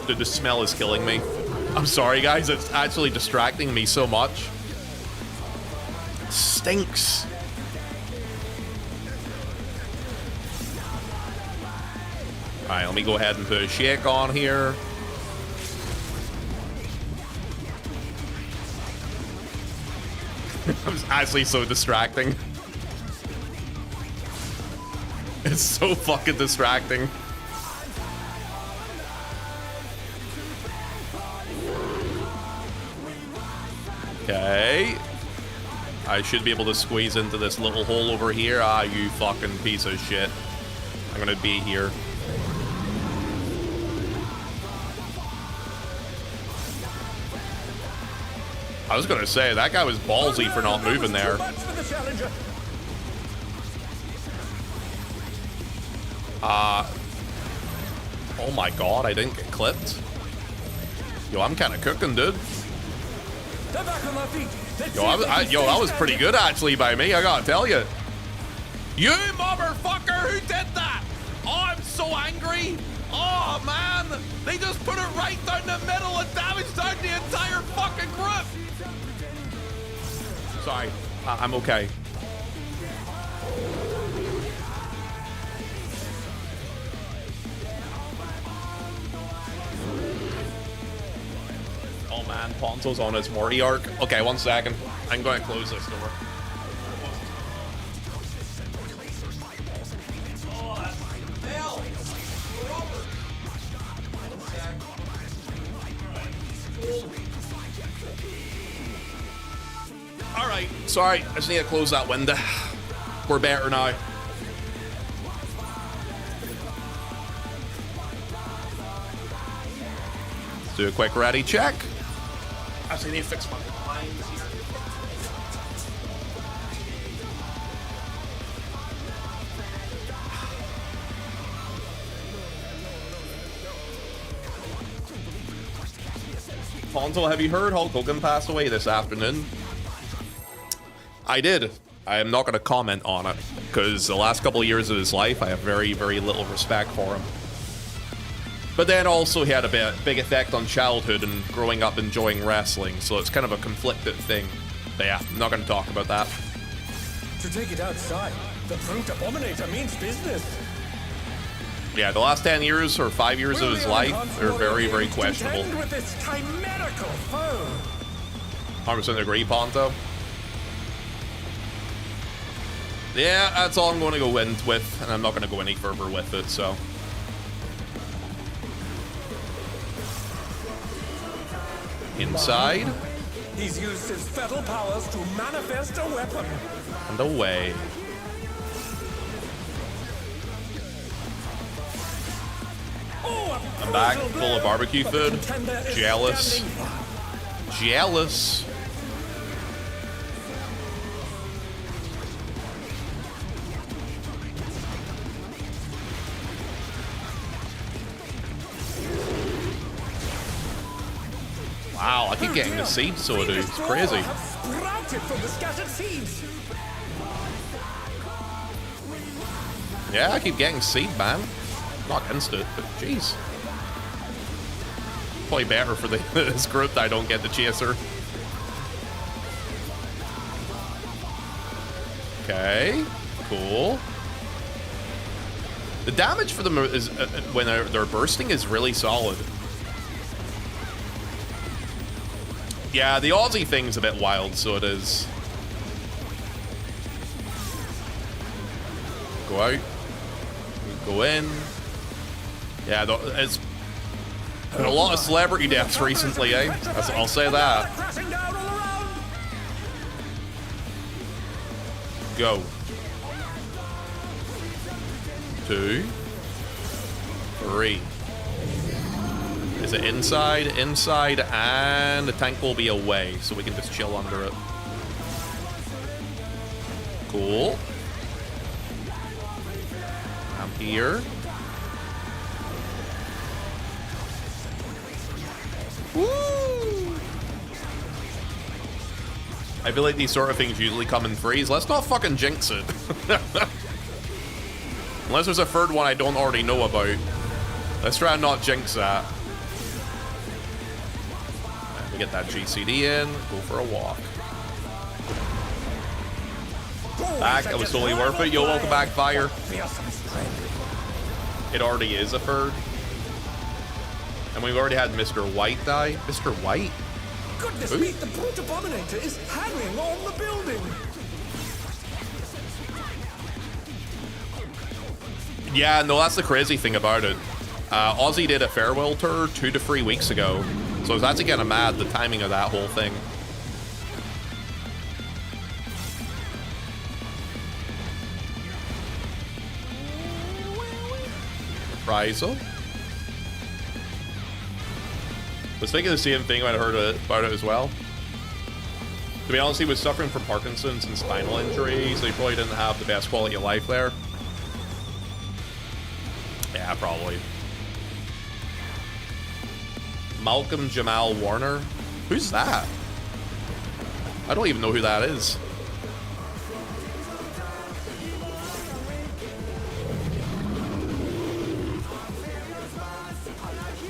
Dude, the smell is killing me. I'm sorry, guys. It's actually distracting me so much. It stinks. Alright, let me go ahead and put a shake on here. It's actually so distracting. It's so fucking distracting. Okay. I should be able to squeeze into this little hole over here. Ah, you fucking piece of shit. I'm gonna be here. I was gonna say, that guy was ballsy for not moving there. Oh my god, I didn't get clipped. Yo, I'm kind of cooking, dude. They're back on their feet. Let's Yo, see if they can yo, stay that was pretty standing. good actually by me, I gotta tell you. You motherfucker, who did that? Oh, I'm so angry. Oh, man. They just put it right down the middle and damaged down the entire fucking group. Sorry, I'm okay. Oh man, Ponto's on his Morty arc. Okay, 1 second. I'm going to close this door. Alright, sorry, I just need to close that window. We're better now. Let's do a quick ready check. I just need to fix my blinds here. Ponto, have you heard Hulk Hogan passed away this afternoon? I did. I am not going to comment on it because the last couple of years of his life, I have very, very little respect for him. But then also he had a big effect on childhood and growing up enjoying wrestling, so it's kind of a conflicted thing. But yeah, I'm not going to talk about that. To take it outside, the brute abominator means business. Yeah, the last 10 years or 5 years of his life are very, very questionable. Contend with this chimerical foe. 100% agree, Ponto. Yeah, that's all I'm going to go in with, and I'm not going to go any further with it, so. Inside. He's used his fatal powers to manifest a weapon. And away. Oh, I'm back, full of barbecue food. Jealous. Jealous. Wow, I keep getting the seed sword, dude. It's crazy. Sprouted from the scattered seeds. Yeah, I keep getting seed, man. Not against it, but jeez. Probably better for this group that I don't get the chaser. Okay, cool. The damage for them is when they're bursting is really solid. Yeah, the Aussie thing's a bit wild, so it is. Go out. Go in. Yeah, it's been a lot of celebrity deaths recently, eh? I'll say that. Go. 2, 3. Is it inside? Inside, and the tank will be away, so we can just chill under it. Cool. I'm here. Woo! I feel like these sort of things usually come in threes. Let's not fucking jinx it. Unless there's a third one I don't already know about. Let's try and not jinx that. We get that GCD in, go for a walk. Back, that was totally worth it. Yo, welcome back, Fire. It already is a third. And we've already had Mr. White die. Mr. White? Goodness me, the brute abominator is harrying on the building. Yeah, no, that's the crazy thing about it. Aussie did a farewell tour 2 to 3 weeks ago. So I was actually kind of mad the timing of that whole thing. Reprisal. I was thinking the same thing when I heard about it as well. To be honest, he was suffering from Parkinson's and spinal injury, so he probably didn't have the best quality of life there. Yeah, probably. Malcolm Jamal Warner? Who's that? I don't even know who that is.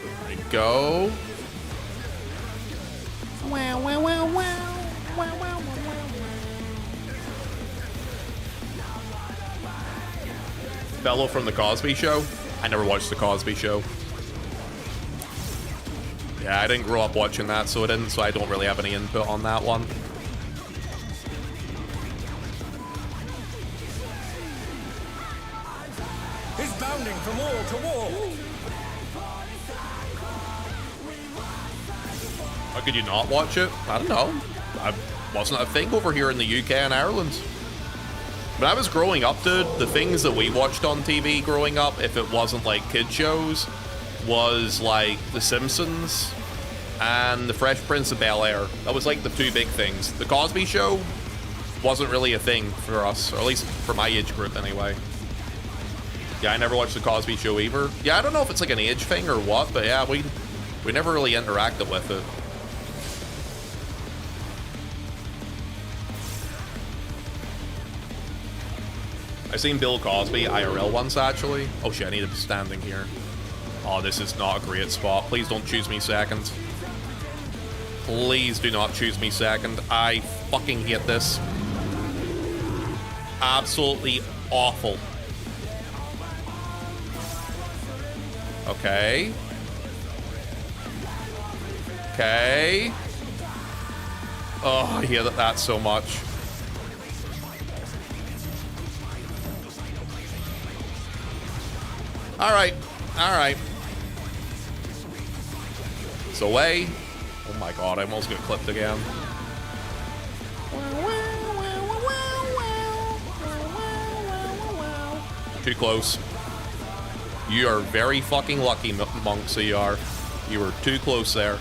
There we go. Wow, wow, wow, wow. Wow, wow, wow, wow. Fellow from The Cosby Show? I never watched The Cosby Show. Yeah, I didn't grow up watching that, so I don't really have any input on that one. He's bounding from wall to wall. How could you not watch it? I don't know. I wasn't a thing over here in the UK and Ireland. When I was growing up, dude, the things that we watched on TV growing up, if it wasn't like kid shows, was like The Simpsons and The Fresh Prince of Bel-Air. That was like the two big things. The Cosby Show wasn't really a thing for us, or at least for my age group anyway. Yeah, I never watched The Cosby Show either. Yeah, I don't know if it's like an age thing or what, but yeah, we never really interacted with it. I've seen Bill Cosby IRL once, actually. Oh shit, I need to be standing here. Oh, this is not a great spot. Please don't choose me second. Please do not choose me second. I fucking hate this. Absolutely awful. Okay. Okay. Oh, I hate that so much. Alright, alright. It's away. Oh my god, I almost got clipped again. Too close. You are very fucking lucky, monk, so you are. You were too close there.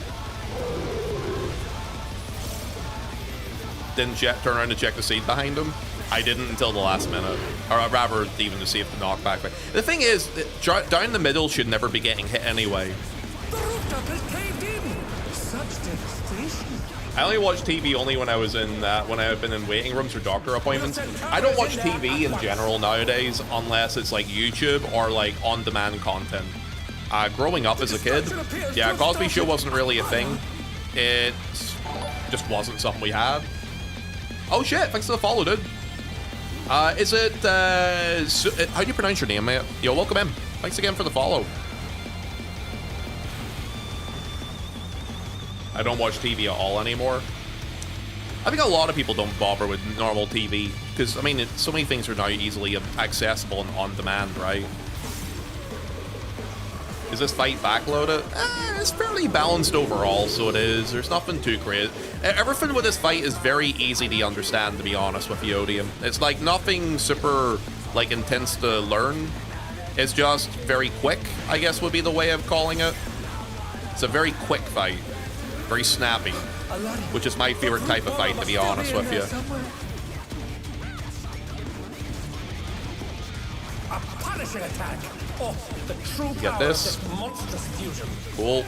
Didn't turn around to check the seat behind him. I didn't until the last minute, or rather even to see if the knockback. The thing is, down the middle should never be getting hit anyway. The rooftop has caved in. Such devastation. I only watch TV only when I was in when I've been in waiting rooms or doctor appointments. I don't watch TV in general nowadays unless it's like YouTube or like on-demand content. Growing up as a kid, yeah, Cosby Show wasn't really a thing. It just wasn't something we had. Oh shit! Thanks for the follow, dude. Is it, how do you pronounce your name, mate? Yo, welcome in. Thanks again for the follow. I don't watch TV at all anymore. I think a lot of people don't bother with normal TV, because, I mean, so many things are now easily accessible and on demand, right? Is this fight backloaded? It's fairly balanced overall, so it is. There's nothing too great. Everything with this fight is very easy to understand, to be honest with you, Odium. It's like nothing super, like, intense to learn. It's just very quick, I guess would be the way of calling it. It's a very quick fight. Very snappy. Which is my favorite type of fight, to be honest with you. A punishing attack. Oh, the true Get power this. of this monstrous fusion. Cool.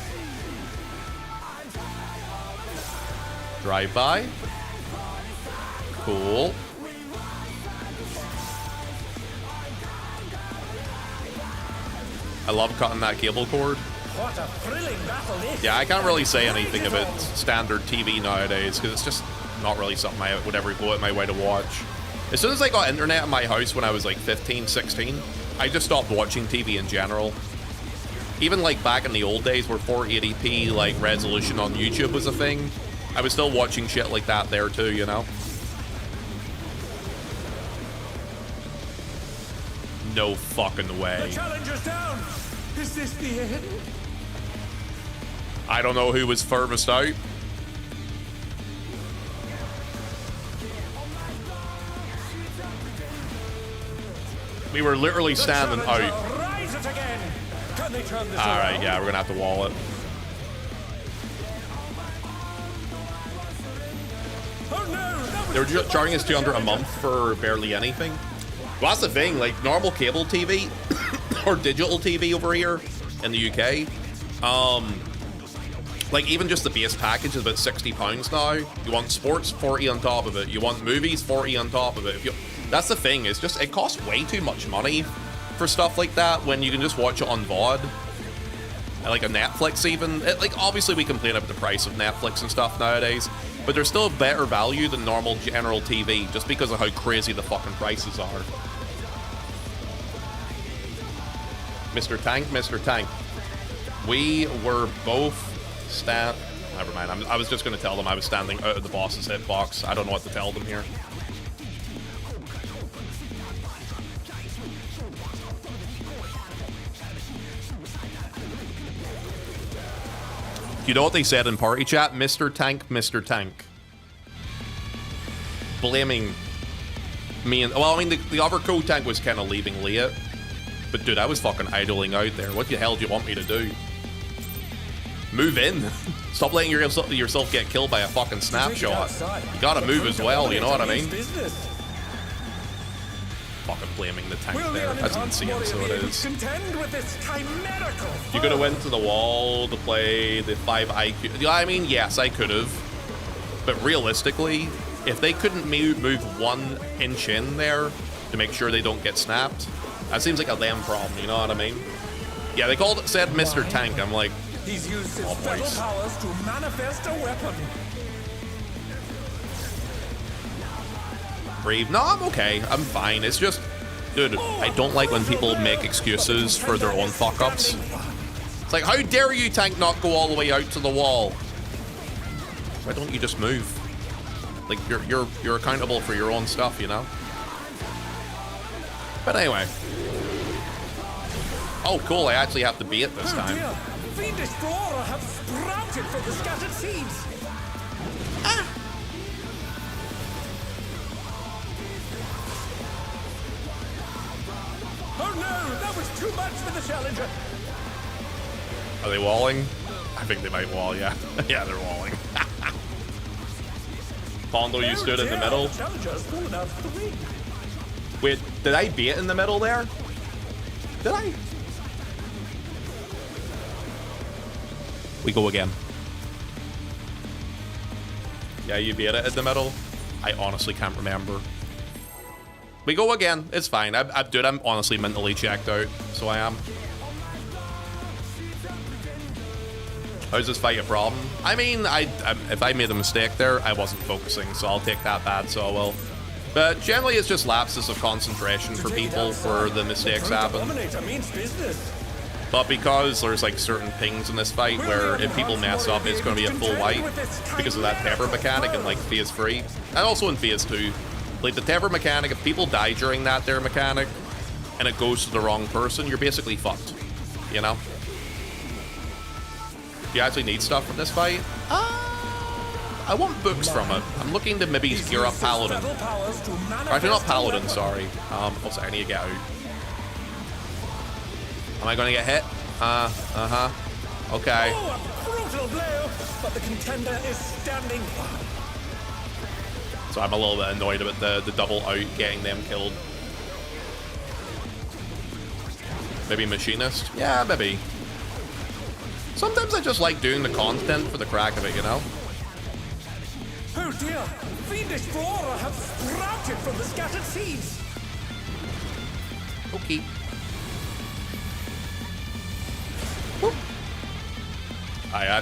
Drive by. Cool. I love cutting that cable cord. What a thrilling battle this. Yeah, I can't really say anything about standard TV nowadays because it's just not really something I would ever go out my way to watch. As soon as I got internet in my house when I was like 15, 16, I just stopped watching TV in general. Even like back in the old days where 480p like resolution on YouTube was a thing, I was still watching shit like that there too, you know? No fucking way. The challenger's down. Is this the end? I don't know who was furthest out. We were literally standing out. Rise it again. Can they turn this Alright, around? yeah, we're gonna have to wall it. Oh no, that was They were charging us $200 a month for barely anything. Well, that's the thing, like normal cable TV or digital TV over here in the UK, Like, even just the base package is about £60 now. You want sports, 40 on top of it. You want movies, 40 on top of it. That's the thing, it's just, it costs way too much money for stuff like that when you can just watch it on VOD. Like a Netflix even. Like, obviously we complain about the price of Netflix and stuff nowadays, but there's still better value than normal general TV just because of how crazy the fucking prices are. Mr. Tank, Mr. Tank. We were both never mind. I was just going to tell them I was standing out of the boss's hitbox. I don't know what to tell them here. You know what they said in party chat? Mr. Tank, Mr. Tank. Blaming me and... Well, I mean, the other co-tank was kind of leaving late. But dude, I was fucking idling out there. What the hell do you want me to do? Move in. Stop letting yourself get killed by a fucking snapshot. You gotta move as well, you know what I mean? Fucking blaming the tank there. That's insane, so it is. You could have went to the wall to play the 5 IQ. Yeah, I mean, yes, I could have. But realistically, if they couldn't move 1 inch in there to make sure they don't get snapped, that seems like a them problem, you know what I mean? Yeah, they said Mr. Tank. I'm like, he's used his fatal powers to manifest a weapon. Breathe. No, I'm okay. I'm fine. It's just, dude, I don't like when people make excuses for their own fuck-ups. It's like, how dare you, Tank, not go all the way out to the wall? Why don't you just move? Like, you're accountable for your own stuff, you know? But anyway. Oh, cool. I actually have to beat it this time. Fiendish flora have sprouted from the scattered seeds. Ah! Oh no, that was too much for the challenger. Are they walling? I think they might wall, yeah. Yeah, they're walling. Pondo, you stood in the middle. Wait, did I beat in the middle there? Did I? We go again. Yeah, you beat it in the middle. I honestly can't remember. We go again. It's fine. Dude, I'm honestly mentally checked out. So I am. How's this fight a problem? I mean, if I made a mistake there, I wasn't focusing, so I'll take that bad, so I will. But generally, it's just lapses of concentration for people where the mistakes happen. But because there's like certain things in this fight where if people mess up, it's going to be a full wipe because of that tether mechanic in like Phase 3 and also in Phase 2. Like the tether mechanic, if people die during that there mechanic and it goes to the wrong person, you're basically fucked. You know? Do you actually need stuff from this fight? I want books from it. I'm looking to maybe gear up Paladin. Or actually not Paladin, sorry. Also, I need to get out. Am I gonna get hit? Okay. Oh, a brutal blow, but the contender is standing. So I'm a little bit annoyed about the double out getting them killed. Maybe Machinist? Yeah, maybe. Sometimes I just like doing the content for the crack of it, you know? Oh dear! Fiendish flora have sprouted from the scattered seeds! Okay.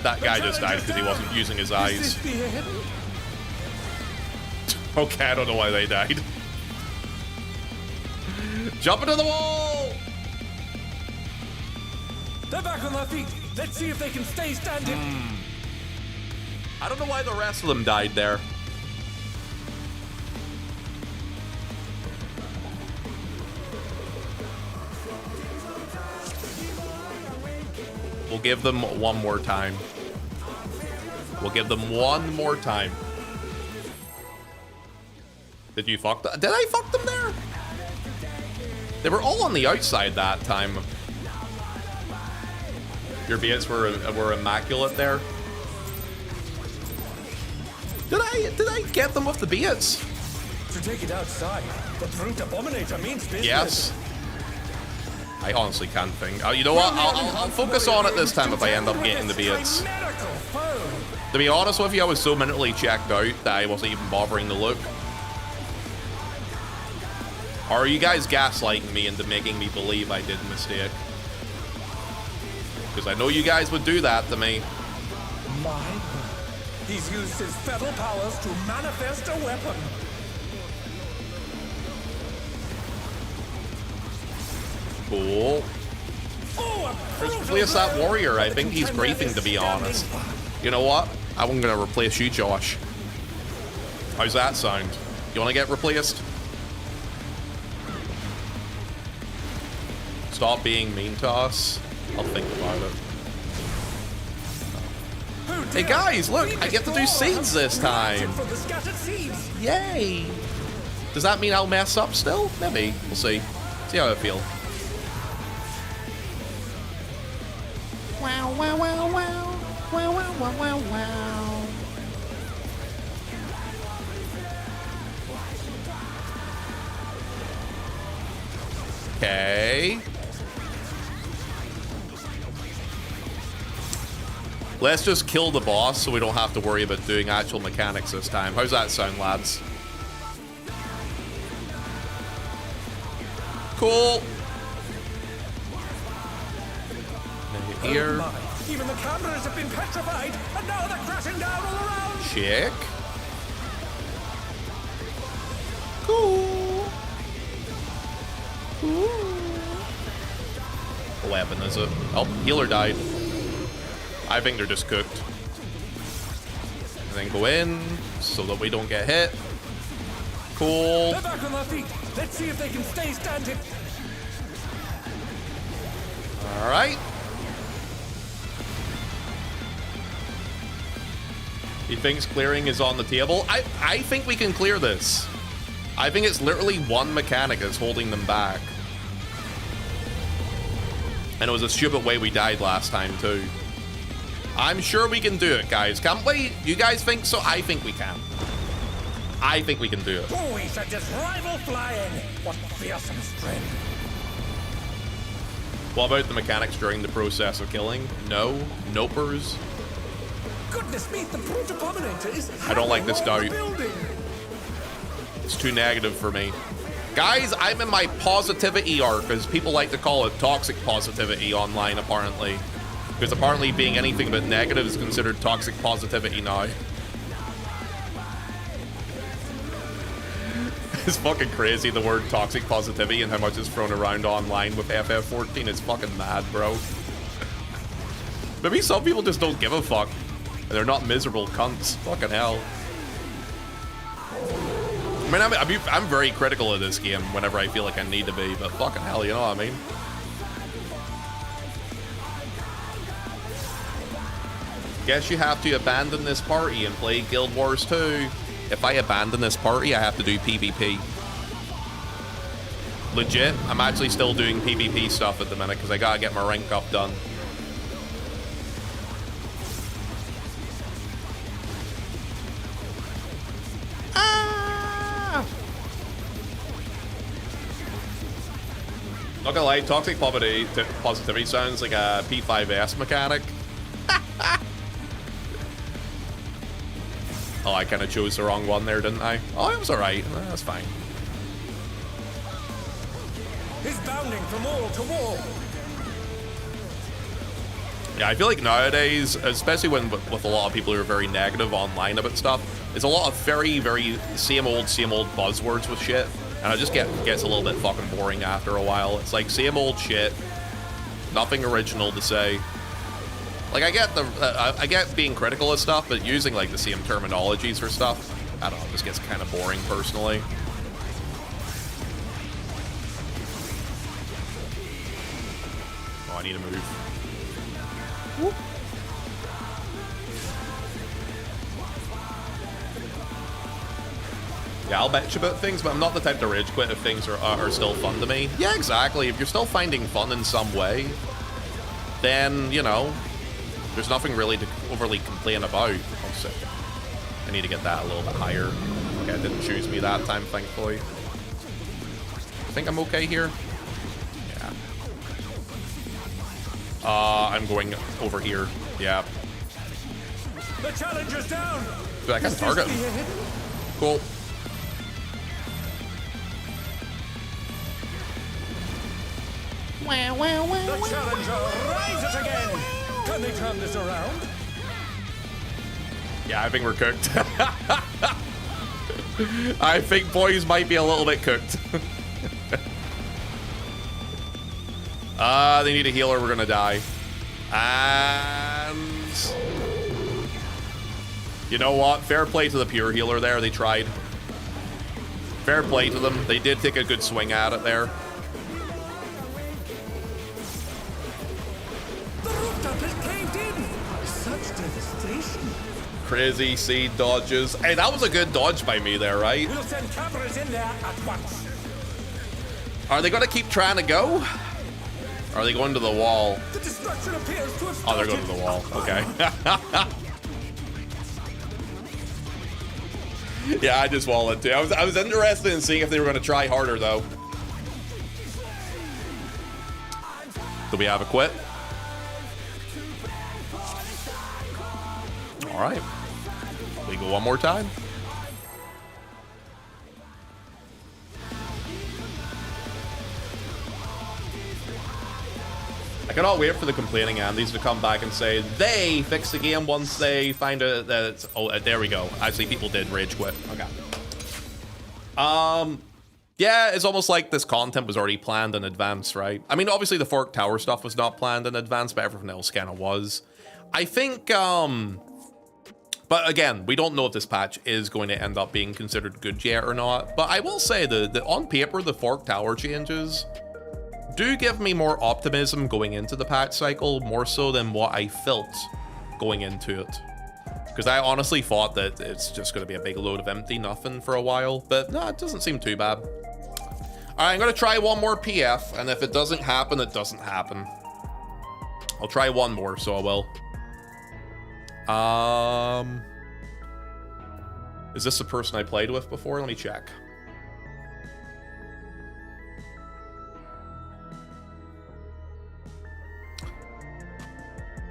That guy just died because he wasn't using his eyes. Okay, I don't know why they died. Jump into the wall! They're back on their feet. Let's see if they can stay standing. I don't know why the rest of them died there. We'll give them one more time. We'll give them one more time. Did you fuck them? Did I fuck them there? They were all on the outside that time. Your baits were immaculate there. Did I get them with the baits? To take it outside, the brute abominator means business. Yes. I honestly can't think. Oh, you know what? I'll focus on it this time if I end up getting the beats. To be honest with you, I was so mentally checked out that I wasn't even bothering to look. Or are you guys gaslighting me into making me believe I did a mistake? Because I know you guys would do that to me. My word. He's used his fetal powers to manifest a weapon. Cool. Replace that warrior. I think he's griefing, to be honest. You know what? I'm gonna replace you, Josh. How's that sound? You wanna get replaced? Stop being mean to us. I'll think about it. Hey guys, look! I get to do seeds this time! Yay! Does that mean I'll mess up still? Maybe. We'll see. See how I feel. Wow, wow, wow, wow. Wow, wow, wow, wow, wow. Okay. Let's just kill the boss so we don't have to worry about doing actual mechanics this time. How's that sound, lads? Cool. Here. Oh, even the cameras have been petrified, and now they're crashing down all around. Check. Cool. Cool. What weapon is it? Oh, healer died. I think they're just cooked. And then go in so that we don't get hit. Cool. They're back on their feet. Let's see if they can stay standing. All right. He thinks clearing is on the table. I think we can clear this. I think it's literally one mechanic that's holding them back. And it was a stupid way we died last time too. I'm sure we can do it, guys. Can't we? You guys think so? I think we can. I think we can do it. Oh, we should just rival flying. What fearsome strength. What about the mechanics during the process of killing? No. Nopers. Goodness me, the Protopominator is I don't like this doubt. building. It's too negative for me. Guys, I'm in my positivity arc, as people like to call it, toxic positivity online, apparently. Because apparently being anything but negative is considered toxic positivity now. It's fucking crazy, the word toxic positivity and how much is thrown around online with FF14. It's fucking mad, bro. Maybe some people just don't give a fuck. And they're not miserable cunts. Fucking hell. I mean, I'm very critical of this game whenever I feel like I need to be, but fucking hell, you know what I mean? Guess you have to abandon this party and play Guild Wars 2. If I abandon this party, I have to do PvP. Legit, I'm actually still doing PvP stuff at the minute because I gotta get my rank up done. Not gonna lie, toxic positivity sounds like a P5S mechanic. Oh, I kind of chose the wrong one there, didn't I? Oh, it was alright. That's fine. He's bounding from wall to wall. Yeah, I feel like nowadays, especially with a lot of people who are very negative online about stuff, there's a lot of very, very same old buzzwords with shit. And it just gets a little bit fucking boring after a while. It's like same old shit. Nothing original to say. Like, I get being critical of stuff, but using, like, the same terminologies for stuff, I don't know, it just gets kind of boring, personally. Oh, I need to move. Whoop. Yeah, I'll bitch about things, but I'm not the type to rage quit if things are still fun to me. Yeah, exactly. If you're still finding fun in some way, then, you know, there's nothing really to overly complain about. Oh, sick. I need to get that a little bit higher. Okay, it didn't choose me that time, thankfully. I think I'm okay here. Yeah. I'm going over here. Yeah. The challenger's down. Dude, I can target him. Cool. The challenger rises again. Can they turn this around? Yeah, I think we're cooked. I think boys might be a little bit cooked. They need a healer. We're gonna die. And you know what? Fair play to the pure healer there. They tried. Fair play to them. They did take a good swing at it there. The rooftop is caved in. Such devastation. Crazy seed dodges. Hey, that was a good dodge by me there, right? We'll send cameras in there at once. Are they gonna keep trying to go? Or are they going to the wall? The destruction appears to have Oh, they're started. going to the wall. Okay. Yeah, I just walled too. I was interested in seeing if they were going to try harder, though. Do we have a quit? All right. We go one more time. I cannot wait for the complaining Andes to come back and say they fix the game once they find out that it's... Oh, there we go. Actually, people did rage quit. Okay. Yeah, it's almost like this content was already planned in advance, right? I mean, obviously the Fork Tower stuff was not planned in advance, but everything else kind of was. I think, but again, we don't know if this patch is going to end up being considered good yet or not. But I will say that on paper, the Fork Tower changes do give me more optimism going into the patch cycle, more so than what I felt going into it. Because I honestly thought that it's just going to be a big load of empty nothing for a while, but no, it doesn't seem too bad. All right, I'm going to try one more PF, and if it doesn't happen, it doesn't happen. I'll try one more, so I will. Is this the person I played with before? Let me check.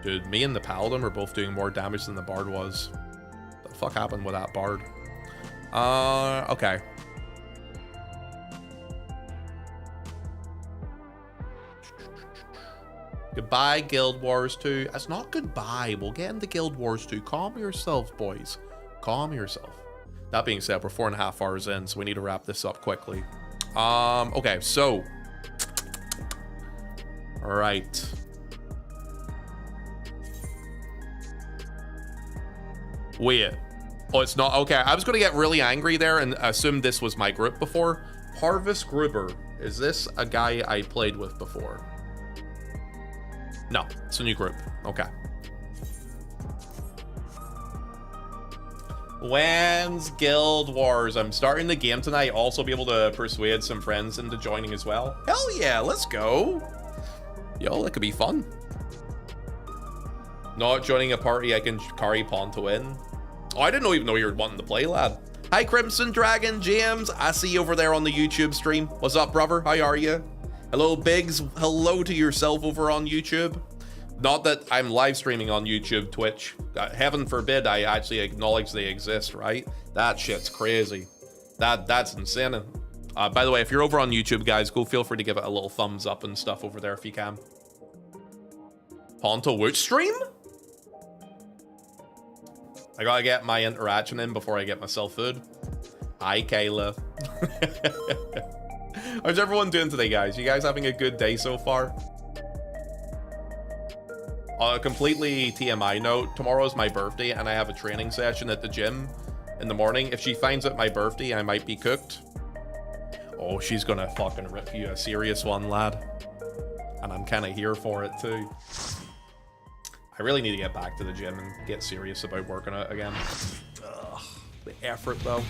Dude, me and the Paladin were both doing more damage than the Bard was. What the fuck happened with that Bard? Okay. Goodbye, Guild Wars 2. It's not goodbye. We'll get into Guild Wars 2. Calm yourself, boys. Calm yourself. That being said, we're 4.5 hours in, so we need to wrap this up quickly. Okay, so. All right. Wait. Oh, it's not. Okay, I was going to get really angry there and assume this was my group before. Harvest Gruber. Is this a guy I played with before? No, it's a new group. Okay. When's Guild Wars? I'm starting the game tonight. Also be able to persuade some friends into joining as well. Hell yeah, let's go. Yo, that could be fun. Not joining a party I can carry Ponto in. Oh, I didn't even know you were wanting to play, lad. Hi, Crimson Dragon James. I see you over there on the YouTube stream. What's up, brother? How are you? Hello, Biggs. Hello to yourself over on YouTube. Not that I'm live streaming on YouTube, Twitch. Heaven forbid I actually acknowledge they exist, right? That shit's crazy. That's insane. By the way, if you're over on YouTube, guys, go feel free to give it a little thumbs up and stuff over there if you can. Ponto which stream? I gotta get my interaction in before I get myself food. Hi, Kayla. How's everyone doing today, guys? You guys having a good day so far? On a completely TMI note, tomorrow's my birthday and I have a training session at the gym in the morning. If she finds out my birthday, I might be cooked. Oh, she's gonna fucking rip you a serious one, lad. And I'm kind of here for it too. I really need to get back to the gym and get serious about working out again. Ugh, the effort though.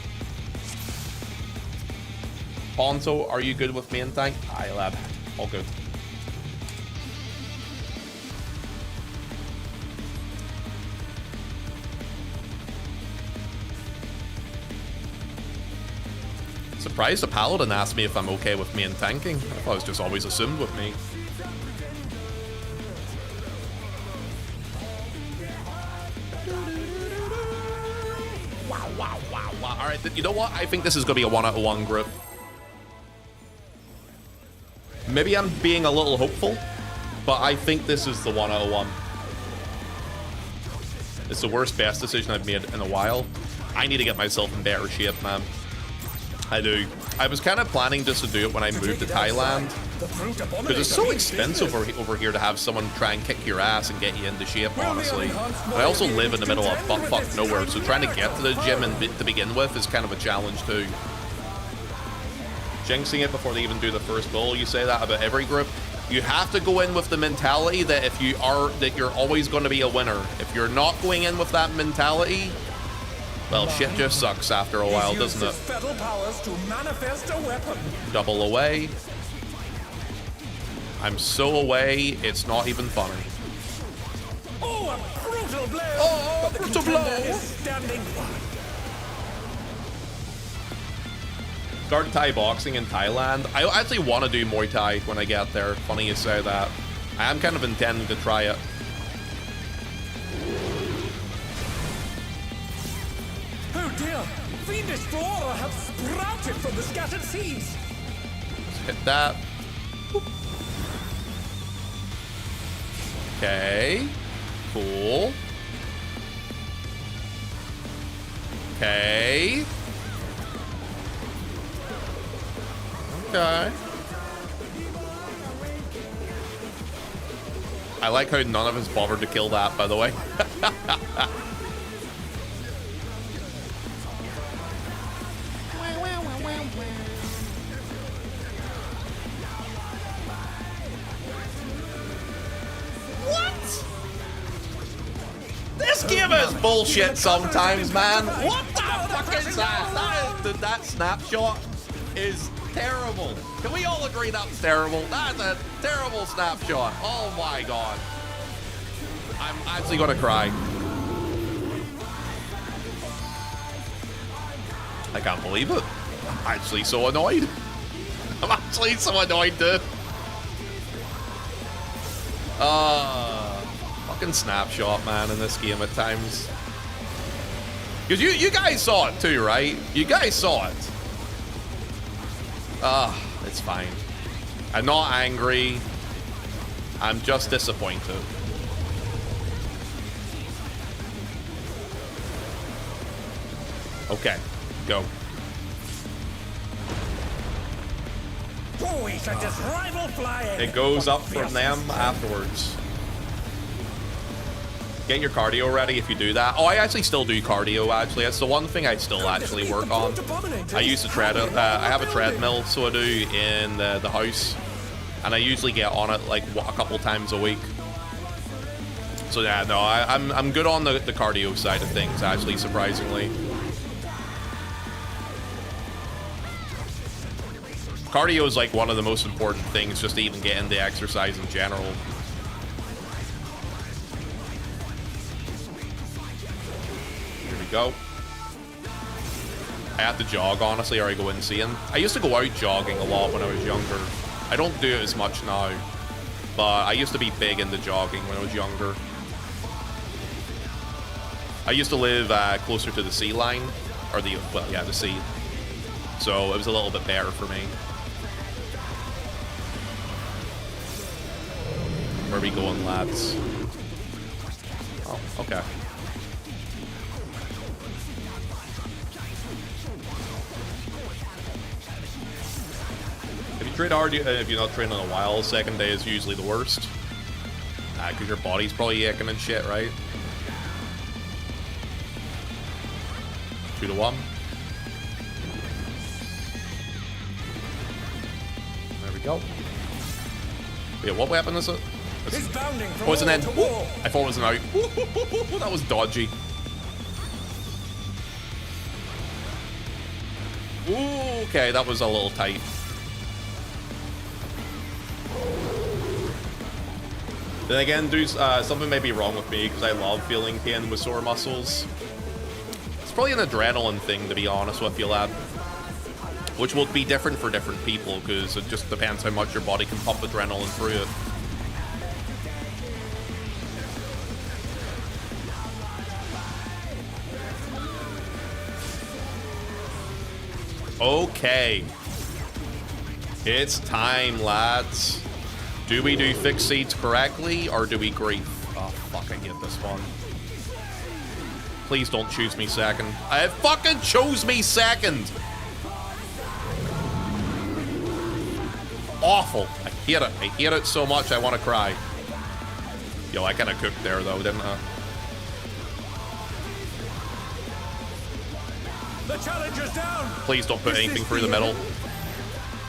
Ponto, are you good with main tank? Aye, lad. All good. Surprised the Paladin asked me if I'm okay with main tanking. I thought it was just always assumed with me. You know what? I think this is going to be a 1 out of 1 group. Maybe I'm being a little hopeful, but I think this is the 1 out of 1. It's the worst best decision I've made in a while. I need to get myself in better shape, man. I do. I was kind of planning just to do it when I moved to Thailand, because it's so expensive over here to have someone try and kick your ass and get you into shape, honestly. But I also live in the middle of buttfuck nowhere, so trying to get to the gym to begin with is kind of a challenge too. Jinxing it before they even do the first goal, you say that about every group. You have to go in with the mentality that if you are, that you're always going to be a winner. If you're not going in with that mentality, well, shit just sucks after a while, doesn't it? Double away. I'm so away, it's not even funny. Oh, a brutal blow! Oh, brutal blow! Started Thai boxing in Thailand. I actually want to do Muay Thai when I get there. Funny you say that. I am kind of intending to try it. Oh dear! Fiendish flora have sprouted from the scattered seas! Let's hit that. Okay. Cool. Okay. Okay. I like how none of us bothered to kill that, by the way. What? This game is bullshit sometimes, man. What the fuck is that? That snapshot is terrible. Can we all agree that's terrible? That's a terrible snapshot. Oh my god. I'm actually gonna cry. I can't believe it. I'm actually so annoyed. I'm actually so annoyed, dude. Fucking snapshot, man, in this game at times. Because you guys saw it too, right? You guys saw it. It's fine. I'm not angry. I'm just disappointed. Okay, go. It goes up from them afterwards. Get your cardio ready if you do that. Oh, I actually still do cardio, actually. That's the one thing I still actually work on. I use the treadmill. I have a treadmill, so I do, in the house. And I usually get on it like a couple times a week. So yeah, no, I'm good on the cardio side of things, actually, surprisingly. Cardio is like one of the most important things just to even get into exercise in general. Here we go. I have to jog, honestly, or I go insane. I used to go out jogging a lot when I was younger. I don't do it as much now, but I used to be big into jogging when I was younger. I used to live closer to the sea line, or the sea. So it was a little bit better for me. Where are we going, lads? Oh, okay. If you train hard, if you're not training in a while, second day is usually the worst. Because your body's probably aching and shit, right? 2 to 1. There we go. Wait, what weapon is it? Oh, it's an end. I thought it was an out. That was dodgy. Ooh, okay, that was a little tight. Then again, something may be wrong with me because I love feeling pain with sore muscles. It's probably an adrenaline thing, to be honest with you, lad. Which will be different for different people because it just depends how much your body can pump adrenaline through it. Okay. It's time, lads. Do we do fixed seeds correctly, or do we grief? Oh, fuck, I get this one. Please don't choose me second. I fucking chose me second! Awful. I hate it. I hate it so much I want to cry. Yo, I kind of cooked there, though, didn't I? The challenger's down. Please don't put anything through the middle.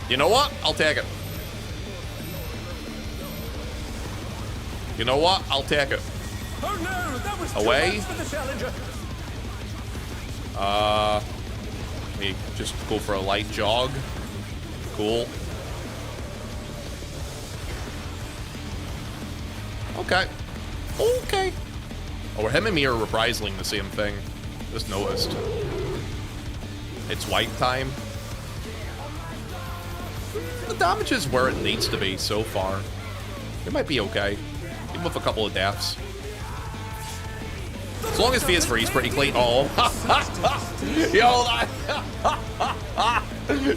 You know what? I'll take it. You know what? I'll take it. Oh no, that was Away. too much for the challenger. Let me just go for a light jog. Cool. Okay. Okay. Oh, him and me are reprisaling the same thing. Just noticed. It's wipe time. The damage is where it needs to be so far. It might be okay. Even with a couple of deaths. As long as phase 3 is pretty clean. Oh. Yo,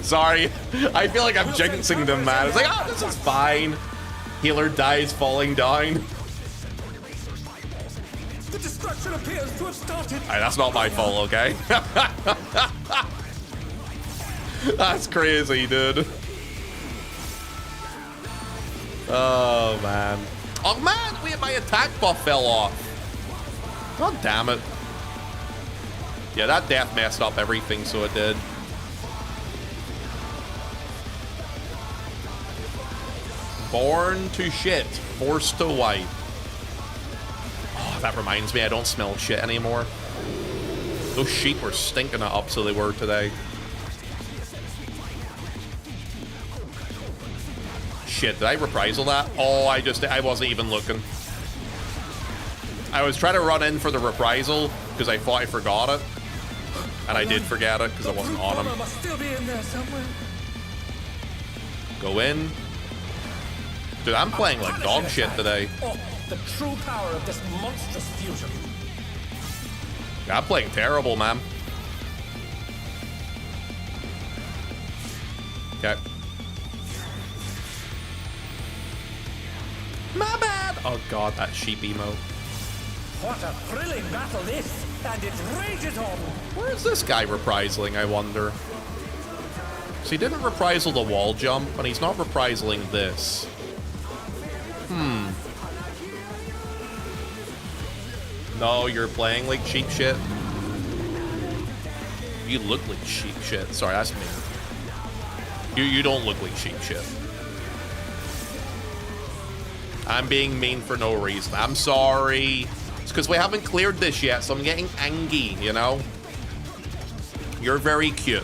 sorry. I feel like I'm jinxing them, man. It's like, oh, this is fine. Healer dies falling down. The destruction appears to have started. Alright, that's not my fault, okay? That's crazy, dude. Oh, man. Oh, man! Wait, my attack buff fell off. God damn it. Yeah, that death messed up everything, so it did. Born to shit. Forced to wipe. Oh, that reminds me, I don't smell shit anymore. Those sheep were stinking it up, so they were today. Shit, did I reprisal that? Oh, I wasn't even looking. I was trying to run in for the reprisal because I thought I forgot it. And I did forget it because I wasn't on him. Must still be in there somewhere. Go in. Dude, I'm playing like dog shit today. Oh, the true power of this monstrous fusion. Yeah, I'm playing terrible, man. Okay. My bad. Oh god, that sheep emo. What a thrilling battle this, and it rages on. Where is this guy reprisaling, I wonder? So he didn't reprisal the wall jump, and he's not reprisaling this. No, you're playing like sheep shit. You look like sheep shit. Sorry, that's mean. You don't look like sheep shit. I'm being mean for no reason. I'm sorry. It's because we haven't cleared this yet, so I'm getting angry, you know? You're very cute.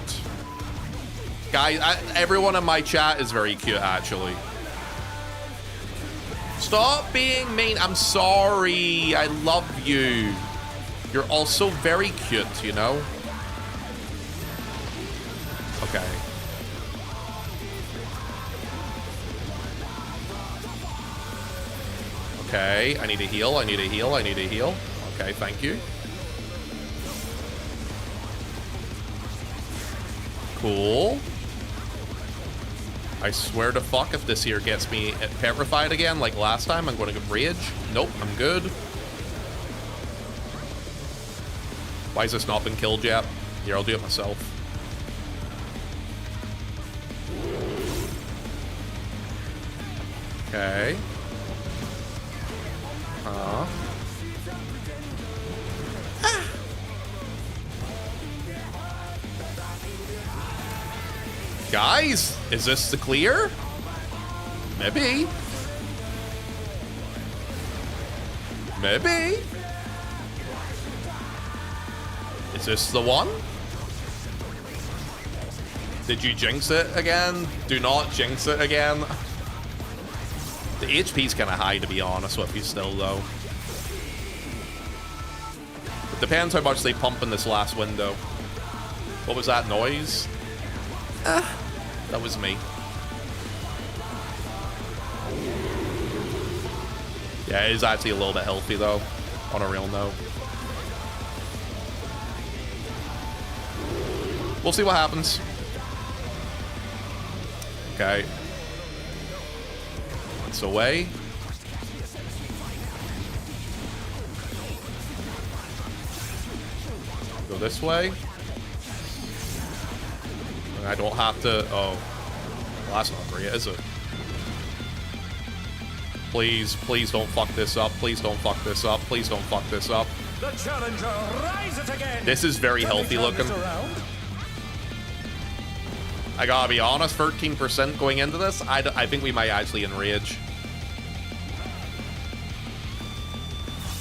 Guys, everyone in my chat is very cute, actually. Stop being mean. I'm sorry. I love you. You're also very cute, you know? Okay. Okay, I need a heal, I need a heal, I need a heal. Okay, thank you. Cool. I swear to fuck if this here gets me petrified again like last time, I'm going to get rage. Nope, I'm good. Why has this not been killed yet? Here, I'll do it myself. Okay. Guys, is this the clear? Maybe. Maybe. Is this the one? Did you jinx it again? Do not jinx it again. The HP's kind of high, to be honest with you still, though. It depends how much they pump in this last window. What was that noise? That was me. Yeah, it is actually a little bit healthy, though, on a real note. We'll see what happens. Okay. It's away. Go this way. And I don't have to... Oh. Well, that's not great, is it? Please, please don't fuck this up. Please don't fuck this up. Please don't fuck this up. The challenger rises again. This is very healthy looking. I gotta be honest, 13% going into this. I think we might actually enrage.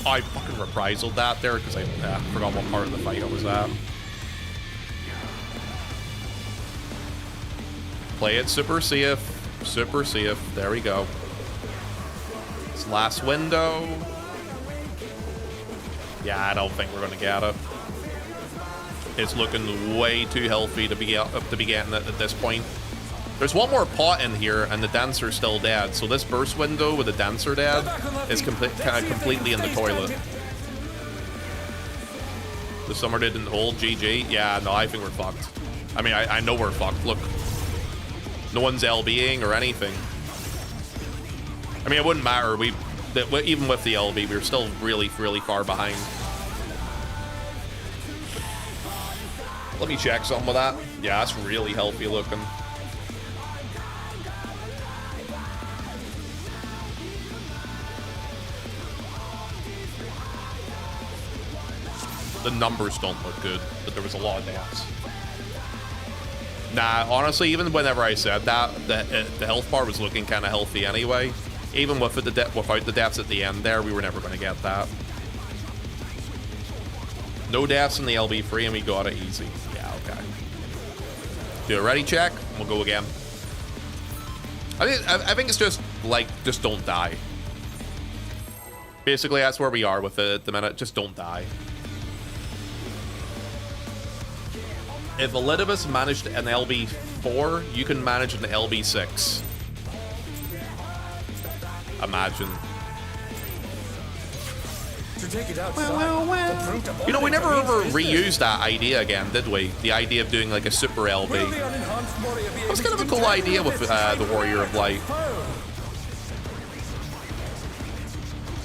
Oh, I fucking reprisal that there because I forgot what part of the fight I was at. Play it super safe. Super safe. There we go. This last window. Yeah, I don't think we're gonna get it. It's looking way too healthy to be getting it at this point. There's one more pot in here, and the dancer's still dead. So this burst window with the dancer dead is kind of completely in the toilet. The summer didn't hold. GG. Yeah, no, I think we're fucked. I mean, I know we're fucked. Look, no one's LBing or anything. I mean, it wouldn't matter. Even with the LB, we were still really, really far behind. Let me check something with that. Yeah, that's really healthy looking. The numbers don't look good, but there was a lot of deaths. Nah, honestly, even whenever I said that, the health bar was looking kind of healthy anyway. Even without the deaths at the end there, we were never going to get that. No deaths in the LB3 and we got it easy. Yeah, okay. Do a ready check. We'll go again. I think it's just, like, just don't die. Basically, that's where we are with it at the minute. Just don't die. If Elidibus managed an LB4, you can manage an LB6. Imagine. To take it outside, You know, we never ever reused that idea again, did we? The idea of doing like a super LB. That was kind of a cool idea with the Warrior of Light.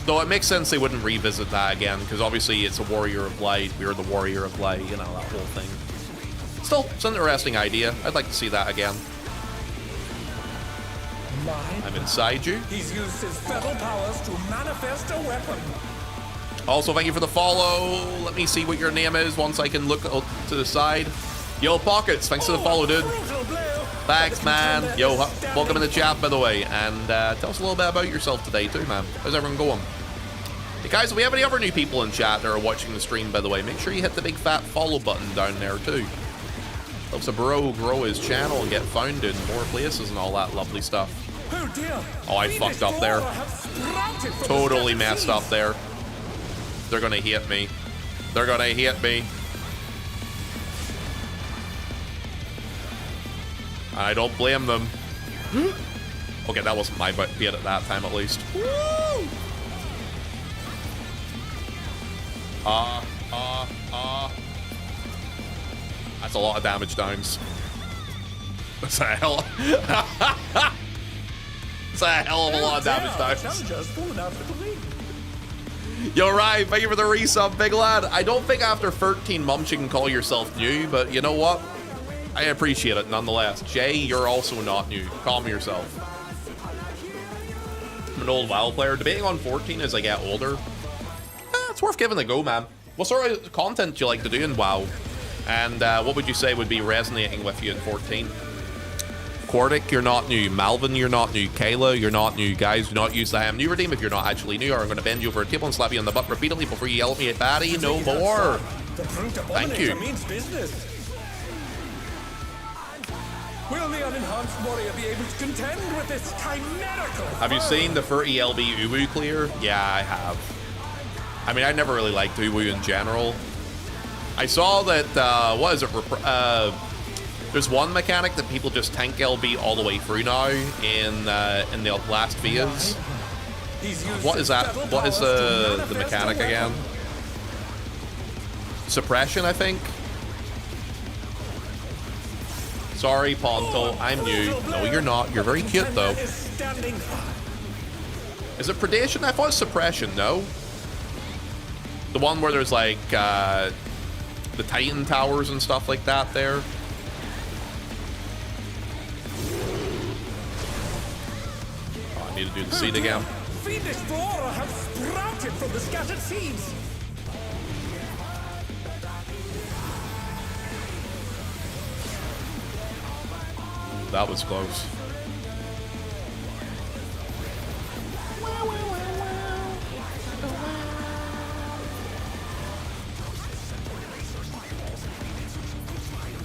Though it makes sense they wouldn't revisit that again, because obviously it's a Warrior of Light, we're the Warrior of Light, you know, that whole thing. Still, it's an interesting idea. I'd like to see that again. I'm inside you. He's used his fetal powers to manifest a weapon. Also, thank you for the follow. Let me see what your name is once I can look to the side. Yo, Pockets, thanks for the follow, dude. Thanks, man. Yo, welcome in the chat, by the way. And tell us a little bit about yourself today, too, man. How's everyone going? Hey, guys, if we have any other new people in chat that are watching the stream, by the way, make sure you hit the big fat follow button down there, too. Helps a bro grow his channel and get found in more places and all that lovely stuff. Oh, I fucked up there. Totally messed up there. They're gonna hit me. They're gonna hit me. I don't blame them. Okay, that wasn't my bait at that time, at least. That's a lot of damage downs. That's a hell. That's a hell of a lot of damage downs. Yo, Ryan, thank you for the resub, big lad. I don't think after 13 months you can call yourself new, but you know what? I appreciate it nonetheless. Jay, you're also not new. Calm yourself. I'm an old WoW player. Debating on 14 as I get older. It's worth giving a go, man. What sort of content do you like to do in WoW? And what would you say would be resonating with you in 14? Cordic, you're not new. Malvin, you're not new. Kayla, you're not new. Guys, do not use the new redeem if you're not actually new, or I'm going to bend you over a table and slap you on the butt repeatedly before you yell at me at Batty. No more. Thank you. Will the unenhanced warrior be able to contend with this chimerical? Have you seen the 30 LB Uwu clear? Yeah, I have. I mean, I never really liked Uwu in general. I saw that, what is it? There's one mechanic that people just tank LB all the way through now in the last phase. What is that? What is the mechanic again? Suppression, I think. Sorry, Ponto, I'm new. No, you're not. You're very cute, though. Is it predation? I thought it's suppression, no? The one where there's like the Titan towers and stuff like that there. Oh, I need to do the seed again. Fiendish flora have sprouted from the scattered seeds. That was close.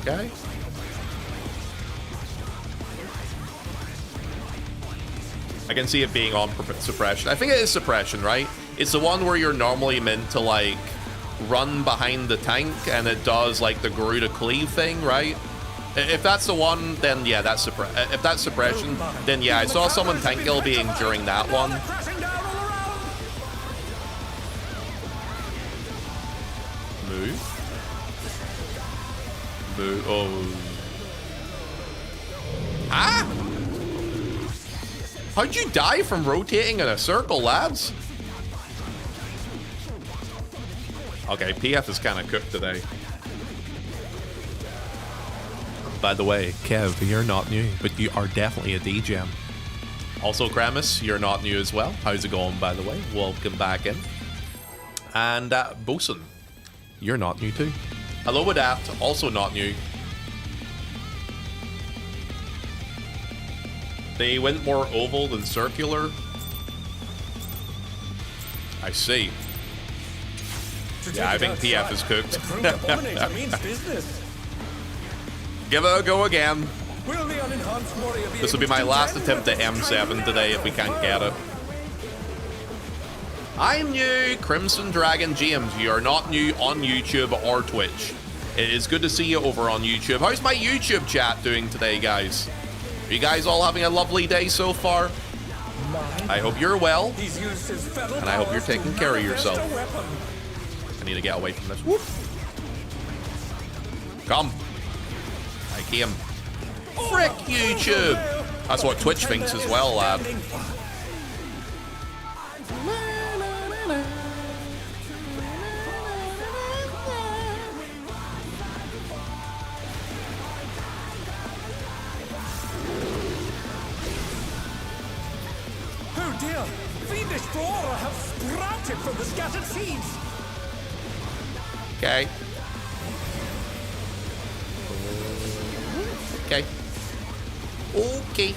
Okay. I can see it being on suppression. I think it is suppression, right? It's the one where you're normally meant to, like, run behind the tank, and it does, like, the Garuda cleave thing, right? If that's the one, then yeah, that's if that's suppression, then yeah, I saw someone tank kill being during that one. Move. Move. Oh. Ah! How'd you die from rotating in a circle, lads? Okay, PF is kind of cooked today. By the way, Kev, you're not new, but you are definitely a DGem. Also, Kramus, you're not new as well. How's it going, by the way? Welcome back in. And Bosun, you're not new too. Hello, Adapt, also not new. They went more oval than circular. I see. Yeah, I think PF is cooked. Give it a go again. This will be my last attempt at M7 today if we can't get it. I'm new, Crimson Dragon James. You are not new on YouTube or Twitch. It is good to see you over on YouTube. How's my YouTube chat doing today, guys? Are you guys all having a lovely day so far? I hope you're well, and I hope you're taking care of yourself. I need to get away from this. Whoop. Come. I came. Frick YouTube! That's what Twitch thinks as well, lad. Oh dear! Fiendish flora have sprouted from the scattered seeds! Okay. Okay. Okay.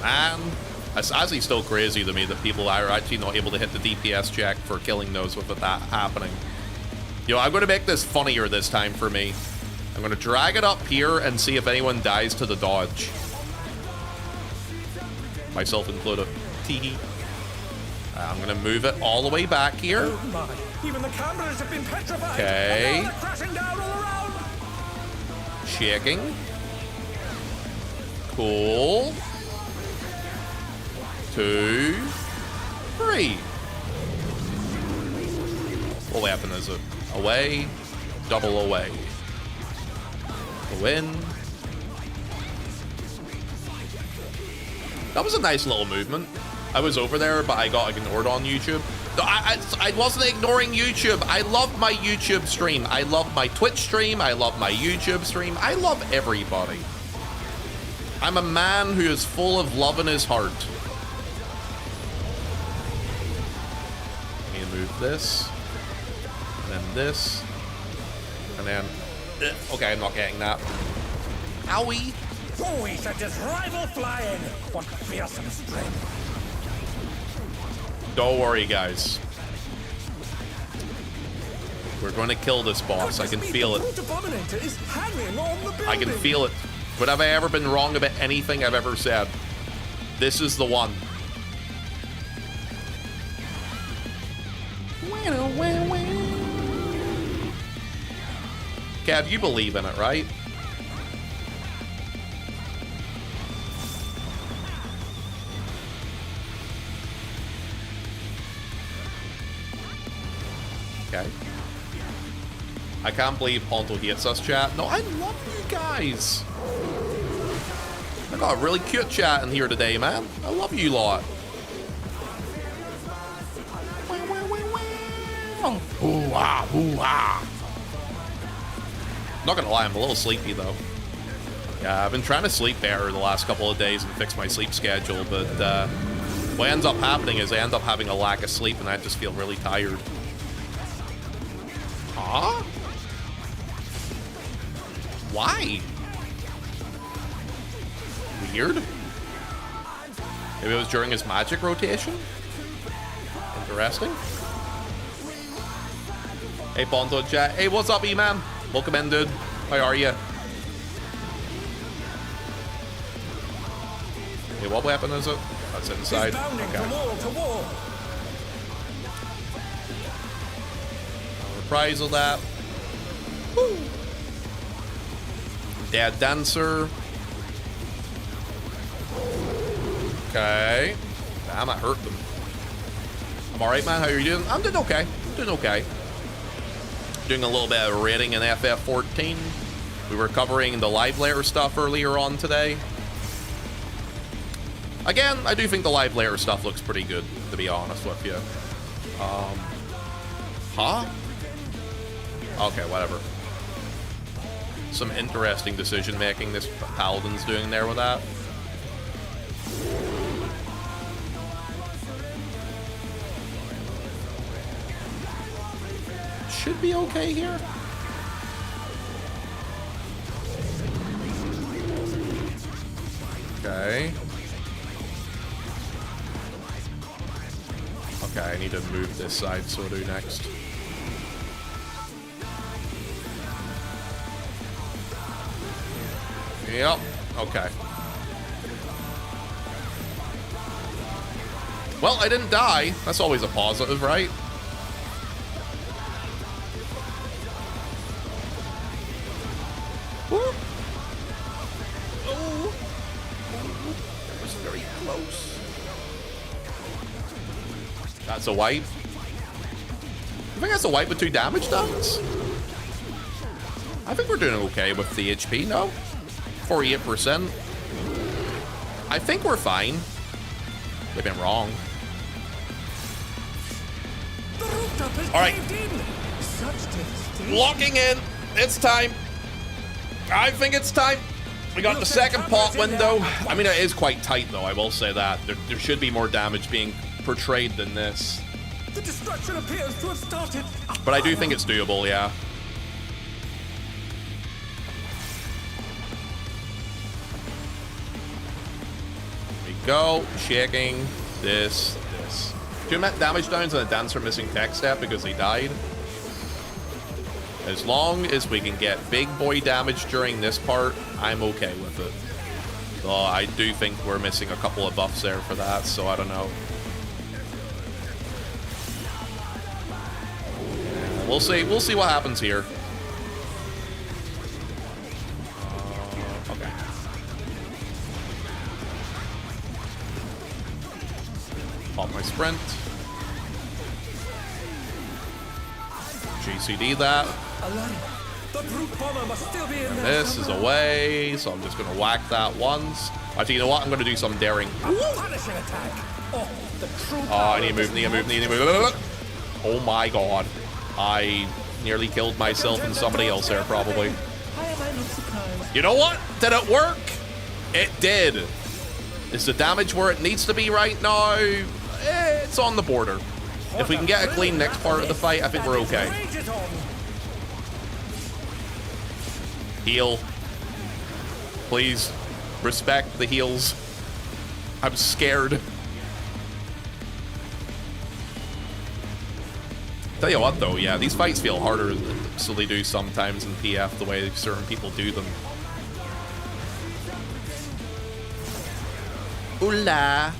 Man, that's actually still crazy to me that people are actually not able to hit the DPS check for killing those with that happening. You know, I'm going to make this funnier this time for me. I'm going to drag it up here and see if anyone dies to the dodge. Myself included. Teehee. I'm going to move it all the way back here. Oh my. Even the cameras have been petrified. Okay. Crashing down all around. Checking. Cool. 2, 3. What weapon is it? Away. Double away. A win. That was a nice little movement. I was over there, but I got ignored on YouTube. No, I wasn't ignoring YouTube. I love my YouTube stream. I love my Twitch stream. I love my YouTube stream. I love everybody. I'm a man who is full of love in his heart. I need to move this. And then this. And then... Okay, I'm not getting that. Owie! Oh, he sent his rival flying. What fearsome strength. Don't worry, guys. We're going to kill this boss. I can feel it. I can feel it. But have I ever been wrong about anything I've ever said? This is the one. Kev, you believe in it, right? Okay. I can't believe Ponto hates us, chat. No, I love you guys. I got a really cute chat in here today, man. I love you lot. Ooh, ah, ooh, ah. Not gonna lie, I'm a little sleepy though. Yeah, I've been trying to sleep better the last couple of days and fix my sleep schedule, but what ends up happening is I end up having a lack of sleep and I just feel really tired. Huh? Why? Weird. Maybe it was during his magic rotation? Interesting. Hey, Ponto chat. Hey, what's up, E-Man? Welcome in, dude. How are you? Hey, what weapon is it? That's inside. Okay. Reprisal that. Woo. Dead Dancer. Okay. Damn, I hurt them. I'm alright, man. How are you doing? I'm doing okay. I'm doing okay. Doing a little bit of raiding in FF14. We were covering the live layer stuff earlier on today. Again, I do think the live layer stuff looks pretty good, to be honest with you. Huh? Okay, whatever. Some interesting decision making this Paladin's doing there with that. Should be okay here. Okay. Okay, I need to move this side, so I'll do next. Yep. Okay. Well, I didn't die. That's always a positive, right? Woo. Oh. That was very close. That's a wipe. I think that's a wipe with 2 damage downs. I think we're doing okay with the HP, no? 48%. I think we're fine. They've been wrong. Alright. Locking in. It's time. I think it's time. We got the second pot window. I mean, it is quite tight, though. I will say that. There should be more damage being portrayed than this. The destruction appears to have started. But I do think it's doable, yeah. There we go. Shaking. This. 2 damage downs and a dancer missing tech step because he died. As long as we can get big boy damage during this part, I'm okay with it. Though I do think we're missing a couple of buffs there for that, so I don't know. We'll see. We'll see what happens here. Okay. Pop my sprint. GCD that. This is away, so I'm just going to whack that once. Actually, you know what? I'm going to do some daring. Oh, I need to move, need to move. Oh my god. I nearly killed myself and somebody else there, probably. You know what? Did it work? It did. Is the damage where it needs to be right now? It's on the border. If we can get a clean next part of the fight, I think we're okay. Heal. Please. Respect the heals. I'm scared. Tell you what, though, yeah, these fights feel harder than so they do sometimes in PF, the way certain people do them. Ooh-la.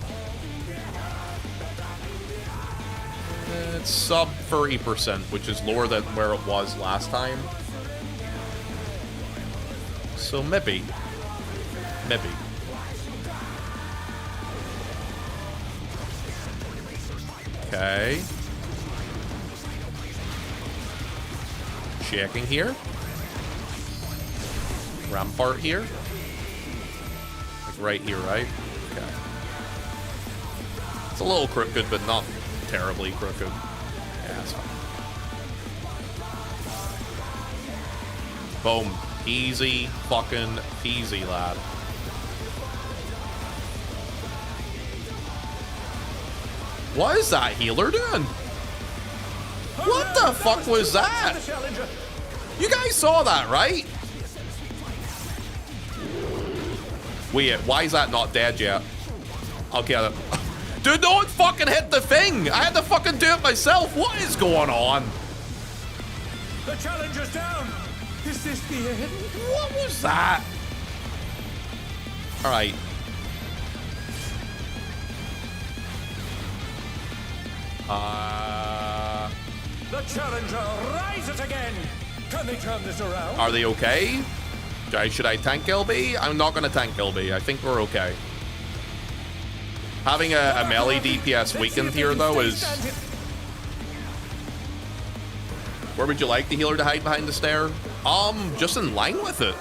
It's sub 30%, which is lower than where it was last time. So maybe. Maybe. Okay. checking here. Rampart here. Like right here, right? Okay. It's a little crooked, but not terribly crooked. Yeah, that's fine. Boom. Easy fucking peasy, lad. What is that healer doing? What the fuck was that? You guys saw that, right? Wait, why is that not dead yet? I'll get it. Dude, no one fucking hit the thing! I had to fucking do it myself! What is going on? The challenger's down! Is this the end? What was that? Alright. The challenger rises again! Can they turn this around? Are they okay? Should I tank LB? I'm not gonna tank LB. I think we're okay. Having a melee DPS weakened here, though, is... Where would you like the healer to hide behind the stair? Just in line with it.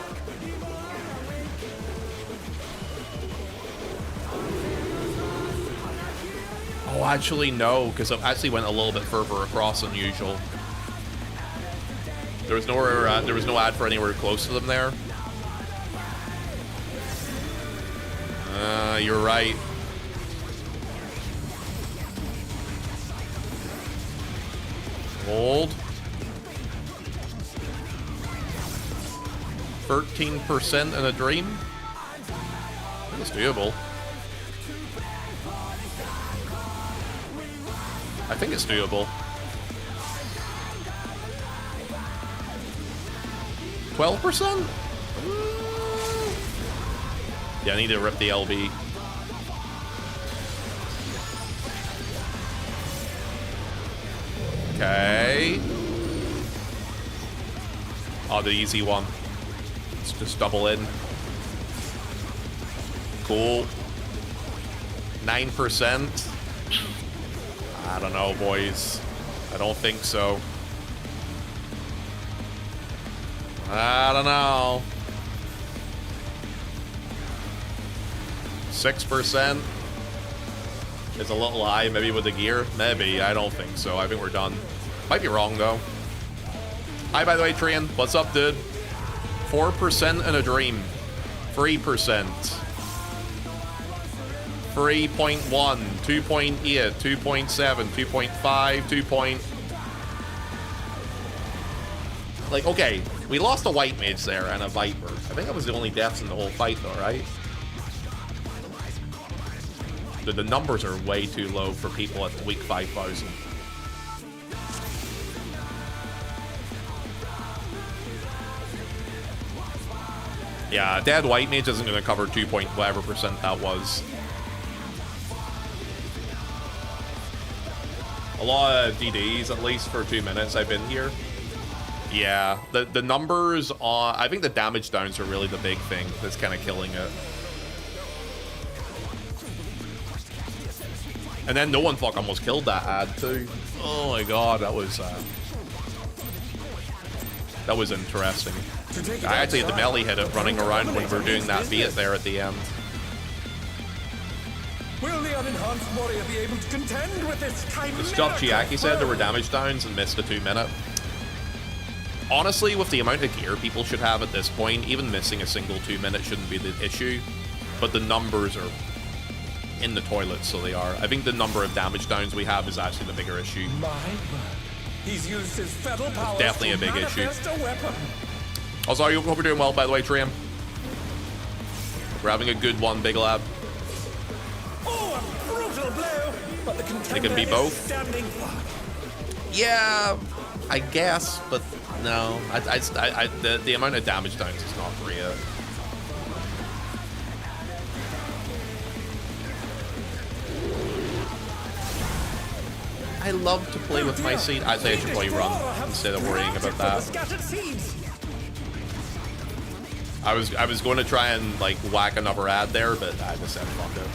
Oh, actually, no, because it actually went a little bit further across than usual. There was no ad for anywhere close to them there. You're right. Hold. 13% in a dream. I think it's doable. I think it's doable. 12%? Yeah, I need to rip the LB. Okay. Oh, the easy one. Let's just double in. Cool. 9%. I don't know, boys. I don't think so. I don't know. 6% is a little high, maybe with the gear. Maybe, I don't think so. I think we're done. Might be wrong, though. Hi, by the way, Trian. What's up, dude? 4% in a dream. 3%. 3.1, 2.8, 2.7, 2.5, 2. Like, okay, we lost a white mage there and a viper. I think that was the only deaths in the whole fight, though, right? The numbers are way too low for people at week 5,000. Yeah, dead white mage isn't going to cover 2 point whatever percent that was. A lot of DDs, at least for 2 minutes I've been here. Yeah, the numbers on... I think the damage downs are really the big thing that's kind of killing it. And then no one fuck almost killed that ad too. Oh my god, that was interesting. I actually had the melee hit it running around when we were doing that beat there at the end. Will the unenhanced warrior be able to contend with this time? The stuff Chiaki said there were damage downs and missed a 2 minute. Honestly, with the amount of gear people should have at this point, even missing a single 2 minute shouldn't be the issue. But the numbers are in the toilet, so they are. I think the number of damage downs we have is actually the bigger issue. He's used his fetal powers. Definitely a big issue. A Also, I hope we're doing well, by the way, Triam. We're having a good one, Big Lab. Oh, a brutal blow! But the contender It can be both. Standing. Yeah, I guess, but no. The amount of damage downs is not great. I love to play with my seed. I say I should probably run instead of worrying about that. I was going to try and like whack another ad there, but I just said fuck it.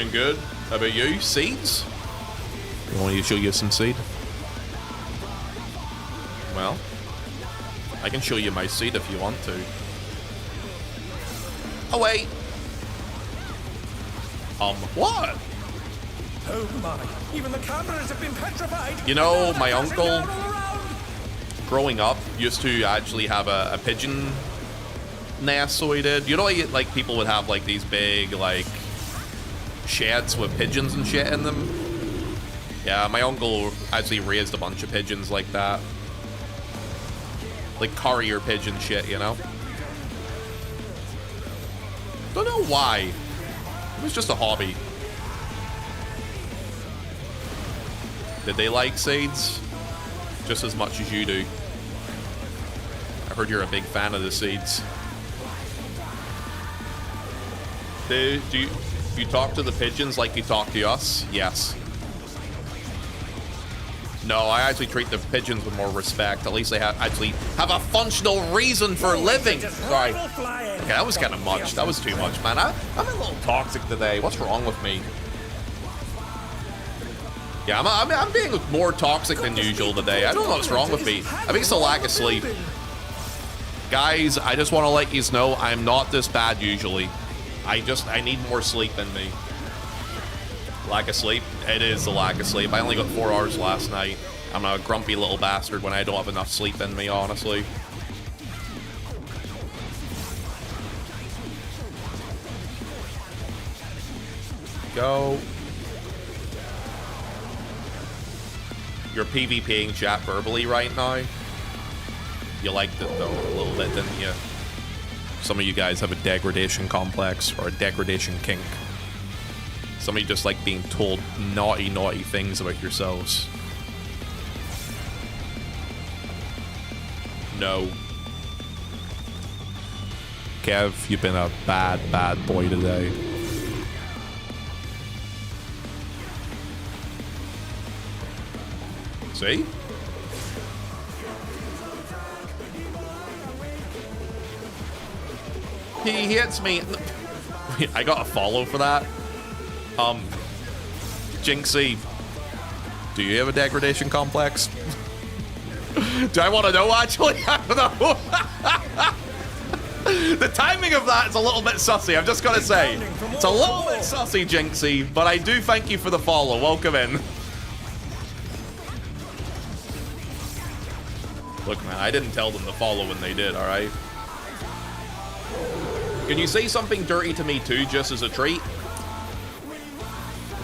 Doing good. How about you? Seeds? You want me to show you some seed? Well, I can show you my seed if you want to. Oh, wait. What? Oh my, even the cameras have been petrified. You know, my uncle, growing up, used to actually have a pigeon nest, so he did. You know, like people would have like these big, like, sheds with pigeons and shit in them? Yeah, my uncle actually raised a bunch of pigeons like that. Like courier pigeon shit, you know? Don't know why. It was just a hobby. Did they like seeds? Just as much as you do. I heard you're a big fan of the seeds. Do you talk to the pigeons like you talk to us? Yes. No, I actually treat the pigeons with more respect. At least they actually have a functional reason for living. Sorry. Okay, that was kind of much. That was too much, man. I'm a little toxic today. What's wrong with me? Yeah, I'm being more toxic than usual today. I don't know what's wrong with me. I think it's a lack of sleep. Guys, I just want to let you know I'm not this bad usually. I need more sleep in me. Lack of sleep? It is the lack of sleep. I only got 4 hours last night. I'm a grumpy little bastard when I don't have enough sleep in me, honestly. Go. You're PvPing chat verbally right now. You liked it though a little bit, didn't you? Some of you guys have a degradation complex or a degradation kink. Some of you just like being told naughty, naughty things about yourselves. No. Kev, you've been a bad, bad boy today. See? He hits me. I got a follow for that. Jinxie, do you have a degradation complex? Do I want to know, actually? I don't know. The timing of that is a little bit sussy, I've just got to say. It's a little bit sussy, Jinxie, but I do thank you for the follow. Welcome in. Look, man, I didn't tell them to follow when they did, alright? Can you say something dirty to me too, just as a treat?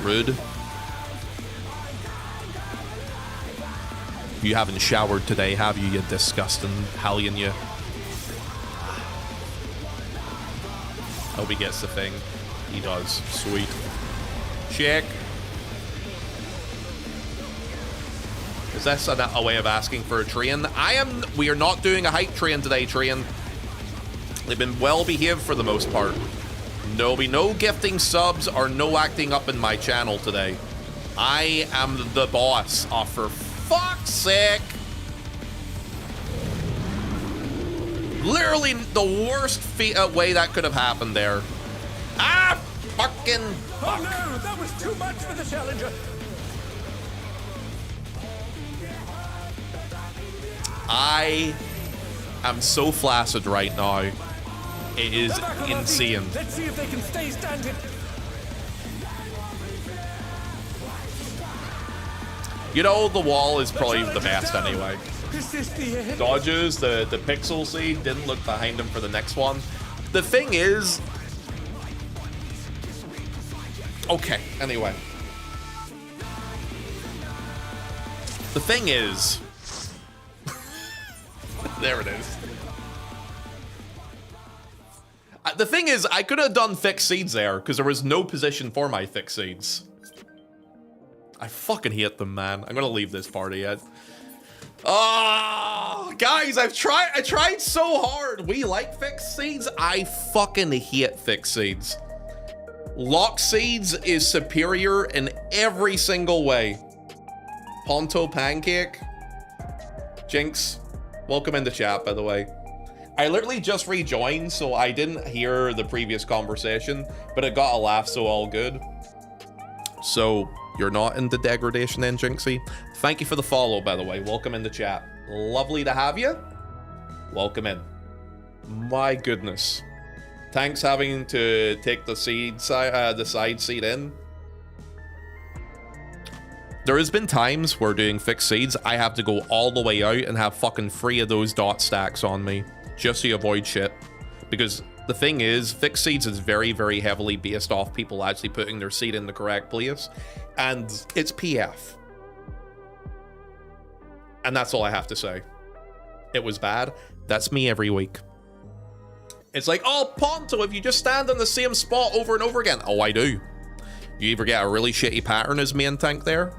Rude. You haven't showered today, have you, you disgusting hellion, you? Hope he gets the thing. He does. Sweet. Check. Is this a way of asking for a train? We are not doing a hype train today, train. They've been well behaved for the most part. There'll be no gifting subs or no acting up in my channel today. I am the boss. Oh, for fuck's sake. Literally the worst way that could have happened there. Ah, fucking fuck. Oh no, that was too much for the challenger. I am so flaccid right now. It is insane. Let's see if they can stay standing. You know, the wall is probably the best anyway. Is this the end? Dodges, the pixel seed, didn't look behind him for the next one. The thing is... Okay, anyway. The thing is... There it is. The thing is, I could have done fixed seeds there, because there was no position for my fixed seeds. I fucking hate them, man. I'm gonna leave this party yet. Oh, guys, I tried so hard. We like fixed seeds. I fucking hate fixed seeds. Lock seeds is superior in every single way. Ponto pancake. Jinx, welcome in the chat, by the way. I literally just rejoined, so I didn't hear the previous conversation, but it got a laugh, so all good. So you're not into degradation then, Jinxie? Thank you for the follow, by the way. Welcome in the chat. Lovely to have you. Welcome in. My goodness. Thanks having to take the side seat in. There has been times where doing fixed seeds, I have to go all the way out and have fucking 3 of those dot stacks on me just to avoid shit. Because the thing is, fixed seeds is very, very heavily based off people actually putting their seed in the correct place. And it's PF. And that's all I have to say. It was bad. That's me every week. It's like, oh, Ponto, if you just stand in the same spot over and over again. Oh, I do. You either get a really shitty pattern as main tank there.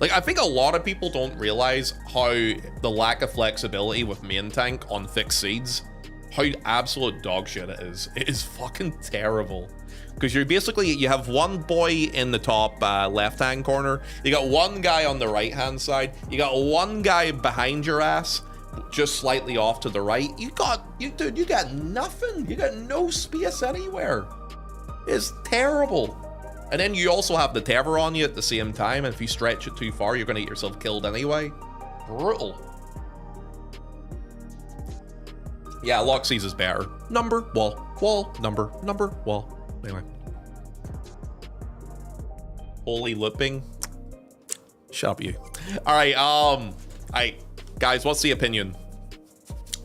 Like, I think a lot of people don't realize how the lack of flexibility with main tank on fixed seeds, how absolute dog shit it is. It is fucking terrible. Because you're basically, you have one boy in the top left-hand corner, you got one guy on the right-hand side, you got one guy behind your ass, just slightly off to the right. Dude, you got nothing. You got no space anywhere. It's terrible. And then you also have the tether on you at the same time, and if you stretch it too far, you're gonna get yourself killed anyway. Brutal. Yeah, Loxy's is better. Number, wall, number, wall. Anyway. Holy looping. Shut up, you. Alright, guys, what's the opinion?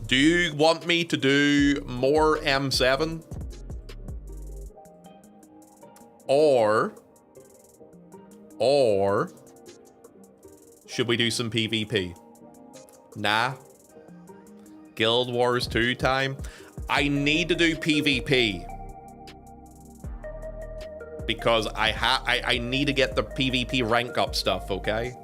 Do you want me to do more M7? Or should we do some PvP? Nah. Guild Wars 2 time. I need to do PvP because I need to get the PvP rank up stuff, okay?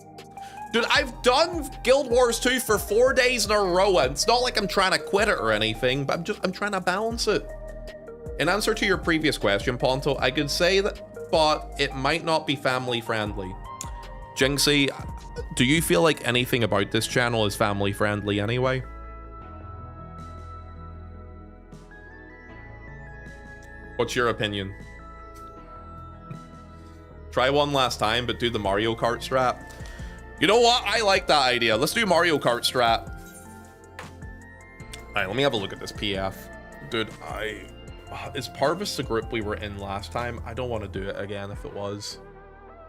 Dude, I've done Guild Wars 2 for 4 days in a row, and it's not like I'm trying to quit it or anything, but I'm trying to balance it. In answer to your previous question, Ponto, I could say that, but it might not be family friendly. Jinxie, do you feel like anything about this channel is family friendly anyway? What's your opinion? Try one last time, but do the Mario Kart strat. You know what? I like that idea. Let's do Mario Kart strat. Alright, let me have a look at this PF. Dude, is Parvis the group we were in last time? I don't want to do it again if it was.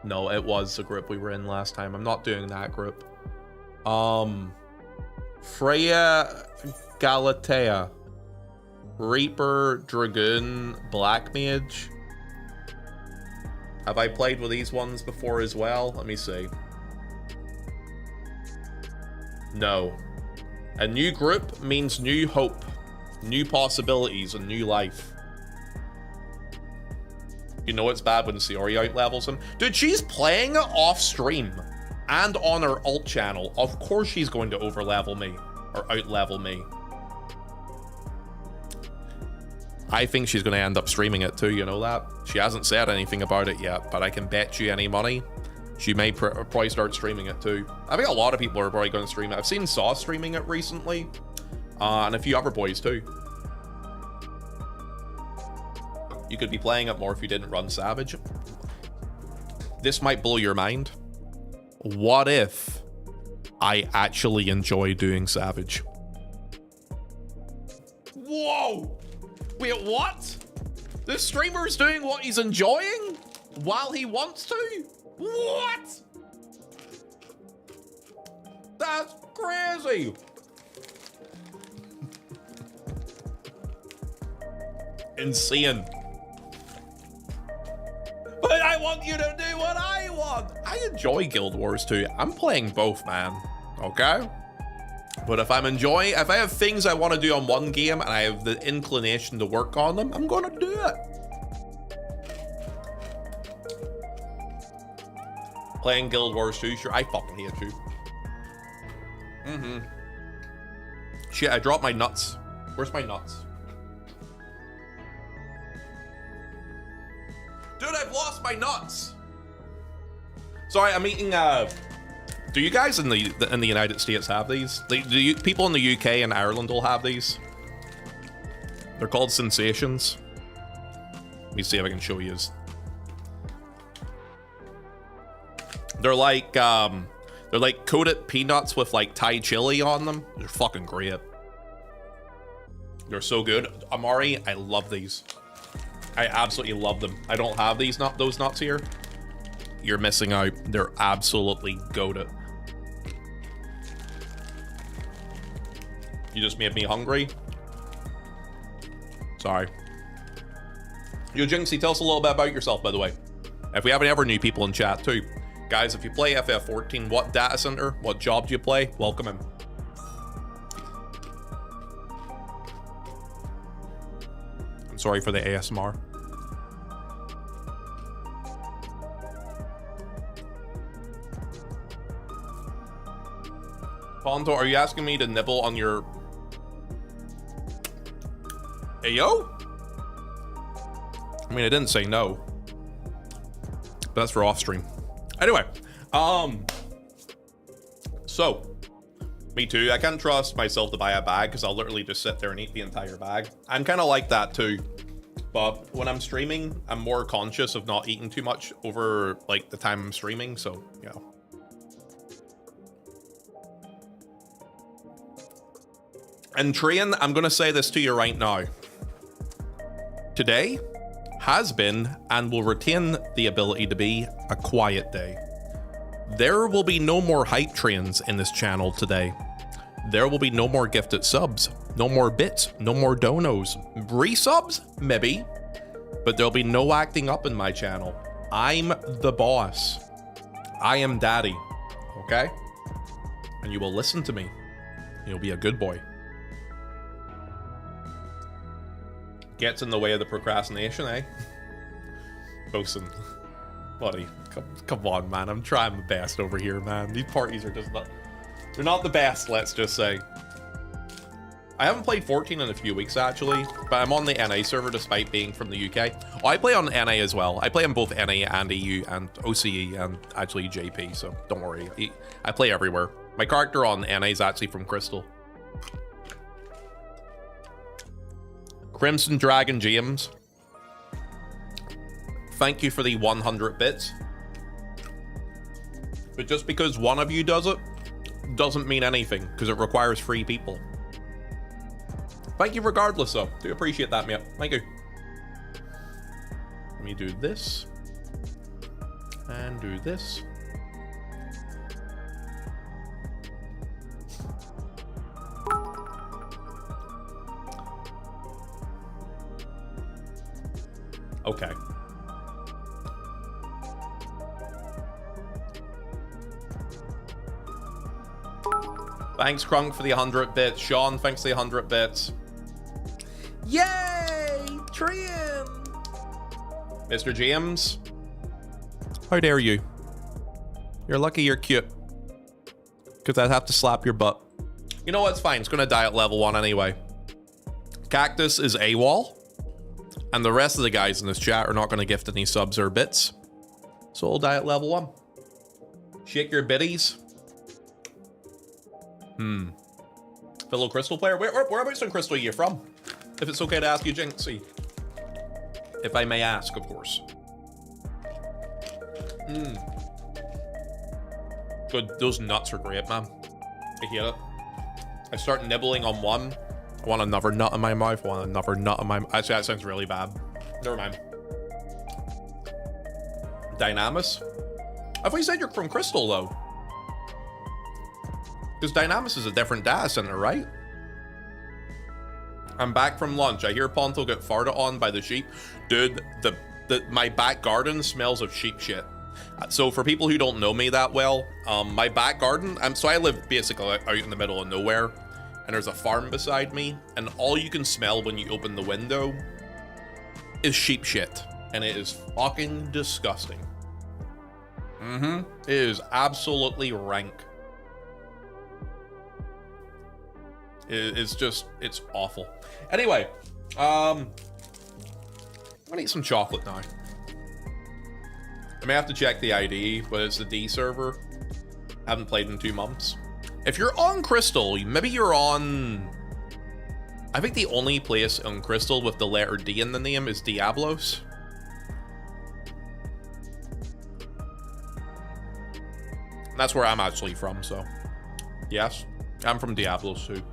No, it was the group we were in last time. I'm not doing that group. Freya Galatea. Reaper, Dragoon, Black Mage. Have I played with these ones before as well? Let me see. No. A new group means new hope, new possibilities, and new life. You know it's bad when Sayori out-levels him. Dude, she's playing it off stream and on her alt channel. Of course she's going to over-level me, or out-level me. I think she's going to end up streaming it too, you know that? She hasn't said anything about it yet, but I can bet you any money she may probably start streaming it too. I think a lot of people are probably going to stream it. I've seen Saw streaming it recently, and a few other boys too. You could be playing it more if you didn't run Savage. This might blow your mind. What if I actually enjoy doing Savage? Whoa! Wait, what? This streamer's doing what he's enjoying while he wants to? What? That's crazy. Insane. But I want you to do what I want. I enjoy Guild Wars 2. I'm playing both, man. Okay? But if I have things I want to do on one game and I have the inclination to work on them, I'm gonna do it. Playing Guild Wars 2, sure, I fucking hate you. Shit, I dropped my nuts. Where's my nuts? Dude, I've lost my nuts. Sorry, I'm eating, do you guys in the United States have these? People in the UK and Ireland will have these. They're called Sensations. Let me see if I can show you. They're like coated peanuts with like Thai chili on them. They're fucking great. They're so good. Amari, I love these. I absolutely love them. I don't have those nuts here. You're missing out. They're absolutely goated. You just made me hungry. Sorry. Yo, Jinxie, tell us a little bit about yourself, by the way. If we have any other new people in chat too. Guys, if you play FF14, what data center, what job do you play? Welcome him. I'm sorry for the ASMR. Ponto, are you asking me to nibble on your... Ayo? I mean, I didn't say no. But that's for off stream. Anyway, so me too. I can't trust myself to buy a bag because I'll literally just sit there and eat the entire bag. I'm kind of like that too, but when I'm streaming, I'm more conscious of not eating too much over like the time I'm streaming. So, you know. And Trian, I'm gonna say this to you right now. Today has been and will retain the ability to be a quiet day. There will be no more hype trains in this channel today. There will be no more gifted subs, no more bits, no more donos. Resubs? Maybe. But there'll be no acting up in my channel. I'm the boss. I am daddy. Okay? And you will listen to me. You'll be a good boy. Gets in the way of the procrastination, eh? Bosun. Buddy, come on, man. I'm trying my best over here, man. These parties are just not... They're not the best, let's just say. I haven't played 14 in a few weeks, actually. But I'm on the NA server despite being from the UK. Oh, I play on NA as well. I play on both NA and EU and OCE and actually JP, so don't worry. I play everywhere. My character on NA is actually from Crystal. Crimson Dragon James, thank you for the 100 bits. But just because one of you does it, doesn't mean anything, because it requires 3 people. Thank you regardless, though. Do appreciate that, mate. Thank you. Let me do this. And do this. Okay. Thanks, Crunk, for the 100 bits. Sean, thanks for the 100 bits. Yay! Trian! Mr. James. How dare you? You're lucky you're cute. Because I'd have to slap your butt. You know what? It's fine. It's going to die at level 1 anyway. Cactus is AWOL. And the rest of the guys in this chat are not going to gift any subs or bits. So we'll die at level 1. Shake your bitties. Fellow Crystal player? Whereabouts in Crystal are you from? If it's okay to ask you, Jinxie. If I may ask, of course. Good. Those nuts are great, man. I hate it. I start nibbling on one. I want another nut in my mouth. I want another nut in my mouth. Actually, that sounds really bad. Never mind. Dynamis? I thought you said you're from Crystal, though. Because Dynamis is a different data center, right? I'm back from lunch. I hear Ponto get farted on by the sheep. Dude, my back garden smells of sheep shit. So for people who don't know me that well, my back garden, so I live basically out in the middle of nowhere. And there's a farm beside me, and all you can smell when you open the window is sheep shit. And it is fucking disgusting. It is absolutely rank. It's awful. Anyway, I'm gonna eat some chocolate now. I may have to check the ID, but it's the D server. Haven't played in 2 months. If you're on Crystal, maybe you're on... I think the only place on Crystal with the letter D in the name is Diablos. That's where I'm actually from, so. Yes, I'm from Diablos too.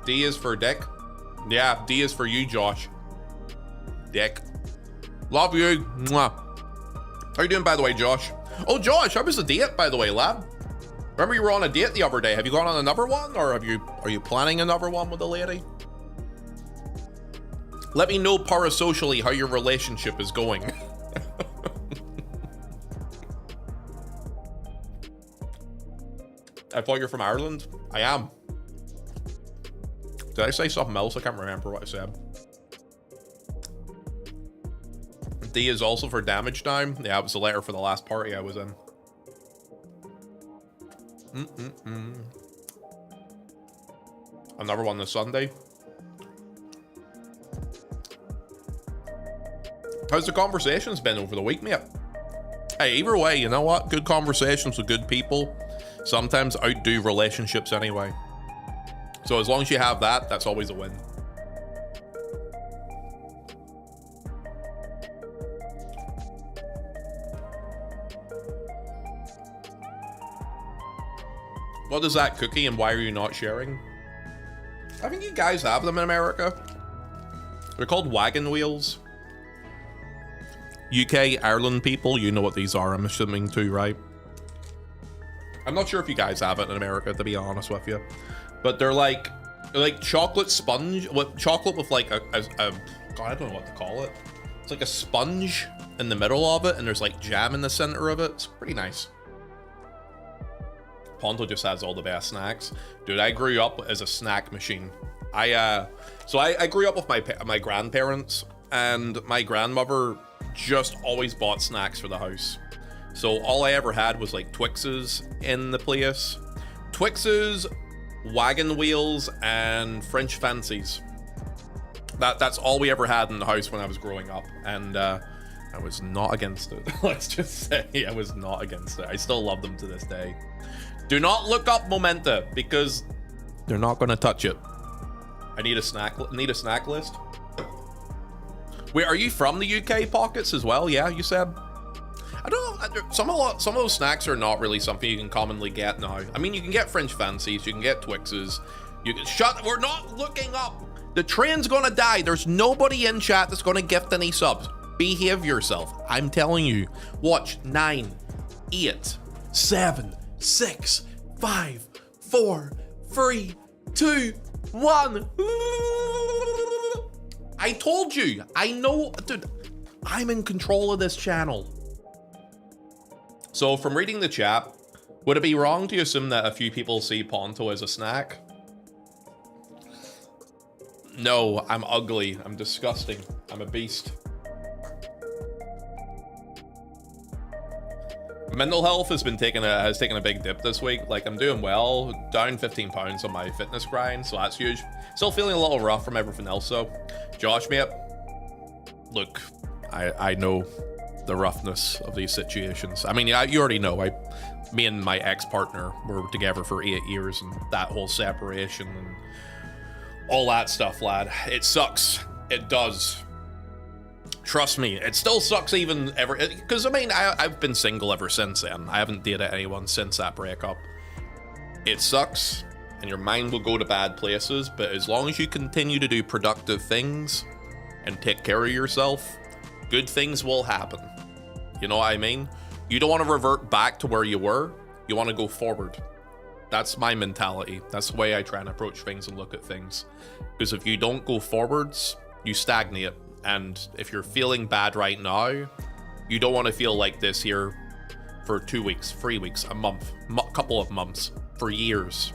D is for Dick. Yeah, D is for you, Josh. Dick. Love you. Mwah. How you doing, by the way, Josh? Oh, Josh, how was the date, by the way, lad? Remember you were on a date the other day. Have you gone on another one, or are you planning another one with a lady? Let me know parasocially how your relationship is going. I thought you're from Ireland. I am. Did I say something else? I can't remember what I said. D is also for damage time. Yeah, it was the letter for the last party I was in. Another one this Sunday. How's the conversations been over the week, mate? Hey, either way, you know what? Good conversations with good people sometimes outdo relationships anyway. So as long as you have that, that's always a win. What is that cookie and why are you not sharing? I think you guys have them in America. They're called wagon wheels. UK, Ireland people, you know what these are, I'm assuming too, right? I'm not sure if you guys have it in America, to be honest with you. But they're like chocolate sponge, chocolate with like a God, I don't know what to call it. It's like a sponge in the middle of it, and there's like jam in the center of it. It's pretty nice. Ponto just has all the best snacks. Dude, I grew up as a snack machine. I grew up with my grandparents, and my grandmother just always bought snacks for the house. So all I ever had was like Twixes in the place. Twixes, wagon wheels, and French Fancies. That's all we ever had in the house when I was growing up, and I was not against it. Let's just say I was not against it. I still love them to this day. Do not look up Momenta because they're not going to touch it. I need a snack list. Wait, are you from the UK pockets as well? Yeah, you said. I don't know. Some of those snacks are not really something you can commonly get now. I mean, you can get French Fancies, you can get Twixes. You can We're not looking up. The train's gonna die. There's nobody in chat that's gonna gift any subs. Behave yourself. I'm telling you. Watch 9, 8, 7, 6, 5, 4, 3, 2, 1. I told you. I know, dude. I'm in control of this channel. So from reading the chat, would it be wrong to assume that a few people see Ponto as a snack? No, I'm ugly. I'm disgusting. I'm a beast. Mental health has taken a big dip this week. Like, I'm doing well, down 15 pounds on my fitness grind, so that's huge. Still feeling a little rough from everything else though. Josh, mate, look, I know the roughness of these situations. I mean, you already know. Me and my ex-partner were together for 8 years, and that whole separation and all that stuff, lad. It sucks. It does. Trust me, it still sucks even ever, because I mean, I've been single ever since then. I haven't dated anyone since that breakup. It sucks, and your mind will go to bad places, but as long as you continue to do productive things and take care of yourself, good things will happen. You know what I mean? You don't want to revert back to where you were. You want to go forward. That's my mentality. That's the way I try and approach things and look at things. Because if you don't go forwards, you stagnate. And if you're feeling bad right now, you don't want to feel like this here for 2 weeks, 3 weeks, a month, couple of months, for years.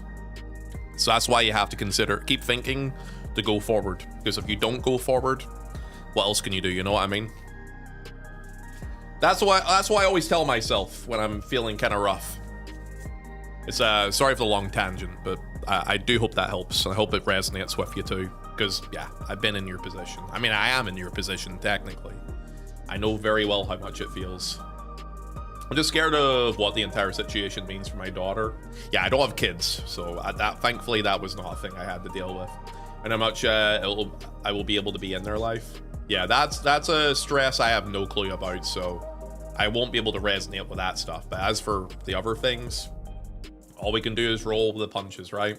So that's why you have to keep thinking to go forward. Because if you don't go forward, what else can you do? You know what I mean? That's why I always tell myself when I'm feeling kind of rough. It's sorry for the long tangent, but I do hope that helps. And I hope it resonates with you too. Because, yeah, I've been in your position. I mean, I am in your position, technically. I know very well how much it feels. I'm just scared of what the entire situation means for my daughter. Yeah, I don't have kids, so thankfully that was not a thing I had to deal with. And how much I will be able to be in their life. Yeah, that's a stress I have no clue about, so I won't be able to resonate with that stuff. But as for the other things, all we can do is roll the punches, right?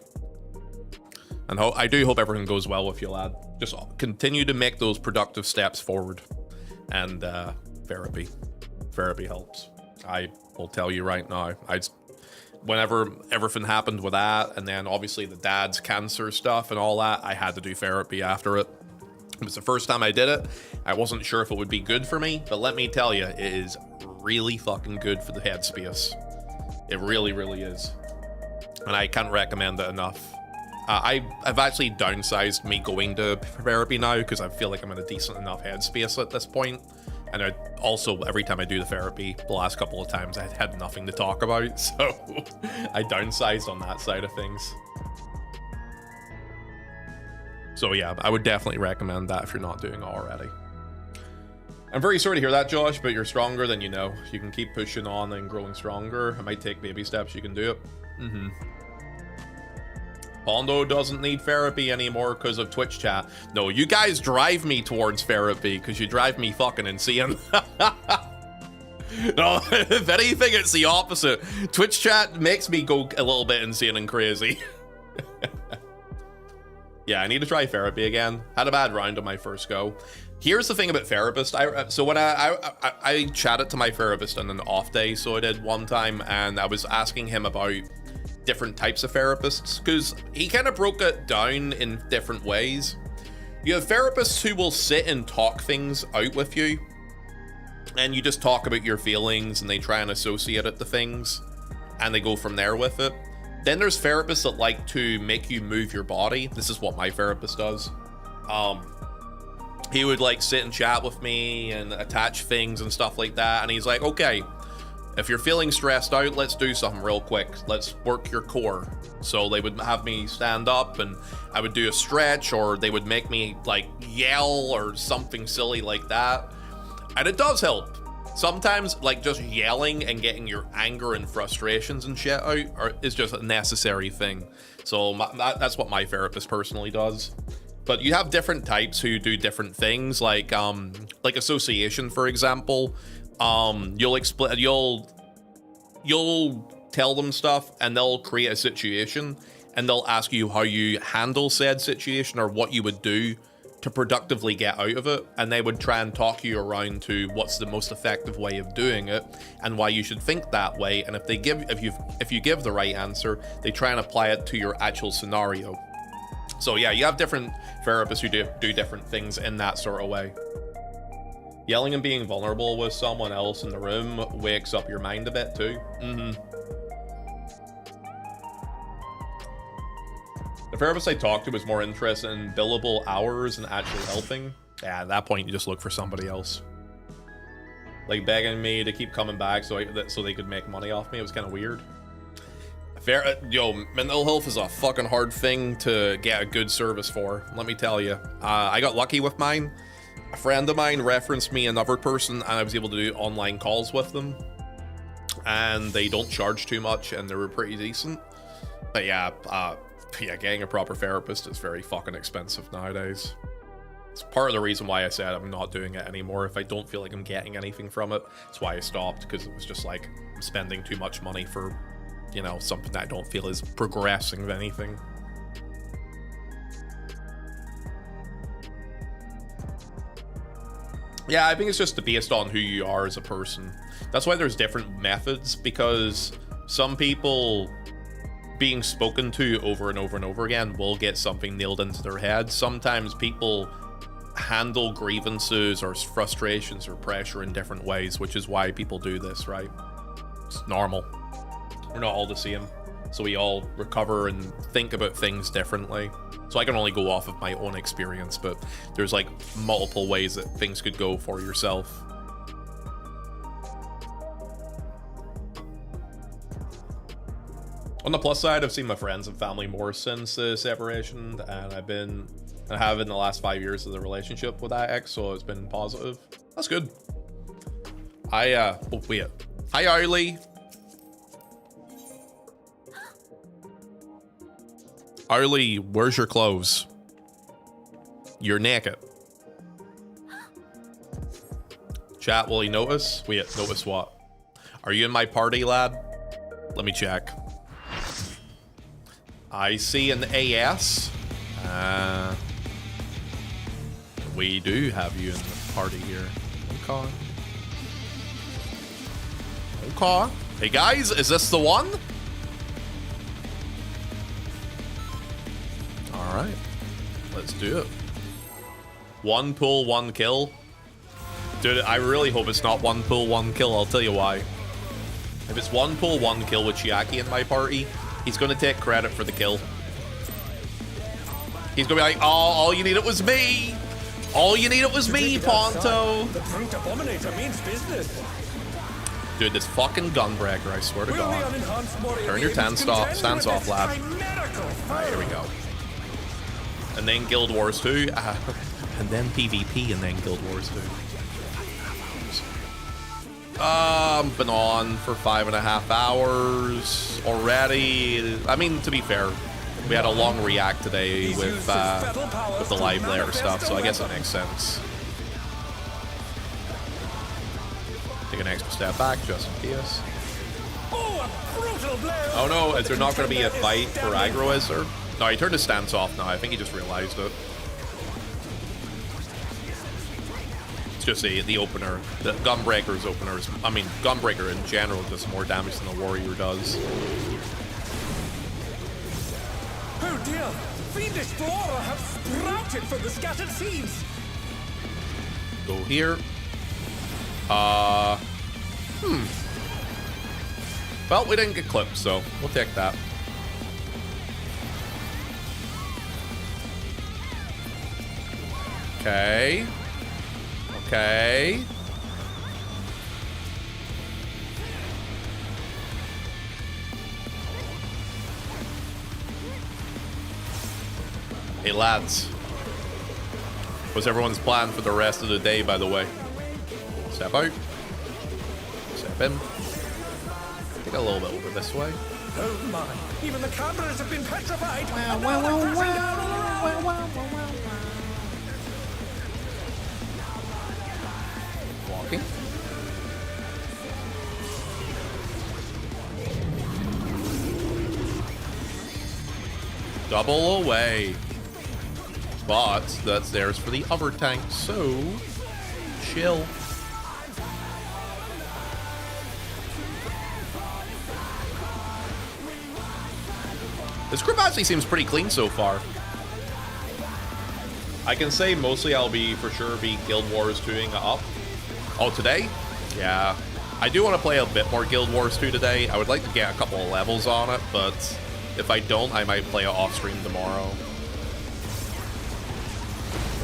And I do hope everything goes well with you, lad. Just continue to make those productive steps forward. And therapy helps. I will tell you right now. Whenever everything happened with that, and then obviously the dad's cancer stuff and all that, I had to do therapy after it. It was the first time I did it. I wasn't sure if it would be good for me, but let me tell you, it is really fucking good for the headspace. It really, really is. And I can't recommend it enough. I've actually downsized me going to therapy now because I feel like I'm in a decent enough headspace at this point. And I also, every time I do the therapy, the last couple of times, I had nothing to talk about. So I downsized on that side of things. So yeah, I would definitely recommend that if you're not doing it already. I'm very sorry to hear that, Josh, but you're stronger than you know. You can keep pushing on and growing stronger. It might take baby steps. You can do it. Pondo doesn't need therapy anymore because of Twitch chat. No, you guys drive me towards therapy because you drive me fucking insane. No, if anything, it's the opposite. Twitch chat makes me go a little bit insane and crazy. Yeah, I need to try therapy again. Had a bad round on my first go. Here's the thing about therapists. So when I chatted to my therapist on an off day, so I did one time, and I was asking him about different types of therapists, because he kind of broke it down in different ways. You have therapists who will sit and talk things out with you, and you just talk about your feelings, and they try and associate it to things, and they go from there with it. Then there's therapists that like to make you move your body. This is what my therapist does. He would like sit and chat with me and attach things and stuff like that, and he's like, okay, if you're feeling stressed out, let's do something real quick. Let's work your core. So they would have me stand up and I would do a stretch, or they would make me like yell or something silly like that. And it does help. Sometimes like just yelling and getting your anger and frustrations and shit out is just a necessary thing. So that's what my therapist personally does. But you have different types who do different things, like association, for example. You'll tell them stuff and they'll create a situation and they'll ask you how you handle said situation or what you would do to productively get out of it, and they would try and talk you around to what's the most effective way of doing it and why you should think that way. And if you give the right answer, they try and apply it to your actual scenario. So yeah, you have different therapists who do different things in that sort of way. Yelling and being vulnerable with someone else in the room wakes up your mind a bit too. The therapist I talked to was more interested in billable hours and actually helping. Yeah, at that point you just look for somebody else. Like begging me to keep coming back so they could make money off me. It was kind of weird. Mental health is a fucking hard thing to get a good service for, let me tell you. I got lucky with mine. A friend of mine referenced me another person, and I was able to do online calls with them. And they don't charge too much, and they were pretty decent. But yeah, getting a proper therapist is very fucking expensive nowadays. It's part of the reason why I said I'm not doing it anymore. If I don't feel like I'm getting anything from it, that's why I stopped, because it was just like I'm spending too much money for, you know, something that I don't feel is progressing with anything. Yeah, I think it's just based on who you are as a person. That's why there's different methods, because some people being spoken to over and over and over again will get something nailed into their head. Sometimes people handle grievances or frustrations or pressure in different ways, which is why people do this, right? It's normal. We're not all the same. So we all recover and think about things differently. So I can only go off of my own experience, but there's like multiple ways that things could go for yourself. On the plus side, I've seen my friends and family more since the separation, and I have in the last 5 years of the relationship with that ex, so it's been positive. That's good. Hi Arlie. Arlie, where's your clothes? You're naked. Chat, will he notice? Wait, notice what? Are you in my party, lad? Let me check. I see an AS. We do have you in the party here. Okay. Okay. Hey guys, is this the one? Alright. Let's do it. 1 pull, 1 kill. Dude, I really hope it's not 1 pull, 1 kill. I'll tell you why. If it's 1 pull, 1 kill with Chiaki in my party, he's going to take credit for the kill. He's going to be like, oh, all you needed was me. All you needed was me, Ponto. The brute abominator means business. Dude, this fucking gunbreaker, I swear to God. Turn your stance off, lad. Alright, here we go. And then Guild Wars 2. And then PvP, and then Guild Wars 2. Been on for 5.5 hours already. I mean, to be fair, we had a long react today with the live layer stuff, so I guess that makes sense. Take an extra step back, just in case. Oh no, is there not going to be a fight for aggro, is there? No, he turned his stance off now. I think he just realized it. It's just the opener. The Gunbreaker's openers. I mean, Gunbreaker in general does more damage than the Warrior does. Oh dear! Fiendish flora have sprouted from the scattered seeds! Go here. Well, we didn't get clipped, so we'll take that. Okay. Okay. Hey, lads. What's everyone's plan for the rest of the day, by the way? Step out. Step in. Take a little bit over this way. Oh my! Even the cameras have been petrified! Walking. Double away. But that's theirs for the other tank, so chill. This group actually seems pretty clean so far. I can say mostly I'll be for sure be Guild Wars 2ing up. Oh, today? Yeah. I do want to play a bit more Guild Wars 2 today. I would like to get a couple of levels on it, but if I don't, I might play it off stream tomorrow.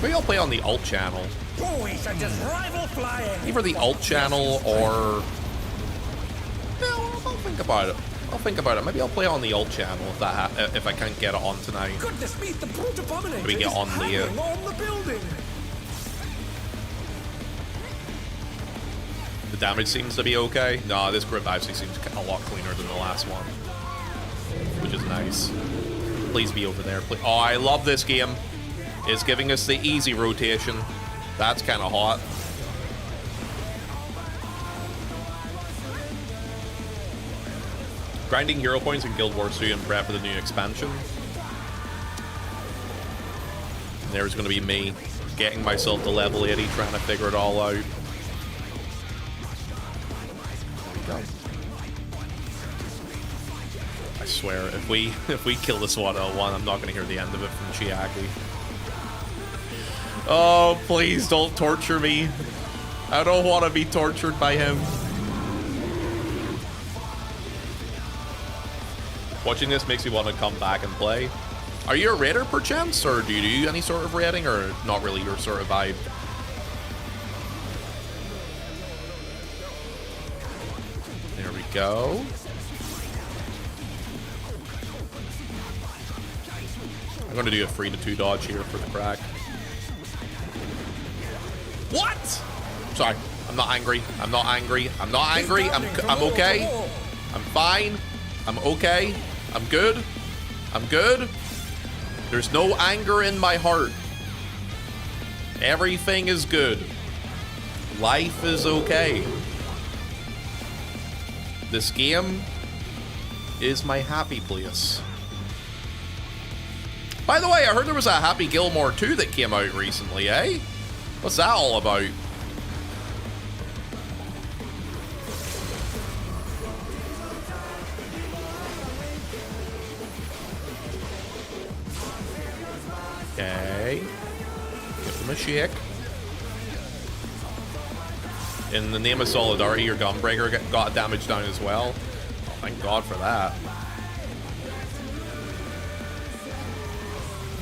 Maybe I'll play on the alt channel. Either the alt channel or... No, I'll think about it. I'll think about it. Maybe I'll play on the alt channel if that if I can't get it on tonight. Goodness me, the brute abominator Maybe get on the building. The damage seems to be okay. No, this grip actually seems a lot cleaner than the last one, which is nice. Please be over there. Please. Oh, I love this game. It's giving us the easy rotation. That's kind of hot. Grinding hero points in Guild Wars 2 and prep for the new expansion. There's going to be me getting myself to level 80, trying to figure it all out. There we go. I swear, if we kill this 101, I'm not going to hear the end of it from Chiaki. Oh, please don't torture me. I don't want to be tortured by him. Watching this makes me want to come back and play. Are you a raider perchance, or do you do any sort of raiding, or not really your sort of vibe? There we go. I'm going to do a 3-2 dodge here for the crack. What? Sorry, I'm not angry. I'm not angry. I'm not angry. I'm okay. I'm fine. I'm okay. I'm good. I'm good. There's no anger in my heart. Everything is good. Life is okay. This game is my happy place. By the way, I heard there was a Happy Gilmore 2 that came out recently, eh? What's that all about? Okay. Give them a shake. In the name of solidarity, your Gunbreaker got damage down as well. Oh, thank God for that.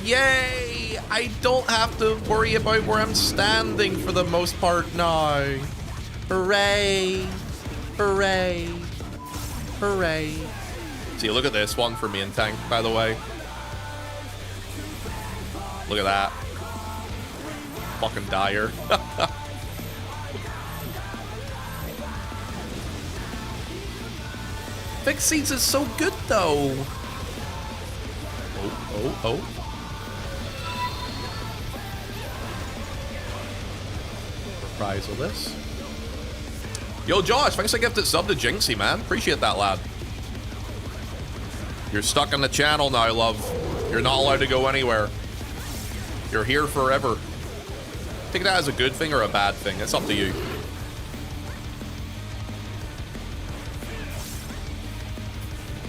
Yay! I don't have to worry about where I'm standing for the most part now. Hooray! Hooray! Hooray! See, look at this one for main tank, by the way. Look at that. Fucking dire. Fixed Seeds is so good, though. Oh. Reprisal this. Yo, Josh, thanks for the gifted sub to Jinxie, man. Appreciate that, lad. You're stuck on the channel now, love. You're not allowed to go anywhere. You're here forever. Take that as a good thing or a bad thing. It's up to you.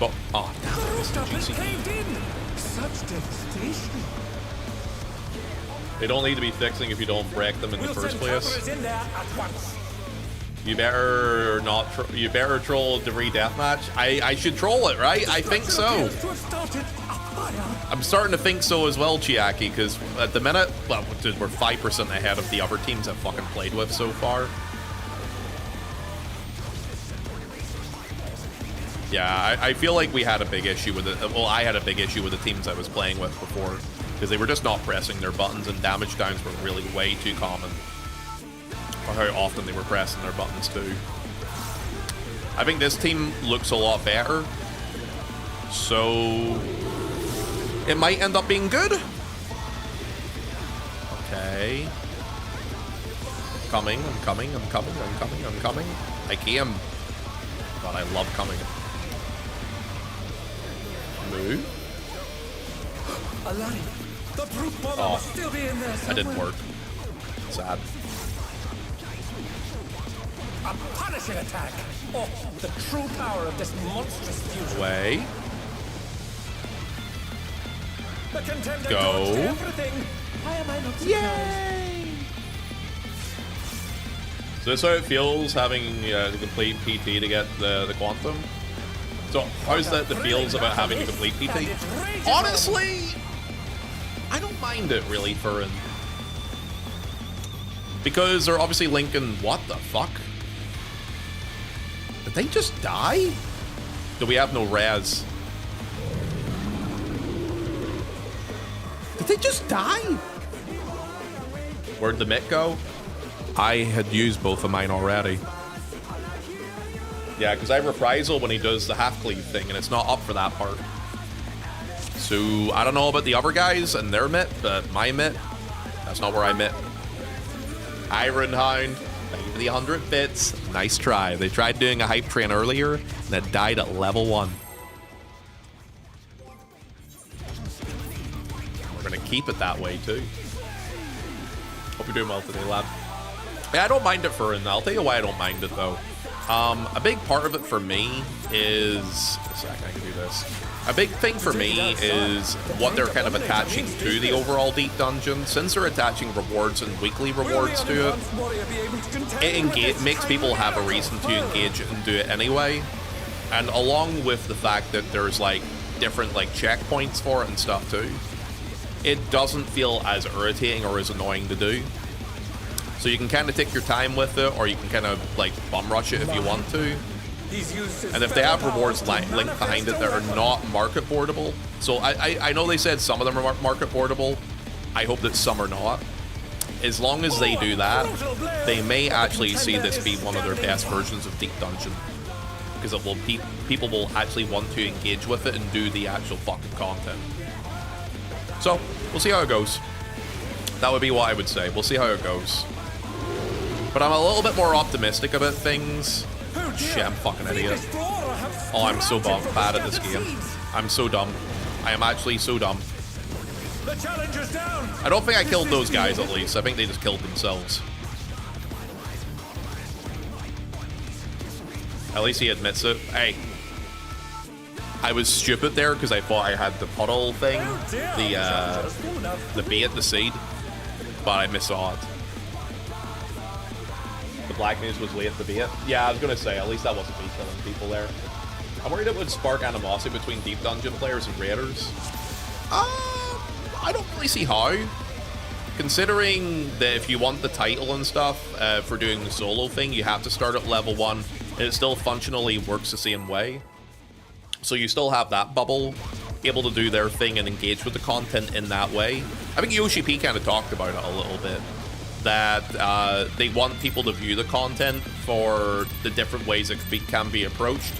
But, oh, damn, this is Jinxie. Such devastation. They don't need to be fixing if you don't break them in the first place. In there at once. You better not. You better troll Debris Deathmatch. I should troll it, right? I think so. I'm starting to think so as well, Chiaki, because at the minute, well, we're 5% ahead of the other teams I've fucking played with so far. Yeah, I feel like we had a big issue with it. Well, I had a big issue with the teams I was playing with before, because they were just not pressing their buttons, and damage downs were really way too common. Or how often they were pressing their buttons too. I think this team looks a lot better, so it might end up being good. Okay. I'm coming. I came. God, I love coming. Move. Alive. The brute bomber must still be in there that didn't work. Sad. A punishing attack. Oh, the true power of this monstrous fusion. Away. The contender Go. dodged everything. Why am I not surprised? Yay! So that's how it feels having the complete PT to get the Quantum. So how's that the feels about having a complete PT? Honestly, I don't mind it really, Furin. Because they're obviously linking, what the fuck? Did they just die? Do we have no res? Did they just die? Where'd the mitt go? I had used both of mine already. Yeah, because I reprisal when he does the half cleave thing, and it's not up for that part. So I don't know about the other guys and their mitt, but my mitt, that's not where I mitt. Iron Hound, thank you for the 100 bits. Nice try. They tried doing a hype train earlier, and it died at level 1. We're gonna keep it that way too. Hope you're doing well today, lad. Yeah, I don't mind it, Furin. I'll tell you why I don't mind it though. A big part of it for me is, a second, I can do this. A big thing for me is what they're kind of attaching to the overall Deep Dungeon. Since they're attaching rewards and weekly rewards to it, it makes people have a reason to engage it and do it anyway. And along with the fact that there's like different like checkpoints for it and stuff too, it doesn't feel as irritating or as annoying to do. So you can kind of take your time with it, or you can kind of like bum rush it if you want to. And if they have rewards linked behind it that are not market boardable, so I know they said some of them are market boardable. I hope that some are not. As long as they do that, they may actually see this be one of their best versions of Deep Dungeon, because it will people will actually want to engage with it and do the actual fucking content. So we'll see how it goes. That would be what I would say. We'll see how it goes. But I'm a little bit more optimistic about things. Shit, I'm fucking idiot. Oh, I'm so bad at this game. I'm so dumb. I am actually so dumb. The challenger's down. I don't think I killed those guys, at least. I think they just killed themselves. At least he admits it. Hey. I was stupid there because I thought I had the puddle thing. The bait, the seed. But I missaw it. The black news was late to bait. Yeah, I was going to say, at least that wasn't me killing people there. I'm worried it would spark animosity between Deep Dungeon players and raiders. I don't really see how. Considering that if you want the title and stuff for doing the solo thing, you have to start at level 1, and it still functionally works the same way. So you still have that bubble able to do their thing and engage with the content in that way. I think Yoshi P kind of talked about it a little bit, that they want people to view the content for the different ways it can be approached.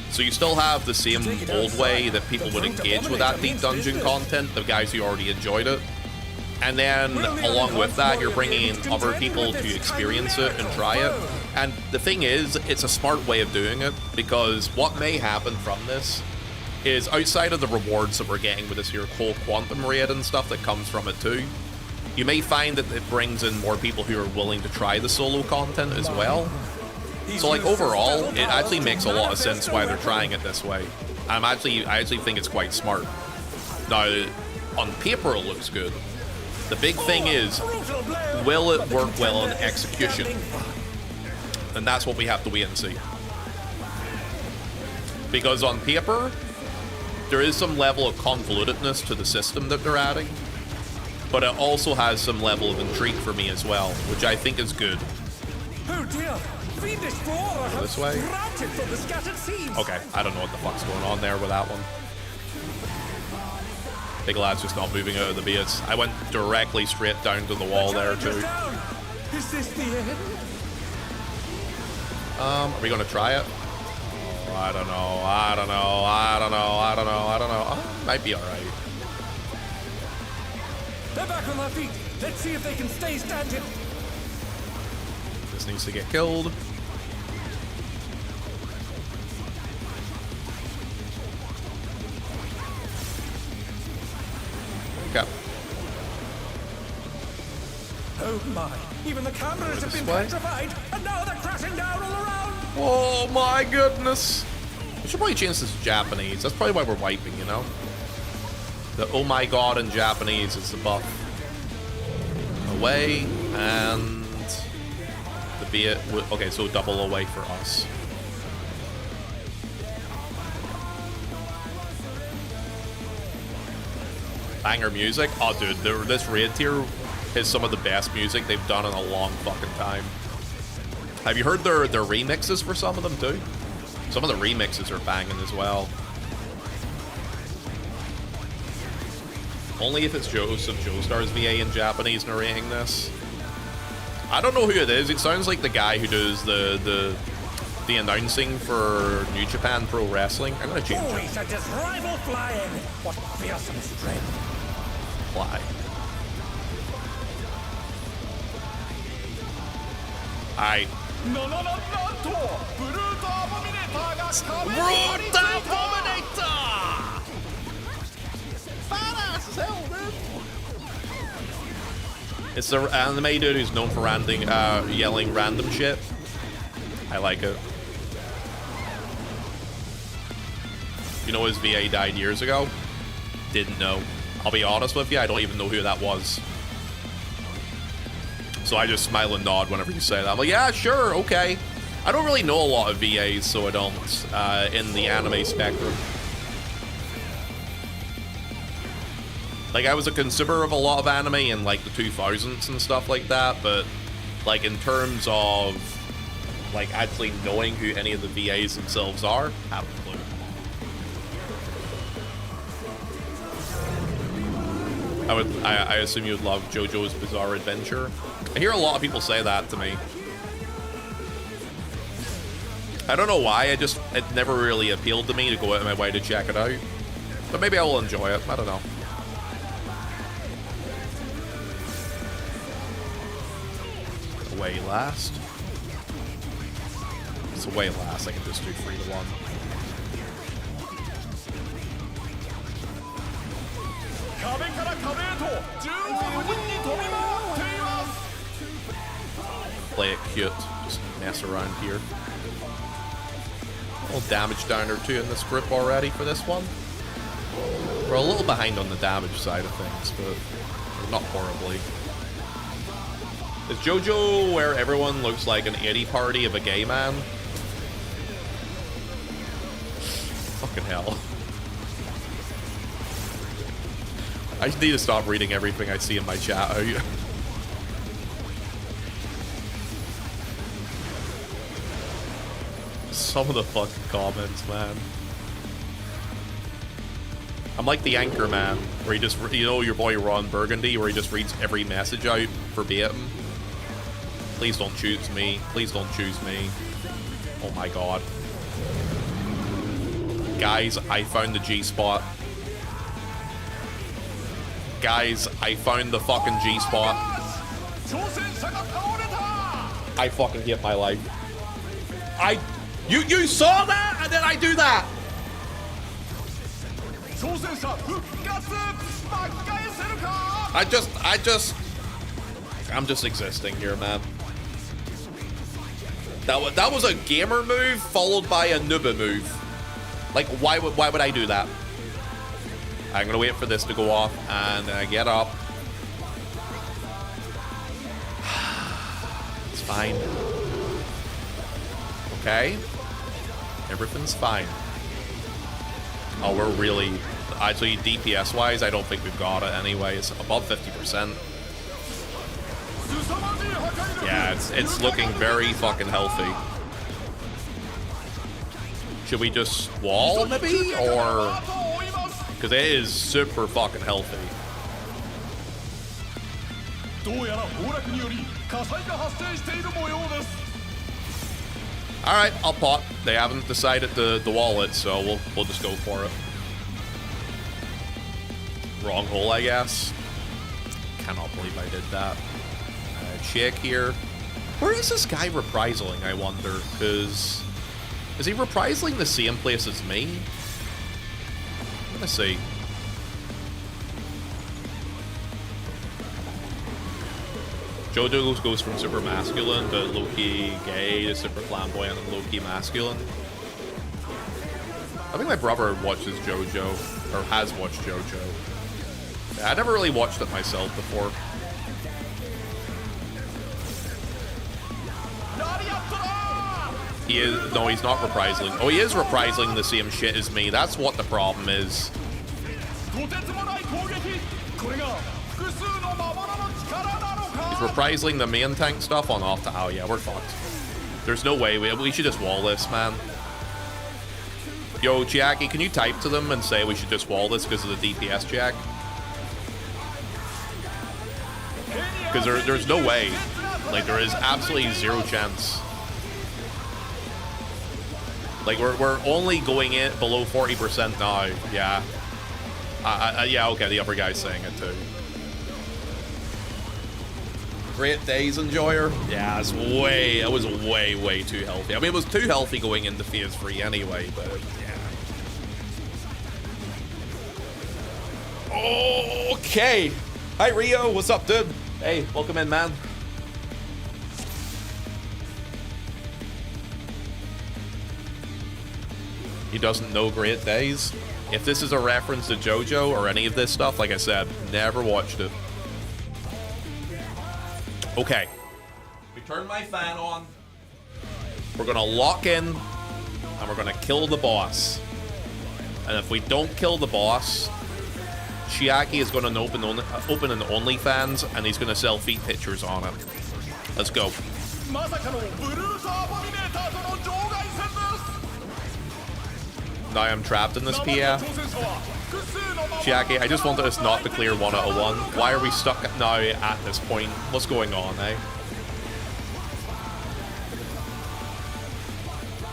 So you still have the same old way that people would engage with that Deep Dungeon content, the guys who already enjoyed it. And then, along with that, you're bringing in other people to experience it and try it. And the thing is, it's a smart way of doing it, because what may happen from this is, outside of the rewards that we're getting with this here whole quantum raid and stuff that comes from it too, you may find that it brings in more people who are willing to try the solo content as well. So, like, overall, it actually makes a lot of sense why they're trying it this way. I actually think it's quite smart. Now, on paper, it looks good. The big thing is, will it work well in execution? And that's what we have to wait and see. Because on paper, there is some level of convolutedness to the system that they're adding, but it also has some level of intrigue for me as well, which I think is good. Oh dear! This way? Okay, I don't know what the fuck's going on there with that one. Big lad's just not moving out of the base. I went directly straight down to the wall there too. Is this the end? Are we gonna try it? Oh, I don't know. Oh, might be alright. They're back on their feet. Let's see if they can stay standing. This needs to get killed. Okay. Oh my! Even the cameras have been petrified, and now they're crashing down all around. Oh my goodness! We should probably change this to Japanese. That's probably why we're wiping, you know? The oh my god in Japanese is the buff. Away, and the bait. Okay, so double away for us. Banger music. Oh, dude, this raid tier is some of the best music they've done in a long fucking time. Have you heard their remixes for some of them too? Some of the remixes are banging as well. Only if it's Joseph Joestar's VA in Japanese narrating this. I don't know who it is. It sounds like the guy who does the announcing for New Japan Pro Wrestling. I'm gonna change it. Such as rival flying. What fearsome strength. Fly. Alright. Badass as hell, dude. It's the anime dude who's known for yelling random shit. I like it. You know his VA died years ago? Didn't know. I'll be honest with you, I don't even know who that was. So I just smile and nod whenever you say that. I'm like, yeah, sure, okay. I don't really know a lot of VAs, so I don't, in the anime spectrum. Like, I was a consumer of a lot of anime in, like, the 2000s and stuff like that, but, like, in terms of, like, actually knowing who any of the VAs themselves are, I have no clue. I assume you would love JoJo's Bizarre Adventure. I hear a lot of people say that to me. I don't know why, it never really appealed to me to go out of my way to check it out. But maybe I will enjoy it, I don't know. way last. It's way last. I can just do 3-1. Play it cute. Just mess around here. A little damage down or 2 in this group already for this one. We're a little behind on the damage side of things, but not horribly. Is JoJo where everyone looks like an 80 party of a gay man? Fucking hell. I just need to stop reading everything I see in my chat. Some of the fucking comments, man. I'm like the anchor man, where he just, you know, your boy Ron Burgundy, where he just reads every message out verbatim. Please don't choose me. Please don't choose me. Oh my god. Guys, I found the G-spot. Guys, I found the fucking G-spot. I fucking hate my life. You saw that, and then I do that. I'm just existing here, man. That was a gamer move followed by a nooba move. Like, why would I do that? I'm gonna wait for this to go off, and then I get up. It's fine. Okay. Everything's fine. Oh, we're really... Actually, DPS-wise, I don't think we've got it anyway. It's above 50%. Yeah, it's looking very fucking healthy. Should we just wall, maybe? Or... Because it is super fucking healthy. Alright, I'll pot. They haven't decided to wall it, so we'll just go for it. Wrong hole, I guess. Cannot believe I did that. Check here. Where is this guy reprisaling, I wonder? Because... Is he reprisaling the same place as me? I'm gonna see. JoJo goes from super masculine to low-key gay to super flamboyant and low-key masculine. I think my brother watches JoJo, or has watched JoJo. Yeah, I never really watched it myself before. He is... No, he's not reprising. Oh, he is reprising the same shit as me. That's what the problem is. He's reprising the main tank stuff on off to... Oh, yeah, we're fucked. There's no way. We should just wall this, man. Yo, Jackie, can you type to them and say we should just wall this because of the DPS, Jack? Because there's no way. Like, there is absolutely zero chance. Like, we're only going in below 40% now. Yeah. Yeah, okay, the other guy's saying it too. Great days, enjoyer. Yeah, it was way too healthy. I mean, it was too healthy going into phase 3 anyway, but yeah. Okay. Hi, Rio. What's up, dude? Hey, welcome in, man. He doesn't know Great Days. If this is a reference to JoJo or any of this stuff, like I said, never watched it. Okay. We turn my fan on. We're gonna lock in, and we're gonna kill the boss. And if we don't kill the boss, Chiaki is gonna open an OnlyFans, and he's gonna sell feet pictures on it. Let's go. Now I'm trapped in this PF. Chiaki, I just wanted us not to clear 1 out of 1. Why are we stuck now at this point? What's going on, eh?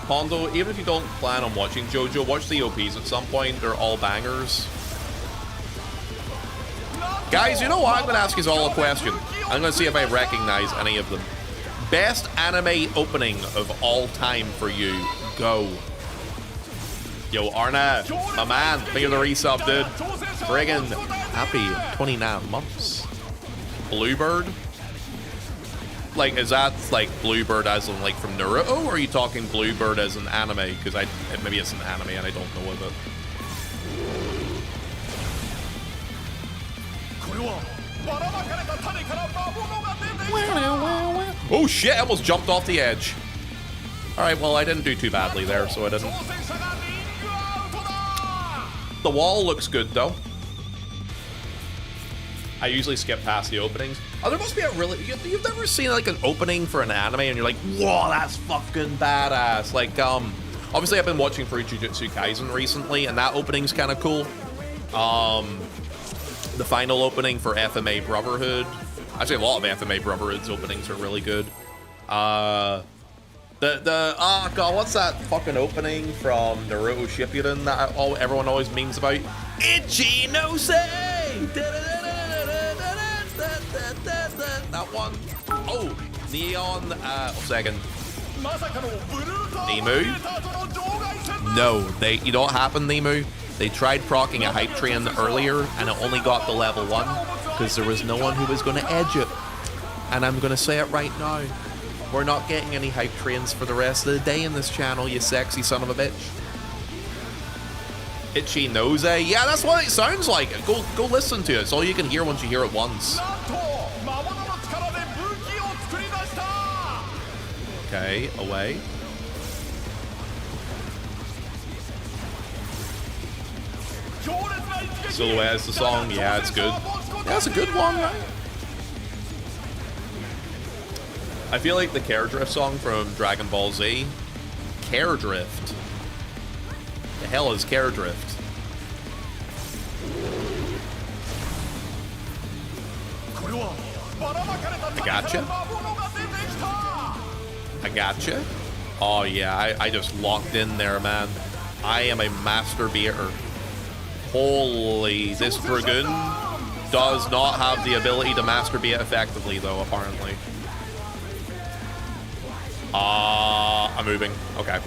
Pondo, even if you don't plan on watching JoJo, watch the OPs at some point. They're all bangers. Guys, you know what? I'm going to ask you all a question. I'm going to see if I recognize any of them. Best anime opening of all time for you. Go. Yo, Arna, my man, thank you for the resub, dude. Friggin' happy 29 months. Bluebird? Like, is that like Bluebird as in like from Naruto, or are you talking Bluebird as an anime? Because maybe it's an anime and I don't know of it. Oh shit, I almost jumped off the edge. Alright, well, I didn't do too badly there, so I didn't. The wall looks good, though. I usually skip past the openings. Oh, there must be a really... You've never seen, like, an opening for an anime and you're like, whoa, that's fucking badass. Like, obviously I've been watching Jujutsu Kaisen recently, and that opening's kind of cool. The final opening for FMA Brotherhood. Actually, a lot of FMA Brotherhood's openings are really good. Oh god, what's that fucking opening from Naruto Shippuden that everyone always memes about? Ichi no sei! That one. Oh, Neon, second. Nemu? No, you know what happened, Nemu? They tried procking a hype train earlier, and it only got to level 1, because there was no one who was going to edge it. And I'm going to say it right now. We're not getting any hype trains for the rest of the day in this channel, you sexy son of a bitch. Itchy nose, eh? Yeah, that's what it sounds like. Go listen to it. It's all you can hear once you hear it once. Okay, away. Silhouette is the song. Yeah, it's good. Yeah, it's a good one, right? I feel like the Care Drift song from Dragon Ball Z. Care Drift. The hell is Care Drift? I gotcha. I gotcha. Oh yeah, I just locked in there, man. I am a master beater. Holy, this Dragoon does not have the ability to master beat effectively, though, apparently. I'm moving. Okay.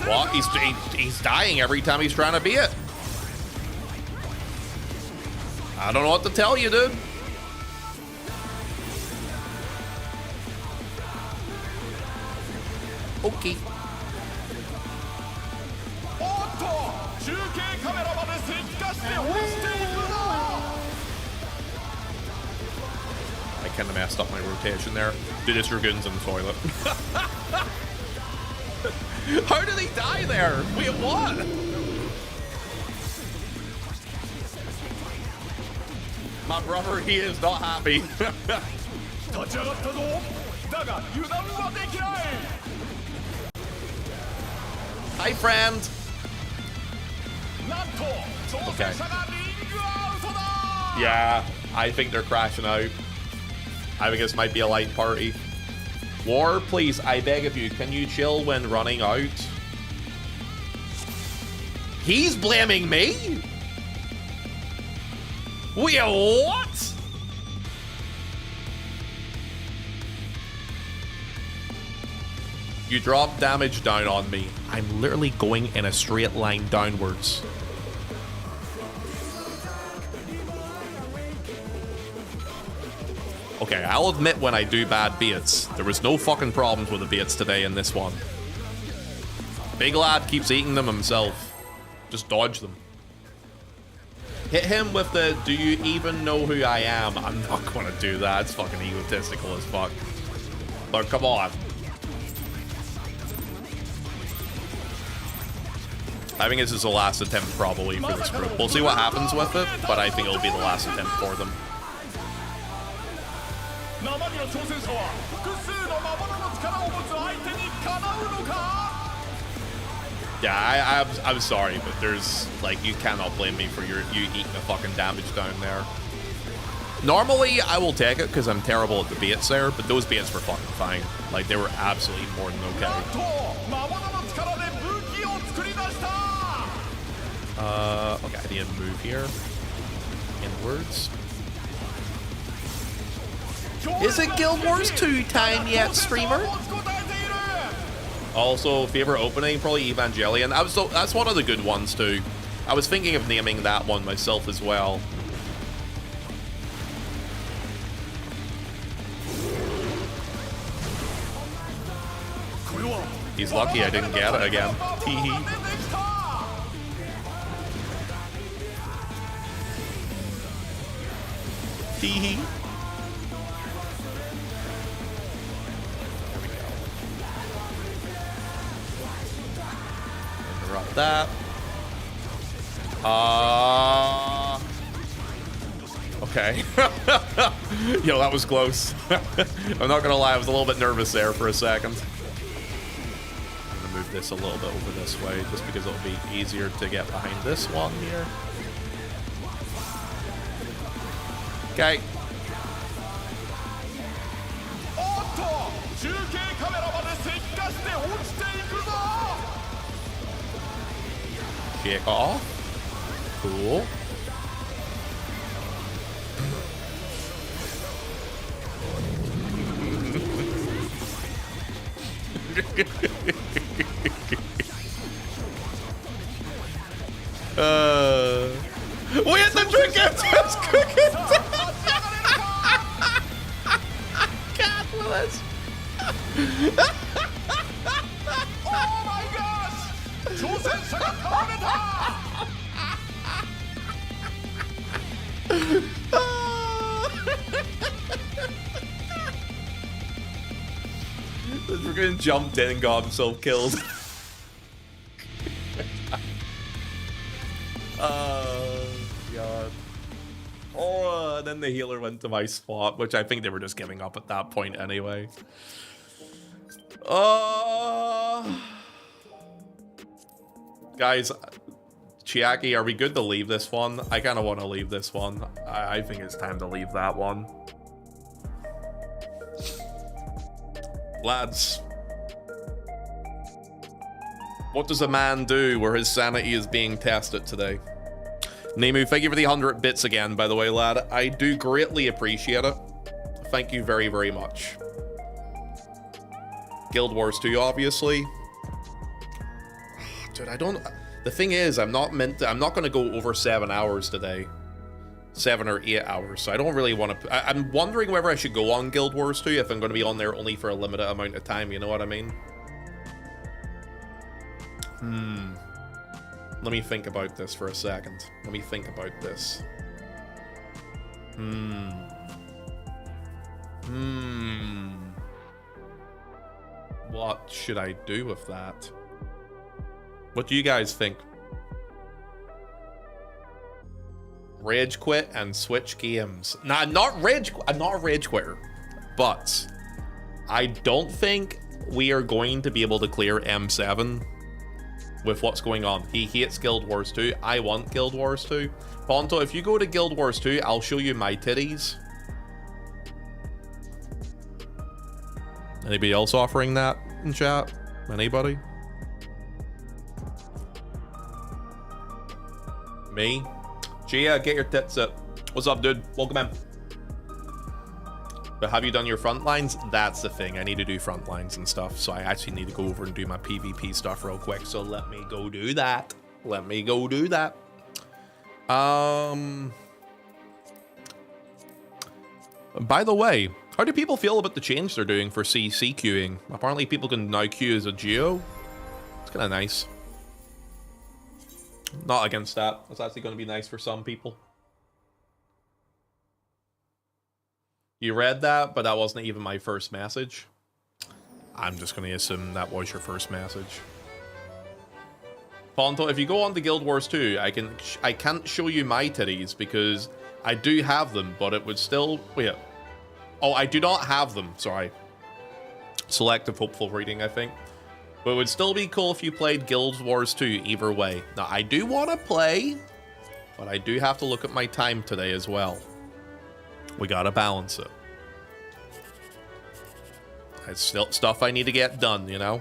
What? He's dying every time he's trying to beat it. I don't know what to tell you, dude. Okay. I kind of messed up my rotation there. Dude, this Dragoon's in the toilet. How did he die there? Wait, what? My brother, he is not happy. Hi, friend. Okay. Yeah, I think they're crashing out. I think this might be a light party. War, please, I beg of you, can you chill when running out? He's blaming me? Wait, what? You drop damage down on me. I'm literally going in a straight line downwards. Okay, I'll admit when I do bad baits. There was no fucking problems with the baits today in this one. Big lad keeps eating them himself. Just dodge them. Hit him with the, do you even know who I am? I'm not gonna do that. It's fucking egotistical as fuck. But come on. I think this is the last attempt probably for this group. We'll see what happens with it, but I think it'll be the last attempt for them. Yeah, I'm sorry, but there's, like, you cannot blame me for you eating the fucking damage down there. Normally, I will take it because I'm terrible at the baits there, but those baits were fucking fine. Like, they were absolutely more than okay. Okay, I need to move here. Inwards. Is it Guild Wars 2 time yet, streamer? Also, favorite opening, probably Evangelion. That's one of the good ones too. I was thinking of naming that one myself as well. He's lucky I didn't get it again. Teehee. Teehee. There we go. Interrupt that. Okay. Yo, that was close. I'm not gonna lie, I was a little bit nervous there for a second. I'm gonna move this a little bit over this way, just because it'll be easier to get behind this one here. Okay. Shake off. Cool. We had the drink it's cooking. God bless. Oh my gosh! The freaking jumped in and got himself killed. Oh god. Oh, and then the healer went to my spot, which I think they were just giving up at that point anyway. Guys, Chiaki, are we good to leave this one? I kind of want to leave this one. I think it's time to leave that one. Lads, what does a man do where his sanity is being tested today? Nemu, thank you for the 100 bits again, by the way, lad. I do greatly appreciate it. Thank you very, very much. Guild Wars 2, obviously. Dude, I don't... The thing is, I'm not going to go over 7 hours today. 7 or 8 hours, so I don't really want to... I'm wondering whether I should go on Guild Wars 2 if I'm going to be on there only for a limited amount of time, you know what I mean? Let me think about this for a second. Let me think about this. What should I do with that? What do you guys think? Rage quit and switch games. Nah, I'm not a rage quitter, but I don't think we are going to be able to clear M7 with what's going on. He hates Guild Wars 2. I want Guild Wars 2. Ponto, if you go to Guild Wars 2, I'll show you my titties. Anybody else offering that in chat? Anybody? Me? Gia, get your tits up. What's up, dude? Welcome in. But have you done your front lines? That's the thing. I need to do front lines and stuff. So I actually need to go over and do my PvP stuff real quick. So let me go do that. Let me go do that. By the way, how do people feel about the change they're doing for CC queuing? Apparently people can now queue as a duo. It's kind of nice. Not against that. It's actually going to be nice for some people. You read that, but that wasn't even my first message. I'm just going to assume that was your first message. Ponto, if you go on to Guild Wars 2, I can't show you my titties because I do have them, but it would still... Wait. Oh, I do not have them. Sorry. Selective hopeful reading, I think. But it would still be cool if you played Guild Wars 2 either way. Now, I do want to play, but I do have to look at my time today as well. We gotta balance it. It's still stuff I need to get done, you know?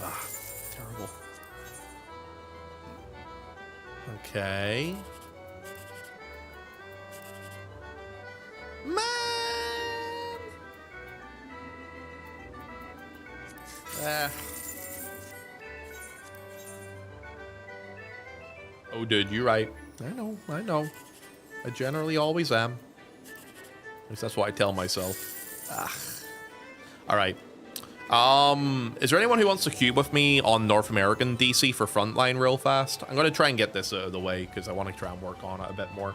Ah, terrible. Okay. Man! Oh, dude, you're right. I know. I generally always am. At least that's what I tell myself. All right. Is there anyone who wants to queue with me on North American DC for Frontline real fast? I'm going to try and get this out of the way because I want to try and work on it a bit more.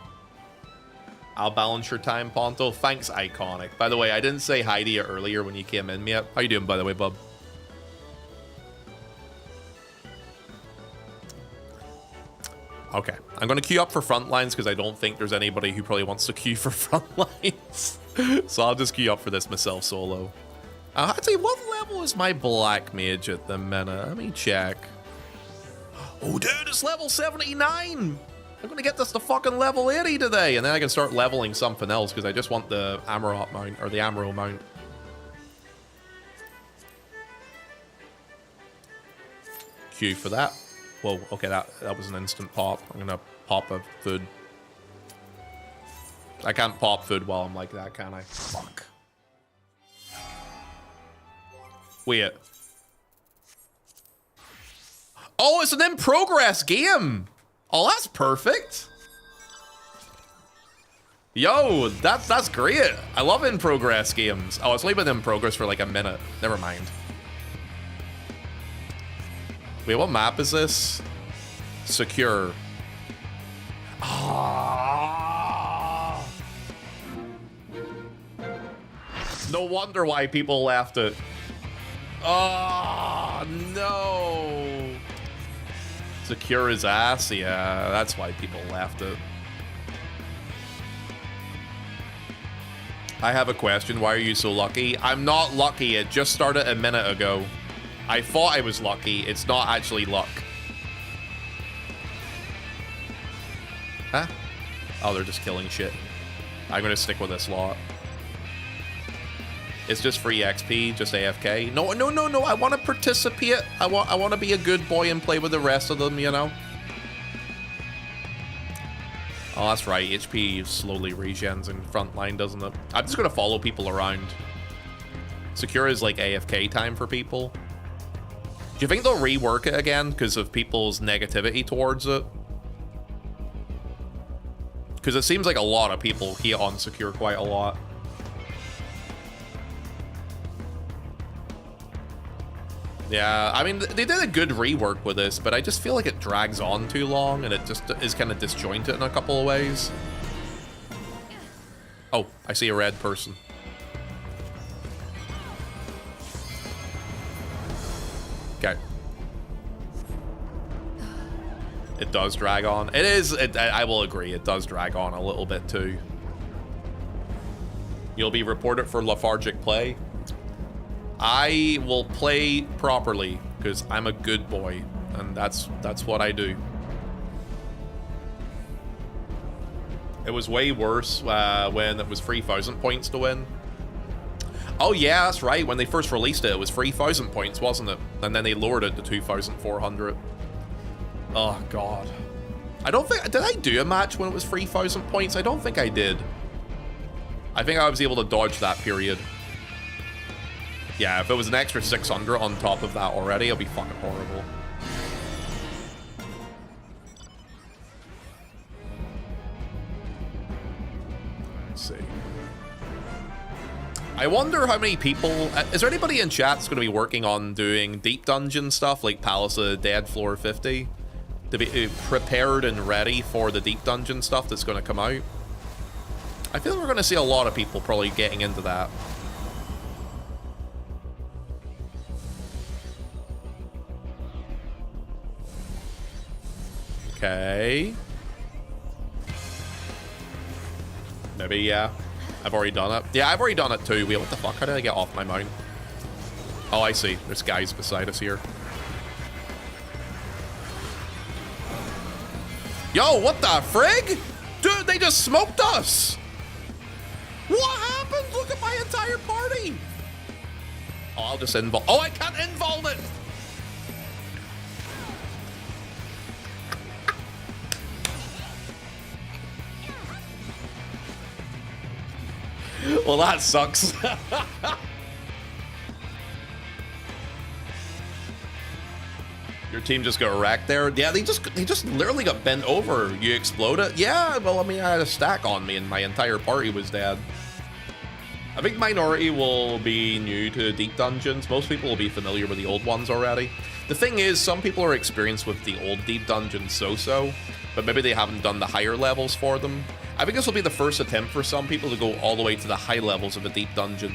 I'll balance your time, Ponto. Thanks, Iconic. By the way, I didn't say hi to you earlier when you came in yet. How you doing, by the way, bub? Okay, I'm going to queue up for Frontlines because I don't think there's anybody who probably wants to queue for Frontlines. So I'll just queue up for this myself solo. Actually, what level is my Black Mage at the minute? Let me check. Oh, dude, it's level 79! I'm gonna get this to fucking level 80 today, and then I can start leveling something else, because I just want the Amarok mount, or the Amaro mount. Queue for that. Whoa, okay, that was an instant pop. I'm gonna pop a food. I can't pop food while I'm like that, can I? Fuck. Wait. Oh, it's an in-progress game! Oh, that's perfect. Yo, that's great. I love in-progress games. Oh, it's only been in progress for like a minute. Never mind. Wait, what map is this? Secure. Ah. No wonder why people left it. Oh, no. Secure his ass? Yeah, that's why people left it. I have a question. Why are you so lucky? I'm not lucky. It just started a minute ago. I thought I was lucky. It's not actually luck. Huh? Oh, they're just killing shit. I'm gonna stick with this lot. It's just free XP, just AFK. No. I want to participate. I want to be a good boy and play with the rest of them, you know? Oh, that's right. HP slowly regens in Frontline, doesn't it? I'm just going to follow people around. Secure is like AFK time for people. Do you think they'll rework it again because of people's negativity towards it? Because it seems like a lot of people hate on Secure quite a lot. Yeah, I mean, they did a good rework with this, but I just feel like it drags on too long, and it just is kind of disjointed in a couple of ways. Oh, I see a red person. Okay. It does drag on. It is, I will agree, it does drag on a little bit too. You'll be reported for lethargic play. I will play properly because I'm a good boy, and that's what I do. It was way worse when it was 3,000 points to win. Oh yeah, that's right. When they first released it, it was 3,000 points, wasn't it? And then they lowered it to 2,400. Oh god. I don't think, did I do a match when it was 3,000 points? I don't think I did. I think I was able to dodge that period. Yeah, if it was an extra 600 on top of that already, it'll be fucking horrible. Let's see. I wonder how many people... is there anybody in chat that's going to be working on doing deep dungeon stuff like Palace of the Dead Floor 50? To be prepared and ready for the deep dungeon stuff that's going to come out? I feel like we're going to see a lot of people probably getting into that. Okay. Maybe, yeah. I've already done it. Yeah, I've already done it too. Wait, what the fuck? How did I get off my mount? Oh, I see. There's guys beside us here. Yo, what the frig? Dude, they just smoked us! What happened? Look at my entire party! Oh, I'll just invul. Oh, I can't invul it! Well, that sucks. You're team just got wrecked there. Yeah, they just literally got bent over. You exploded? Yeah, well, I mean, I had a stack on me and my entire party was dead. I think minority will be new to deep dungeons. Most people will be familiar with the old ones already. The thing is, some people are experienced with the old deep dungeons so-so, but maybe they haven't done the higher levels for them. I think this will be the first attempt for some people to go all the way to the high levels of a deep dungeon,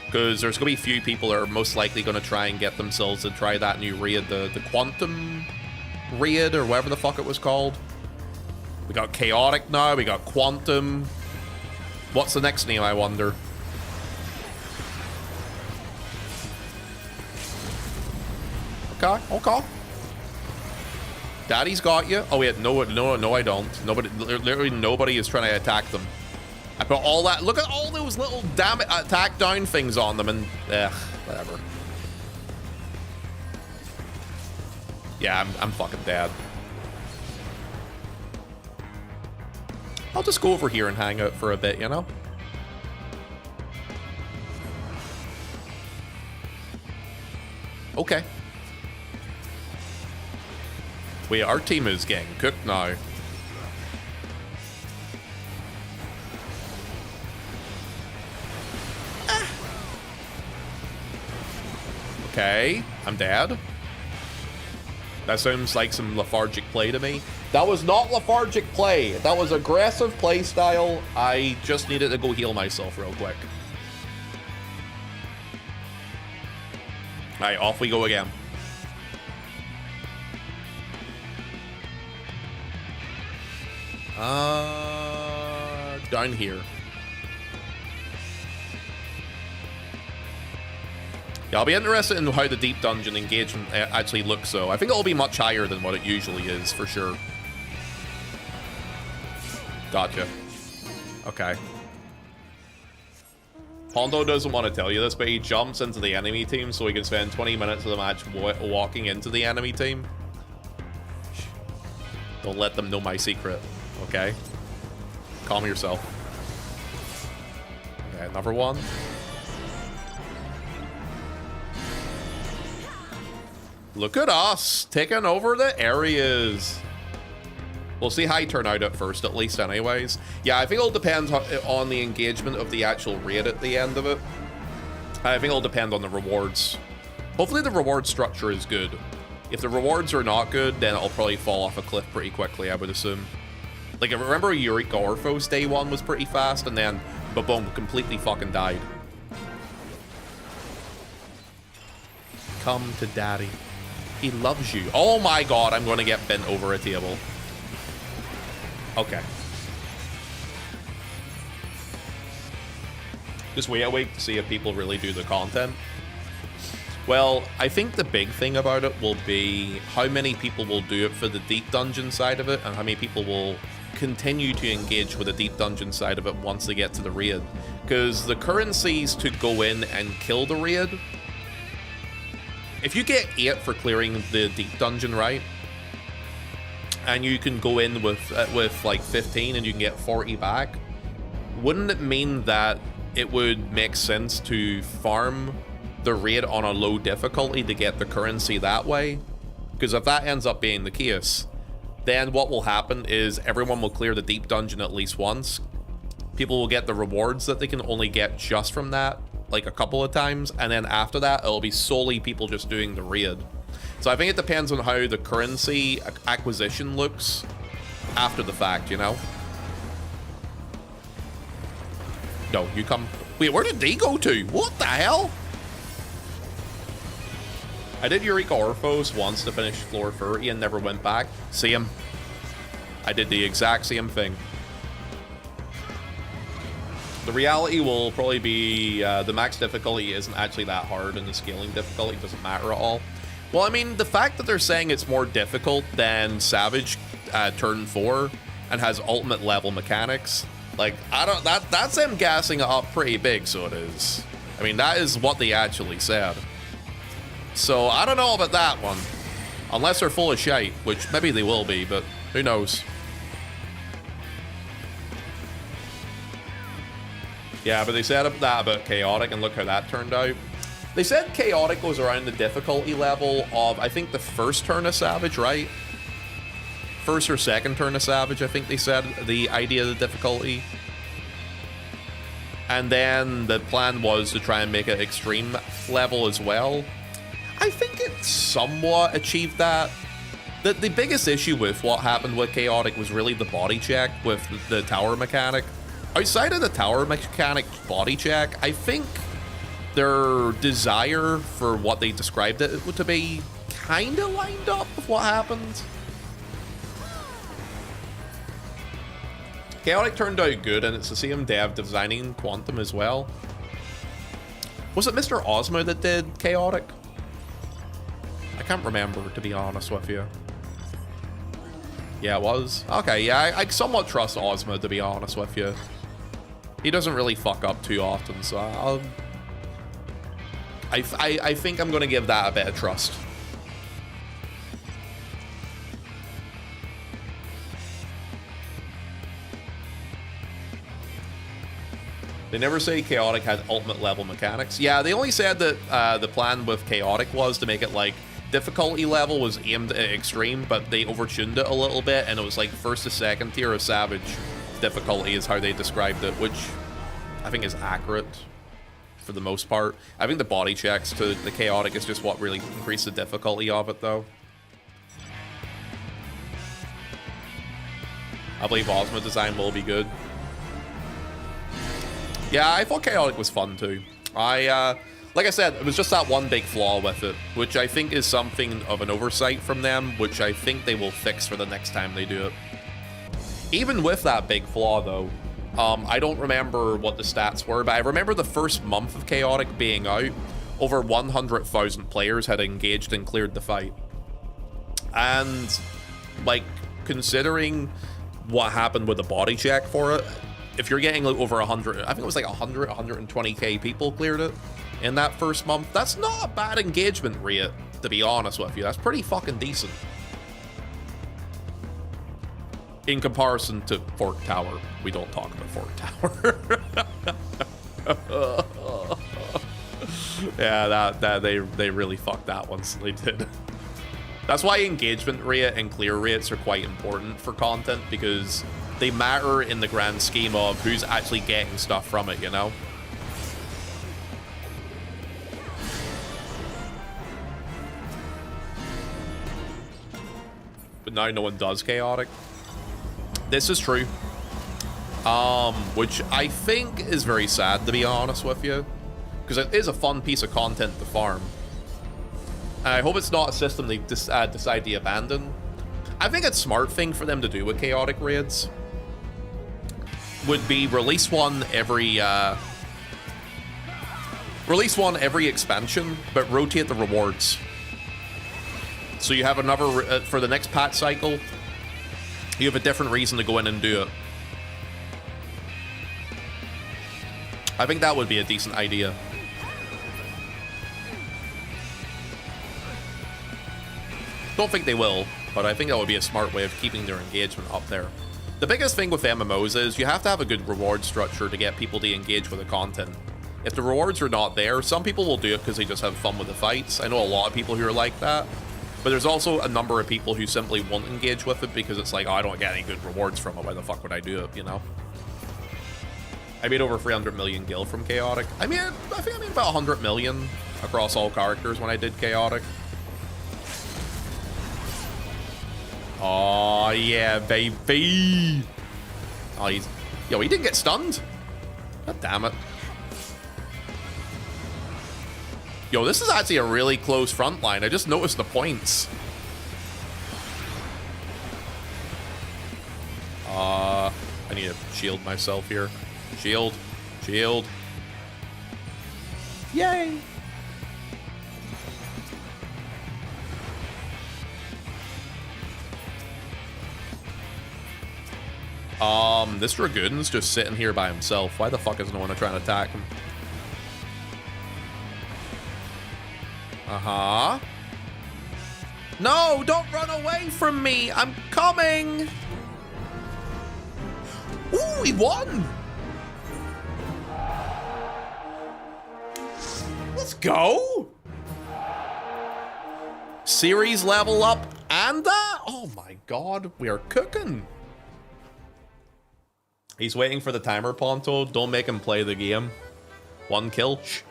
because there's going to be few people that are most likely going to try and get themselves to try that new raid, the Quantum raid, or whatever the fuck it was called. We got Chaotic now, we got Quantum. What's the next name, I wonder? Okay. Daddy's got you. Oh wait, no, I don't. Literally nobody is trying to attack them. I put all that. Look at all those little damn attack down things on them, and whatever. Yeah, I'm fucking dead. I'll just go over here and hang out for a bit, you know. Okay. Wait, our team is getting cooked now. Okay, I'm dead. That sounds like some lethargic play to me. That was not lethargic play. That was aggressive play style. I just needed to go heal myself real quick. All right, off we go again. Down here. Yeah, I'll be interested in how the deep dungeon engagement actually looks, though. I think it'll be much higher than what it usually is, for sure. Gotcha. Okay. Hondo doesn't want to tell you this, but he jumps into the enemy team so he can spend 20 minutes of the match walking into the enemy team. Don't let them know my secret, okay? Calm yourself. Okay, another one. Look at us, taking over the areas. We'll see how you turn out at first, at least anyways. Yeah, I think it'll depend on the engagement of the actual raid at the end of it. I think it'll depend on the rewards. Hopefully the reward structure is good. If the rewards are not good, then it'll probably fall off a cliff pretty quickly, I would assume. Like, I remember Eureka Orphos day one was pretty fast, and then, ba-boom, completely fucking died. Come to daddy. He loves you. Oh my god, I'm going to get bent over a table. Okay. Just wait a week to see if people really do the content. Well, I think the big thing about it will be how many people will do it for the deep dungeon side of it, and how many people will continue to engage with the deep dungeon side of it once they get to the raid. Because the currencies to go in and kill the raid, if you get 8 for clearing the deep dungeon, right, and you can go in with like 15 and you can get 40 back, wouldn't it mean that it would make sense to farm the raid on a low difficulty to get the currency that way? Because if that ends up being the case, then what will happen is everyone will clear the deep dungeon at least once. People will get the rewards that they can only get just from that, like a couple of times, and then after that, it'll be solely people just doing the raid. So I think it depends on how the currency acquisition looks after the fact, you know? No, you come... Wait, where did they go to? What the hell? I did Eureka Orphos once to finish floor 30 and never went back. Same. I did the exact same thing. The reality will probably be the max difficulty isn't actually that hard, and the scaling difficulty doesn't matter at all. Well, I mean, the fact that they're saying it's more difficult than Savage Turn 4 and has ultimate level mechanics, like, I don't... That's them gassing it up pretty big, so it is. I mean, that is what they actually said. So, I don't know about that one. Unless they're full of shite, which maybe they will be, but who knows. Yeah, but they said that about Chaotic, and look how that turned out. They said Chaotic goes around the difficulty level of, I think, the first turn of Savage, right? First or second turn of Savage, I think they said, the idea of the difficulty. And then the plan was to try and make it extreme level as well. I think it somewhat achieved that. The biggest issue with what happened with Chaotic was really the body check with the tower mechanic. Outside of the tower mechanic body check, I think their desire for what they described it to be kind of lined up with what happened. Chaotic turned out good, and it's the same dev designing Quantum as well. Was it Mr. Ozma that did Chaotic? I can't remember, to be honest with you. Yeah, it was. Okay, yeah, I somewhat trust Ozma, to be honest with you. He doesn't really fuck up too often, so I think I'm going to give that a bit of trust. They never say Chaotic had ultimate level mechanics. Yeah, they only said that the plan with Chaotic was to make it like difficulty level was aimed at extreme, but they overtuned it a little bit, and it was like first to second tier of Savage difficulty is how they described it, which I think is accurate for the most part. I think the body checks to the Chaotic is just what really increased the difficulty of it, though. I believe Ozma design will be good. Yeah, I thought Chaotic was fun too. Like I said, it was just that one big flaw with it, which I think is something of an oversight from them, which I think they will fix for the next time they do it. Even with that big flaw, though, I don't remember what the stats were, but I remember the first month of Chaotic being out, over 100,000 players had engaged and cleared the fight. And, like, considering what happened with the body check for it, if you're getting like over 100, I think it was like 120k people cleared it in that first month, that's not a bad engagement rate, to be honest with you. That's pretty fucking decent. In comparison to Fork Tower. We don't talk about Fork Tower. Yeah, they really fucked that one, so they did. That's why engagement rate and clear rates are quite important for content, because they matter in the grand scheme of who's actually getting stuff from it, you know? But now no one does Chaotic. This is true. Which I think is very sad, to be honest with you. Because it is a fun piece of content to farm. And I hope it's not a system they decide to abandon. I think a smart thing for them to do with Chaotic raids would be release one every expansion, but rotate the rewards. So you have another for the next patch cycle. You have a different reason to go in and do it. I think that would be a decent idea. Don't think they will, but I think that would be a smart way of keeping their engagement up there. The biggest thing with MMOs is you have to have a good reward structure to get people to engage with the content. If the rewards are not there, some people will do it because they just have fun with the fights. I know a lot of people who are like that, but there's also a number of people who simply won't engage with it because it's like, oh, I don't get any good rewards from it. Why the fuck would I do it, you know? I made over 300 million gil from Chaotic. I think I made about 100 million across all characters when I did Chaotic. Oh, yeah, baby. Oh, yo, he didn't get stunned. God damn it. Yo, this is actually a really close front line. I just noticed the points. I need to shield myself here. Shield. Shield. Yay. This Dragoon's just sitting here by himself. Why the fuck is no one trying to attack him? Uh-huh. No, don't run away from me. I'm coming. Ooh, he won. Let's go! Series level up and that? Oh my god, we are cooking. He's waiting for the timer, Ponto. Don't make him play the game. 1 kill. Shh.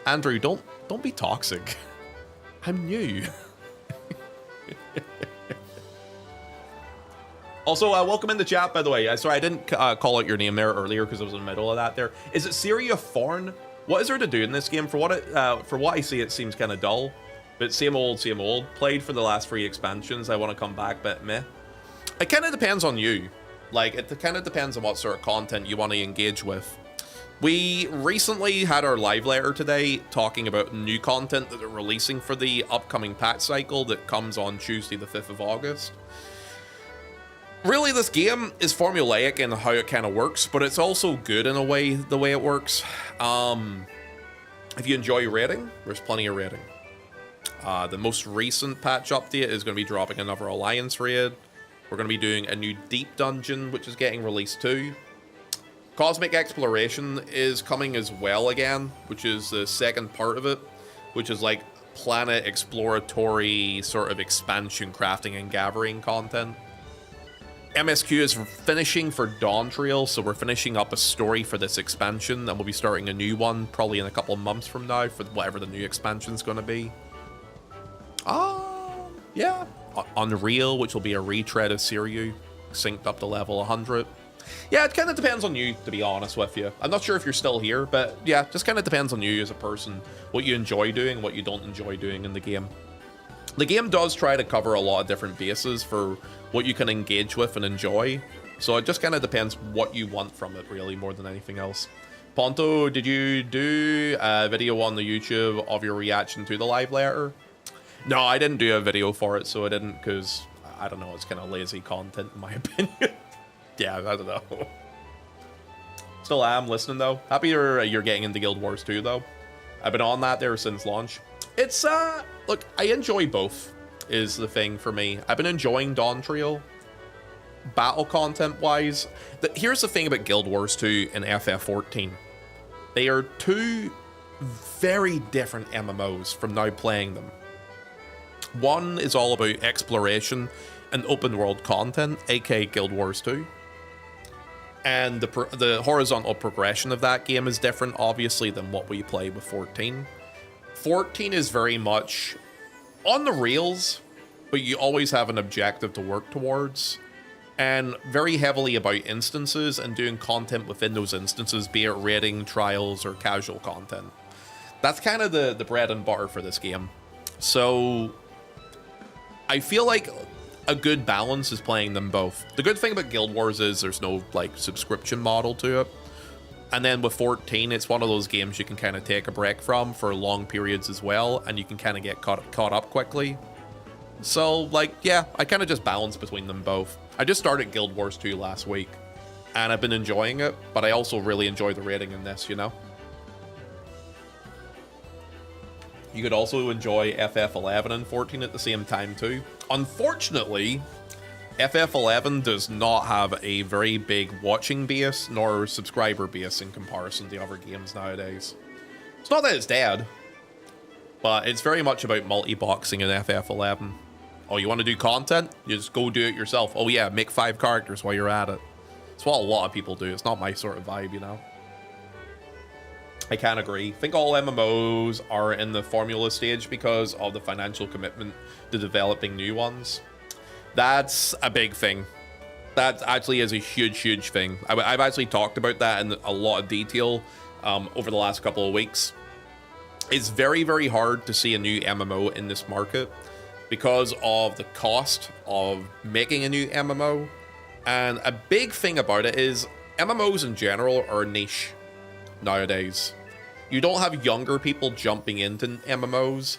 Andrew, don't be toxic. I'm new. Also, welcome in the chat, by the way. Sorry, I didn't call out your name there earlier because I was in the middle of that there. Is it Syria Thorn? What is there to do in this game? For what I see, it seems kind of dull. But same old, same old. Played for the last 3 expansions. I want to come back, but meh. It kind of depends on you. Like, it kind of depends on what sort of content you want to engage with. We recently had our live letter today talking about new content that they're releasing for the upcoming patch cycle that comes on Tuesday, the 5th of August. Really, this game is formulaic in how it kind of works, but it's also good in a way, the way it works. If you enjoy raiding, there's plenty of raiding. The most recent patch update is going to be dropping another Alliance raid. We're going to be doing a new Deep Dungeon, which is getting released too. Cosmic Exploration is coming as well again, which is the second part of it, which is like planet exploratory sort of expansion, crafting, and gathering content. MSQ is finishing for Dawn Trail, so we're finishing up a story for this expansion, and we'll be starting a new one probably in a couple of months from now for whatever the new expansion's going to be. Yeah. Unreal, which will be a retread of Siriu, synced up to level 100. Yeah, it kind of depends on you, to be honest with you. I'm not sure if you're still here, but yeah, just kind of depends on you as a person, what you enjoy doing, what you don't enjoy doing in the game. The game does try to cover a lot of different bases for what you can engage with and enjoy, so it just kind of depends what you want from it, really, more than anything else. Ponto, did you do a video on the YouTube of your reaction to the live letter? No, I didn't do a video for it, so I didn't, because, I don't know, it's kind of lazy content, in my opinion. Yeah, I don't know. Still am listening, though. Happy you're getting into Guild Wars 2, though. I've been on that there since launch. It's, look, I enjoy both, is the thing for me. I've been enjoying Dawn Trail, battle content-wise. Here's the thing about Guild Wars 2 and FF14. They are two very different MMOs from now playing them. One is all about exploration and open world content, aka Guild Wars 2. And the horizontal progression of that game is different, obviously, than what we play with 14. 14 is very much on the rails, but you always have an objective to work towards. And very heavily about instances and doing content within those instances, be it raiding, trials, or casual content. That's kind of the bread and butter for this game. So I feel like a good balance is playing them both. The good thing about Guild Wars is there's no like subscription model to it. And then with 14, it's one of those games you can kind of take a break from for long periods as well, and you can kind of get caught up quickly. So like, yeah, I kind of just balance between them both. I just started Guild Wars 2 last week, and I've been enjoying it, but I also really enjoy the raiding in this, you know? You could also enjoy FF11 and 14 at the same time too. Unfortunately, FF11 does not have a very big watching base nor subscriber base in comparison to other games nowadays. It's not that it's dead, but it's very much about multi-boxing in FF11. Oh, you want to do content? You just go do it yourself. Oh yeah, make 5 characters while you're at it. It's what a lot of people do. It's not my sort of vibe, you know? I can't agree. I think all MMOs are in the formula stage because of the financial commitment to developing new ones. That's a big thing. That actually is a huge, huge thing. I've actually talked about that in a lot of detail over the last couple of weeks. It's very, very hard to see a new MMO in this market because of the cost of making a new MMO. And a big thing about it is MMOs in general are niche nowadays. You don't have younger people jumping into MMOs.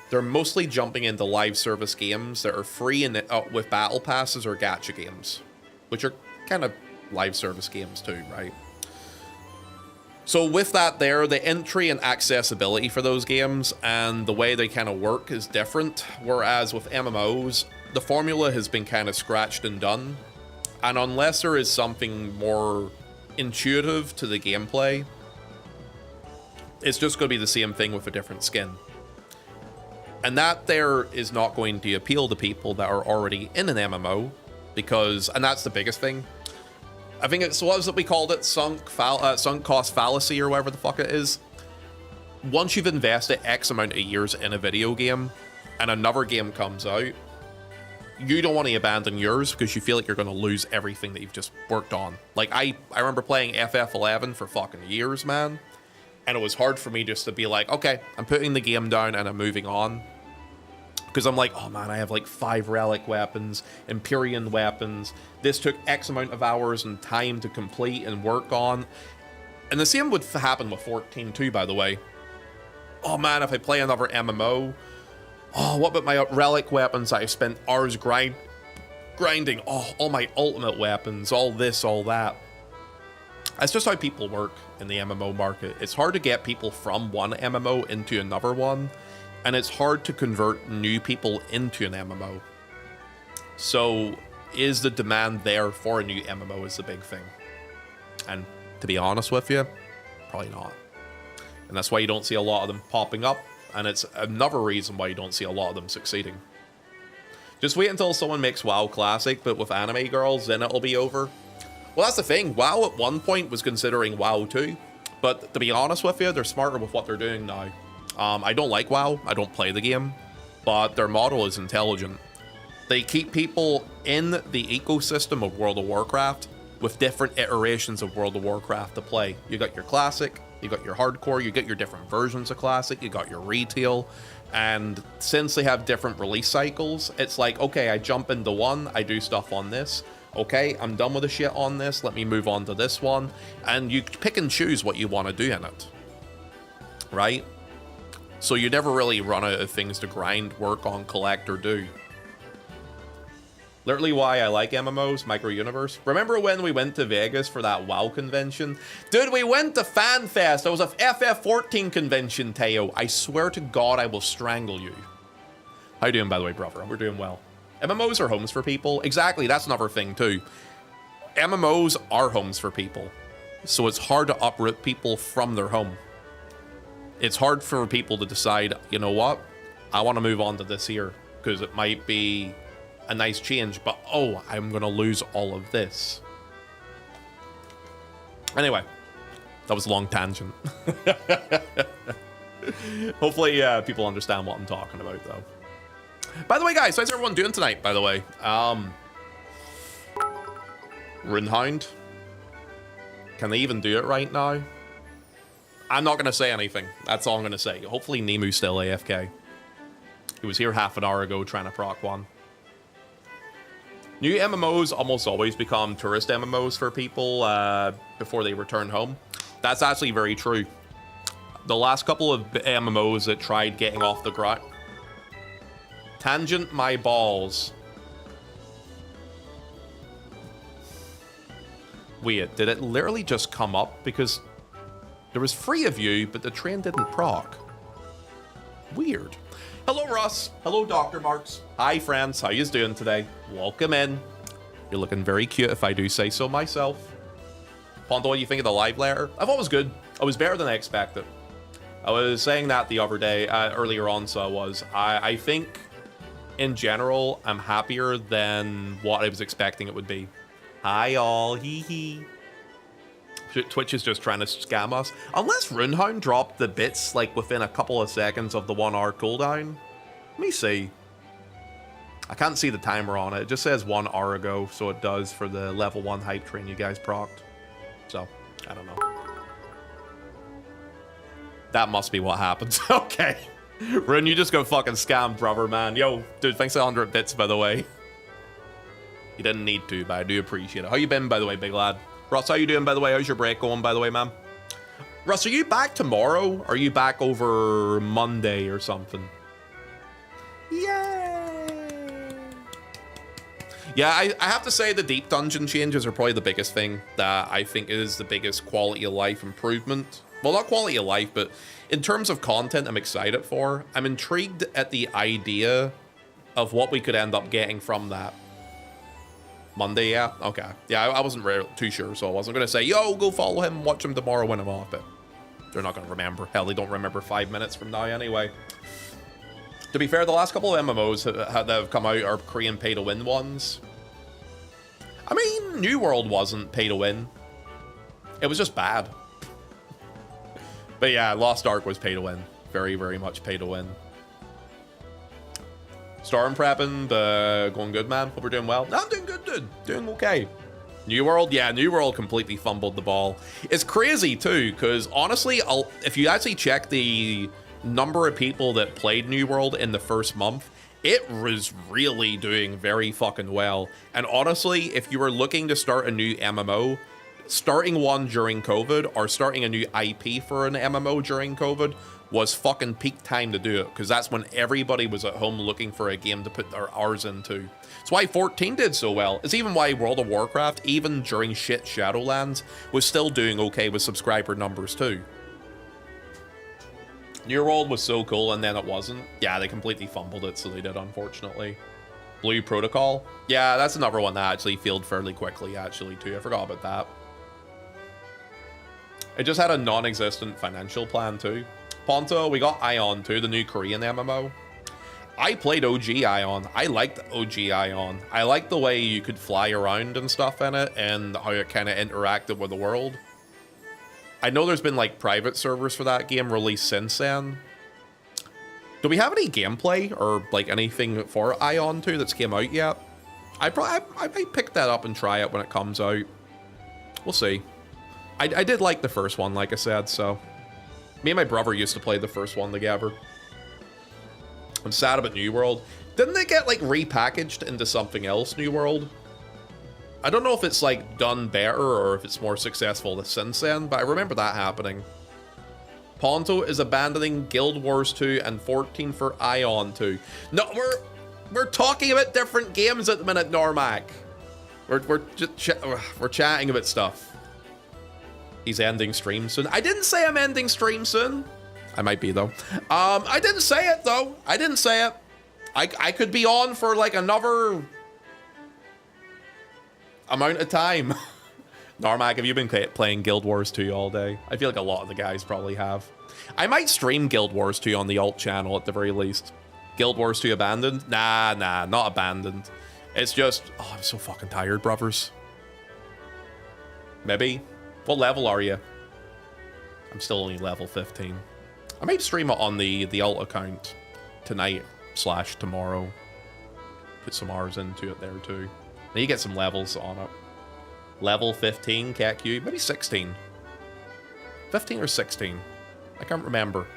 They're mostly jumping into live service games that are free and with battle passes or gacha games, which are kind of live service games too, right? So with that there, the entry and accessibility for those games and the way they kind of work is different, whereas with MMOs, the formula has been kind of scratched and done, and unless there is something more intuitive to the gameplay, It's just going to be the same thing with a different skin. And that there is not going to appeal to people that are already in an MMO, because, and that's the biggest thing. I think it's, what was it we called it? Sunk cost fallacy or whatever the fuck it is. Once you've invested X amount of years in a video game and another game comes out, you don't want to abandon yours because you feel like you're going to lose everything that you've just worked on. Like, I remember playing FF11 for fucking years, man. And it was hard for me just to be like, okay, I'm putting the game down and I'm moving on. Because I'm like, oh man, I have like 5 relic weapons, Empyrean weapons. This took X amount of hours and time to complete and work on. And the same would happen with 14 too, by the way. Oh man, if I play another MMO, oh, what about my relic weapons? I've spent hours grinding. Oh, all my ultimate weapons, all this, all that. That's just how people work in the MMO market. It's hard to get people from one MMO into another one, and it's hard to convert new people into an MMO. So, is the demand there for a new MMO is the big thing. And to be honest with you, probably not. And that's why you don't see a lot of them popping up, and it's another reason why you don't see a lot of them succeeding. Just wait until someone makes WoW Classic, but with anime girls, then it'll be over. Well, that's the thing. WoW at one point was considering WoW 2, but to be honest with you, they're smarter with what they're doing now. I don't like WoW. I don't play the game, but their model is intelligent. They keep people in the ecosystem of World of Warcraft with different iterations of World of Warcraft to play. You got your Classic, you got your Hardcore, you get your different versions of Classic, you got your Retail, and since they have different release cycles, it's like, okay, I jump into one, I do stuff on this. Okay, I'm done with the shit on this, let me move on to this one. And you pick and choose what you want to do in it. Right? So you never really run out of things to grind, work on, collect, or do. Literally why I like MMOs, Micro-Universe. Remember when we went to Vegas for that WoW convention? Dude, we went to FanFest. It was a FF14 convention, Teo. I swear to God, I will strangle you. How you doing, by the way, brother? We're doing well. MMOs are homes for people. Exactly, that's another thing too. MMOs are homes for people. So it's hard to uproot people from their home. It's hard for people to decide, you know what? I want to move on to this here. Because it might be a nice change, but oh, I'm going to lose all of this. Anyway, that was a long tangent. Hopefully people understand what I'm talking about though. By the way, guys, how's everyone doing tonight, by the way? Runehound? Can they even do it right now? I'm not going to say anything. That's all I'm going to say. Hopefully Nemu's still AFK. He was here half an hour ago trying to proc one. New MMOs almost always become tourist MMOs for people before they return home. That's actually very true. The last couple of MMOs that tried getting off the ground... Tangent my balls. Wait, did it literally just come up? Because there was 3 of you, but the train didn't proc. Weird. Hello, Russ. Hello, Dr. Marks. Hi, friends. How yous doing today? Welcome in. You're looking very cute, if I do say so myself. Ponto, what do you think of the live letter? I thought it was good. It was better than I expected. I was saying that the other day, earlier on, so I was. I think... in general, I'm happier than what I was expecting it would be. Hi all, hee hee. Twitch is just trying to scam us. Unless Runehound dropped the bits like within a couple of seconds of the 1 hour cooldown. Let me see. I can't see the timer on it. It just says 1 hour ago, so it does for the level 1 hype train you guys procced. So, I don't know. That must be what happened. Okay. Rune, you just go fucking scam, brother, man. Yo, dude, thanks for 100 bits, by the way. You didn't need to, but I do appreciate it. How you been, by the way, big lad? Russ, how you doing, by the way? How's your break going, by the way, man? Russ, are you back tomorrow? Or are you back over Monday or something? Yay! Yeah, I have to say the deep dungeon changes are probably the biggest thing that I think is the biggest quality of life improvement. Well, not quality of life, but in terms of content I'm excited for. I'm intrigued at the idea of what we could end up getting from that. Monday, yeah? Okay. Yeah, I wasn't too sure, so I wasn't going to say, yo, go follow him, watch him tomorrow when I'm off it. They're not going to remember. Hell, they don't remember 5 minutes from now anyway. To be fair, the last couple of MMOs that have come out are Korean pay-to-win ones. I mean, New World wasn't pay-to-win. It was just bad. But yeah, Lost Ark was pay-to-win. Very, very much pay-to-win. Storm prepping, going good, man. Hope we're doing well. No, I'm doing good, dude. Doing okay. New World, yeah, New World completely fumbled the ball. It's crazy too, because honestly, if you actually check the number of people that played New World in the first month, it was really doing very fucking well. And honestly, if you were looking to start a new MMO, starting one during COVID or starting a new IP for an MMO during COVID was fucking peak time to do it, because that's when everybody was at home looking for a game to put their hours into. It's why 14 did so well. It's even why World of Warcraft, even during shit Shadowlands, was still doing okay with subscriber numbers too. New World was so cool and then it wasn't. Yeah, they completely fumbled it, so they did, unfortunately. Blue Protocol. Yeah, that's another one that actually failed fairly quickly, actually, too. I forgot about that. It just had a non-existent financial plan, too. Ponto, we got Ion too, the new Korean MMO. I played OG Ion. I liked OG Ion. I liked the way you could fly around and stuff in it and how it kind of interacted with the world. I know there's been like private servers for that game released since then. Do we have any gameplay or like anything for Ion 2 that's came out yet? I might pick that up and try it when it comes out. We'll see. I did like the first one, like I said, so... Me and my brother used to play the first one together. I'm sad about New World. Didn't they get, like, repackaged into something else, New World? I don't know if it's, like, done better or if it's more successful since then, but I remember that happening. Ponto is abandoning Guild Wars 2 and 14 for Ion 2. No, we're talking about different games at the minute, Normac. We're chatting about stuff. He's ending stream soon. I didn't say I'm ending stream soon. I might be, though. I didn't say it, though. I didn't say it. I could be on for, like, another amount of time. Normac, have you been playing Guild Wars 2 all day? I feel like a lot of the guys probably have. I might stream Guild Wars 2 on the alt channel at the very least. Guild Wars 2 abandoned? Nah, not abandoned. It's just... Oh, I'm so fucking tired, brothers. Maybe. What level are you? I'm still only level 15. I might stream it on the alt account tonight / tomorrow. Put some hours into it there too. Now you get some levels on it. Level 15, KQ, maybe 16. 15 or 16. I can't remember.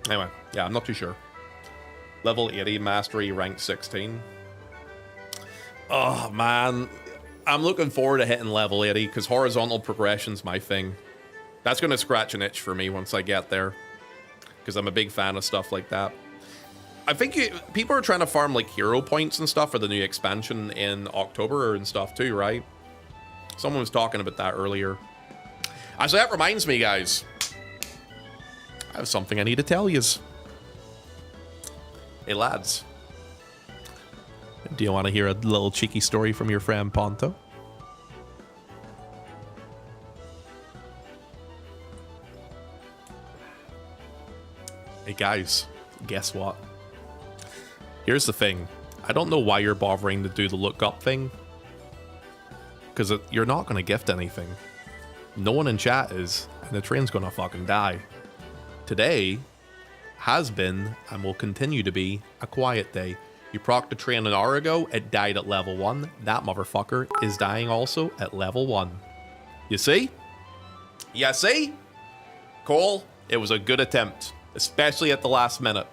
Anyway, yeah, I'm not too sure. Level 80, mastery, rank 16. Oh, man. I'm looking forward to hitting level 80 because horizontal progression's my thing. That's going to scratch an itch for me once I get there, because I'm a big fan of stuff like that. I think people are trying to farm like hero points and stuff for the new expansion in October and stuff too, right? Someone was talking about that earlier. Actually, that reminds me, guys. I have something I need to tell yous. Hey, lads. Do you want to hear a little cheeky story from your friend Ponto? Hey guys, guess what? Here's the thing. I don't know why you're bothering to do the look up thing. Because you're not going to gift anything. No one in chat is, and the train's going to fucking die. Today has been, and will continue to be, a quiet day. You procced a train an hour ago, it died at level 1. That motherfucker is dying also at level 1. You see? You see? Cole, it was a good attempt. Especially at the last minute.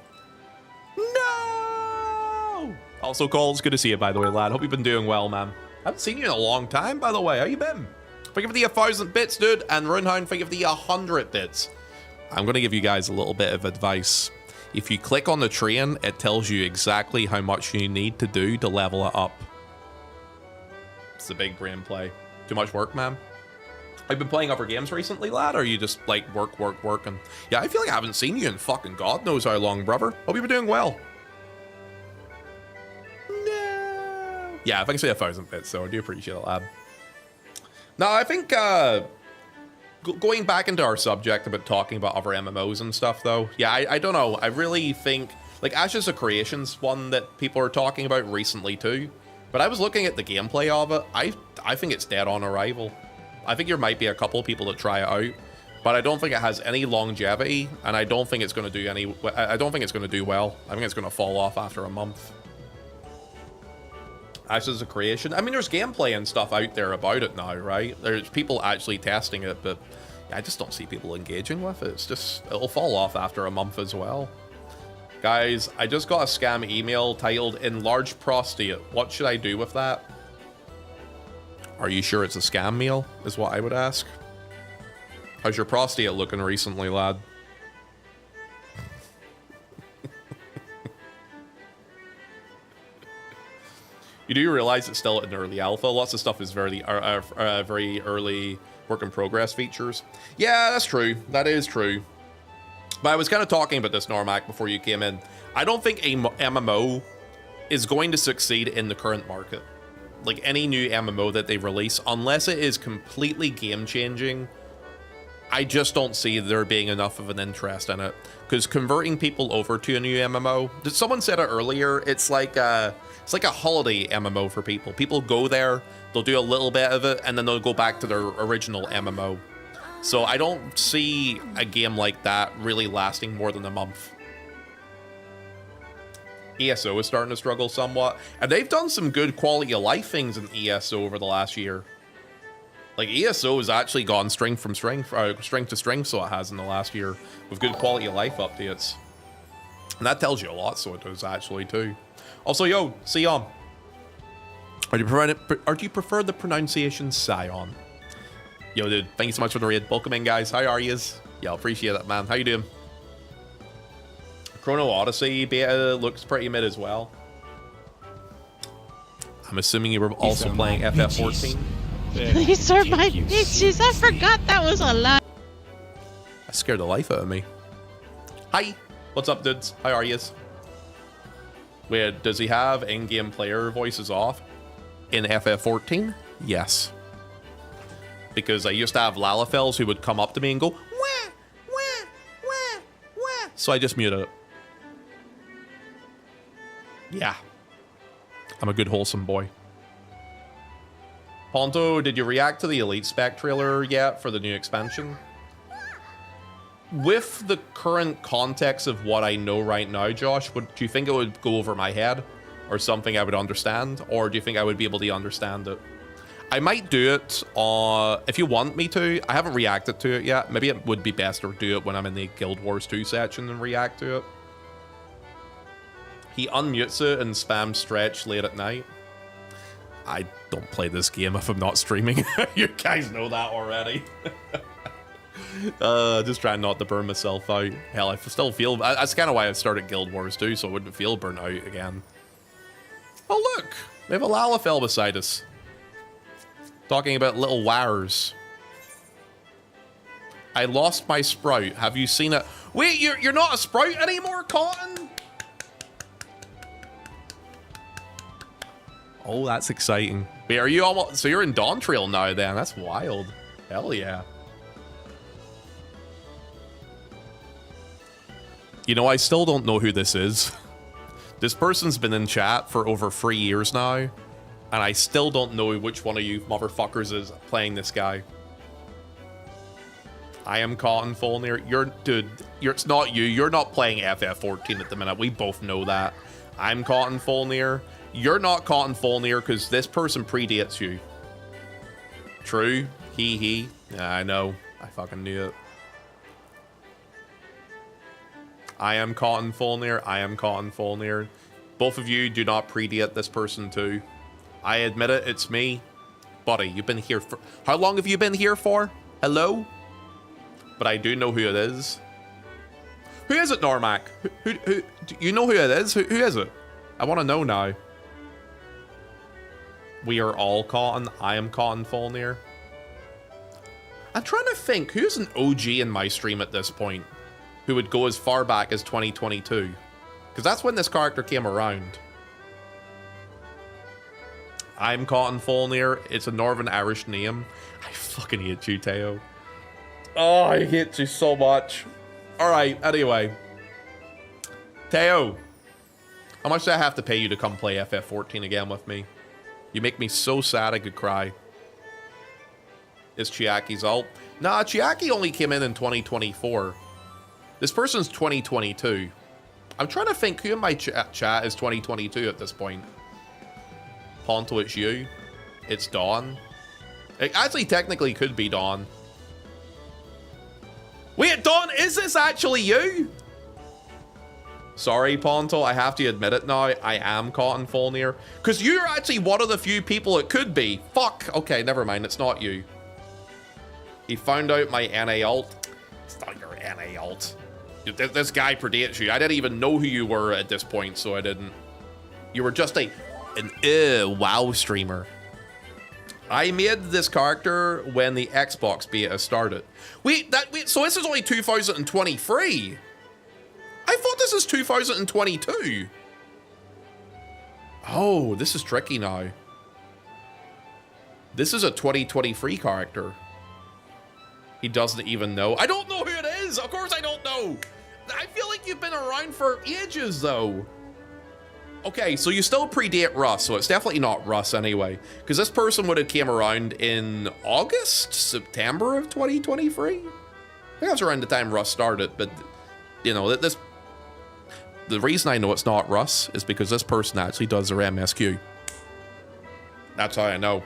No! Also, Cole, it's good to see you, by the way, lad. Hope you've been doing well, man. I haven't seen you in a long time, by the way. How you been? Thank you for the 1,000 bits, dude. And Runehound, thank you for the 100 bits. I'm going to give you guys a little bit of advice. If you click on the train, it tells you exactly how much you need to do to level it up. It's a big brain play. Too much work, man? Have you been playing other games recently, lad? Or are you just like work? And yeah, I feel like I haven't seen you in fucking God knows how long, brother. Hope you've been doing well. No. Yeah, thanks for the 1,000 bits, so I do appreciate it, lad. No, I think going back into our subject about talking about other MMOs and stuff, though. Yeah, I don't know. I really think, like, Ashes of Creation's one that people are talking about recently too. But I was looking at the gameplay of it. I think it's dead on arrival. I think there might be a couple of people that try it out, but I don't think it has any longevity, and I don't think it's going to do any. I don't think it's going to do well. I think it's going to fall off after a month. Ashes of Creation. I mean, there's gameplay and stuff out there about it now, right? There's people actually testing it, but I just don't see people engaging with it. It's just, it'll fall off after a month as well. Guys, I just got a scam email titled "Enlarged Prostate." What should I do with that? Are you sure it's a scam mail? Is what I would ask. How's your prostate looking recently, lad? You do realize it's still in early alpha. Lots of stuff is very early work in progress features. Yeah, that's true. That is true. But I was kind of talking about this, Normac, before you came in. I don't think a MMO is going to succeed in the current market. Like any new MMO that they release, unless it is completely game-changing, I just don't see there being enough of an interest in it. Because converting people over to a new MMO, someone said it earlier, it's like a holiday MMO for people. People go there, they'll do a little bit of it, and then they'll go back to their original MMO. So I don't see a game like that really lasting more than a month. ESO is starting to struggle somewhat, and they've done some good quality of life things in ESO over the last year. Like, ESO has actually gone strength to strength, so it has in the last year, with good quality of life updates. And that tells you a lot, so it does actually too. Also, yo, Sion. Or do you prefer the pronunciation Sion? Yo, dude, thank you so much for the raid. Welcome in, guys. How are yous? Yeah, appreciate it, man. How you doing? Chrono Odyssey beta looks pretty mid as well. I'm assuming you were also playing FF14. These are my bitches. I forgot that was a lot. That scared the life out of me. Hi. What's up, dudes? How are yous? Wait, does he have in-game player voices off in FF14? Yes. Because I used to have Lalafels who would come up to me and go, wah, wah, wah, wah. So I just muted it. Yeah. I'm a good wholesome boy. Ponto, did you react to the Elite Spec trailer yet for the new expansion? With the current context of what I know right now, Josh, do you think it would go over my head? Or something I would understand? Or do you think I would be able to understand it? I might do it if you want me to. I haven't reacted to it yet. Maybe it would be best to do it when I'm in the Guild Wars 2 section and react to it. He unmutes it and spams Stretch late at night. I don't play this game if I'm not streaming. You guys know that already. Just trying not to burn myself out. Hell, I still feel... That's kind of why I started Guild Wars 2, so I wouldn't feel burnt out again. Oh, look! We have a Lalafell beside us. Talking about little wires. I lost my Sprout. Have you seen it? Wait, you're not a Sprout anymore, Cotton? Oh, that's exciting. Wait, are you almost... So you're in Dawntrail now, then? That's wild. Hell yeah. You know, I still don't know who this is. This person's been in chat for over 3 years now, and I still don't know which one of you motherfuckers is playing this guy. I am Cotton Folnir. Dude, it's not you. You're not playing FF14 at the minute. We both know that. I'm Cotton Folnir. You're not Cotton Folnir because this person predates you. True. He. Yeah, I know. I fucking knew it. I am Cotton Folnir. I am Cotton Folnir. Both of you do not predate this person too. I admit it, it's me. Buddy, you've been here for... How long have you been here for? Hello? But I do know who it is. Who is it, Normac? Who you know who it is? Who is it? I want to know now. We are all Cotton. I am Cotton Folnir. I'm trying to think. Who's an OG in my stream at this point? Who would go as far back as 2022? Because that's when this character came around. I'm Cotton Folnir. It's a Northern Irish name. I fucking hate you, Teo. Oh, I hate you so much. Alright, anyway. Teo, how much do I have to pay you to come play FF14 again with me? You make me so sad I could cry. Is Chiaki's ult? Nah, Chiaki only came in 2024. This person's 2022. I'm trying to think who in my chat is 2022 at this point. Ponto, it's you. It's Dawn. It actually technically could be Dawn. Wait, Dawn, is this actually you? Sorry, Ponto, I have to admit it now. I am caught in Fulnir. Because you're actually one of the few people it could be. Fuck. Okay, never mind. It's not you. He found out my NA ult. It's not your NA ult. This guy predates you. I didn't even know who you were at this point, so I didn't. You were just an WoW streamer. I made this character when the Xbox beta started. Wait, so this is only 2023? I thought this is 2022. Oh, this is tricky now. This is a 2023 character. He doesn't even know. I don't know who it is. Of course I don't know. I feel like you've been around for ages, though. Okay, so you still predate Russ, so it's definitely not Russ anyway. Because this person would have came around in August, September of 2023? I think that's around the time Russ started, but, you know, the reason I know it's not Russ is because this person actually does their MSQ. That's how I know.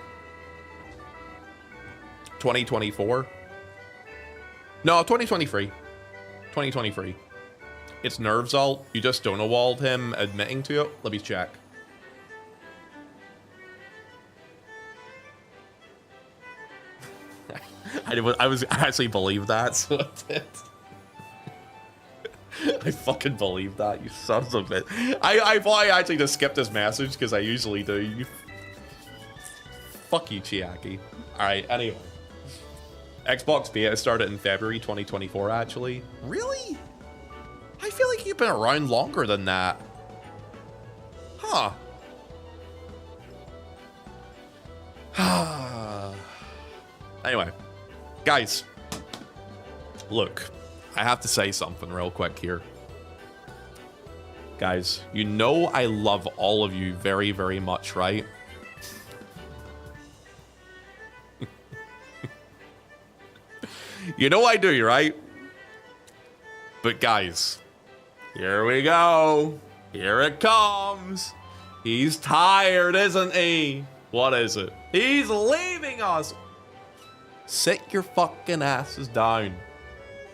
2024? No, 2023. 2023. It's Nerve's ult. You just Stonewalled him admitting to it. Let me check. I actually believed that, so I did. I fucking believe that, you sons of it. I thought I actually just skipped this message because I usually do. You fuck you, Chiaki. Alright, anyway. Xbox beta started in February 2024, actually. Really? I feel like you've been around longer than that. Huh. Anyway, guys. Look, I have to say something real quick here. Guys, you know I love all of you very, very much, right? You know I do, right? But guys, here we go. Here it comes. He's tired, isn't he? What is it? He's leaving us. Sit your fucking asses down.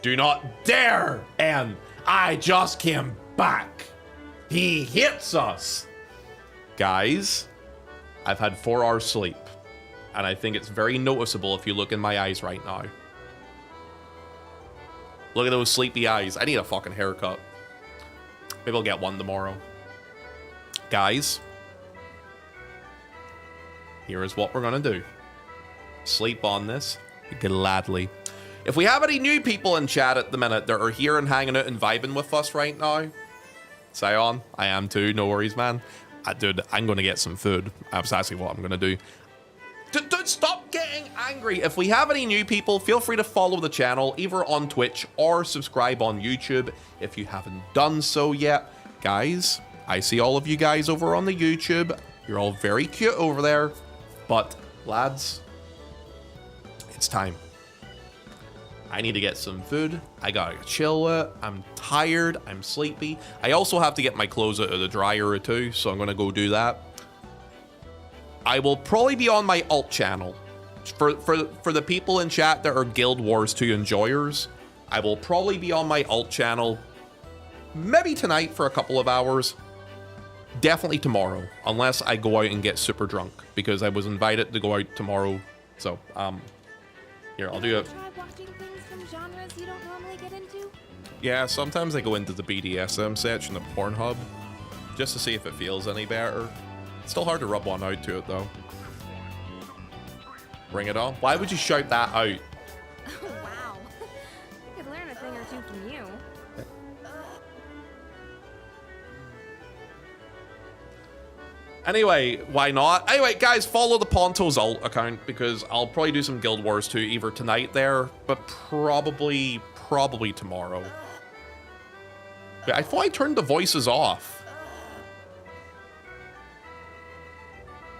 Do not dare. And I just came back. He hits us. Guys, I've had 4 hours sleep. And I think it's very noticeable if you look in my eyes right now. Look at those sleepy eyes. I need a fucking haircut. Maybe I'll get one tomorrow. Guys, here is what we're gonna do. Sleep on this gladly. If we have any new people in chat at the minute that are here and hanging out and vibing with us right now, say on. I am too. No worries, man. Dude, I'm gonna get some food. That's actually what I'm gonna do. Don't stop getting angry. If we have any new people, feel free to follow the channel either on Twitch or subscribe on YouTube if you haven't done so yet. Guys, I see all of you guys over on the YouTube. You're all very cute over there. But, lads, it's time. I need to get some food. I gotta chill it. I'm tired. I'm sleepy. I also have to get my clothes out of the dryer too, so I'm gonna go do that. I will probably be on my alt channel. For the people in chat that are Guild Wars 2 enjoyers, I will probably be on my alt channel maybe tonight for a couple of hours. Definitely tomorrow, unless I go out and get super drunk, because I was invited to go out tomorrow. So, here, I'll do it. Try watching things from genres you don't normally get into? Yeah, sometimes I go into the BDSM section of Pornhub, just to see if it feels any better. It's still hard to rub one out to it, though. Bring it on. Why would you shout that out? Oh, wow. Could learn a thing or two from you. Anyway, why not? Anyway, guys, follow the Ponto's alt account because I'll probably do some Guild Wars 2 either tonight there, but probably tomorrow. Yeah, I thought I turned the voices off.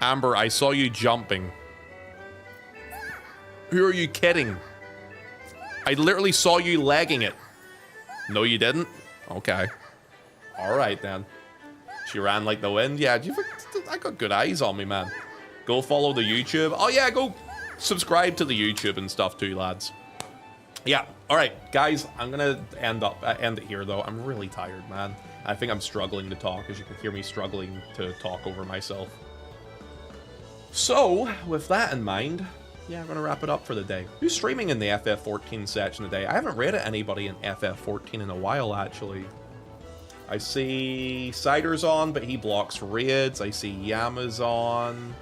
Amber, I saw you jumping. Who are you kidding? I literally saw you legging it. No, you didn't? Okay. All right, then. She ran like the wind. Yeah, I got good eyes on me, man. Go follow the YouTube. Oh, yeah, go subscribe to the YouTube and stuff too, lads. Yeah, all right, guys, I'm going to end it here, though. I'm really tired, man. I think I'm struggling to talk, as you can hear me struggling to talk over myself. So, with that in mind, yeah, I'm going to wrap it up for the day. Who's streaming in the FF14 section today? I haven't rated anybody in FF14 in a while, actually. I see Cider's on, but he blocks raids. I see Yama's on.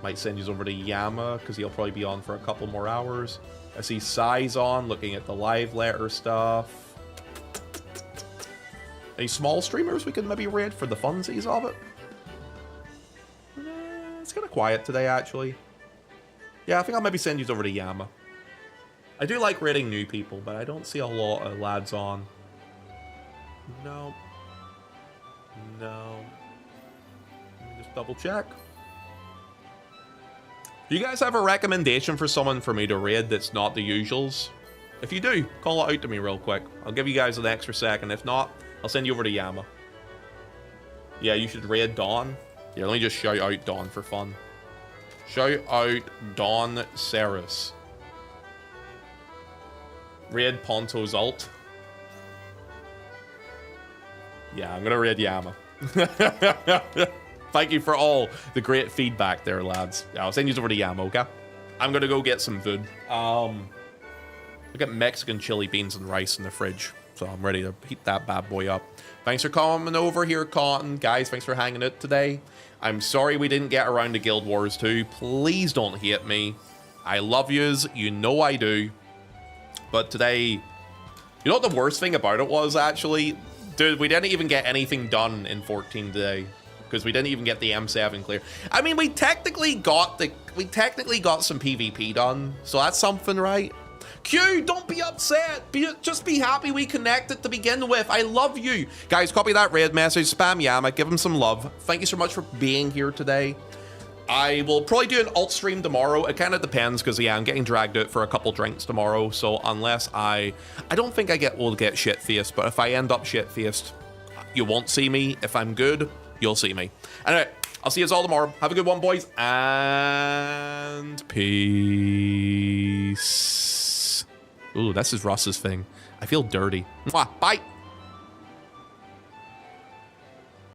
Might send you over to Yama, because he'll probably be on for a couple more hours. I see Sai's on, looking at the live letter stuff. Any small streamers we can maybe raid for the funsies of it? It's kind of quiet today, actually. Yeah, I think I'll maybe send you over to Yama. I do like raiding new people, but I don't see a lot of lads on. No. No. Let me just double check. Do you guys have a recommendation for someone for me to raid that's not the usuals? If you do, call it out to me real quick. I'll give you guys an extra second. If not, I'll send you over to Yama. Yeah, you should raid Dawn. Yeah, let me just shout out Dawn for fun. Shout out Dawn Ceres. Raid Ponto's alt. Yeah, I'm gonna raid Yama. Thank you for all the great feedback there, lads. Yeah, I'll send you over to Yama, okay? I'm gonna go get some food. I got Mexican chili beans and rice in the fridge, so I'm ready to heat that bad boy up. Thanks for coming over here, Cotton. Guys, thanks for hanging out today. I'm sorry we didn't get around to Guild Wars 2. Please don't hate me. I love yous. You know I do. But today, you know what the worst thing about it was, actually? Dude, we didn't even get anything done in 14 today. Because we didn't even get the M7 clear. I mean, we technically got some PvP done. So that's something, right? Q, don't be upset. Just be happy we connected to begin with. I love you. Guys, copy that raid message. Spam Yama. Give him some love. Thank you so much for being here today. I will probably do an alt stream tomorrow. It kind of depends because, yeah, I'm getting dragged out for a couple drinks tomorrow. So unless I don't think will get shit-faced. But if I end up shit-faced, you won't see me. If I'm good, you'll see me. Anyway, I'll see you all tomorrow. Have a good one, boys. And peace. Ooh, this is Russ's thing. I feel dirty. Mwah, bye.